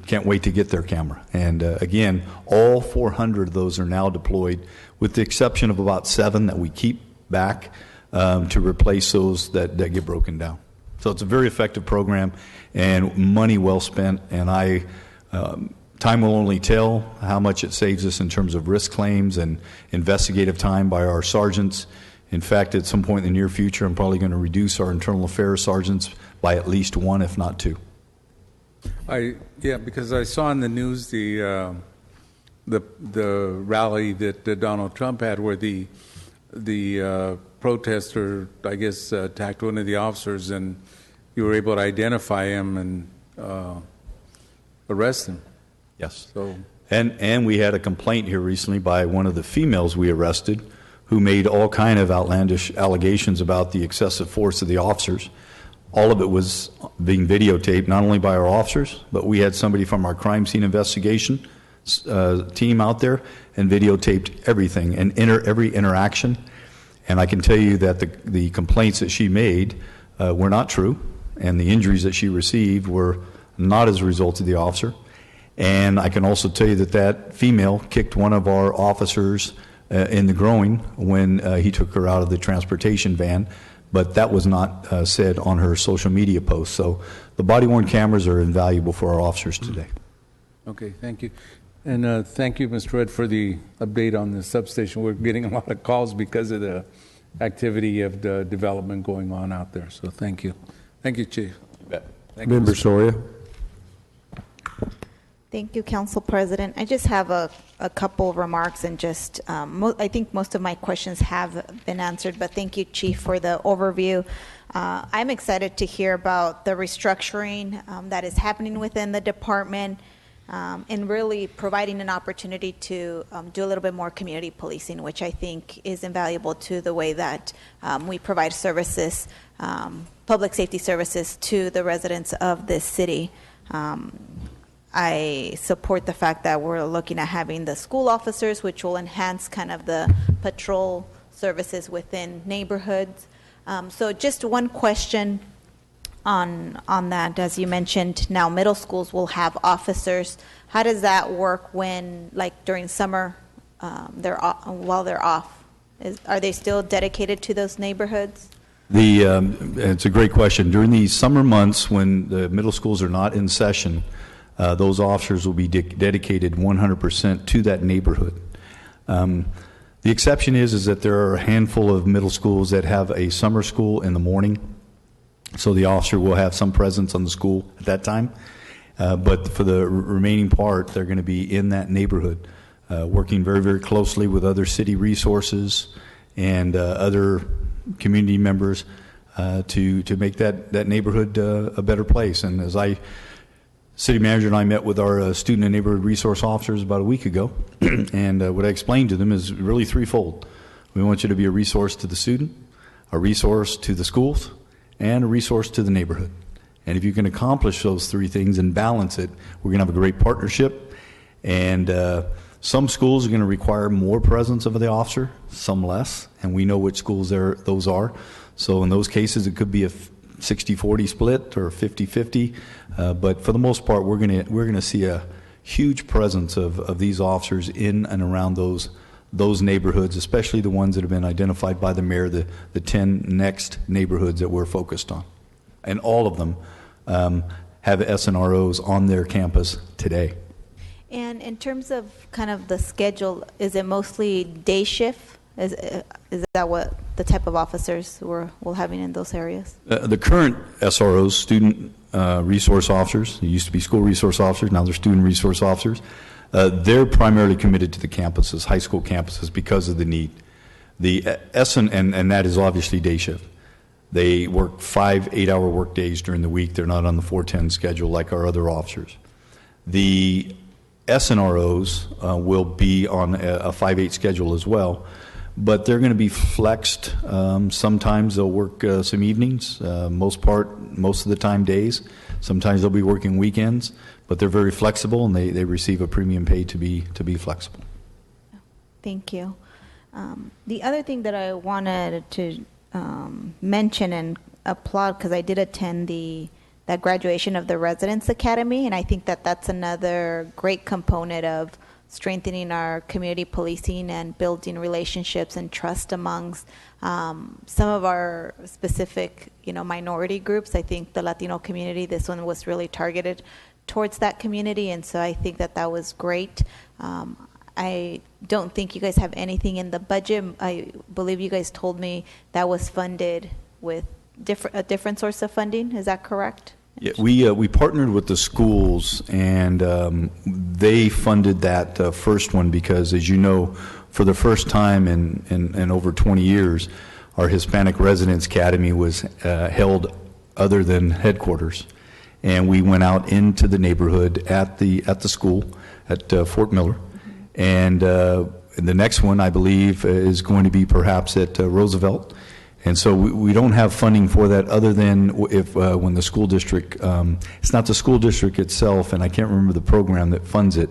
[SPEAKER 21] can't wait to get their camera. And again, all 400 of those are now deployed, with the exception of about 7 that we keep back to replace those that get broken down. So it's a very effective program and money well spent, and time will only tell how much it saves us in terms of risk claims and investigative time by our sergeants. In fact, at some point in the near future, I'm probably going to reduce our internal affairs sergeants by at least 1, if not 2.
[SPEAKER 11] Yeah, because I saw in the news the rally that Donald Trump had, where the protester, I guess, attacked one of the officers, and you were able to identify him and arrest him.
[SPEAKER 21] Yes.
[SPEAKER 11] So.
[SPEAKER 21] And we had a complaint here recently by one of the females we arrested, who made all kind of outlandish allegations about the excessive force of the officers. All of it was being videotaped, not only by our officers, but we had somebody from our crime scene investigation team out there and videotaped everything and every interaction. And I can tell you that the complaints that she made were not true, and the injuries that she received were not as a result of the officer. And I can also tell you that female kicked one of our officers in the groin when he took her out of the transportation van, but that was not said on her social media post. So the body-worn cameras are invaluable for our officers today.
[SPEAKER 11] Okay, thank you. And thank you, Mr. Red, for the update on the substation. We're getting a lot of calls because of the activity of the development going on out there. So thank you. Thank you, Chief.
[SPEAKER 21] You bet.
[SPEAKER 11] Thank you,
[SPEAKER 1] Member
[SPEAKER 11] Mr.
[SPEAKER 1] Soria.
[SPEAKER 9] Thank you, Council President. I just have a couple of remarks, and just I think most of my questions have been answered, but thank you, Chief, for the overview. I'm excited to hear about the restructuring that is happening within the department. and really providing an opportunity to do a little bit more community policing, which I think is invaluable to the way that we provide services, public safety services to the residents of this city. I support the fact that we're looking at having the school officers, which will enhance kind of the patrol services within neighborhoods. So just one question on that. As you mentioned, now middle schools will have officers. How does that work when, like during summer, while they're off? Are they still dedicated to those neighborhoods?
[SPEAKER 21] It's a great question. During the summer months when the middle schools are not in session, those officers will be dedicated 100% to that neighborhood. The exception is that there are a handful of middle schools that have a summer school in the morning, so the officer will have some presence on the school at that time. But for the remaining part, they're going to be in that neighborhood, working very, very closely with other city resources and other community members to make that neighborhood a better place. And as city manager and I met with our student and neighborhood resource officers about a week ago, and what I explained to them is really threefold. We want you to be a resource to the student, a resource to the schools, and a resource to the neighborhood. And if you can accomplish those three things and balance it, we're going to have a great partnership. And some schools are going to require more presence of the officer, some less, and we know which schools those are. So in those cases, it could be a 60-40 split or 50-50, but for the most part, we're going to see a huge presence of these officers in and around those neighborhoods, especially the ones that have been identified by the mayor, the 10 next neighborhoods that we're focused on, and all of them have SNROs on their campus today.
[SPEAKER 9] And in terms of kind of the schedule, is it mostly day shift? Is that what the type of officers we're having in those areas?
[SPEAKER 21] The current SROs, student resource officers, they used to be school resource officers, now they're student resource officers. They're primarily committed to the campuses, high school campuses, because of the need. The and that is obviously day shift. They work 5 8-hour work days during the week. They're not on the 410 schedule like our other officers. The SNROs will be on a 5/8 schedule as well, but they're going to be flexed. Sometimes they'll work some evenings, most of the time days. Sometimes they'll be working weekends, but they're very flexible, and they receive a premium pay to be flexible.
[SPEAKER 9] Thank you. The other thing that I wanted to mention and applaud, because I did attend that graduation of the Residence Academy, and I think that that's another great component of strengthening our community policing and building relationships and trust amongst some of our specific, minority groups. I think the Latino community, this one was really targeted towards that community, and so I think that was great. I don't think you guys have anything in the budget. I believe you guys told me that was funded with a different source of funding. Is that correct?
[SPEAKER 21] Yeah, we partnered with the schools, and they funded that first one because, as you know, for the first time in over 20 years, our Hispanic Residence Academy was held other than headquarters, and we went out into the neighborhood at the school at Fort Miller, and the next one I believe is going to be perhaps at Roosevelt. And so we don't have funding for that other than when the school district, it's not the school district itself, and I can't remember the program that funds it,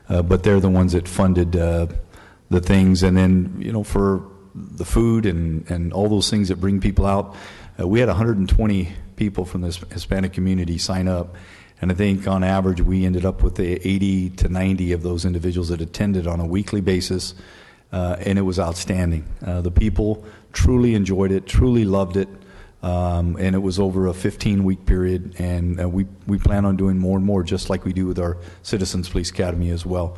[SPEAKER 21] but they're the ones that funded the things. And then, for the food and all those things that bring people out, we had 120 people from the Hispanic community sign up. And I think on average we ended up with 80 to 90 of those individuals that attended on a weekly basis. And it was outstanding. The people truly enjoyed it, truly loved it, and it was over a 15-week period, and we plan on doing more and more, just like we do with our Citizens Police Academy as well.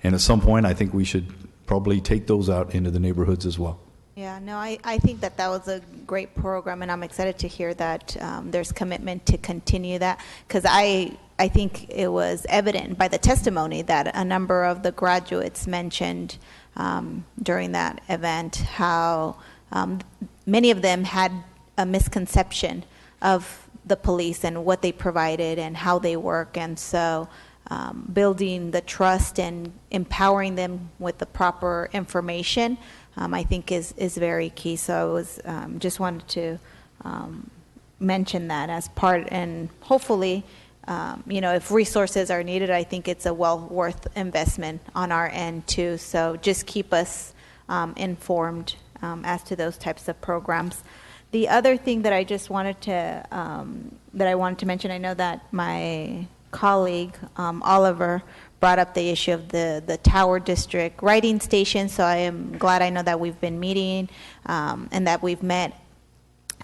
[SPEAKER 21] And at some point, I think we should probably take those out into the neighborhoods as well.
[SPEAKER 9] Yeah, no, I think that was a great program, and I'm excited to hear that there's commitment to continue that, because I think it was evident by the testimony that a number of the graduates mentioned during that event how many of them had a misconception of the police and what they provided and how they work, and so building the trust and empowering them with the proper information, I think is very key. So I was just wanted to mention that as part, and hopefully, if resources are needed, I think it's a well worth investment on our end too. So just keep us informed as to those types of programs. The other thing that I just wanted to mention, I know that my colleague Oliver brought up the issue of the Tower District writing station. So I am glad I know that we've been meeting and that we've met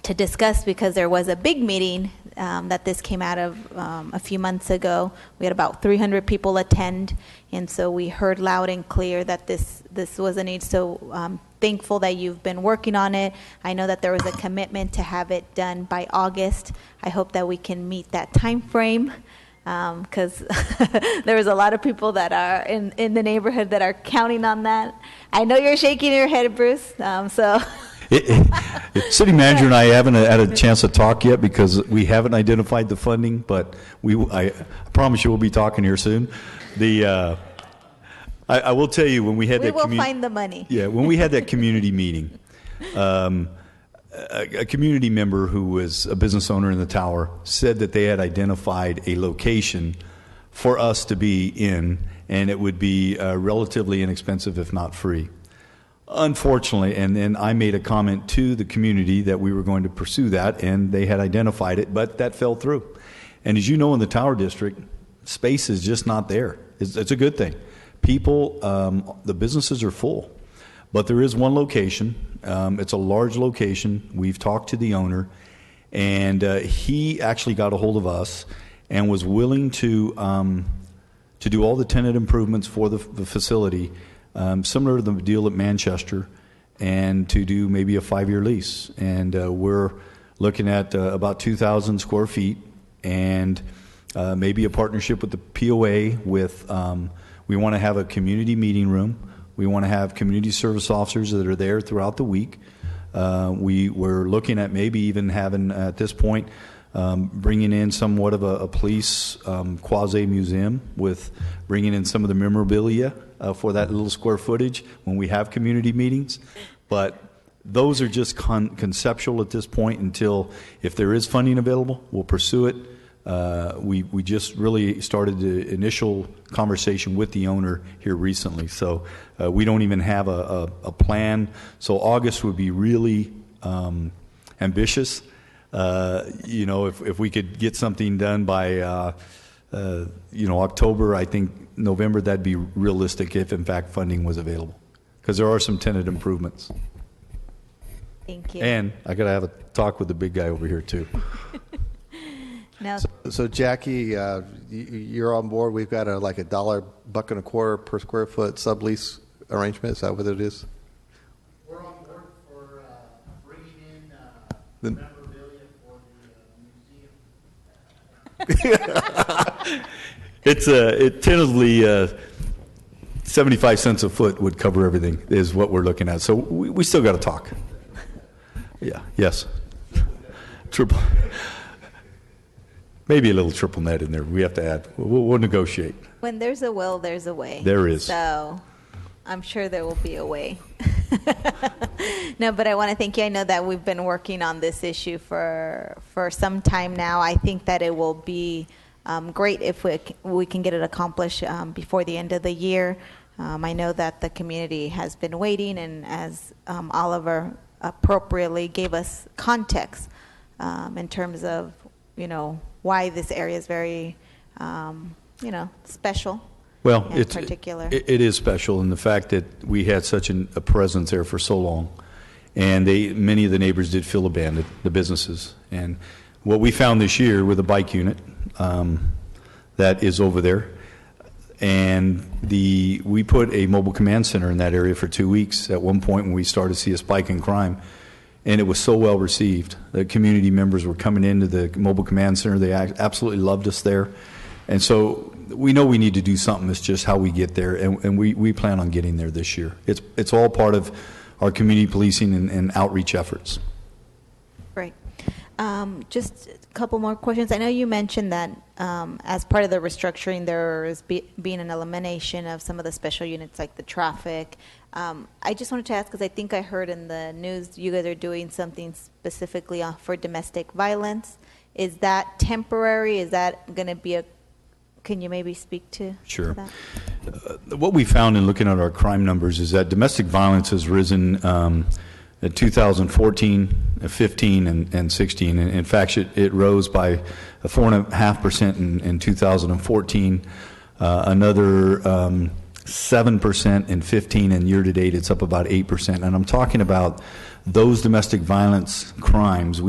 [SPEAKER 9] to discuss, because there was a big meeting that this came out of a few months ago. We had about 300 people attend, and so we heard loud and clear that this was a need. So thankful that you've been working on it. I know that there was a commitment to have it done by August. I hope that we can meet that time frame, because there was a lot of people that are in the neighborhood that are counting on that. I know you're shaking your head, Bruce, so...
[SPEAKER 21] City manager and I haven't had a chance to talk yet because we haven't identified the funding, but I promise you we'll be talking here soon. I will tell you, when we had
[SPEAKER 9] we will find the money.
[SPEAKER 21] Yeah, when we had that community meeting, a community member who was a business owner in the tower said that they had identified a location for us to be in, and it would be relatively inexpensive, if not free. Unfortunately, and then I made a comment to the community that we were going to pursue that, and they had identified it, but that fell through. And as you know, in the Tower District, space is just not there. It's a good thing. People, the businesses are full, but there is one location. It's a large location. We've talked to the owner, and he actually got a hold of us and was willing to do all the tenant improvements for the facility, similar to the deal at Manchester, and to do maybe a 5-year lease. And we're looking at about 2,000 square feet, and maybe a partnership with the POA with, we want to have a community meeting room. We want to have community service officers that are there throughout the week. We're looking at maybe even having, at this point, bringing in somewhat of a police quasi-museum, with bringing in some of the memorabilia for that little square footage when we have community meetings. But those are just conceptual at this point until, if there is funding available, we'll pursue it. We just really started the initial conversation with the owner here recently, so we don't even have a plan. So August would be really ambitious. If we could get something done by October, I think November, that'd be realistic if in fact funding was available, because there are some tenant improvements.
[SPEAKER 9] Thank you.
[SPEAKER 21] And I got to have a talk with the big guy over here too.
[SPEAKER 9] Now,
[SPEAKER 7] So Jackie, you're on board. We've got like $1.25 per square foot sublease arrangement. Is that what it is?
[SPEAKER 2] We're on board for bringing in memorabilia for the museum.
[SPEAKER 21] It tentatively 75 cents a foot would cover everything, is what we're looking at. So we still got to talk. Yeah. Yes. Triple. Maybe a little triple net in there. We have to add. We'll negotiate.
[SPEAKER 9] when there's a will, there's a way.
[SPEAKER 21] There is.
[SPEAKER 9] So I'm sure there will be a way. No, but I want to thank you. I know that we've been working on this issue for some time now. I think that it will be great if we can get it accomplished before the end of the year. I know that the community has been waiting, and as Oliver appropriately gave us context in terms of, why this area is very, special.
[SPEAKER 21] Well,
[SPEAKER 9] in particular.
[SPEAKER 21] It is special in the fact that we had such a presence there for so long, and many of the neighbors did feel abandoned, the businesses. And what we found this year with a bike unit that is over there, and we put a mobile command center in that area for 2 weeks at one point when we started to see a spike in crime, and it was so well received. The community members were coming into the mobile command center. They absolutely loved us there. And so we know we need to do something. It's just how we get there, and we plan on getting there this year. It's all part of our community policing and outreach efforts.
[SPEAKER 9] Great. Just a couple more questions. I know you mentioned that as part of the restructuring, there is being an elimination of some of the special units like the traffic. I just wanted to ask, because I think I heard in the news you guys are doing something specifically for domestic violence. Is that temporary? Is that going to be can you maybe speak to
[SPEAKER 21] Sure.
[SPEAKER 9] that?
[SPEAKER 21] What we found in looking at our crime numbers is that domestic violence has risen in 2014, 15, and 16. In fact, it rose by 4.5% in 2014, another 7% in 15, and year to date it's up about 8%. And I'm talking about those domestic violence crimes.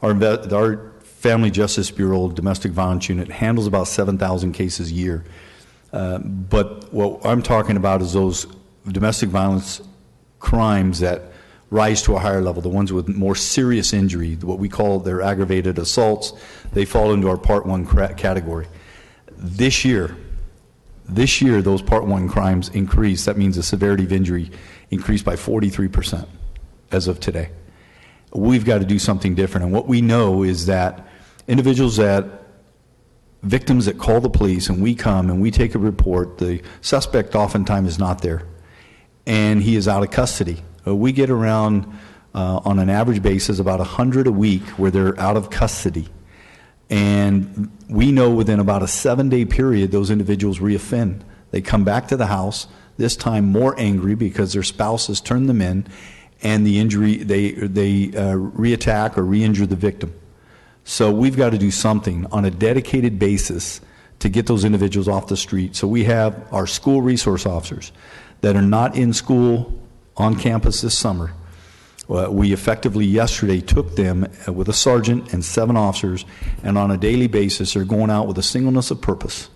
[SPEAKER 21] Our Family Justice Bureau Domestic Violence Unit handles about 7,000 cases a year. But what I'm talking about is those domestic violence crimes that rise to a higher level, the ones with more serious injury, what we call their aggravated assaults. They fall into our Part 1 category. This year, those Part 1 crimes increased. That means the severity of injury increased by 43% as of today. We've got to do something different. And what we know is that victims that call the police and we come and we take a report, the suspect oftentimes is not there and he is out of custody. We get around, on an average basis, about 100 a week where they're out of custody. And we know within about a 7-day period those individuals reoffend. They come back to the house, this time more angry because their spouse has turned them in, and the injury, they reattack or re-injure the victim. So we've got to do something on a dedicated basis to get those individuals off the street. So we have our school resource officers that are not in school on campus this summer. We effectively yesterday took them with a sergeant and 7 officers, and on a daily basis are going out with a singleness of purpose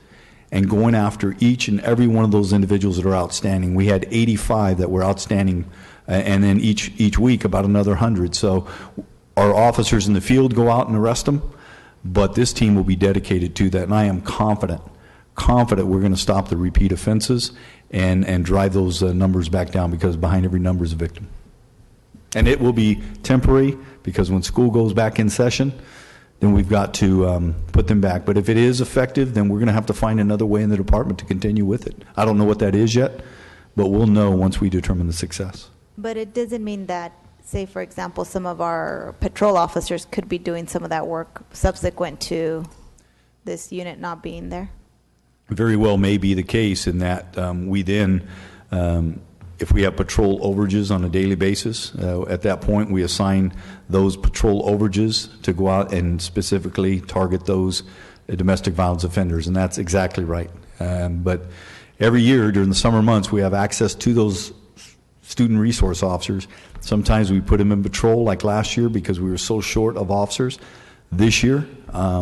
[SPEAKER 21] and going after each and every one of those individuals that are outstanding. We had 85 that were outstanding, and then each week about another 100. So our officers in the field go out and arrest them, but this team will be dedicated to that, and I am confident we're going to stop the repeat offenses and drive those numbers back down, because behind every number is a victim. And it will be temporary, because when school goes back in session, then we've got to put them back. But if it is effective, then we're going to have to find another way in the department to continue with it. I don't know what that is yet, but we'll know once we determine the success.
[SPEAKER 9] But it doesn't mean that, say, for example, some of our patrol officers could be doing some of that work subsequent to this unit not being there?
[SPEAKER 21] Very well may be the case in that we then, if we have patrol overages on a daily basis, at that point we assign those patrol overages to go out and specifically target those domestic violence offenders, and that's exactly right. But every year during the summer months we have access to those student resource officers. Sometimes we put them in patrol, like last year, because we were so short of officers. This year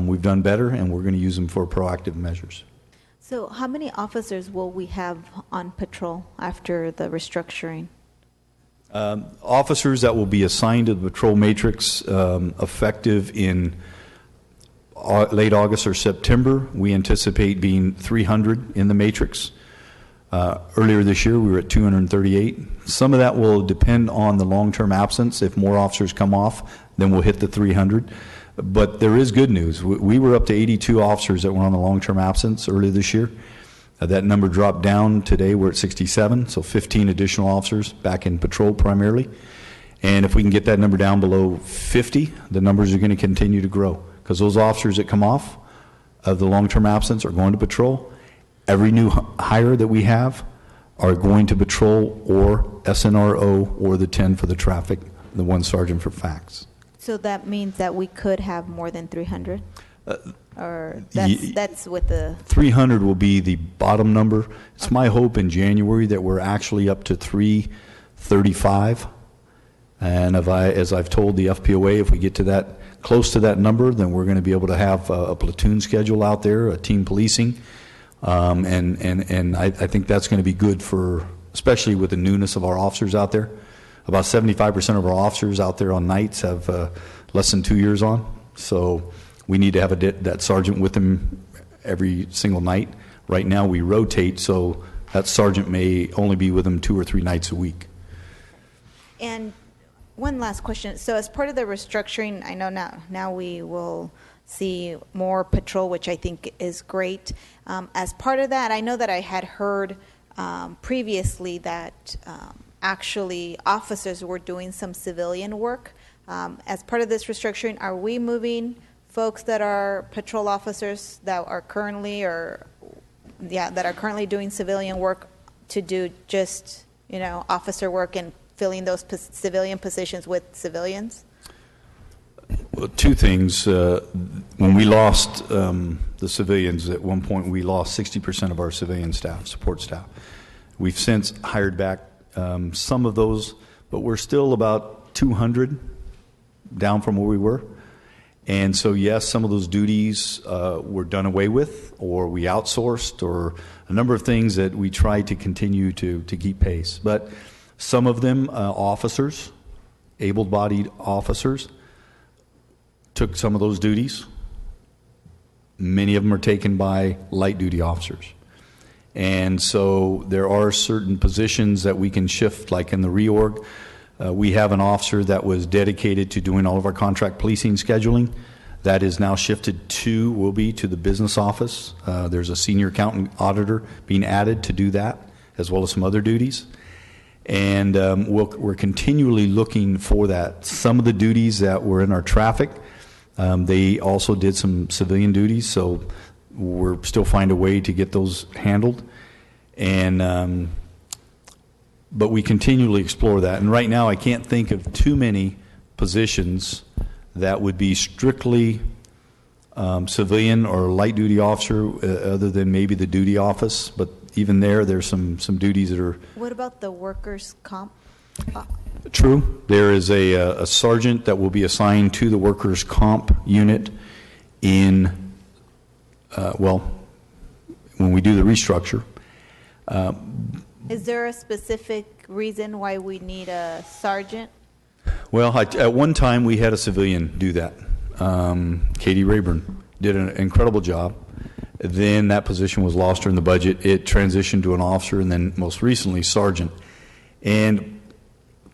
[SPEAKER 21] we've done better, and we're going to use them for proactive measures.
[SPEAKER 9] So how many officers will we have on patrol after the restructuring?
[SPEAKER 21] Officers that will be assigned to the patrol matrix effective in late August or September. We anticipate being 300 in the matrix. Earlier this year we were at 238. Some of that will depend on the long-term absence. If more officers come off, then we'll hit the 300. But there is good news. We were up to 82 officers that were on the long-term absence earlier this year. That number dropped down. Today we're at 67, so 15 additional officers back in patrol primarily. And if we can get that number down below 50, the numbers are going to continue to grow, because those officers that come off of the long-term absence are going to patrol. Every new hire that we have are going to patrol or SNRO or the 10 for the traffic, the 1 sergeant for facts.
[SPEAKER 9] So that means that we could have more than 300? Or that's with the...
[SPEAKER 21] 300 will be the bottom number. It's my hope in January that we're actually up to 335. And as I've told the FPOA, if we get to that, close to that number, then we're going to be able to have a platoon schedule out there, a team policing. And I think that's going to be good for, especially with the newness of our officers out there. About 75% of our officers out there on nights have less than 2 years on. So we need to have that sergeant with them every single night. Right now we rotate, so that sergeant may only be with them 2 or 3 nights a week.
[SPEAKER 9] And one last question. So as part of the restructuring, I know now we will see more patrol, which I think is great. As part of that, I know that I had heard previously that actually officers were doing some civilian work. As part of this restructuring, are we moving folks that are patrol officers that are currently doing civilian work to do just, officer work and filling those civilian positions with civilians?
[SPEAKER 21] Well, two things. When we lost the civilians, at one point we lost 60% of our civilian staff, support staff. We've since hired back some of those, but we're still about 200 down from where we were. And so, yes, some of those duties were done away with, or we outsourced, or a number of things that we tried to continue to keep pace. But some of them, officers, able-bodied officers, took some of those duties. Many of them are taken by light-duty officers. And so there are certain positions that we can shift, like in the reorg. We have an officer that was dedicated to doing all of our contract policing scheduling. That is now shifted will be to the business office. There's a senior accountant auditor being added to do that, as well as some other duties. And we're continually looking for that. Some of the duties that were in our traffic, they also did some civilian duties, so we're still find a way to get those handled. And but we continually explore that. And right now I can't think of too many positions that would be strictly civilian or light duty officer, other than maybe the duty office. But even there's some duties that are...
[SPEAKER 9] What about the workers' comp?
[SPEAKER 21] True. There is a sergeant that will be assigned to the workers' comp unit in, when we do the restructure.
[SPEAKER 9] Is there a specific reason why we need a sergeant?
[SPEAKER 21] Well, at one time we had a civilian do that. Katie Rayburn did an incredible job. Then that position was lost during the budget. It transitioned to an officer, and then most recently sergeant. And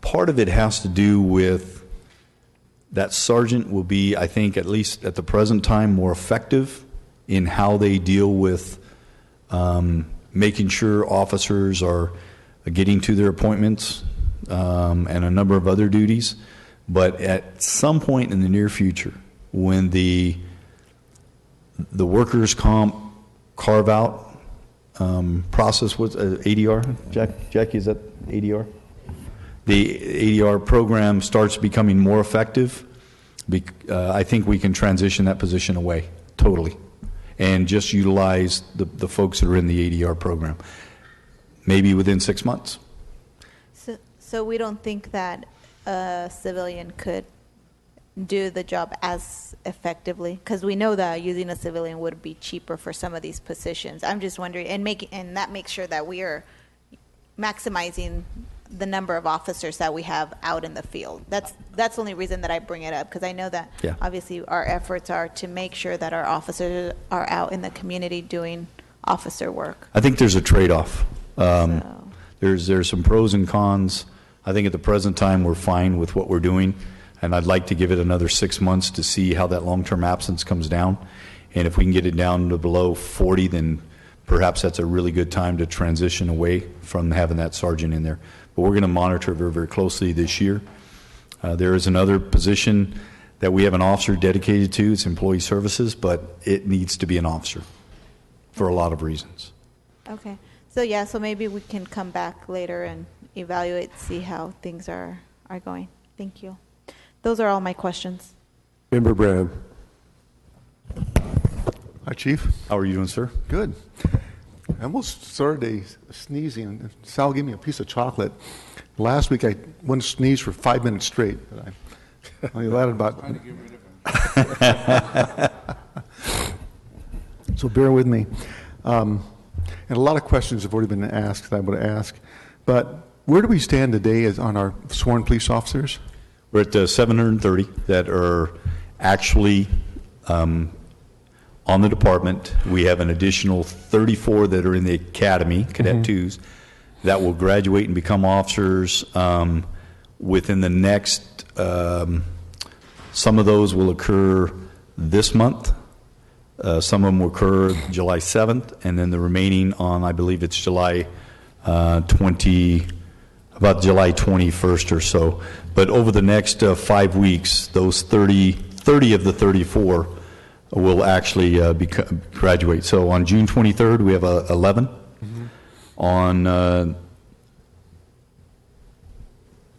[SPEAKER 21] part of it has to do with that sergeant will be, I think, at least at the present time, more effective in how they deal with making sure officers are getting to their appointments and a number of other duties. But at some point in the near future, when the workers' comp carve-out process was ADR, Jackie, is that ADR? The ADR program starts becoming more effective. I think we can transition that position away totally and just utilize the folks that are in the ADR program, maybe within 6 months.
[SPEAKER 9] So we don't think that a civilian could do the job as effectively, because we know that using a civilian would be cheaper for some of these positions. I'm just wondering, and that makes sure that we are maximizing the number of officers that we have out in the field. That's the only reason that I bring it up, because I know that obviously our efforts are to make sure that our officers are out in the community doing officer work.
[SPEAKER 21] I think there's a trade-off. There's some pros and cons. I think at the present time we're fine with what we're doing, and I'd like to give it another 6 months to see how that long-term absence comes down. And if we can get it down to below 40, then perhaps that's a really good time to transition away from having that sergeant in there. But we're going to monitor very, very closely this year. There is another position that we have an officer dedicated to. It's employee services, but it needs to be an officer for a lot of reasons.
[SPEAKER 9] Okay. So maybe we can come back later and evaluate, see how things are going. Thank you. Those are all my questions.
[SPEAKER 1] Member Brown.
[SPEAKER 10] Hi, Chief.
[SPEAKER 21] How are you doing, sir?
[SPEAKER 10] Good. I almost started sneezing. Sal gave me a piece of chocolate. Last week I wouldn't sneeze for 5 minutes straight, but I only lasted about... So bear with me. And a lot of questions have already been asked that I would ask. But where do we stand today on our sworn police officers?
[SPEAKER 21] We're at 730 that are actually on the department. We have an additional 34 that are in the academy, Cadet 2s, that will graduate and become officers within the next some of those will occur this month. Some of them will occur July 7th, and then the remaining on, I believe it's July 21st or so. But over the next 5 weeks, those 30 of the 34 will actually graduate. So on June 23rd, we have 11. On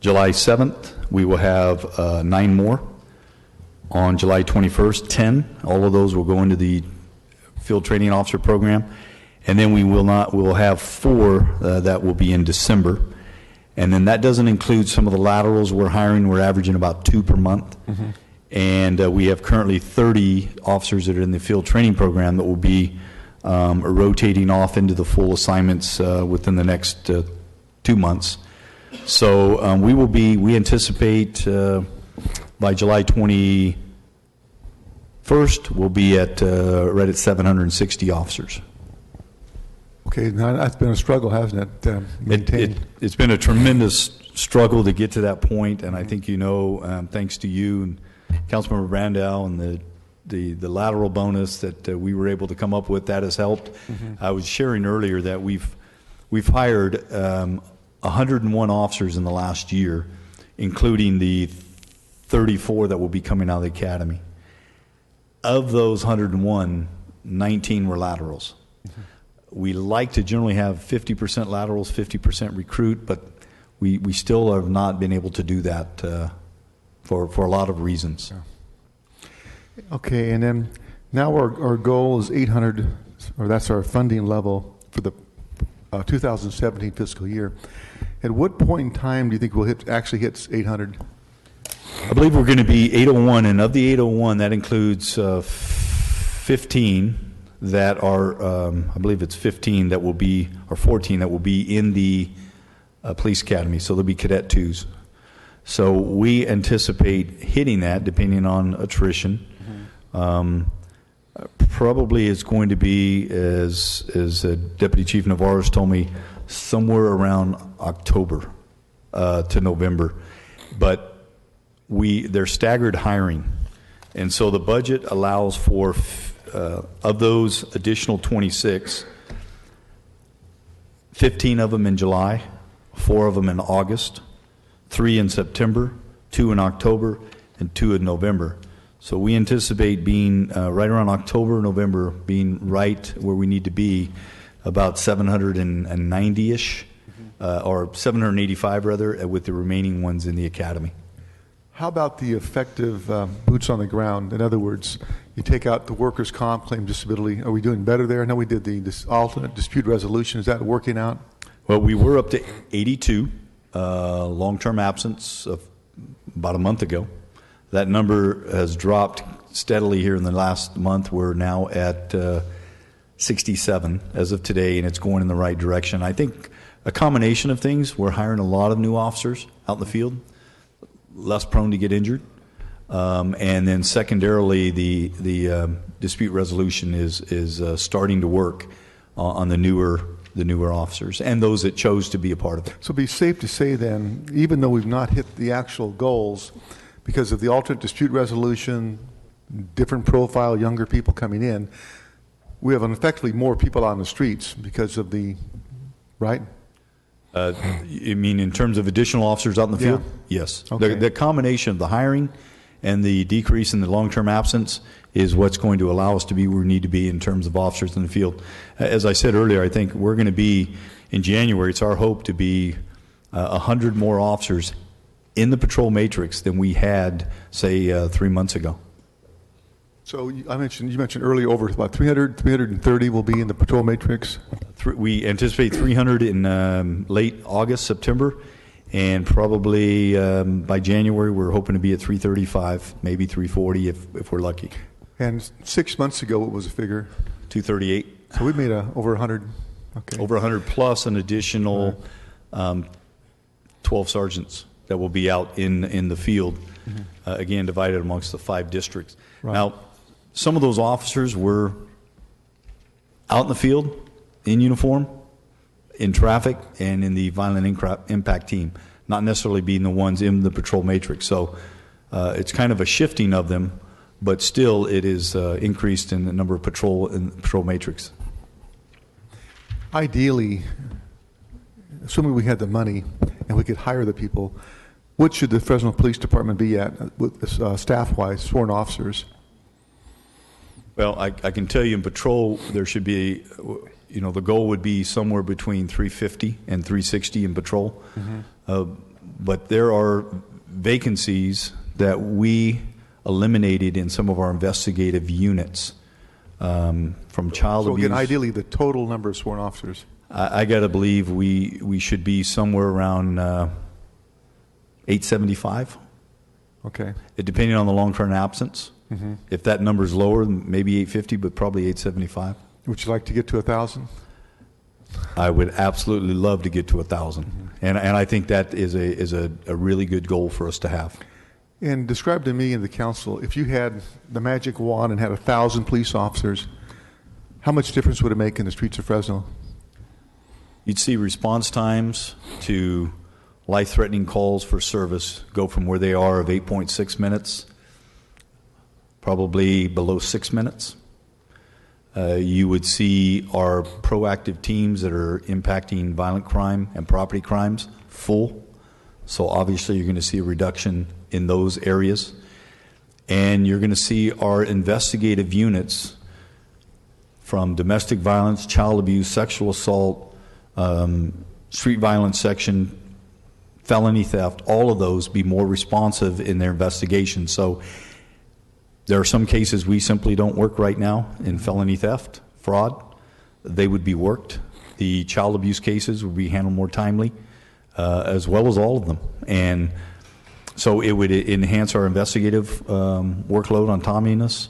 [SPEAKER 21] July 7th, we will have 9 more. On July 21st, 10. All of those will go into the field training officer program. And then we'll have 4 that will be in December. And then that doesn't include some of the laterals we're hiring. We're averaging about 2 per month. And we have currently 30 officers that are in the field training program that will be rotating off into the full assignments within the next 2 months. So we anticipate by July 21st, we'll be at right at 760 officers.
[SPEAKER 10] Okay, now that's been a struggle, hasn't it, maintaining?
[SPEAKER 21] It's been a tremendous struggle to get to that point, and I think thanks to you and Councilmember Brandau and the lateral bonus that we were able to come up with, that has helped. I was sharing earlier that we've hired 101 officers in the last year, including the 34 that will be coming out of the academy. Of those 101, 19 were laterals. We like to generally have 50% laterals, 50% recruit, but we still have not been able to do that for a lot of reasons.
[SPEAKER 10] Okay, and then now our goal is 800, or that's our funding level for the 2017 fiscal year. At what point in time do you think we'll actually hit 800?
[SPEAKER 21] I believe we're going to be 801, and of the 801, that includes 15 that are, I believe it's 15 that will be, or 14 that will be in the police academy, so they'll be cadet 2s. So we anticipate hitting that depending on attrition. Probably it's going to be, as Deputy Chief Navarro told me, somewhere around October to November. But they're staggered hiring. And so the budget allows for, of those additional 26, 15 of them in July, 4 of them in August, 3 in September, 2 in October, and 2 in November. So we anticipate being right around October, November, being right where we need to be, about 790-ish, or 785 rather, with the remaining ones in the academy.
[SPEAKER 10] How about the effective boots on the ground? In other words, you take out the workers' comp claim disability. Are we doing better there? I know we did this alternate dispute resolution. Is that working out?
[SPEAKER 21] Well, we were up to 82 long-term absence about a month ago. That number has dropped steadily here in the last month. We're now at 67 as of today, and it's going in the right direction. I think a combination of things. We're hiring a lot of new officers out in the field, less prone to get injured. And then secondarily, the dispute resolution is starting to work on the newer officers and those that chose to be a part of it.
[SPEAKER 10] So it'd be safe to say then, even though we've not hit the actual goals, because of the alternate dispute resolution, different profile, younger people coming in, we have effectively more people on the streets because of the, right?
[SPEAKER 21] You mean in terms of additional officers out in the field? Yes.
[SPEAKER 10] Okay.
[SPEAKER 21] The combination of the hiring and the decrease in the long-term absence is what's going to allow us to be where we need to be in terms of officers in the field. As I said earlier, I think we're going to be, in January, it's our hope to be 100 more officers in the patrol matrix than we had, say, 3 months ago.
[SPEAKER 10] So you mentioned earlier over about 330 will be in the patrol matrix?
[SPEAKER 21] We anticipate 300 in late August, September, and probably by January we're hoping to be at 335, maybe 340 if we're lucky.
[SPEAKER 10] And 6 months ago, what was the figure?
[SPEAKER 21] 238.
[SPEAKER 10] So we made over 100. Okay.
[SPEAKER 21] Over 100 plus an additional 12 sergeants that will be out in the field, again divided amongst the 5 districts.
[SPEAKER 10] Right.
[SPEAKER 21] Now, some of those officers were out in the field, in uniform, in traffic, and in the violent impact team. not necessarily being the ones in the patrol matrix. So it's kind of a shifting of them, but still it is increased in the number of patrol in the patrol matrix.
[SPEAKER 10] Ideally, assuming we had the money and we could hire the people, what should the Fresno Police Department be at with staff-wise, sworn officers?
[SPEAKER 21] Well, I can tell you in patrol there should be, the goal would be somewhere between 350 and 360 in patrol. But there are vacancies that we eliminated in some of our investigative units from child
[SPEAKER 10] so
[SPEAKER 21] abuse.
[SPEAKER 10] again, ideally, the total number of sworn officers.
[SPEAKER 21] I got to believe we should be somewhere around 875.
[SPEAKER 10] Okay.
[SPEAKER 21] Depending on the long-term absence. If that number is lower, maybe 850, but probably 875.
[SPEAKER 10] Would you like to get to 1,000?
[SPEAKER 21] I would absolutely love to get to 1,000, and I think that is a really good goal for us to have.
[SPEAKER 10] And describe to me and the council, if you had the magic wand and had 1,000 police officers, how much difference would it make in the streets of Fresno?
[SPEAKER 21] You'd see response times to life-threatening calls for service go from where they are of 8.6 minutes, probably below 6 minutes. You would see our proactive teams that are impacting violent crime and property crimes full. So obviously you're going to see a reduction in those areas. And you're going to see our investigative units from domestic violence, child abuse, sexual assault, street violence section, felony theft, all of those be more responsive in their investigation. So there are some cases we simply don't work right now in felony theft, fraud. They would be worked. The child abuse cases would be handled more timely, as well as all of them. And so it would enhance our investigative workload on timeliness.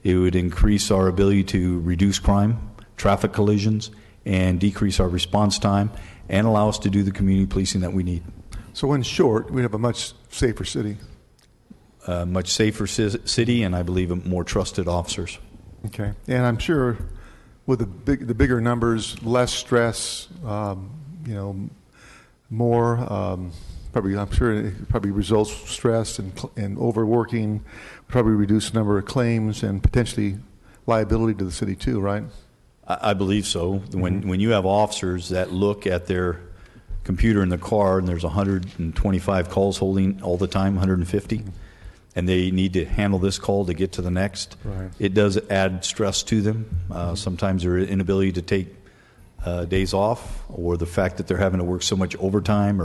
[SPEAKER 21] It would increase our ability to reduce crime, traffic collisions, and decrease our response time, and allow us to do the community policing that we need.
[SPEAKER 10] So in short, we have a much safer city.
[SPEAKER 21] Much safer city, and I believe more trusted officers.
[SPEAKER 10] Okay, and I'm sure with the bigger numbers, less stress, more. I'm sure it probably results stress and overworking, probably reduce the number of claims and potentially liability to the city too, right?
[SPEAKER 21] I believe so. When you have officers that look at their computer in the car and there's 125 calls holding all the time, 150. And they need to handle this call to get to the next.
[SPEAKER 10] Right.
[SPEAKER 21] It does add stress to them. Sometimes their inability to take days off, or the fact that they're having to work so much overtime,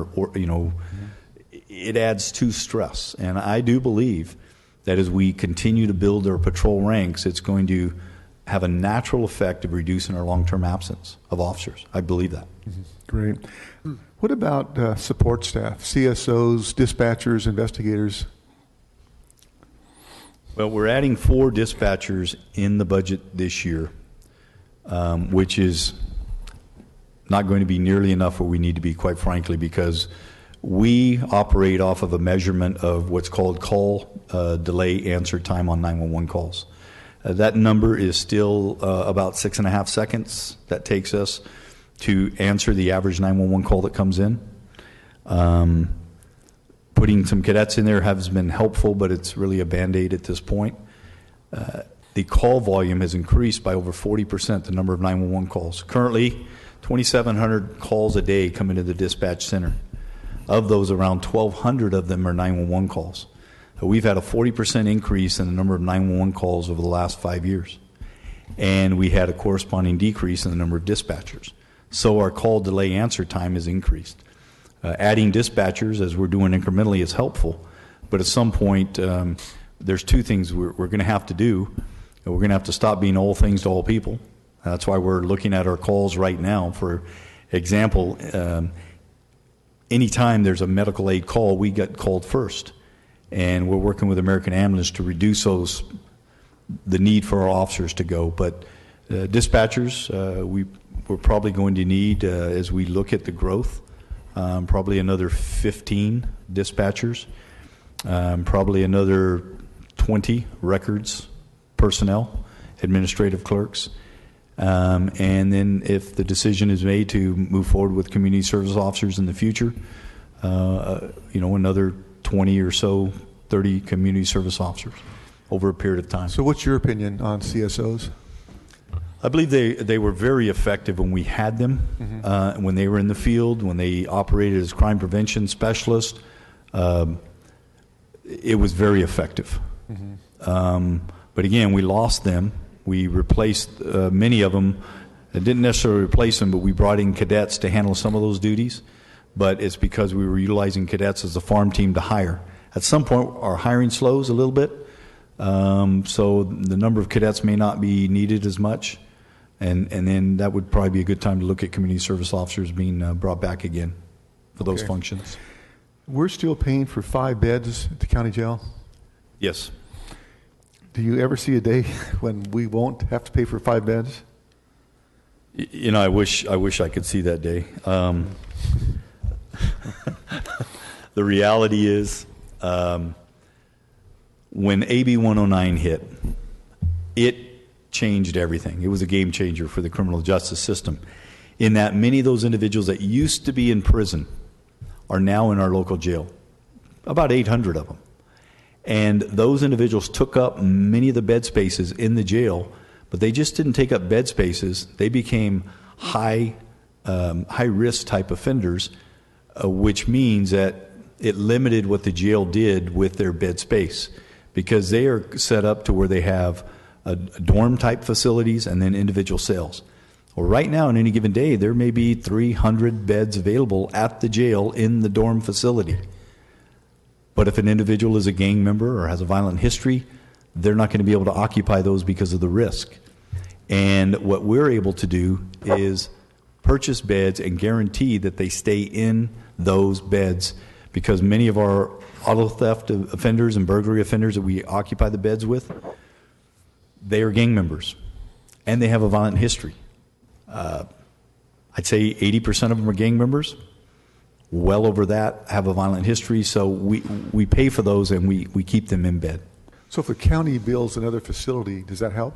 [SPEAKER 21] it adds to stress. And I do believe that as we continue to build our patrol ranks, it's going to have a natural effect of reducing our long-term absence of officers. I believe that.
[SPEAKER 10] Great. What about support staff, CSOs, dispatchers, investigators?
[SPEAKER 21] Well, we're adding 4 dispatchers in the budget this year, which is not going to be nearly enough where we need to be, quite frankly, because we operate off of a measurement of what's called call delay answer time on 911 calls. That number is still about 6.5 seconds that takes us to answer the average 911 call that comes in. Putting some cadets in there has been helpful, but it's really a Band-Aid at this point. The call volume has increased by over 40%, the number of 911 calls. Currently, 2,700 calls a day come into the dispatch center. Of those, around 1,200 of them are 911 calls. We've had a 40% increase in the number of 911 calls over the last 5 years. And we had a corresponding decrease in the number of dispatchers. So our call delay answer time has increased. Adding dispatchers, as we're doing incrementally, is helpful. But at some point, there's 2 things we're going to have to do. We're going to have to stop being all things to all people. That's why we're looking at our calls right now. For example, anytime there's a medical aid call, we get called first. And we're working with American Ambulance to reduce the need for our officers to go. But dispatchers, we're probably going to need, as we look at the growth, probably another 15 dispatchers, probably another 20 records personnel, administrative clerks. And then if the decision is made to move forward with community service officers in the future, another 20 or so, 30 community service officers over a period of time.
[SPEAKER 10] So what's your opinion on CSOs?
[SPEAKER 21] I believe they were very effective when we had them, when they were in the field, when they operated as crime prevention specialists. It was very effective. But again, we lost them. We replaced many of them. I didn't necessarily replace them, but we brought in cadets to handle some of those duties. But it's because we were utilizing cadets as a farm team to hire. At some point, our hiring slows a little bit, so the number of cadets may not be needed as much. And then that would probably be a good time to look at community service officers being brought back again for those functions.
[SPEAKER 10] We're still paying for 5 beds at the county jail?
[SPEAKER 21] Yes.
[SPEAKER 10] Do you ever see a day when we won't have to pay for 5 beds?
[SPEAKER 21] I wish I could see that day. The reality is, when AB 109 hit, it changed everything. It was a game changer for the criminal justice system, in that many of those individuals that used to be in prison are now in our local jail, about 800 of them. And those individuals took up many of the bed spaces in the jail, but they just didn't take up bed spaces. They became high risk type offenders, which means that it limited what the jail did with their bed space, because they are set up to where they have a dorm type facilities and then individual cells. Well, right now, on any given day, there may be 300 beds available at the jail in the dorm facility. But if an individual is a gang member or has a violent history, they're not going to be able to occupy those because of the risk. And what we're able to do is purchase beds and guarantee that they stay in those beds, because many of our auto theft offenders and burglary offenders that we occupy the beds with, they are gang members and they have a violent history. I'd say 80% of them are gang members. Well over that have a violent history, so we pay for those and we keep them in bed.
[SPEAKER 10] So if the county builds another facility, does that help?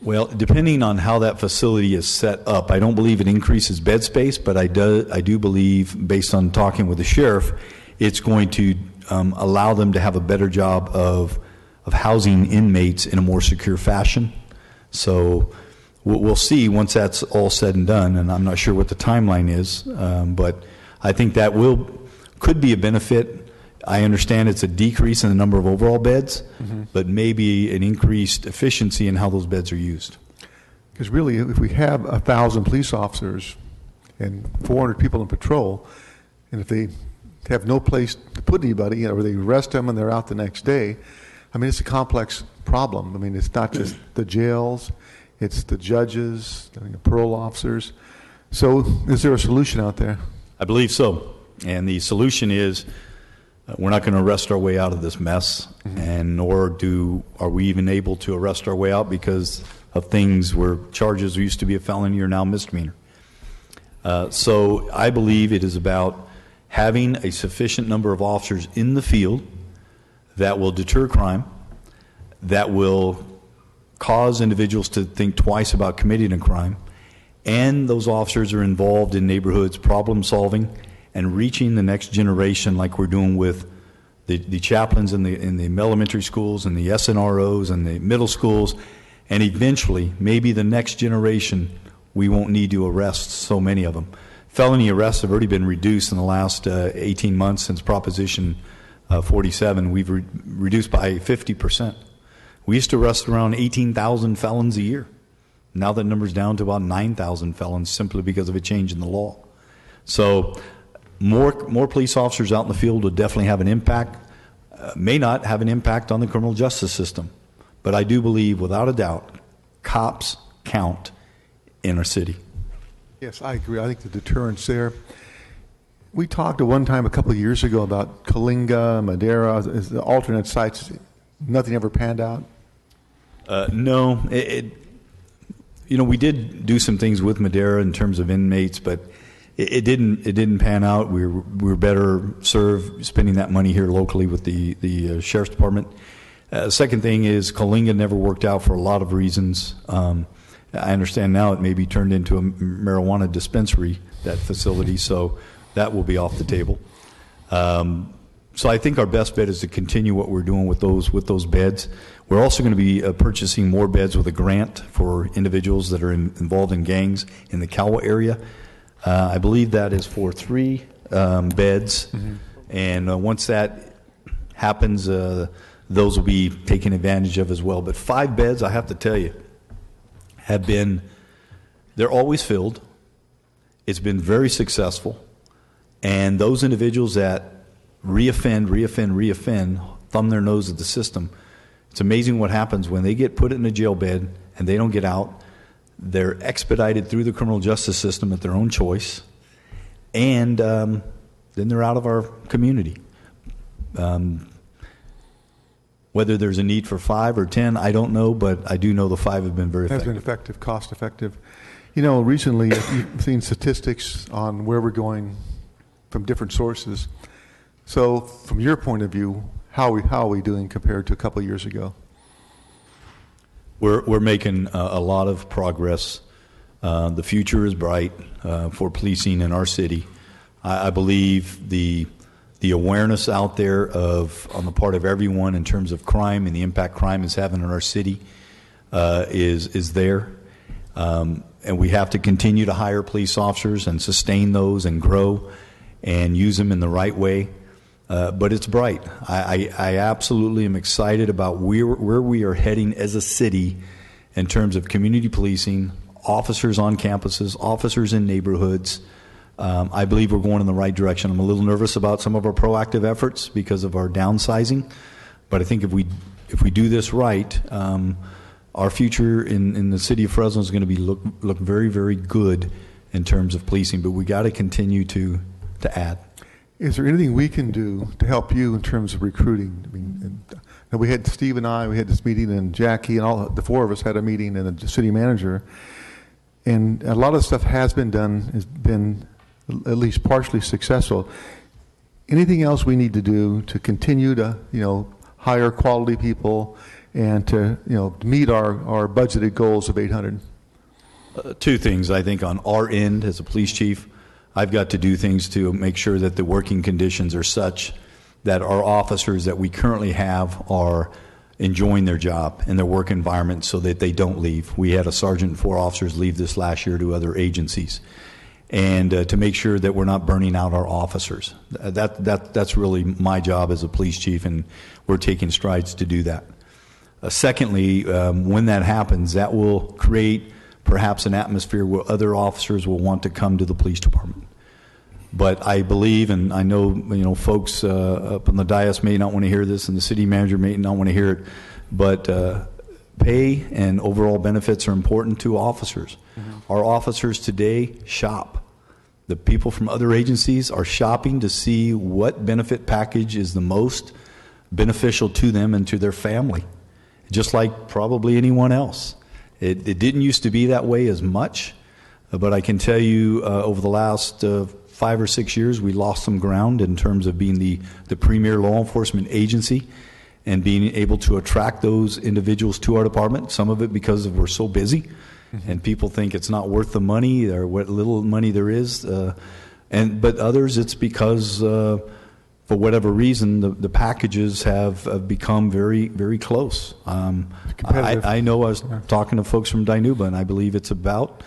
[SPEAKER 21] Well, depending on how that facility is set up, I don't believe it increases bed space, but I do believe, based on talking with the sheriff, it's going to allow them to have a better job of housing inmates in a more secure fashion. So we'll see once that's all said and done, and I'm not sure what the timeline is, but I think that could be a benefit. I understand it's a decrease in the number of overall beds, but maybe an increased efficiency in how those beds are used.
[SPEAKER 10] Because really, if we have 1,000 police officers and 400 people in patrol, and if they have no place to put anybody, or they arrest them and they're out the next day, I mean, it's a complex problem. I mean, it's not just the jails, it's the judges, the parole officers. So is there a solution out there?
[SPEAKER 21] I believe so. And the solution is, we're not going to arrest our way out of this mess, and nor are we even able to arrest our way out because of things where charges used to be a felony are now misdemeanor. So I believe it is about having a sufficient number of officers in the field that will deter crime, that will cause individuals to think twice about committing a crime, and those officers are involved in neighborhoods problem solving and reaching the next generation, like we're doing with the chaplains in the elementary schools and the SNROs and the middle schools, and eventually, maybe the next generation, we won't need to arrest so many of them. Felony arrests have already been reduced in the last 18 months since Proposition 47. We've reduced by 50%. We used to arrest around 18,000 felons a year. Now that number's down to about 9,000 felons simply because of a change in the law. So more police officers out in the field would definitely have an impact. May not have an impact on the criminal justice system, but I do believe, without a doubt, cops count in our city.
[SPEAKER 10] Yes, I agree. I think the deterrence there. We talked at one time a couple of years ago about Coalinga, Madera, as the alternate sites. Nothing ever panned out?
[SPEAKER 21] No. We did do some things with Madera in terms of inmates, but it didn't pan out. We were better served spending that money here locally with the sheriff's department. Second thing is Coalinga never worked out for a lot of reasons. I understand now it may be turned into a marijuana dispensary, that facility, so That will be off the table. So I think our best bet is to continue what we're doing with those beds. We're also going to be purchasing more beds with a grant for individuals that are involved in gangs in the Calwa area. I believe that is for 3 beds, and once that happens, those will be taken advantage of as well. But 5 beds, I have to tell you, they're always filled. It's been very successful, and those individuals that reoffend, thumb their nose at the system. It's amazing what happens when they get put in a jail bed and they don't get out. They're expedited through the criminal justice system at their own choice, and then they're out of our community. Whether there's a need for 5 or 10, I don't know, but I do know the 5 have been very effective.
[SPEAKER 10] Has been effective, cost effective. You know, recently you've seen statistics on where we're going from different sources. So from your point of view, how are we doing compared to a couple of years ago?
[SPEAKER 21] We're making a lot of progress. The future is bright for policing in our city. I believe the awareness out there on the part of everyone in terms of crime and the impact crime is having in our city is there. And we have to continue to hire police officers and sustain those and grow and use them in the right way. But it's bright. I absolutely am excited about where we are heading as a city in terms of community policing, officers on campuses, officers in neighborhoods. I believe we're going in the right direction. I'm a little nervous about some of our proactive efforts because of our downsizing, but I think if we do this right, our future in the city of Fresno is going to be look very, very good in terms of policing. But we got to continue to add.
[SPEAKER 10] Is there anything we can do to help you in terms of recruiting? I mean, and we had Steve and I, we had this meeting, and Jackie and all the 4 of us had a meeting, and the city manager, and a lot of stuff has been done, has been at least partially successful. Anything else we need to do to continue to, hire quality people and to, meet our budgeted goals of 800?
[SPEAKER 21] 2 things, I think, on our end as a police chief. I've got to do things to make sure that the working conditions are such that our officers that we currently have are enjoying their job and their work environment so that they don't leave. We had a sergeant and 4 officers leave this last year to other agencies. And to make sure that we're not burning out our officers. That's really my job as a police chief, and we're taking strides to do that. Secondly, when that happens, that will create perhaps an atmosphere where other officers will want to come to the police department. But I believe, and I know, folks up on the dais may not want to hear this, and the city manager may not want to hear it, but pay and overall benefits are important to officers. Mm-hmm. Our officers today shop. The people from other agencies are shopping to see what benefit package is the most beneficial to them and to their family, just like probably anyone else. It didn't used to be that way as much, but I can tell you over the last 5 or 6 years, we lost some ground in terms of being the premier law enforcement agency and being able to attract those individuals to our department, some of it because we're so busy and people think it's not worth the money or what little money there is. But others, it's because for whatever reason, the packages have become very, very close. I know I was talking to folks from Dinuba, and I believe it's about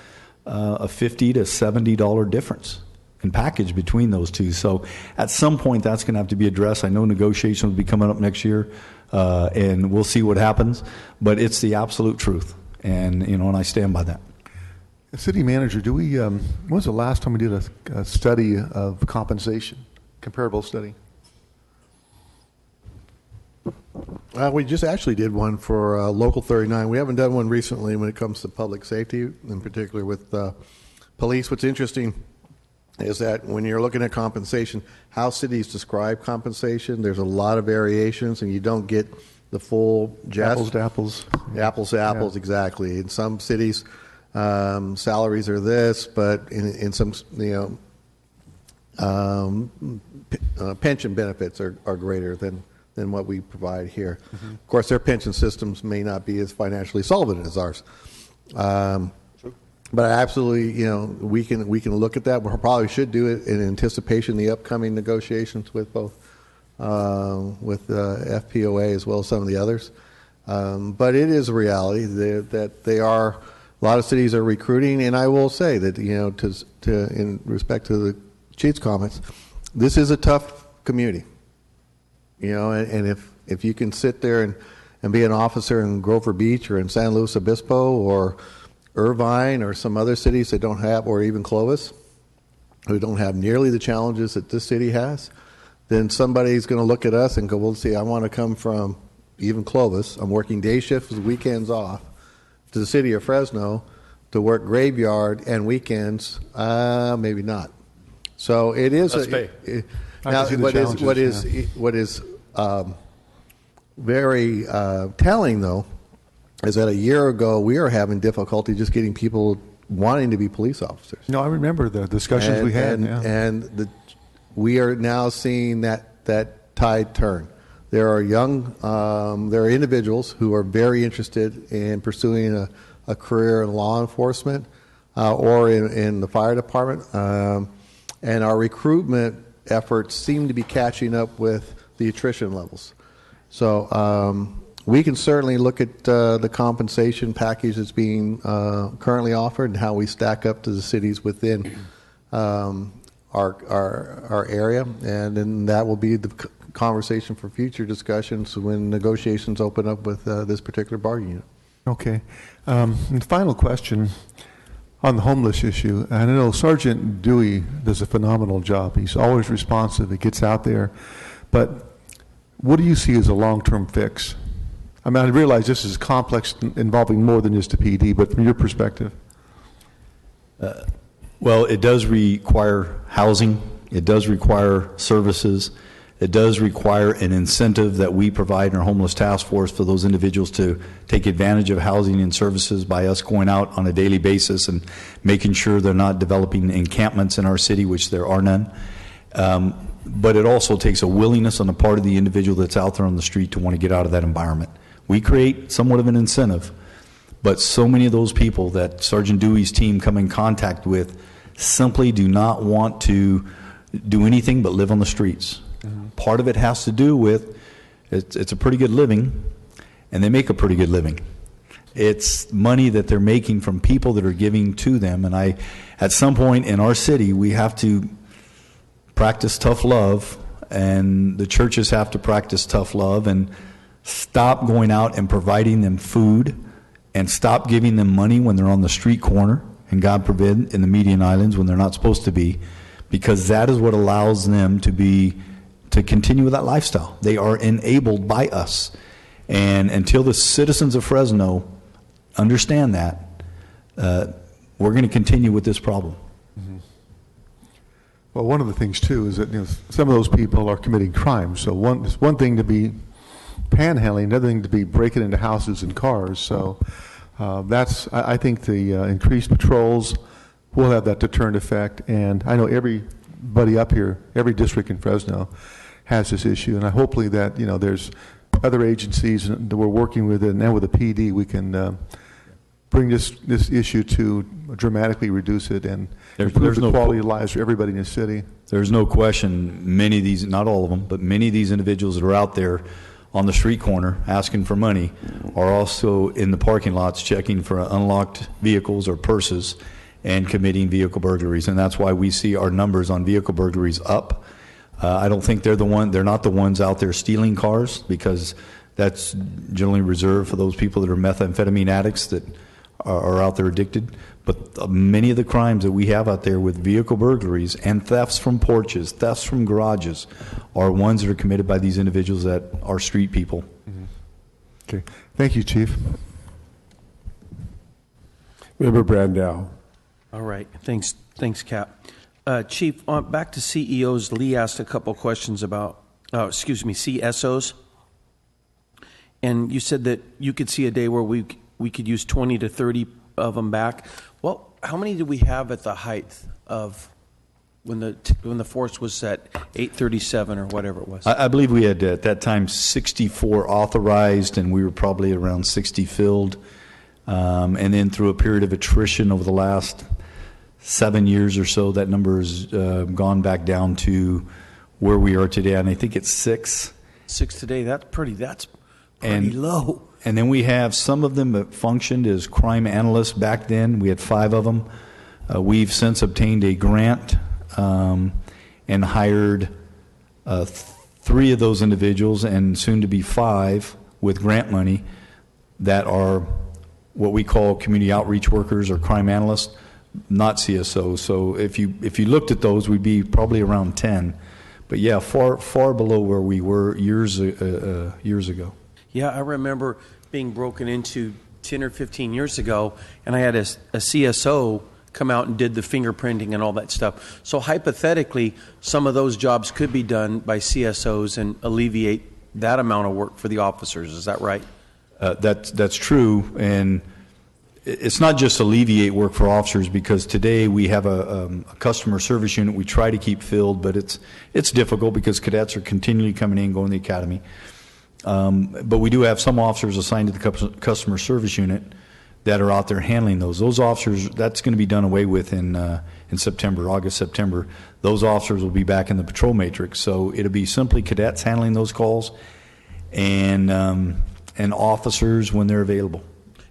[SPEAKER 21] a $50 to $70 difference in package between those two. So at some point, that's going to have to be addressed. I know negotiations will be coming up next year, and we'll see what happens. But it's the absolute truth, and and I stand by that.
[SPEAKER 10] City manager, when was the last time we did a study of compensation, comparable study?
[SPEAKER 4] We just actually did one for Local 39. We haven't done one recently when it comes to public safety, in particular with police. What's interesting is that when you're looking at compensation, how cities describe compensation, there's a lot of variations, and you don't get the full gist.
[SPEAKER 10] Apples to apples.
[SPEAKER 4] Apples to apples, yeah. Exactly. In some cities, salaries are this, but in some, pension benefits are greater than what we provide here. Mm-hmm. Of course, their pension systems may not be as financially solvent as ours. But absolutely, we can look at that. We probably should do it in anticipation of the upcoming negotiations with both FPOA as well as some of the others. But it is a reality that they are. A lot of cities are recruiting, and I will say that in respect to the chief's comments, this is a tough community. And if you can sit there and be an officer in Grover Beach or in San Luis Obispo or Irvine or some other cities that don't have, or even Clovis, who don't have nearly the challenges that this city has, then somebody's going to look at us and go, well, see, I want to come from even Clovis. I'm working day shifts with weekends off to the city of Fresno to work graveyard and weekends. Maybe not. So it is. Now, what is very telling, though, is that a year ago we were having difficulty just getting people wanting to be police officers.
[SPEAKER 10] No, I remember the discussions we had.
[SPEAKER 4] And we are now seeing that tide turn. There are there are individuals who are very interested in pursuing a career in law enforcement or in the fire department. And our recruitment efforts seem to be catching up with the attrition levels. So we can certainly look at the compensation package that's being currently offered and how we stack up to the cities within our area, and then that will be the conversation for future discussions when negotiations open up with this particular bargaining unit.
[SPEAKER 10] Okay. And final question on the homeless issue. I know Sergeant Dewey does a phenomenal job. He's always responsive. He gets out there. But what do you see as a long-term fix? I mean, I realize this is complex, involving more than just a PD, but from your perspective.
[SPEAKER 21] Well, it does require housing. It does require services. It does require an incentive that we provide in our homeless task force for those individuals to take advantage of housing and services by us going out on a daily basis and making sure they're not developing encampments in our city, which there are none. But it also takes a willingness on the part of the individual that's out there on the street to want to get out of that environment. We create somewhat of an incentive, but so many of those people that Sergeant Dewey's team come in contact with simply do not want to do anything but live on the streets. Part of it has to do with it's a pretty good living, and they make a pretty good living. It's money that they're making from people that are giving to them. And at some point in our city, we have to practice tough love, and the churches have to practice tough love and stop going out and providing them food and stop giving them money when they're on the street corner, and God forbid in the median islands when they're not supposed to be, because that is what allows them to continue with that lifestyle. They are enabled by us. And until the citizens of Fresno understand that, we're going to continue with this problem.
[SPEAKER 10] Well, one of the things, too, is that some of those people are committing crimes. So it's one thing to be panhandling, another thing to be breaking into houses and cars. So I think the increased patrols will have that deterrent effect. And I know everybody up here, every district in Fresno has this issue. And hopefully that, there's other agencies that we're working with, and now with the PD, we can bring this issue to dramatically reduce it and improve the quality of lives for everybody in the city.
[SPEAKER 21] There's no question many of these, not all of them, but many of these individuals that are out there on the street corner asking for money are also in the parking lots checking for unlocked vehicles or purses and committing vehicle burglaries. And that's why we see our numbers on vehicle burglaries up. I don't think they're not the ones out there stealing cars, because that's generally reserved for those people that are methamphetamine addicts that are out there addicted. But many of the crimes that we have out there with vehicle burglaries and thefts from porches, thefts from garages, are ones that are committed by these individuals that are street people.
[SPEAKER 10] Okay. Thank you, Chief.
[SPEAKER 1] Member Brandow.
[SPEAKER 8] All right. Thanks, Cap. Chief, back to CEOs, Lee asked a couple questions about, CSOs. And you said that you could see a day where we could use 20 to 30 of them back. Well, how many did we have at the height of when the force was at 837 or whatever it was?
[SPEAKER 21] I believe we had at that time 64 authorized, and we were probably around 60 filled. And then through a period of attrition over the last 7 years or so, that number has gone back down to where we are today, and I think it's 6.
[SPEAKER 8] 6 today, that's pretty low.
[SPEAKER 21] And then we have some of them that functioned as crime analysts back then. We had 5 of them. We've since obtained a grant and hired 3 of those individuals, and soon to be 5 with grant money that are what we call community outreach workers or crime analysts, not CSOs. So if you looked at those, we'd be probably around 10. But yeah, far below where we were years ago.
[SPEAKER 8] Yeah, I remember being broken into 10 or 15 years ago, and I had a CSO come out and did the fingerprinting and all that stuff. So hypothetically, some of those jobs could be done by CSOs and alleviate that amount of work for the officers. Is that right?
[SPEAKER 21] That's true, and it's not just alleviate work for officers, because today we have a customer service unit we try to keep filled, but it's difficult because cadets are continually coming in, going to the academy. But we do have some officers assigned to the customer service unit that are out there handling those. Those officers, that's going to be done away with in September, August, September. Those officers will be back in the patrol matrix, so it'll be simply cadets handling those calls and officers when they're available.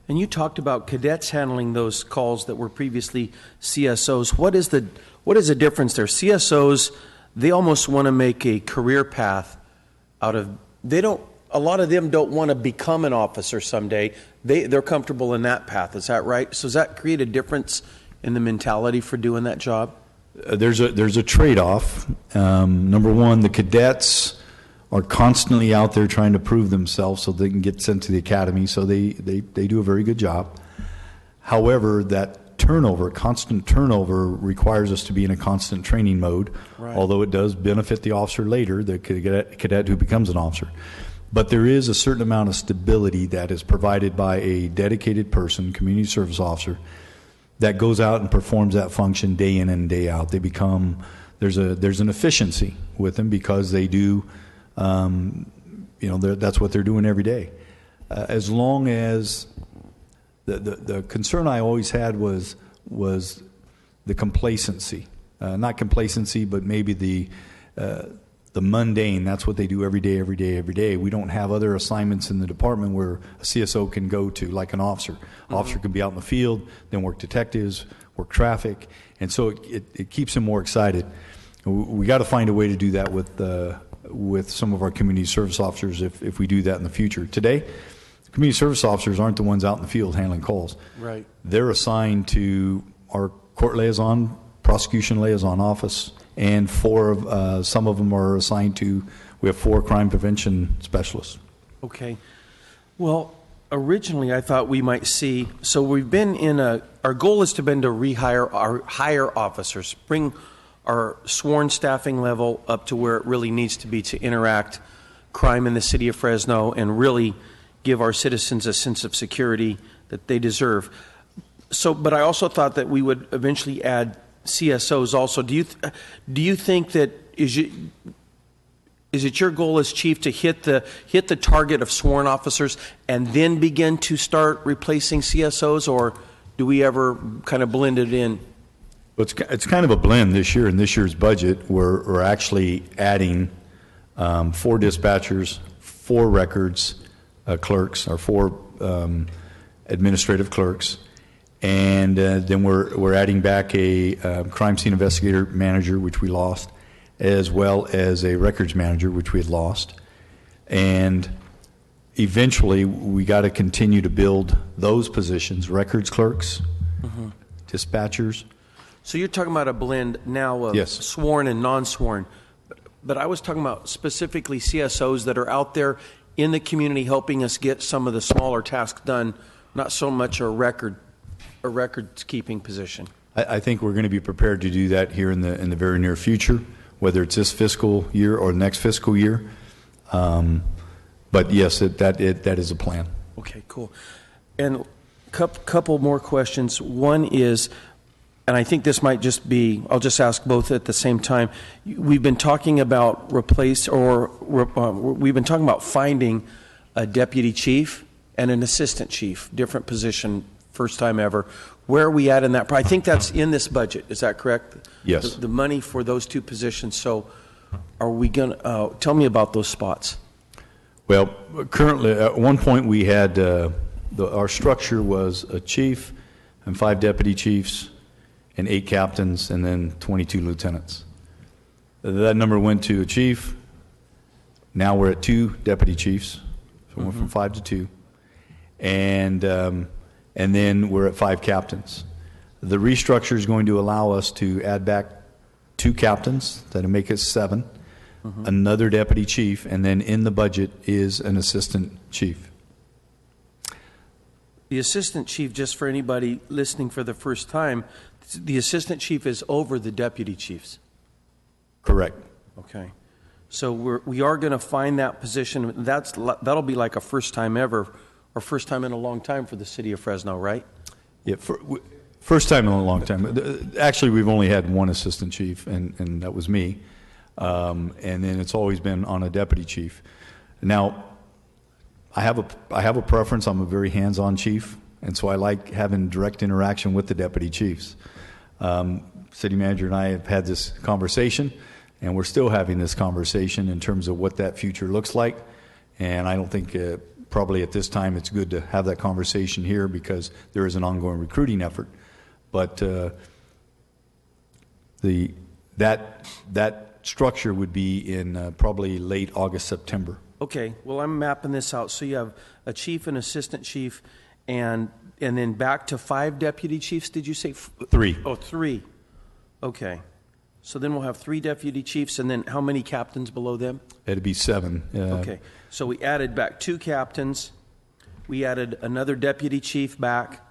[SPEAKER 8] And you talked about cadets handling those calls that were previously CSOs. What is the difference there? CSOs, they almost want to make a career path out of. A lot of them don't want to become an officer someday. They're comfortable in that path. Is that right? So does that create a difference in the mentality for doing that job?
[SPEAKER 21] There's a trade-off. Number one, the cadets are constantly out there trying to prove themselves so they can get sent to the academy, so they do a very good job. However, that constant turnover requires us to be in a constant training mode, right. Although it does benefit the officer later, the cadet who becomes an officer. But there is a certain amount of stability that is provided by a dedicated person, community service officer, that goes out and performs that function day in and day out. They become, there's an efficiency with them because they do, that's what they're doing every day. As long as the concern I always had was the complacency, not complacency, but maybe the mundane. That's what they do every day. We don't have other assignments in the department where a CSO can go to, like an officer. Mm-hmm. Officer can be out in the field, then work detectives, work traffic, and so it keeps them more excited. We got to find a way to do that with some of our community service officers if we do that in the future. Today, community service officers aren't the ones out in the field handling calls.
[SPEAKER 8] Right.
[SPEAKER 21] They're assigned to our court liaison, prosecution liaison office, and some of them are assigned to, we have 4 crime prevention specialists.
[SPEAKER 8] Okay. Well, originally I thought we might see, so we've been our goal has been to rehire our higher officers, bring our sworn staffing level up to where it really needs to be to interact crime in the city of Fresno and really give our citizens a sense of security that they deserve. So, but I also thought that we would eventually add CSOs also. Do you think that is it your goal as chief to hit the target of sworn officers and then begin to start replacing CSOs, or do we ever kind of blend it in?
[SPEAKER 21] Well, it's kind of a blend this year. In this year's budget, we're actually adding 4 dispatchers, 4 records clerks, or 4 administrative clerks. And then we're adding back a crime scene investigator manager, which we lost, as well as a records manager, which we had lost. And eventually, we got to continue to build those positions: records clerks, mm-hmm. dispatchers.
[SPEAKER 8] So you're talking about a blend now of
[SPEAKER 21] yes.
[SPEAKER 8] sworn and non-sworn. But I was talking about specifically CSOs that are out there in the community helping us get some of the smaller tasks done, not so much a record-keeping position.
[SPEAKER 21] I think we're going to be prepared to do that here in the very near future, whether it's this fiscal year or next fiscal year. But yes, that is a plan.
[SPEAKER 8] Okay, cool. And couple more questions. One is, and I think this might just be, I'll just ask both at the same time. We've been talking about we've been talking about finding a deputy chief and an assistant chief, different position, first time ever. Where are we at in that? I think that's in this budget. Is that correct?
[SPEAKER 21] Yes.
[SPEAKER 8] The money for those two positions. So are we going to, tell me about those spots.
[SPEAKER 21] Well, currently, at one point we had, our structure was a chief and 5 deputy chiefs and 8 captains and then 22 lieutenants. That number went to a chief. Now we're at 2 deputy chiefs. So we went from 5 to 2. And then we're at 5 captains. The restructure is going to allow us to add back 2 captains. That'll make us 7. Another deputy chief, and then in the budget is an assistant chief.
[SPEAKER 8] The assistant chief, just for anybody listening for the first time, the assistant chief is over the deputy chiefs.
[SPEAKER 21] Correct.
[SPEAKER 8] Okay. So we are going to find that position. That'll be like a first time ever, or first time in a long time for the city of Fresno, right?
[SPEAKER 21] Yeah, first time in a long time. Actually, we've only had 1 assistant chief, and that was me. And then it's always been on a deputy chief. Now, I have a preference. I'm a very hands-on chief, and so I like having direct interaction with the deputy chiefs. City manager and I have had this conversation, and we're still having this conversation in terms of what that future looks like. And I don't think probably at this time it's good to have that conversation here because there is an ongoing recruiting effort. But that structure would be in probably late August, September.
[SPEAKER 8] Okay, well, I'm mapping this out. So you have a chief, an assistant chief, and then back to 5 deputy chiefs, did you say?
[SPEAKER 21] 3.
[SPEAKER 8] Oh, 3. Okay. So then we'll have 3 deputy chiefs, and then how many captains below them?
[SPEAKER 21] It'd be 7.
[SPEAKER 8] Okay. So we added back 2 captains. We added another deputy chief back,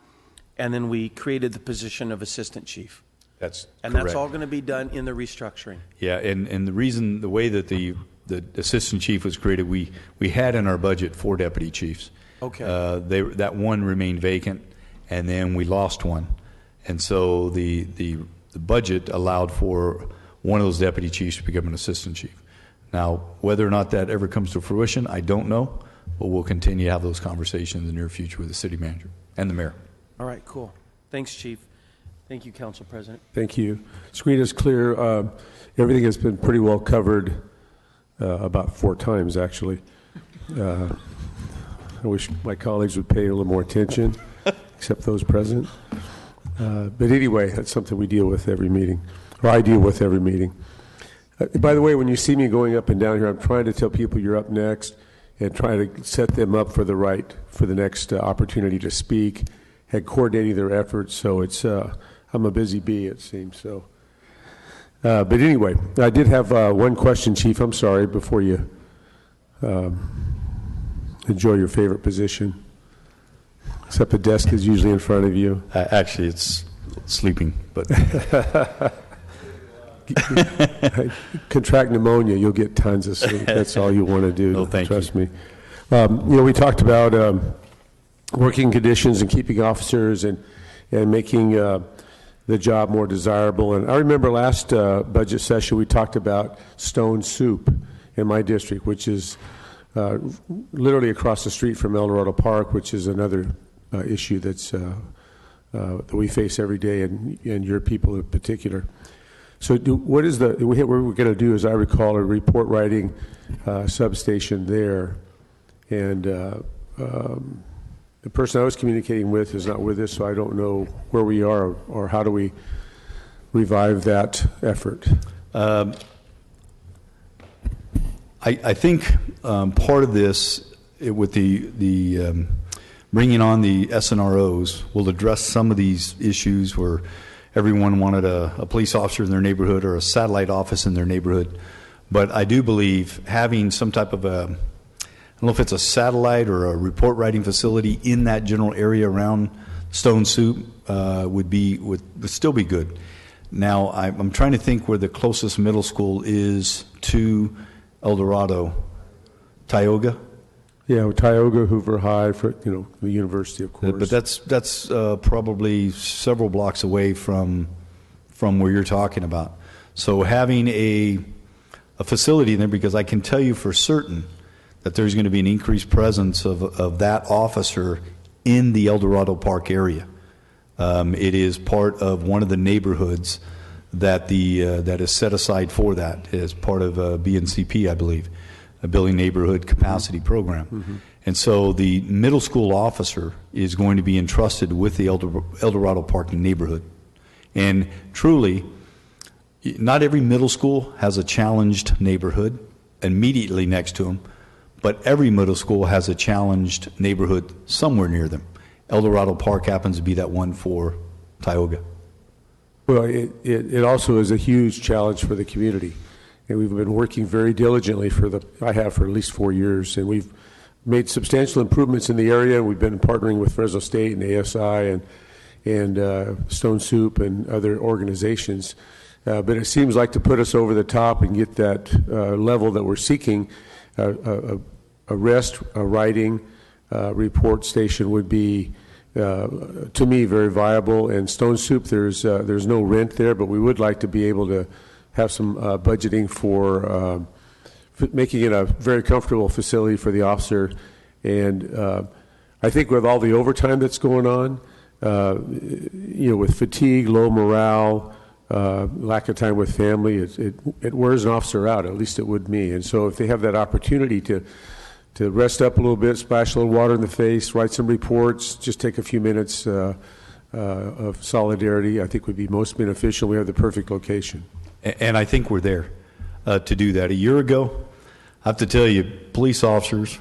[SPEAKER 8] and then we created the position of assistant chief.
[SPEAKER 21] That's
[SPEAKER 8] And
[SPEAKER 21] correct.
[SPEAKER 8] that's all going to be done in the restructuring.
[SPEAKER 21] Yeah, and the way that the assistant chief was created, we had in our budget 4 deputy chiefs.
[SPEAKER 8] Okay.
[SPEAKER 21] That one remained vacant, and then we lost one, and so the budget allowed for one of those deputy chiefs to become an assistant chief. Now, whether or not that ever comes to fruition, I don't know, but we'll continue to have those conversations in the near future with the city manager and the mayor.
[SPEAKER 8] All right, cool. Thanks, Chief. Thank you, Council President.
[SPEAKER 1] Thank you. Screen is clear. Everything has been pretty well covered, about 4 times, actually. I wish my colleagues would pay a little more attention, except those present. But anyway, that's something we deal with every meeting, or I deal with every meeting. By the way, when you see me going up and down here, I'm trying to tell people you're up next and trying to set them up for the next opportunity to speak and coordinating their efforts. So it's I'm a busy bee, it seems. So, but anyway, I did have one question, Chief. I'm sorry, before you enjoy your favorite position. Except the desk is usually in front of you.
[SPEAKER 21] Actually, it's sleeping, but
[SPEAKER 1] contract pneumonia, you'll get tons of sleep. That's all you want to do.
[SPEAKER 21] Oh, thank
[SPEAKER 1] trust me. We talked about working conditions and keeping officers and making the job more desirable. And I remember last budget session we talked about Stone Soup in my district, which is literally across the street from El Dorado Park, which is another issue that's that we face every day, and your people in particular. So what we're going to do, as I recall, a report writing substation there, and the person I was communicating with is not with us, so I don't know where we are or how do we revive that effort.
[SPEAKER 21] I think part of this, with the bringing on the SNROs, will address some of these issues where everyone wanted a police officer in their neighborhood or a satellite office in their neighborhood. But I do believe having some type of I don't know if it's a satellite or a report writing facility in that general area around Stone Soup would still be good. Now, I'm trying to think where the closest middle school is to El Dorado. Tioga?
[SPEAKER 1] Yeah, Tioga, Hoover High, for the university, of course.
[SPEAKER 21] But that's probably several blocks away from where you're talking about. So having a facility in there, because I can tell you for certain that there's going to be an increased presence of that officer in the El Dorado Park area. It is part of one of the neighborhoods that that is set aside for that as part of BNCP, I believe, a Building Neighborhood Capacity Program. And so the middle school officer is going to be entrusted with the El Dorado Park neighborhood. And truly, not every middle school has a challenged neighborhood immediately next to them, but every middle school has a challenged neighborhood somewhere near them. El Dorado Park happens to be that one for Tioga.
[SPEAKER 1] Well, it also is a huge challenge for the community. And we've been working very diligently I have for at least 4 years, and we've made substantial improvements in the area. We've been partnering with Fresno State and ASI and Stone Soup and other organizations. But it seems like to put us over the top and get that level that we're seeking, a writing report station would be, to me, very viable. And Stone Soup, there's no rent there, but we would like to be able to have some budgeting for making it a very comfortable facility for the officer. And I think with all the overtime that's going on, with fatigue, low morale, lack of time with family, it wears an officer out. At least it would me. And so if they have that opportunity to rest up a little bit, splash a little water in the face, write some reports, just take a few minutes of solidarity, I think would be most beneficial. We have the perfect location.
[SPEAKER 21] And I think we're there to do that. A year ago, I have to tell you, police officers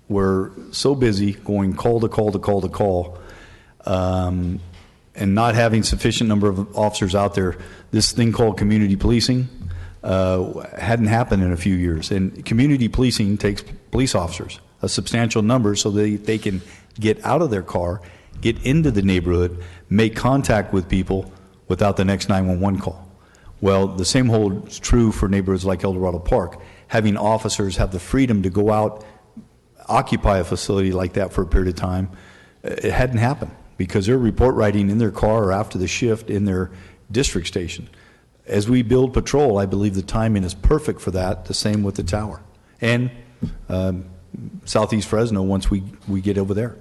[SPEAKER 21] were so busy going call to call to call to call, and not having sufficient number of officers out there. This thing called community policing hadn't happened in a few years. And community policing takes police officers, a substantial number, so they can get out of their car, get into the neighborhood, make contact with people without the next 911 call. Well, the same holds true for neighborhoods like El Dorado Park. Having officers have the freedom to go out, occupy a facility like that for a period of time, it hadn't happened because they're report writing in their car or after the shift in their district station. As we build patrol, I believe the timing is perfect for that, the same with the tower. And Southeast Fresno once we get over there.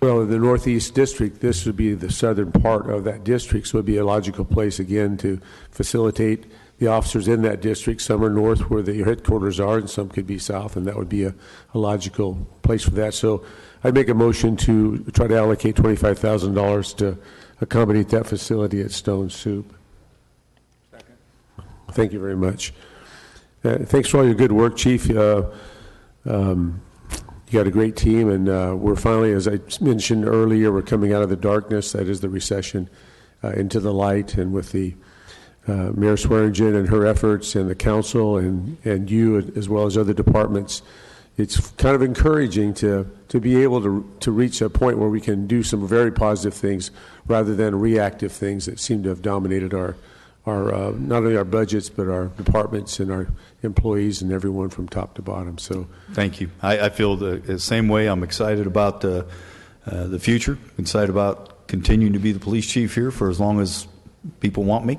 [SPEAKER 1] Well, in the Northeast District, this would be the southern part of that district, so it would be a logical place, again, to facilitate the officers in that district. Some are north where the headquarters are, and some could be south, and that would be a logical place for that. So I'd make a motion to try to allocate $25,000 to accommodate that facility at Stone Soup. Second. Thank you very much. Thanks for all your good work, Chief. You got a great team, and we're finally, as I mentioned earlier, we're coming out of the darkness, that is the recession, into the light, and with the Mayor Swearingen and her efforts and the council and you as well as other departments, it's kind of encouraging to be able to reach a point where we can do some very positive things rather than reactive things that seem to have dominated our not only our budgets but our departments and our employees and everyone from top to bottom. So
[SPEAKER 21] thank you. I feel the same way. I'm excited about the future. Excited about continuing to be the police chief here for as long as people want me,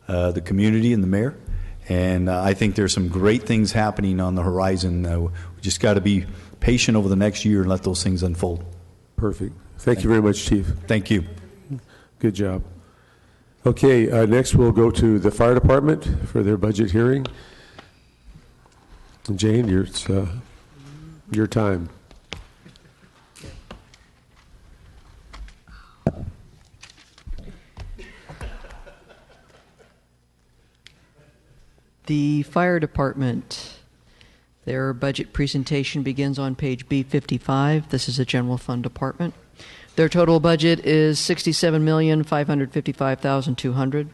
[SPEAKER 21] the community and the mayor. And I think there's some great things happening on the horizon. We just got to be patient over the next year and let those things unfold.
[SPEAKER 1] Perfect. Thank you very much, Chief.
[SPEAKER 21] Thank you.
[SPEAKER 1] Good job. Okay, next we'll go to the fire department for their budget hearing. Jane, it's your time.
[SPEAKER 5] The fire department, their budget presentation begins on page B55. This is a general fund department. Their total budget is $67,555,200,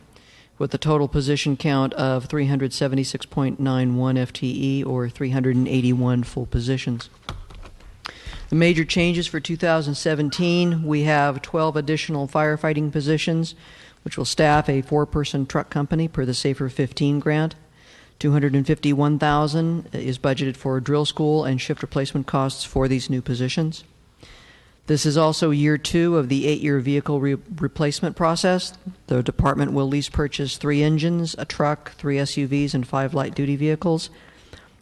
[SPEAKER 5] with a total position count of 376.91 FTE, or 381 full positions. The major changes for 2017, we have 12 additional firefighting positions, which will staff a 4-person truck company per the Safer 15 grant. $251,000 is budgeted for drill school and shift replacement costs for these new positions. This is also year 2 of the 8-year vehicle replacement process. The department will lease purchase 3 engines, a truck, 3 SUVs, and 5 light-duty vehicles.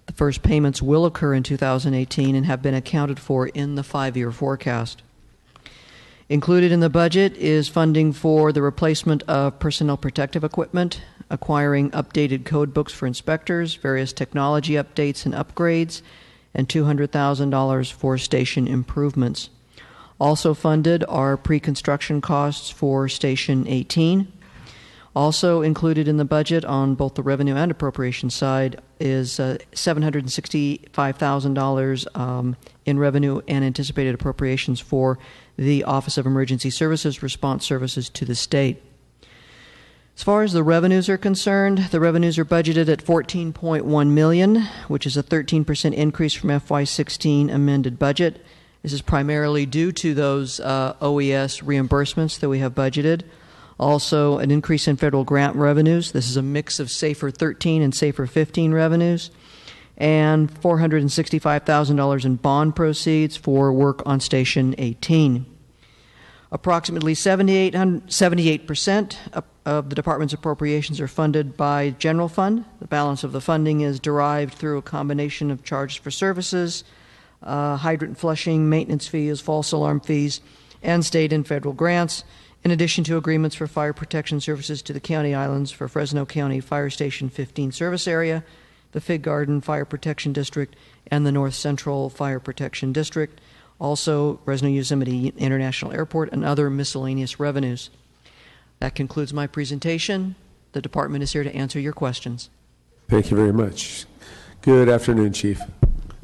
[SPEAKER 5] The first payments will occur in 2018 and have been accounted for in the 5-year forecast. Included in the budget is funding for the replacement of personnel protective equipment, acquiring updated code books for inspectors, various technology updates and upgrades, and $200,000 for station improvements. Also funded are pre-construction costs for Station 18. Also included in the budget on both the revenue and appropriation side is $765,000 in revenue and anticipated appropriations for the Office of Emergency Services response services to the state. As far as the revenues are concerned, the revenues are budgeted at $14.1 million, which is a 13% increase from FY16 amended budget. This is primarily due to those OES reimbursements that we have budgeted. Also, an increase in federal grant revenues. This is a mix of SAFER 13 and SAFER 15 revenues, and $465,000 in bond proceeds for work on Station 18. Approximately 78% of the department's appropriations are funded by general fund. The balance of the funding is derived through a combination of charges for services, hydrant flushing, maintenance fees, false alarm fees, and state and federal grants, in addition to agreements for fire protection services to the county islands for Fresno County Fire Station 15 service area, the Fig Garden Fire Protection District, and the North Central Fire Protection District, also Fresno Yosemite International Airport, and other miscellaneous revenues. That concludes my presentation. The department is here to answer your questions.
[SPEAKER 1] Thank you very much. Good afternoon, Chief.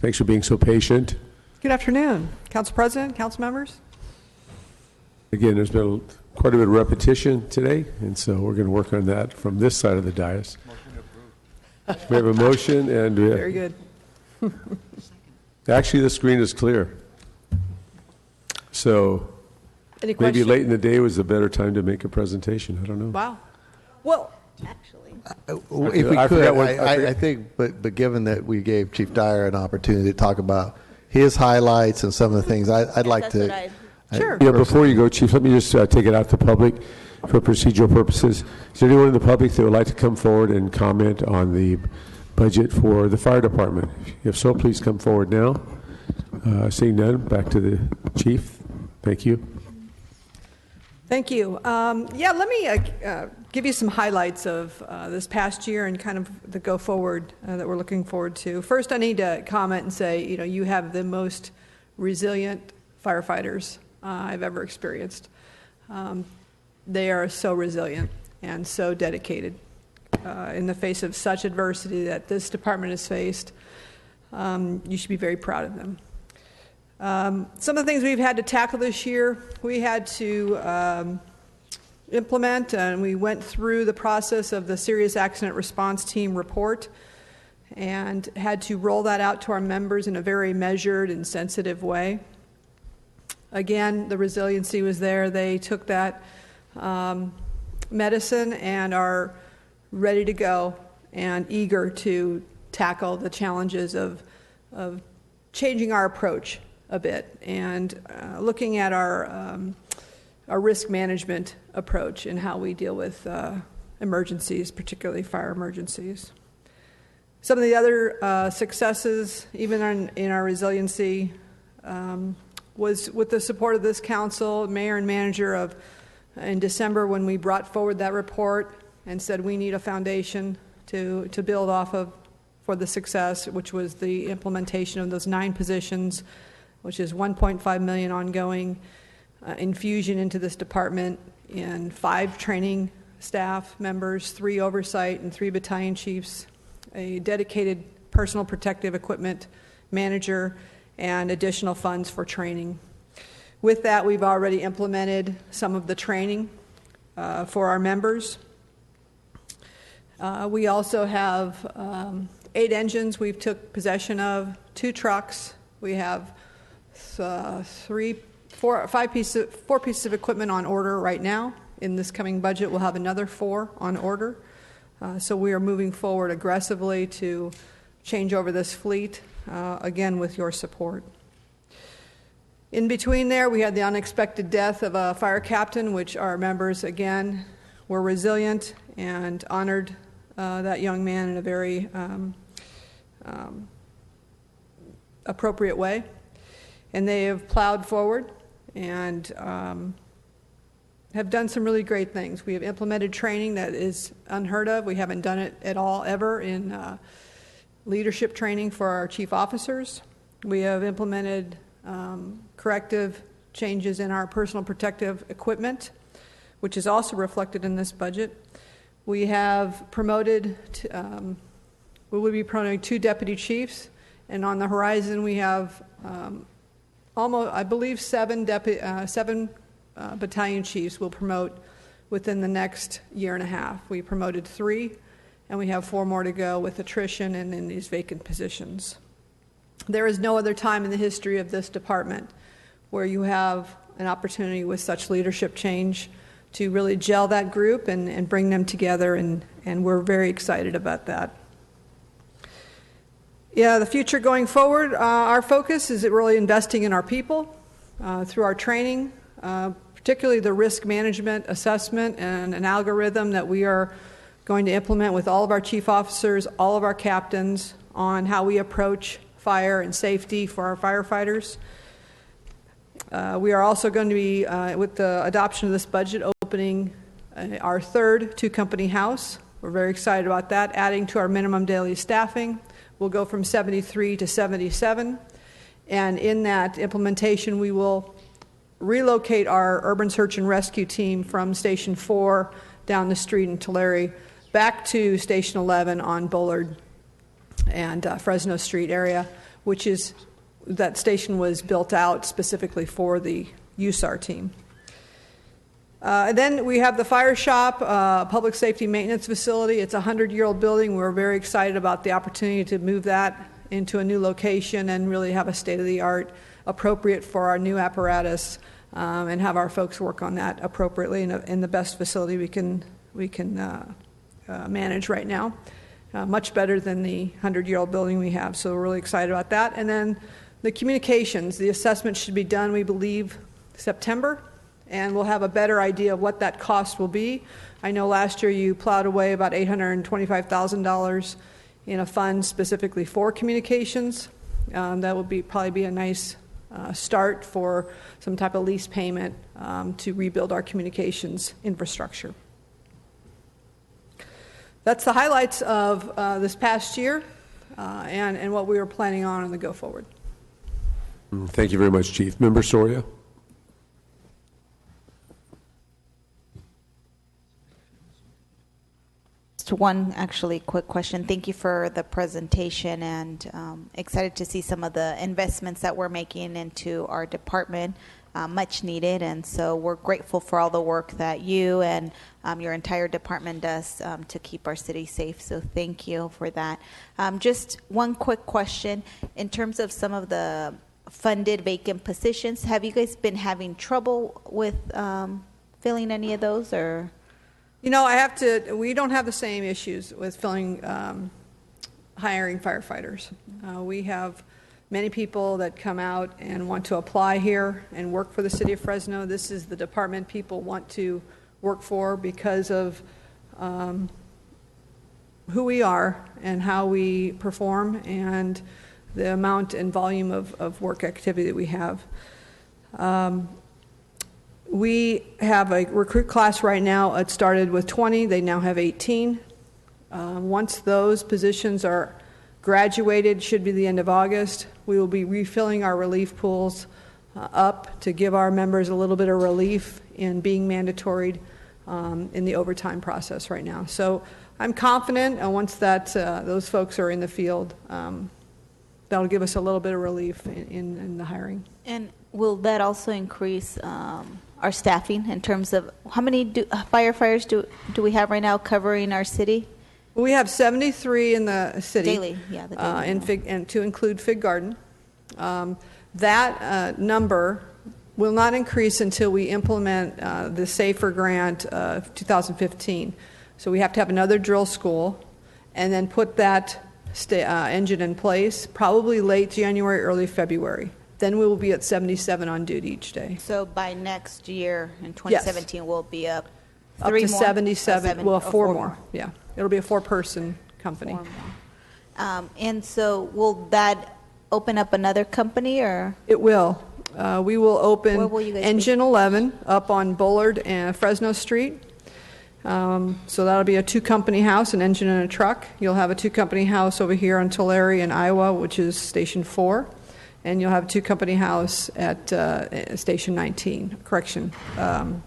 [SPEAKER 1] Thanks for being so patient.
[SPEAKER 3] Good afternoon, Council President, council members.
[SPEAKER 1] Again, there's been quite a bit of repetition today, and so we're going to work on that from this side of the dais. We have a motion, and
[SPEAKER 3] very good.
[SPEAKER 1] Actually, the screen is clear. So
[SPEAKER 3] Any
[SPEAKER 1] maybe
[SPEAKER 3] questions?
[SPEAKER 1] late in the day was a better time to make a presentation. I don't know.
[SPEAKER 3] Wow. Well,
[SPEAKER 7] If we could, I think, but given that we gave Chief Dyer an opportunity to talk about his highlights and some of the things, I'd like to.
[SPEAKER 3] Sure.
[SPEAKER 1] Yeah, before you go, Chief, let me just take it out to the public for procedural purposes. Is there anyone in the public that would like to come forward and comment on the budget for the fire department? If so, please come forward now. Seeing none, back to the Chief. Thank you.
[SPEAKER 3] thank you. Let me give you some highlights of this past year and kind of the go forward that we're looking forward to. First, I need to comment and say, you have the most resilient firefighters I've ever experienced. They are so resilient and so dedicated in the face of such adversity that this department has faced. You should be very proud of them. Some of the things we've had to tackle this year, we had to implement, and we went through the process of the Serious Accident Response Team report and had to roll that out to our members in a very measured and sensitive way. Again, the resiliency was there. They took that medicine and are ready to go and eager to tackle the challenges of changing our approach a bit and looking at our risk management approach and how we deal with emergencies, particularly fire emergencies. Some of the other successes, even in our resiliency, was with the support of this council, mayor and manager in December when we brought forward that report and said we need a foundation to build off of for the success, which was the implementation of those 9 positions, which is $1.5 million ongoing infusion into this department and 5 training staff members, 3 oversight and 3 battalion chiefs, a dedicated personal protective equipment manager, and additional funds for training. With that, we've already implemented some of the training for our members. We also have 8 engines we've took possession of, 2 trucks. We have 4 pieces of equipment on order right now. In this coming budget, we'll have another 4 on order. So we are moving forward aggressively to change over this fleet, again, with your support. In between there, we had the unexpected death of a fire captain, which our members, again, were resilient and honored that young man in a very appropriate way. And they have plowed forward and have done some really great things. We have implemented training that is unheard of. We haven't done it at all ever in leadership training for our chief officers. We have implemented corrective changes in our personal protective equipment, which is also reflected in this budget. We have promoted, we will be promoting 2 deputy chiefs, and on the horizon we have almost, I believe, 7 battalion chiefs will promote within the next year and a half. We promoted 3, and we have 4 more to go with attrition and in these vacant positions. There is no other time in the history of this department where you have an opportunity with such leadership change to really gel that group and bring them together, and we're very excited about that. Yeah, the future going forward, our focus is really investing in our people through our training, particularly the risk management assessment and an algorithm that we are going to implement with all of our chief officers, all of our captains, on how we approach fire and safety for our firefighters. We are also going to be, with the adoption of this budget, opening our 3rd 2-company house. We're very excited about that, adding to our minimum daily staffing. We'll go from 73 to 77. And in that implementation, we will relocate our urban search and rescue team from Station 4 down the street in Tulare back to Station 11 on Bullard and Fresno Street area, which is, that station was built out specifically for the USAR team. Then we have the fire shop, public safety maintenance facility. It's a 100-year-old building. We're very excited about the opportunity to move that into a new location and really have a state-of-the-art, appropriate for our new apparatus, and have our folks work on that appropriately in the best facility we can manage right now. Much better than the 100-year-old building we have. So we're really excited about that. And then the communications, the assessment should be done, we believe, September, and we'll have a better idea of what that cost will be. I know last year you plowed away about $825,000 in a fund specifically for communications. That would probably be a nice start for some type of lease payment to rebuild our communications infrastructure. That's the highlights of this past year and what we were planning on in the go forward.
[SPEAKER 1] Thank you very much, Chief. Member Soria?
[SPEAKER 9] Just one actually quick question. Thank you for the presentation, and excited to see some of the investments that we're making into our department. Much needed, and so we're grateful for all the work that you and your entire department does to keep our city safe, so thank you for that. Just one quick question. In terms of some of the funded vacant positions, have you guys been having trouble with filling any of those, or?
[SPEAKER 3] You know, we don't have the same issues with hiring firefighters. We have many people that come out and want to apply here and work for the city of Fresno. This is the department people want to work for because of who we are and how we perform and the amount and volume of work activity that we have. We have a recruit class right now. It started with 20. They now have 18. Once those positions are graduated, should be the end of August, we will be refilling our relief pools up to give our members a little bit of relief in being mandatoried in the overtime process right now. So I'm confident once that those folks are in the field, that'll give us a little bit of relief in the hiring.
[SPEAKER 9] And will that also increase our staffing in terms of how many firefighters do we have right now covering our city?
[SPEAKER 3] We have 73 in the city.
[SPEAKER 9] Daily, yeah. The daily
[SPEAKER 3] and to include Fig Garden. That number will not increase until we implement the SAFER grant of 2015. So we have to have another drill school and then put that engine in place, probably late January, early February. Then we will be at 77 on duty each day.
[SPEAKER 9] So by next year, in 2017,
[SPEAKER 3] yes.
[SPEAKER 9] We'll be up
[SPEAKER 3] to 77, well, four more.
[SPEAKER 9] More.
[SPEAKER 3] Yeah, it'll be a 4-person company.
[SPEAKER 9] And so will that open up another company, or?
[SPEAKER 3] It will. We will open
[SPEAKER 9] Where will you guys be?
[SPEAKER 3] Engine 11 up on Bullard and Fresno Street. So that'll be a two-company house, an engine and a truck. You'll have a two-company house over here on Tulare in Iowa, which is Station 4. And you'll have a two-company house at Station 19, correction. I'm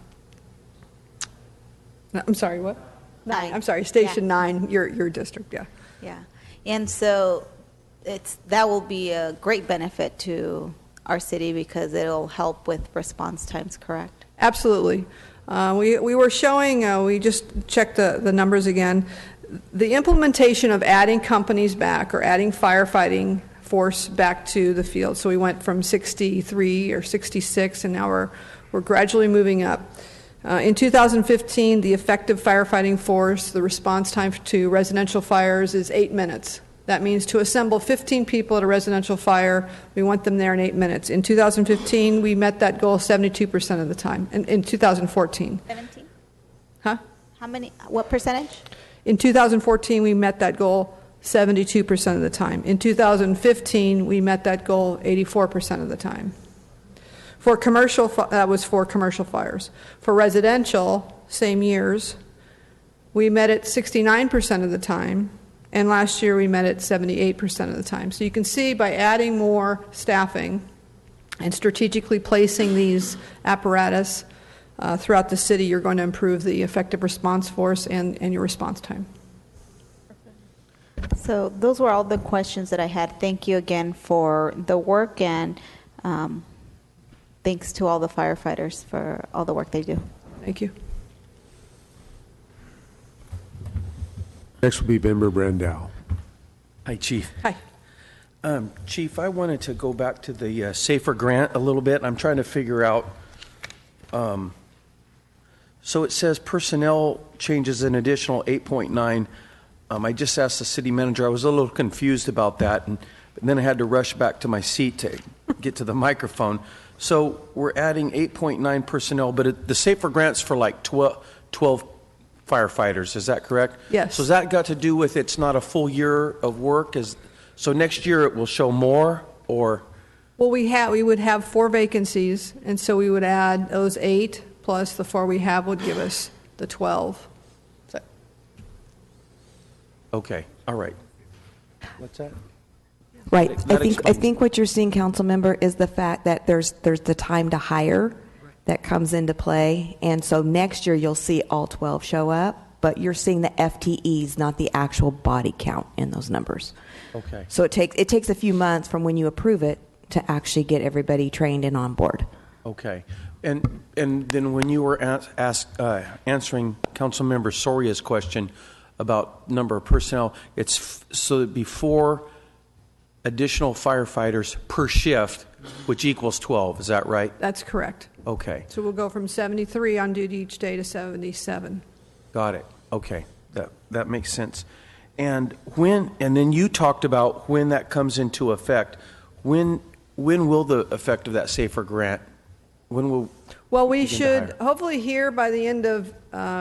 [SPEAKER 3] sorry, what? 9. I'm sorry, Station 9, your district, yeah.
[SPEAKER 9] Yeah. And so that will be a great benefit to our city because it'll help with response times, correct?
[SPEAKER 3] Absolutely. We were showing, we just checked the numbers again, the implementation of adding companies back or adding firefighting force back to the field. So we went from 63 or 66, and now we're gradually moving up. In 2015, the effective firefighting force, the response time to residential fires is 8 minutes. That means to assemble 15 people at a residential fire, we want them there in 8 minutes. In 2015, we met that goal 72% of the time. In 2014.
[SPEAKER 9] 17?
[SPEAKER 3] Huh?
[SPEAKER 9] How many, what percentage?
[SPEAKER 3] In 2014, we met that goal 72% of the time. In 2015, we met that goal 84% of the time. For commercial, that was for commercial fires. For residential, same years, we met it 69% of the time. And last year we met it 78% of the time. So you can see by adding more staffing and strategically placing these apparatus throughout the city, you're going to improve the effective response force and your response time.
[SPEAKER 9] So those were all the questions that I had. Thank you again for the work, and thanks to all the firefighters for all the work they do.
[SPEAKER 3] Thank you.
[SPEAKER 1] Next will be Member Brandow.
[SPEAKER 8] Hi, Chief.
[SPEAKER 3] Hi.
[SPEAKER 8] Chief, I wanted to go back to the SAFER grant a little bit. I'm trying to figure out, so it says personnel changes an additional 8.9. I just asked the city manager, I was a little confused about that, but then I had to rush back to my seat to get to the microphone. So we're adding 8.9 personnel, but the SAFER grant's for like 12 firefighters, is that correct?
[SPEAKER 3] Yes.
[SPEAKER 8] So has that got to do with it's not a full year of work? So next year it will show more, or?
[SPEAKER 3] Well, we would have 4 vacancies, and so we would add those 8 plus the 4 we have would give us the 12.
[SPEAKER 8] Okay, all right. What's that?
[SPEAKER 12] Right.
[SPEAKER 8] That
[SPEAKER 12] I think what you're seeing, council member, is the fact that there's the time to hire that comes into play, and so next year you'll see all 12 show up, but you're seeing the FTEs, not the actual body count in those numbers.
[SPEAKER 8] Okay.
[SPEAKER 12] So it takes a few months from when you approve it to actually get everybody trained and on board.
[SPEAKER 8] Okay. And then when you were answering Councilmember Soria's question about number of personnel, it's so it'd be 4 additional firefighters per shift, which equals 12. Is that right?
[SPEAKER 3] That's correct.
[SPEAKER 8] Okay.
[SPEAKER 3] So we'll go from 73 on duty each day to 77.
[SPEAKER 8] Got it. Okay. That makes sense. And then you talked about when that comes into effect. When will the effect of that SAFER grant? When will?
[SPEAKER 3] Well, we should hopefully hear by the end of.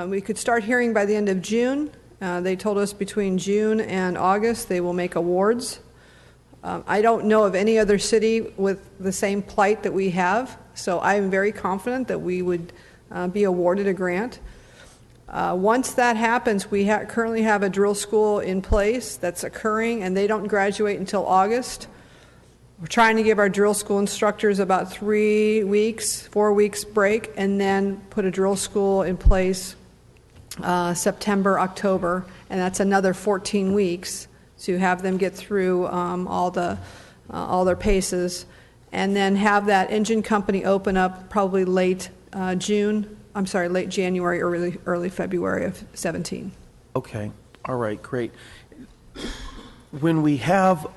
[SPEAKER 3] We could start hearing by the end of June. They told us between June and August they will make awards. I don't know of any other city with the same plight that we have, so I'm very confident that we would be awarded a grant. Once that happens, we currently have a drill school in place that's occurring, and they don't graduate until August. We're trying to give our drill school instructors about 4 weeks break, and then put a drill school in place September, October, and that's another 14 weeks to have them get through all their paces, and then have that engine company open up probably late January, early February of 17.
[SPEAKER 8] Okay. All right. Great. When we have,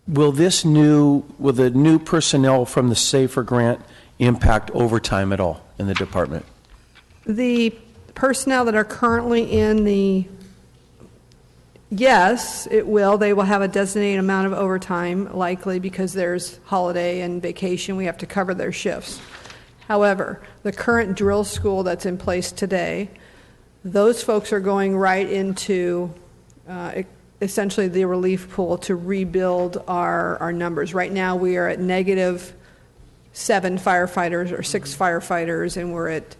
[SPEAKER 8] will the new personnel from the SAFER grant impact overtime at all in the department?
[SPEAKER 3] The personnel that are currently in the, yes, it will. They will have a designated amount of overtime, likely because there's holiday and vacation. We have to cover their shifts. However, the current drill school that's in place today, those folks are going right into essentially the relief pool to rebuild our numbers. Right now, we are at -7 firefighters or 6 firefighters, and we're at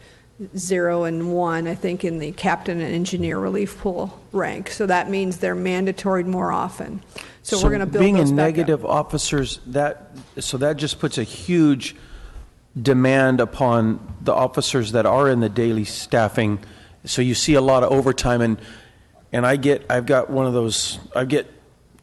[SPEAKER 3] 0 and 1, I think, in the captain and engineer relief pool rank. So that means they're mandatory more often. So we're going to build
[SPEAKER 8] being
[SPEAKER 3] those
[SPEAKER 8] a
[SPEAKER 3] back up.
[SPEAKER 8] negative officers, that just puts a huge demand upon the officers that are in the daily staffing. So you see a lot of overtime, and I get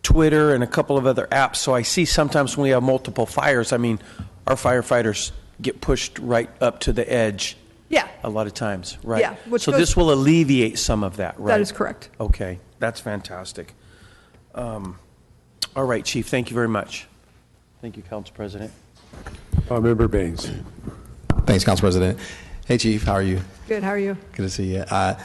[SPEAKER 8] Twitter and a couple of other apps, so I see sometimes when we have multiple fires, I mean, our firefighters get pushed right up to the edge.
[SPEAKER 3] Yeah.
[SPEAKER 8] A lot of times, right?
[SPEAKER 3] Yeah, which
[SPEAKER 8] so
[SPEAKER 3] goes-
[SPEAKER 8] this will alleviate some of that, right?
[SPEAKER 3] That is correct.
[SPEAKER 8] Okay, that's fantastic. All right, Chief, thank you very much. Thank you, Council President.
[SPEAKER 1] Member Baines.
[SPEAKER 6] Thanks, Council President. Hey, Chief, how are you?
[SPEAKER 3] Good, how are you?
[SPEAKER 6] Good to see you. A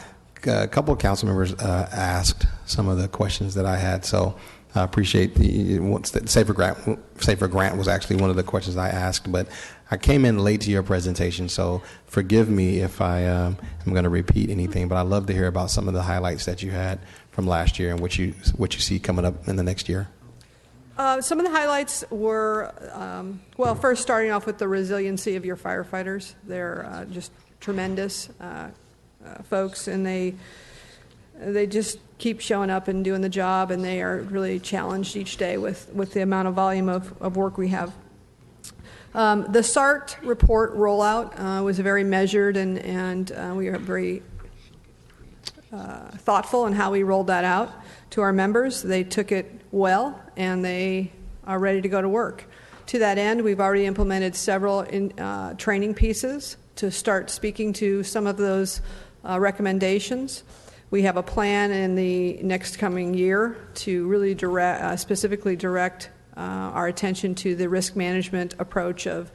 [SPEAKER 6] couple of council members asked some of the questions that I had, so I appreciate the Safer Grant was actually one of the questions I asked, but I came in late to your presentation, so forgive me if I am going to repeat anything, but I'd love to hear about some of the highlights that you had from last year and what you see coming up in the next year.
[SPEAKER 3] Some of the highlights were, well, first starting off with the resiliency of your firefighters. They're just tremendous folks, and they just keep showing up and doing the job, and they are really challenged each day with the amount of volume of work we have. The SART report rollout was very measured, and we are very thoughtful in how we rolled that out to our members. They took it well, and they are ready to go to work. To that end, we've already implemented several training pieces to start speaking to some of those recommendations. We have a plan in the next coming year to really specifically direct our attention to the risk management approach of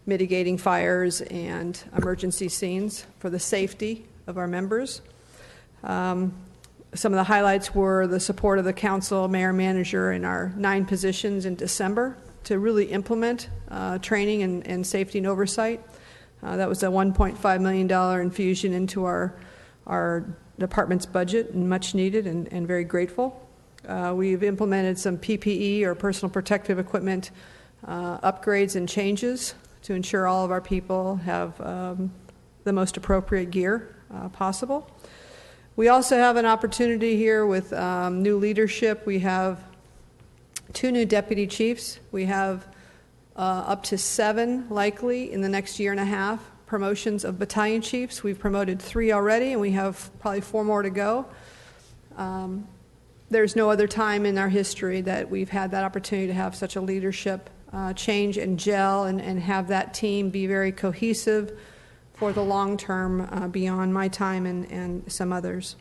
[SPEAKER 3] mitigating fires and emergency scenes for the safety of our members. Some of the highlights were the support of the council, mayor, manager, in our 9 positions in December to really implement training and safety and oversight. That was a $1.5 million infusion into our department's budget, and much needed and very grateful. We've implemented some PPE or personal protective equipment upgrades and changes to ensure all of our people have the most appropriate gear possible. We also have an opportunity here with new leadership. We have 2 new deputy chiefs. We have up to 7 likely in the next year and a half promotions of battalion chiefs. We've promoted 3 already, and we have probably 4 more to go. There's no other time in our history that we've had that opportunity to have such a leadership change and gel and have that team be very cohesive for the long term beyond my time and some others.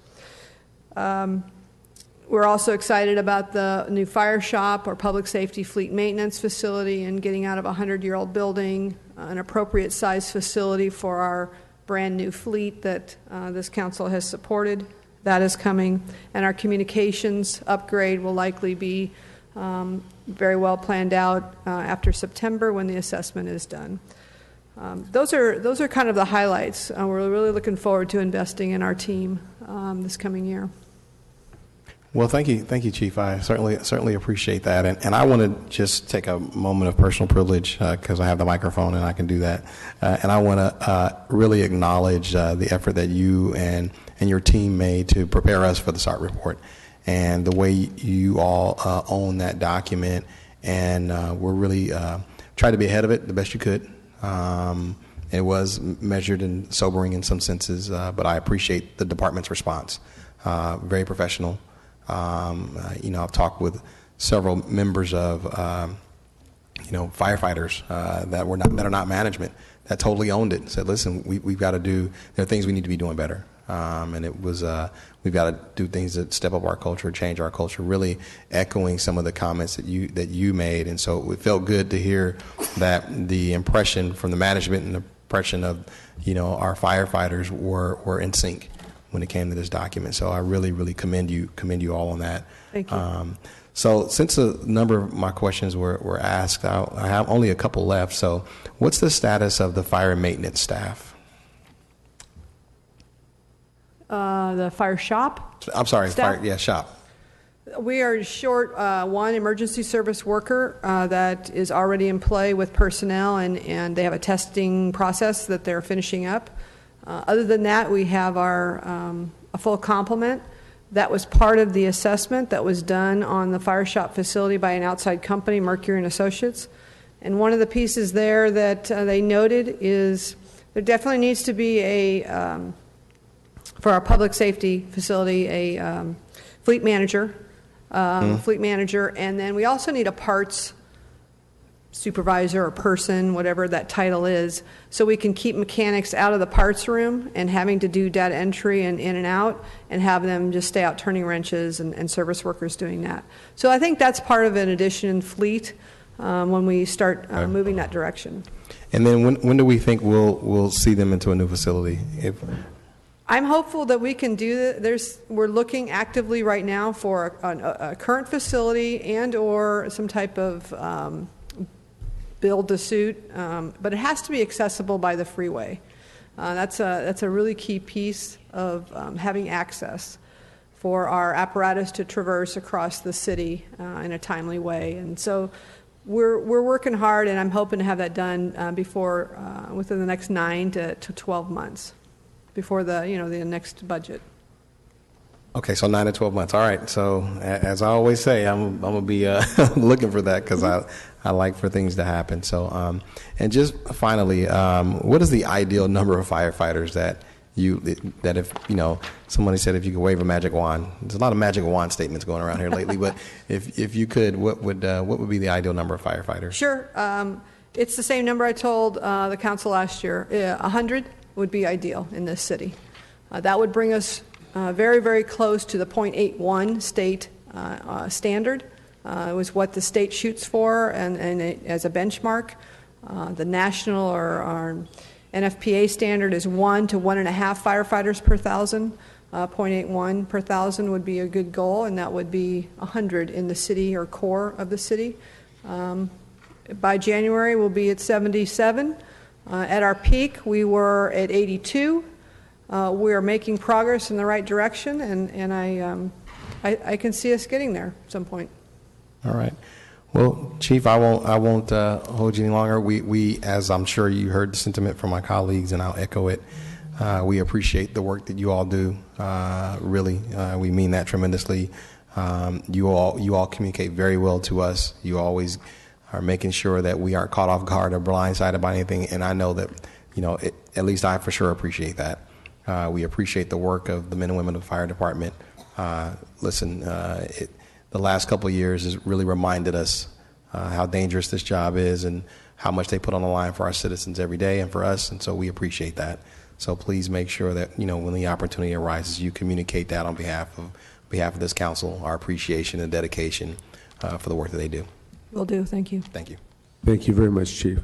[SPEAKER 3] We're also excited about the new fire shop or public safety fleet maintenance facility and getting out of a 100-year-old building, an appropriate size facility for our brand new fleet that this council has supported. That is coming. And our communications upgrade will likely be very well planned out after September when the assessment is done. Those are kind of the highlights. We're really looking forward to investing in our team this coming year.
[SPEAKER 6] Well, thank you, Chief. I certainly appreciate that, and I want to just take a moment of personal privilege because I have the microphone and I can do that, and I want to really acknowledge the effort that you and your team made to prepare us for the SART report, and the way you all own that document, and we're really tried to be ahead of it the best you could. It was measured and sobering in some senses, but I appreciate the department's response. Very professional. I've talked with several members of, firefighters that are not management that totally owned it and said, listen, we've got to there are things we need to be doing better. And it was, we've got to do things that step up our culture, change our culture, really echoing some of the comments that you made. And so it felt good to hear that the impression from the management and the impression of, our firefighters were in sync when it came to this document. So I really, really commend you all on that.
[SPEAKER 3] Thank you.
[SPEAKER 6] So since a number of my questions were asked, I have only a couple left. So what's the status of the fire and maintenance staff?
[SPEAKER 3] The fire shop?
[SPEAKER 6] I'm sorry,
[SPEAKER 3] Staff?
[SPEAKER 6] shop.
[SPEAKER 3] We are short one emergency service worker that is already in play with personnel, and they have a testing process that they're finishing up. Other than that, we have our a full complement. That was part of the assessment that was done on the fire shop facility by an outside company, Mercury and Associates. And one of the pieces there that they noted is there definitely needs to be for our public safety facility, a fleet manager. Fleet manager, and then we also need a parts supervisor or person, whatever that title is, so we can keep mechanics out of the parts room and having to do data entry and in and out, and have them just stay out turning wrenches and service workers doing that. So I think that's part of an addition in fleet when we start moving that direction.
[SPEAKER 6] And then when do we think we'll see them into a new facility?
[SPEAKER 3] I'm hopeful that we can do that. We're looking actively right now for a current facility and or some type of build to suit, but it has to be accessible by the freeway. That's a really key piece of having access for our apparatus to traverse across the city in a timely way. And so we're working hard, and I'm hoping to have that done within the next 9 to 12 months. Before the next budget.
[SPEAKER 6] Okay, so 9 to 12 months. All right. So as I always say, I'm gonna be looking for that because I like for things to happen. So and just finally, what is the ideal number of firefighters that if somebody said if you could wave a magic wand? There's a lot of magic wand statements going around here lately, but if you could, what would be the ideal number of firefighters?
[SPEAKER 3] Sure. It's the same number I told the council last year. 100 would be ideal in this city. That would bring us very, very close to the .81 state standard. It was what the state shoots for and as a benchmark. The national or NFPA standard is 1 to 1.5 firefighters per thousand. 0.81 per thousand would be a good goal, and that would be 100 in the city or core of the city. By January, we'll be at 77. At our peak, we were at 82. We are making progress in the right direction, and I can see us getting there at some point.
[SPEAKER 6] All right. Well, Chief, I won't hold you any longer. We, as I'm sure you heard the sentiment from my colleagues, and I'll echo it. We appreciate the work that you all do. Really, we mean that tremendously. You all communicate very well to us. You always are making sure that we aren't caught off guard or blindsided by anything. And I know that, at least I for sure appreciate that. We appreciate the work of the men and women of the fire department. The last couple of years has really reminded us how dangerous this job is and how much they put on the line for our citizens every day and for us. And so we appreciate that. So please make sure that, when the opportunity arises, you communicate that on behalf of this council, our appreciation and dedication for the work that they do.
[SPEAKER 3] Will do. Thank you.
[SPEAKER 6] Thank you.
[SPEAKER 1] Thank you very much, Chief.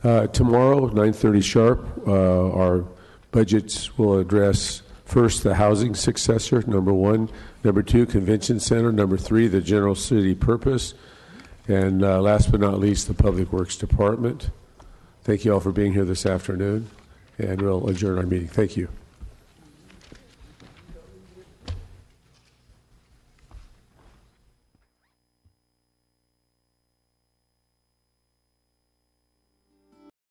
[SPEAKER 3] Okay.
[SPEAKER 1] Tomorrow, 9:30 sharp, our budgets will address first the housing successor, number 1, number 2, convention center, number 3, the general city purpose, and last but not least, the Public Works Department. Thank you all for being here this afternoon, and we'll adjourn our meeting. Thank you.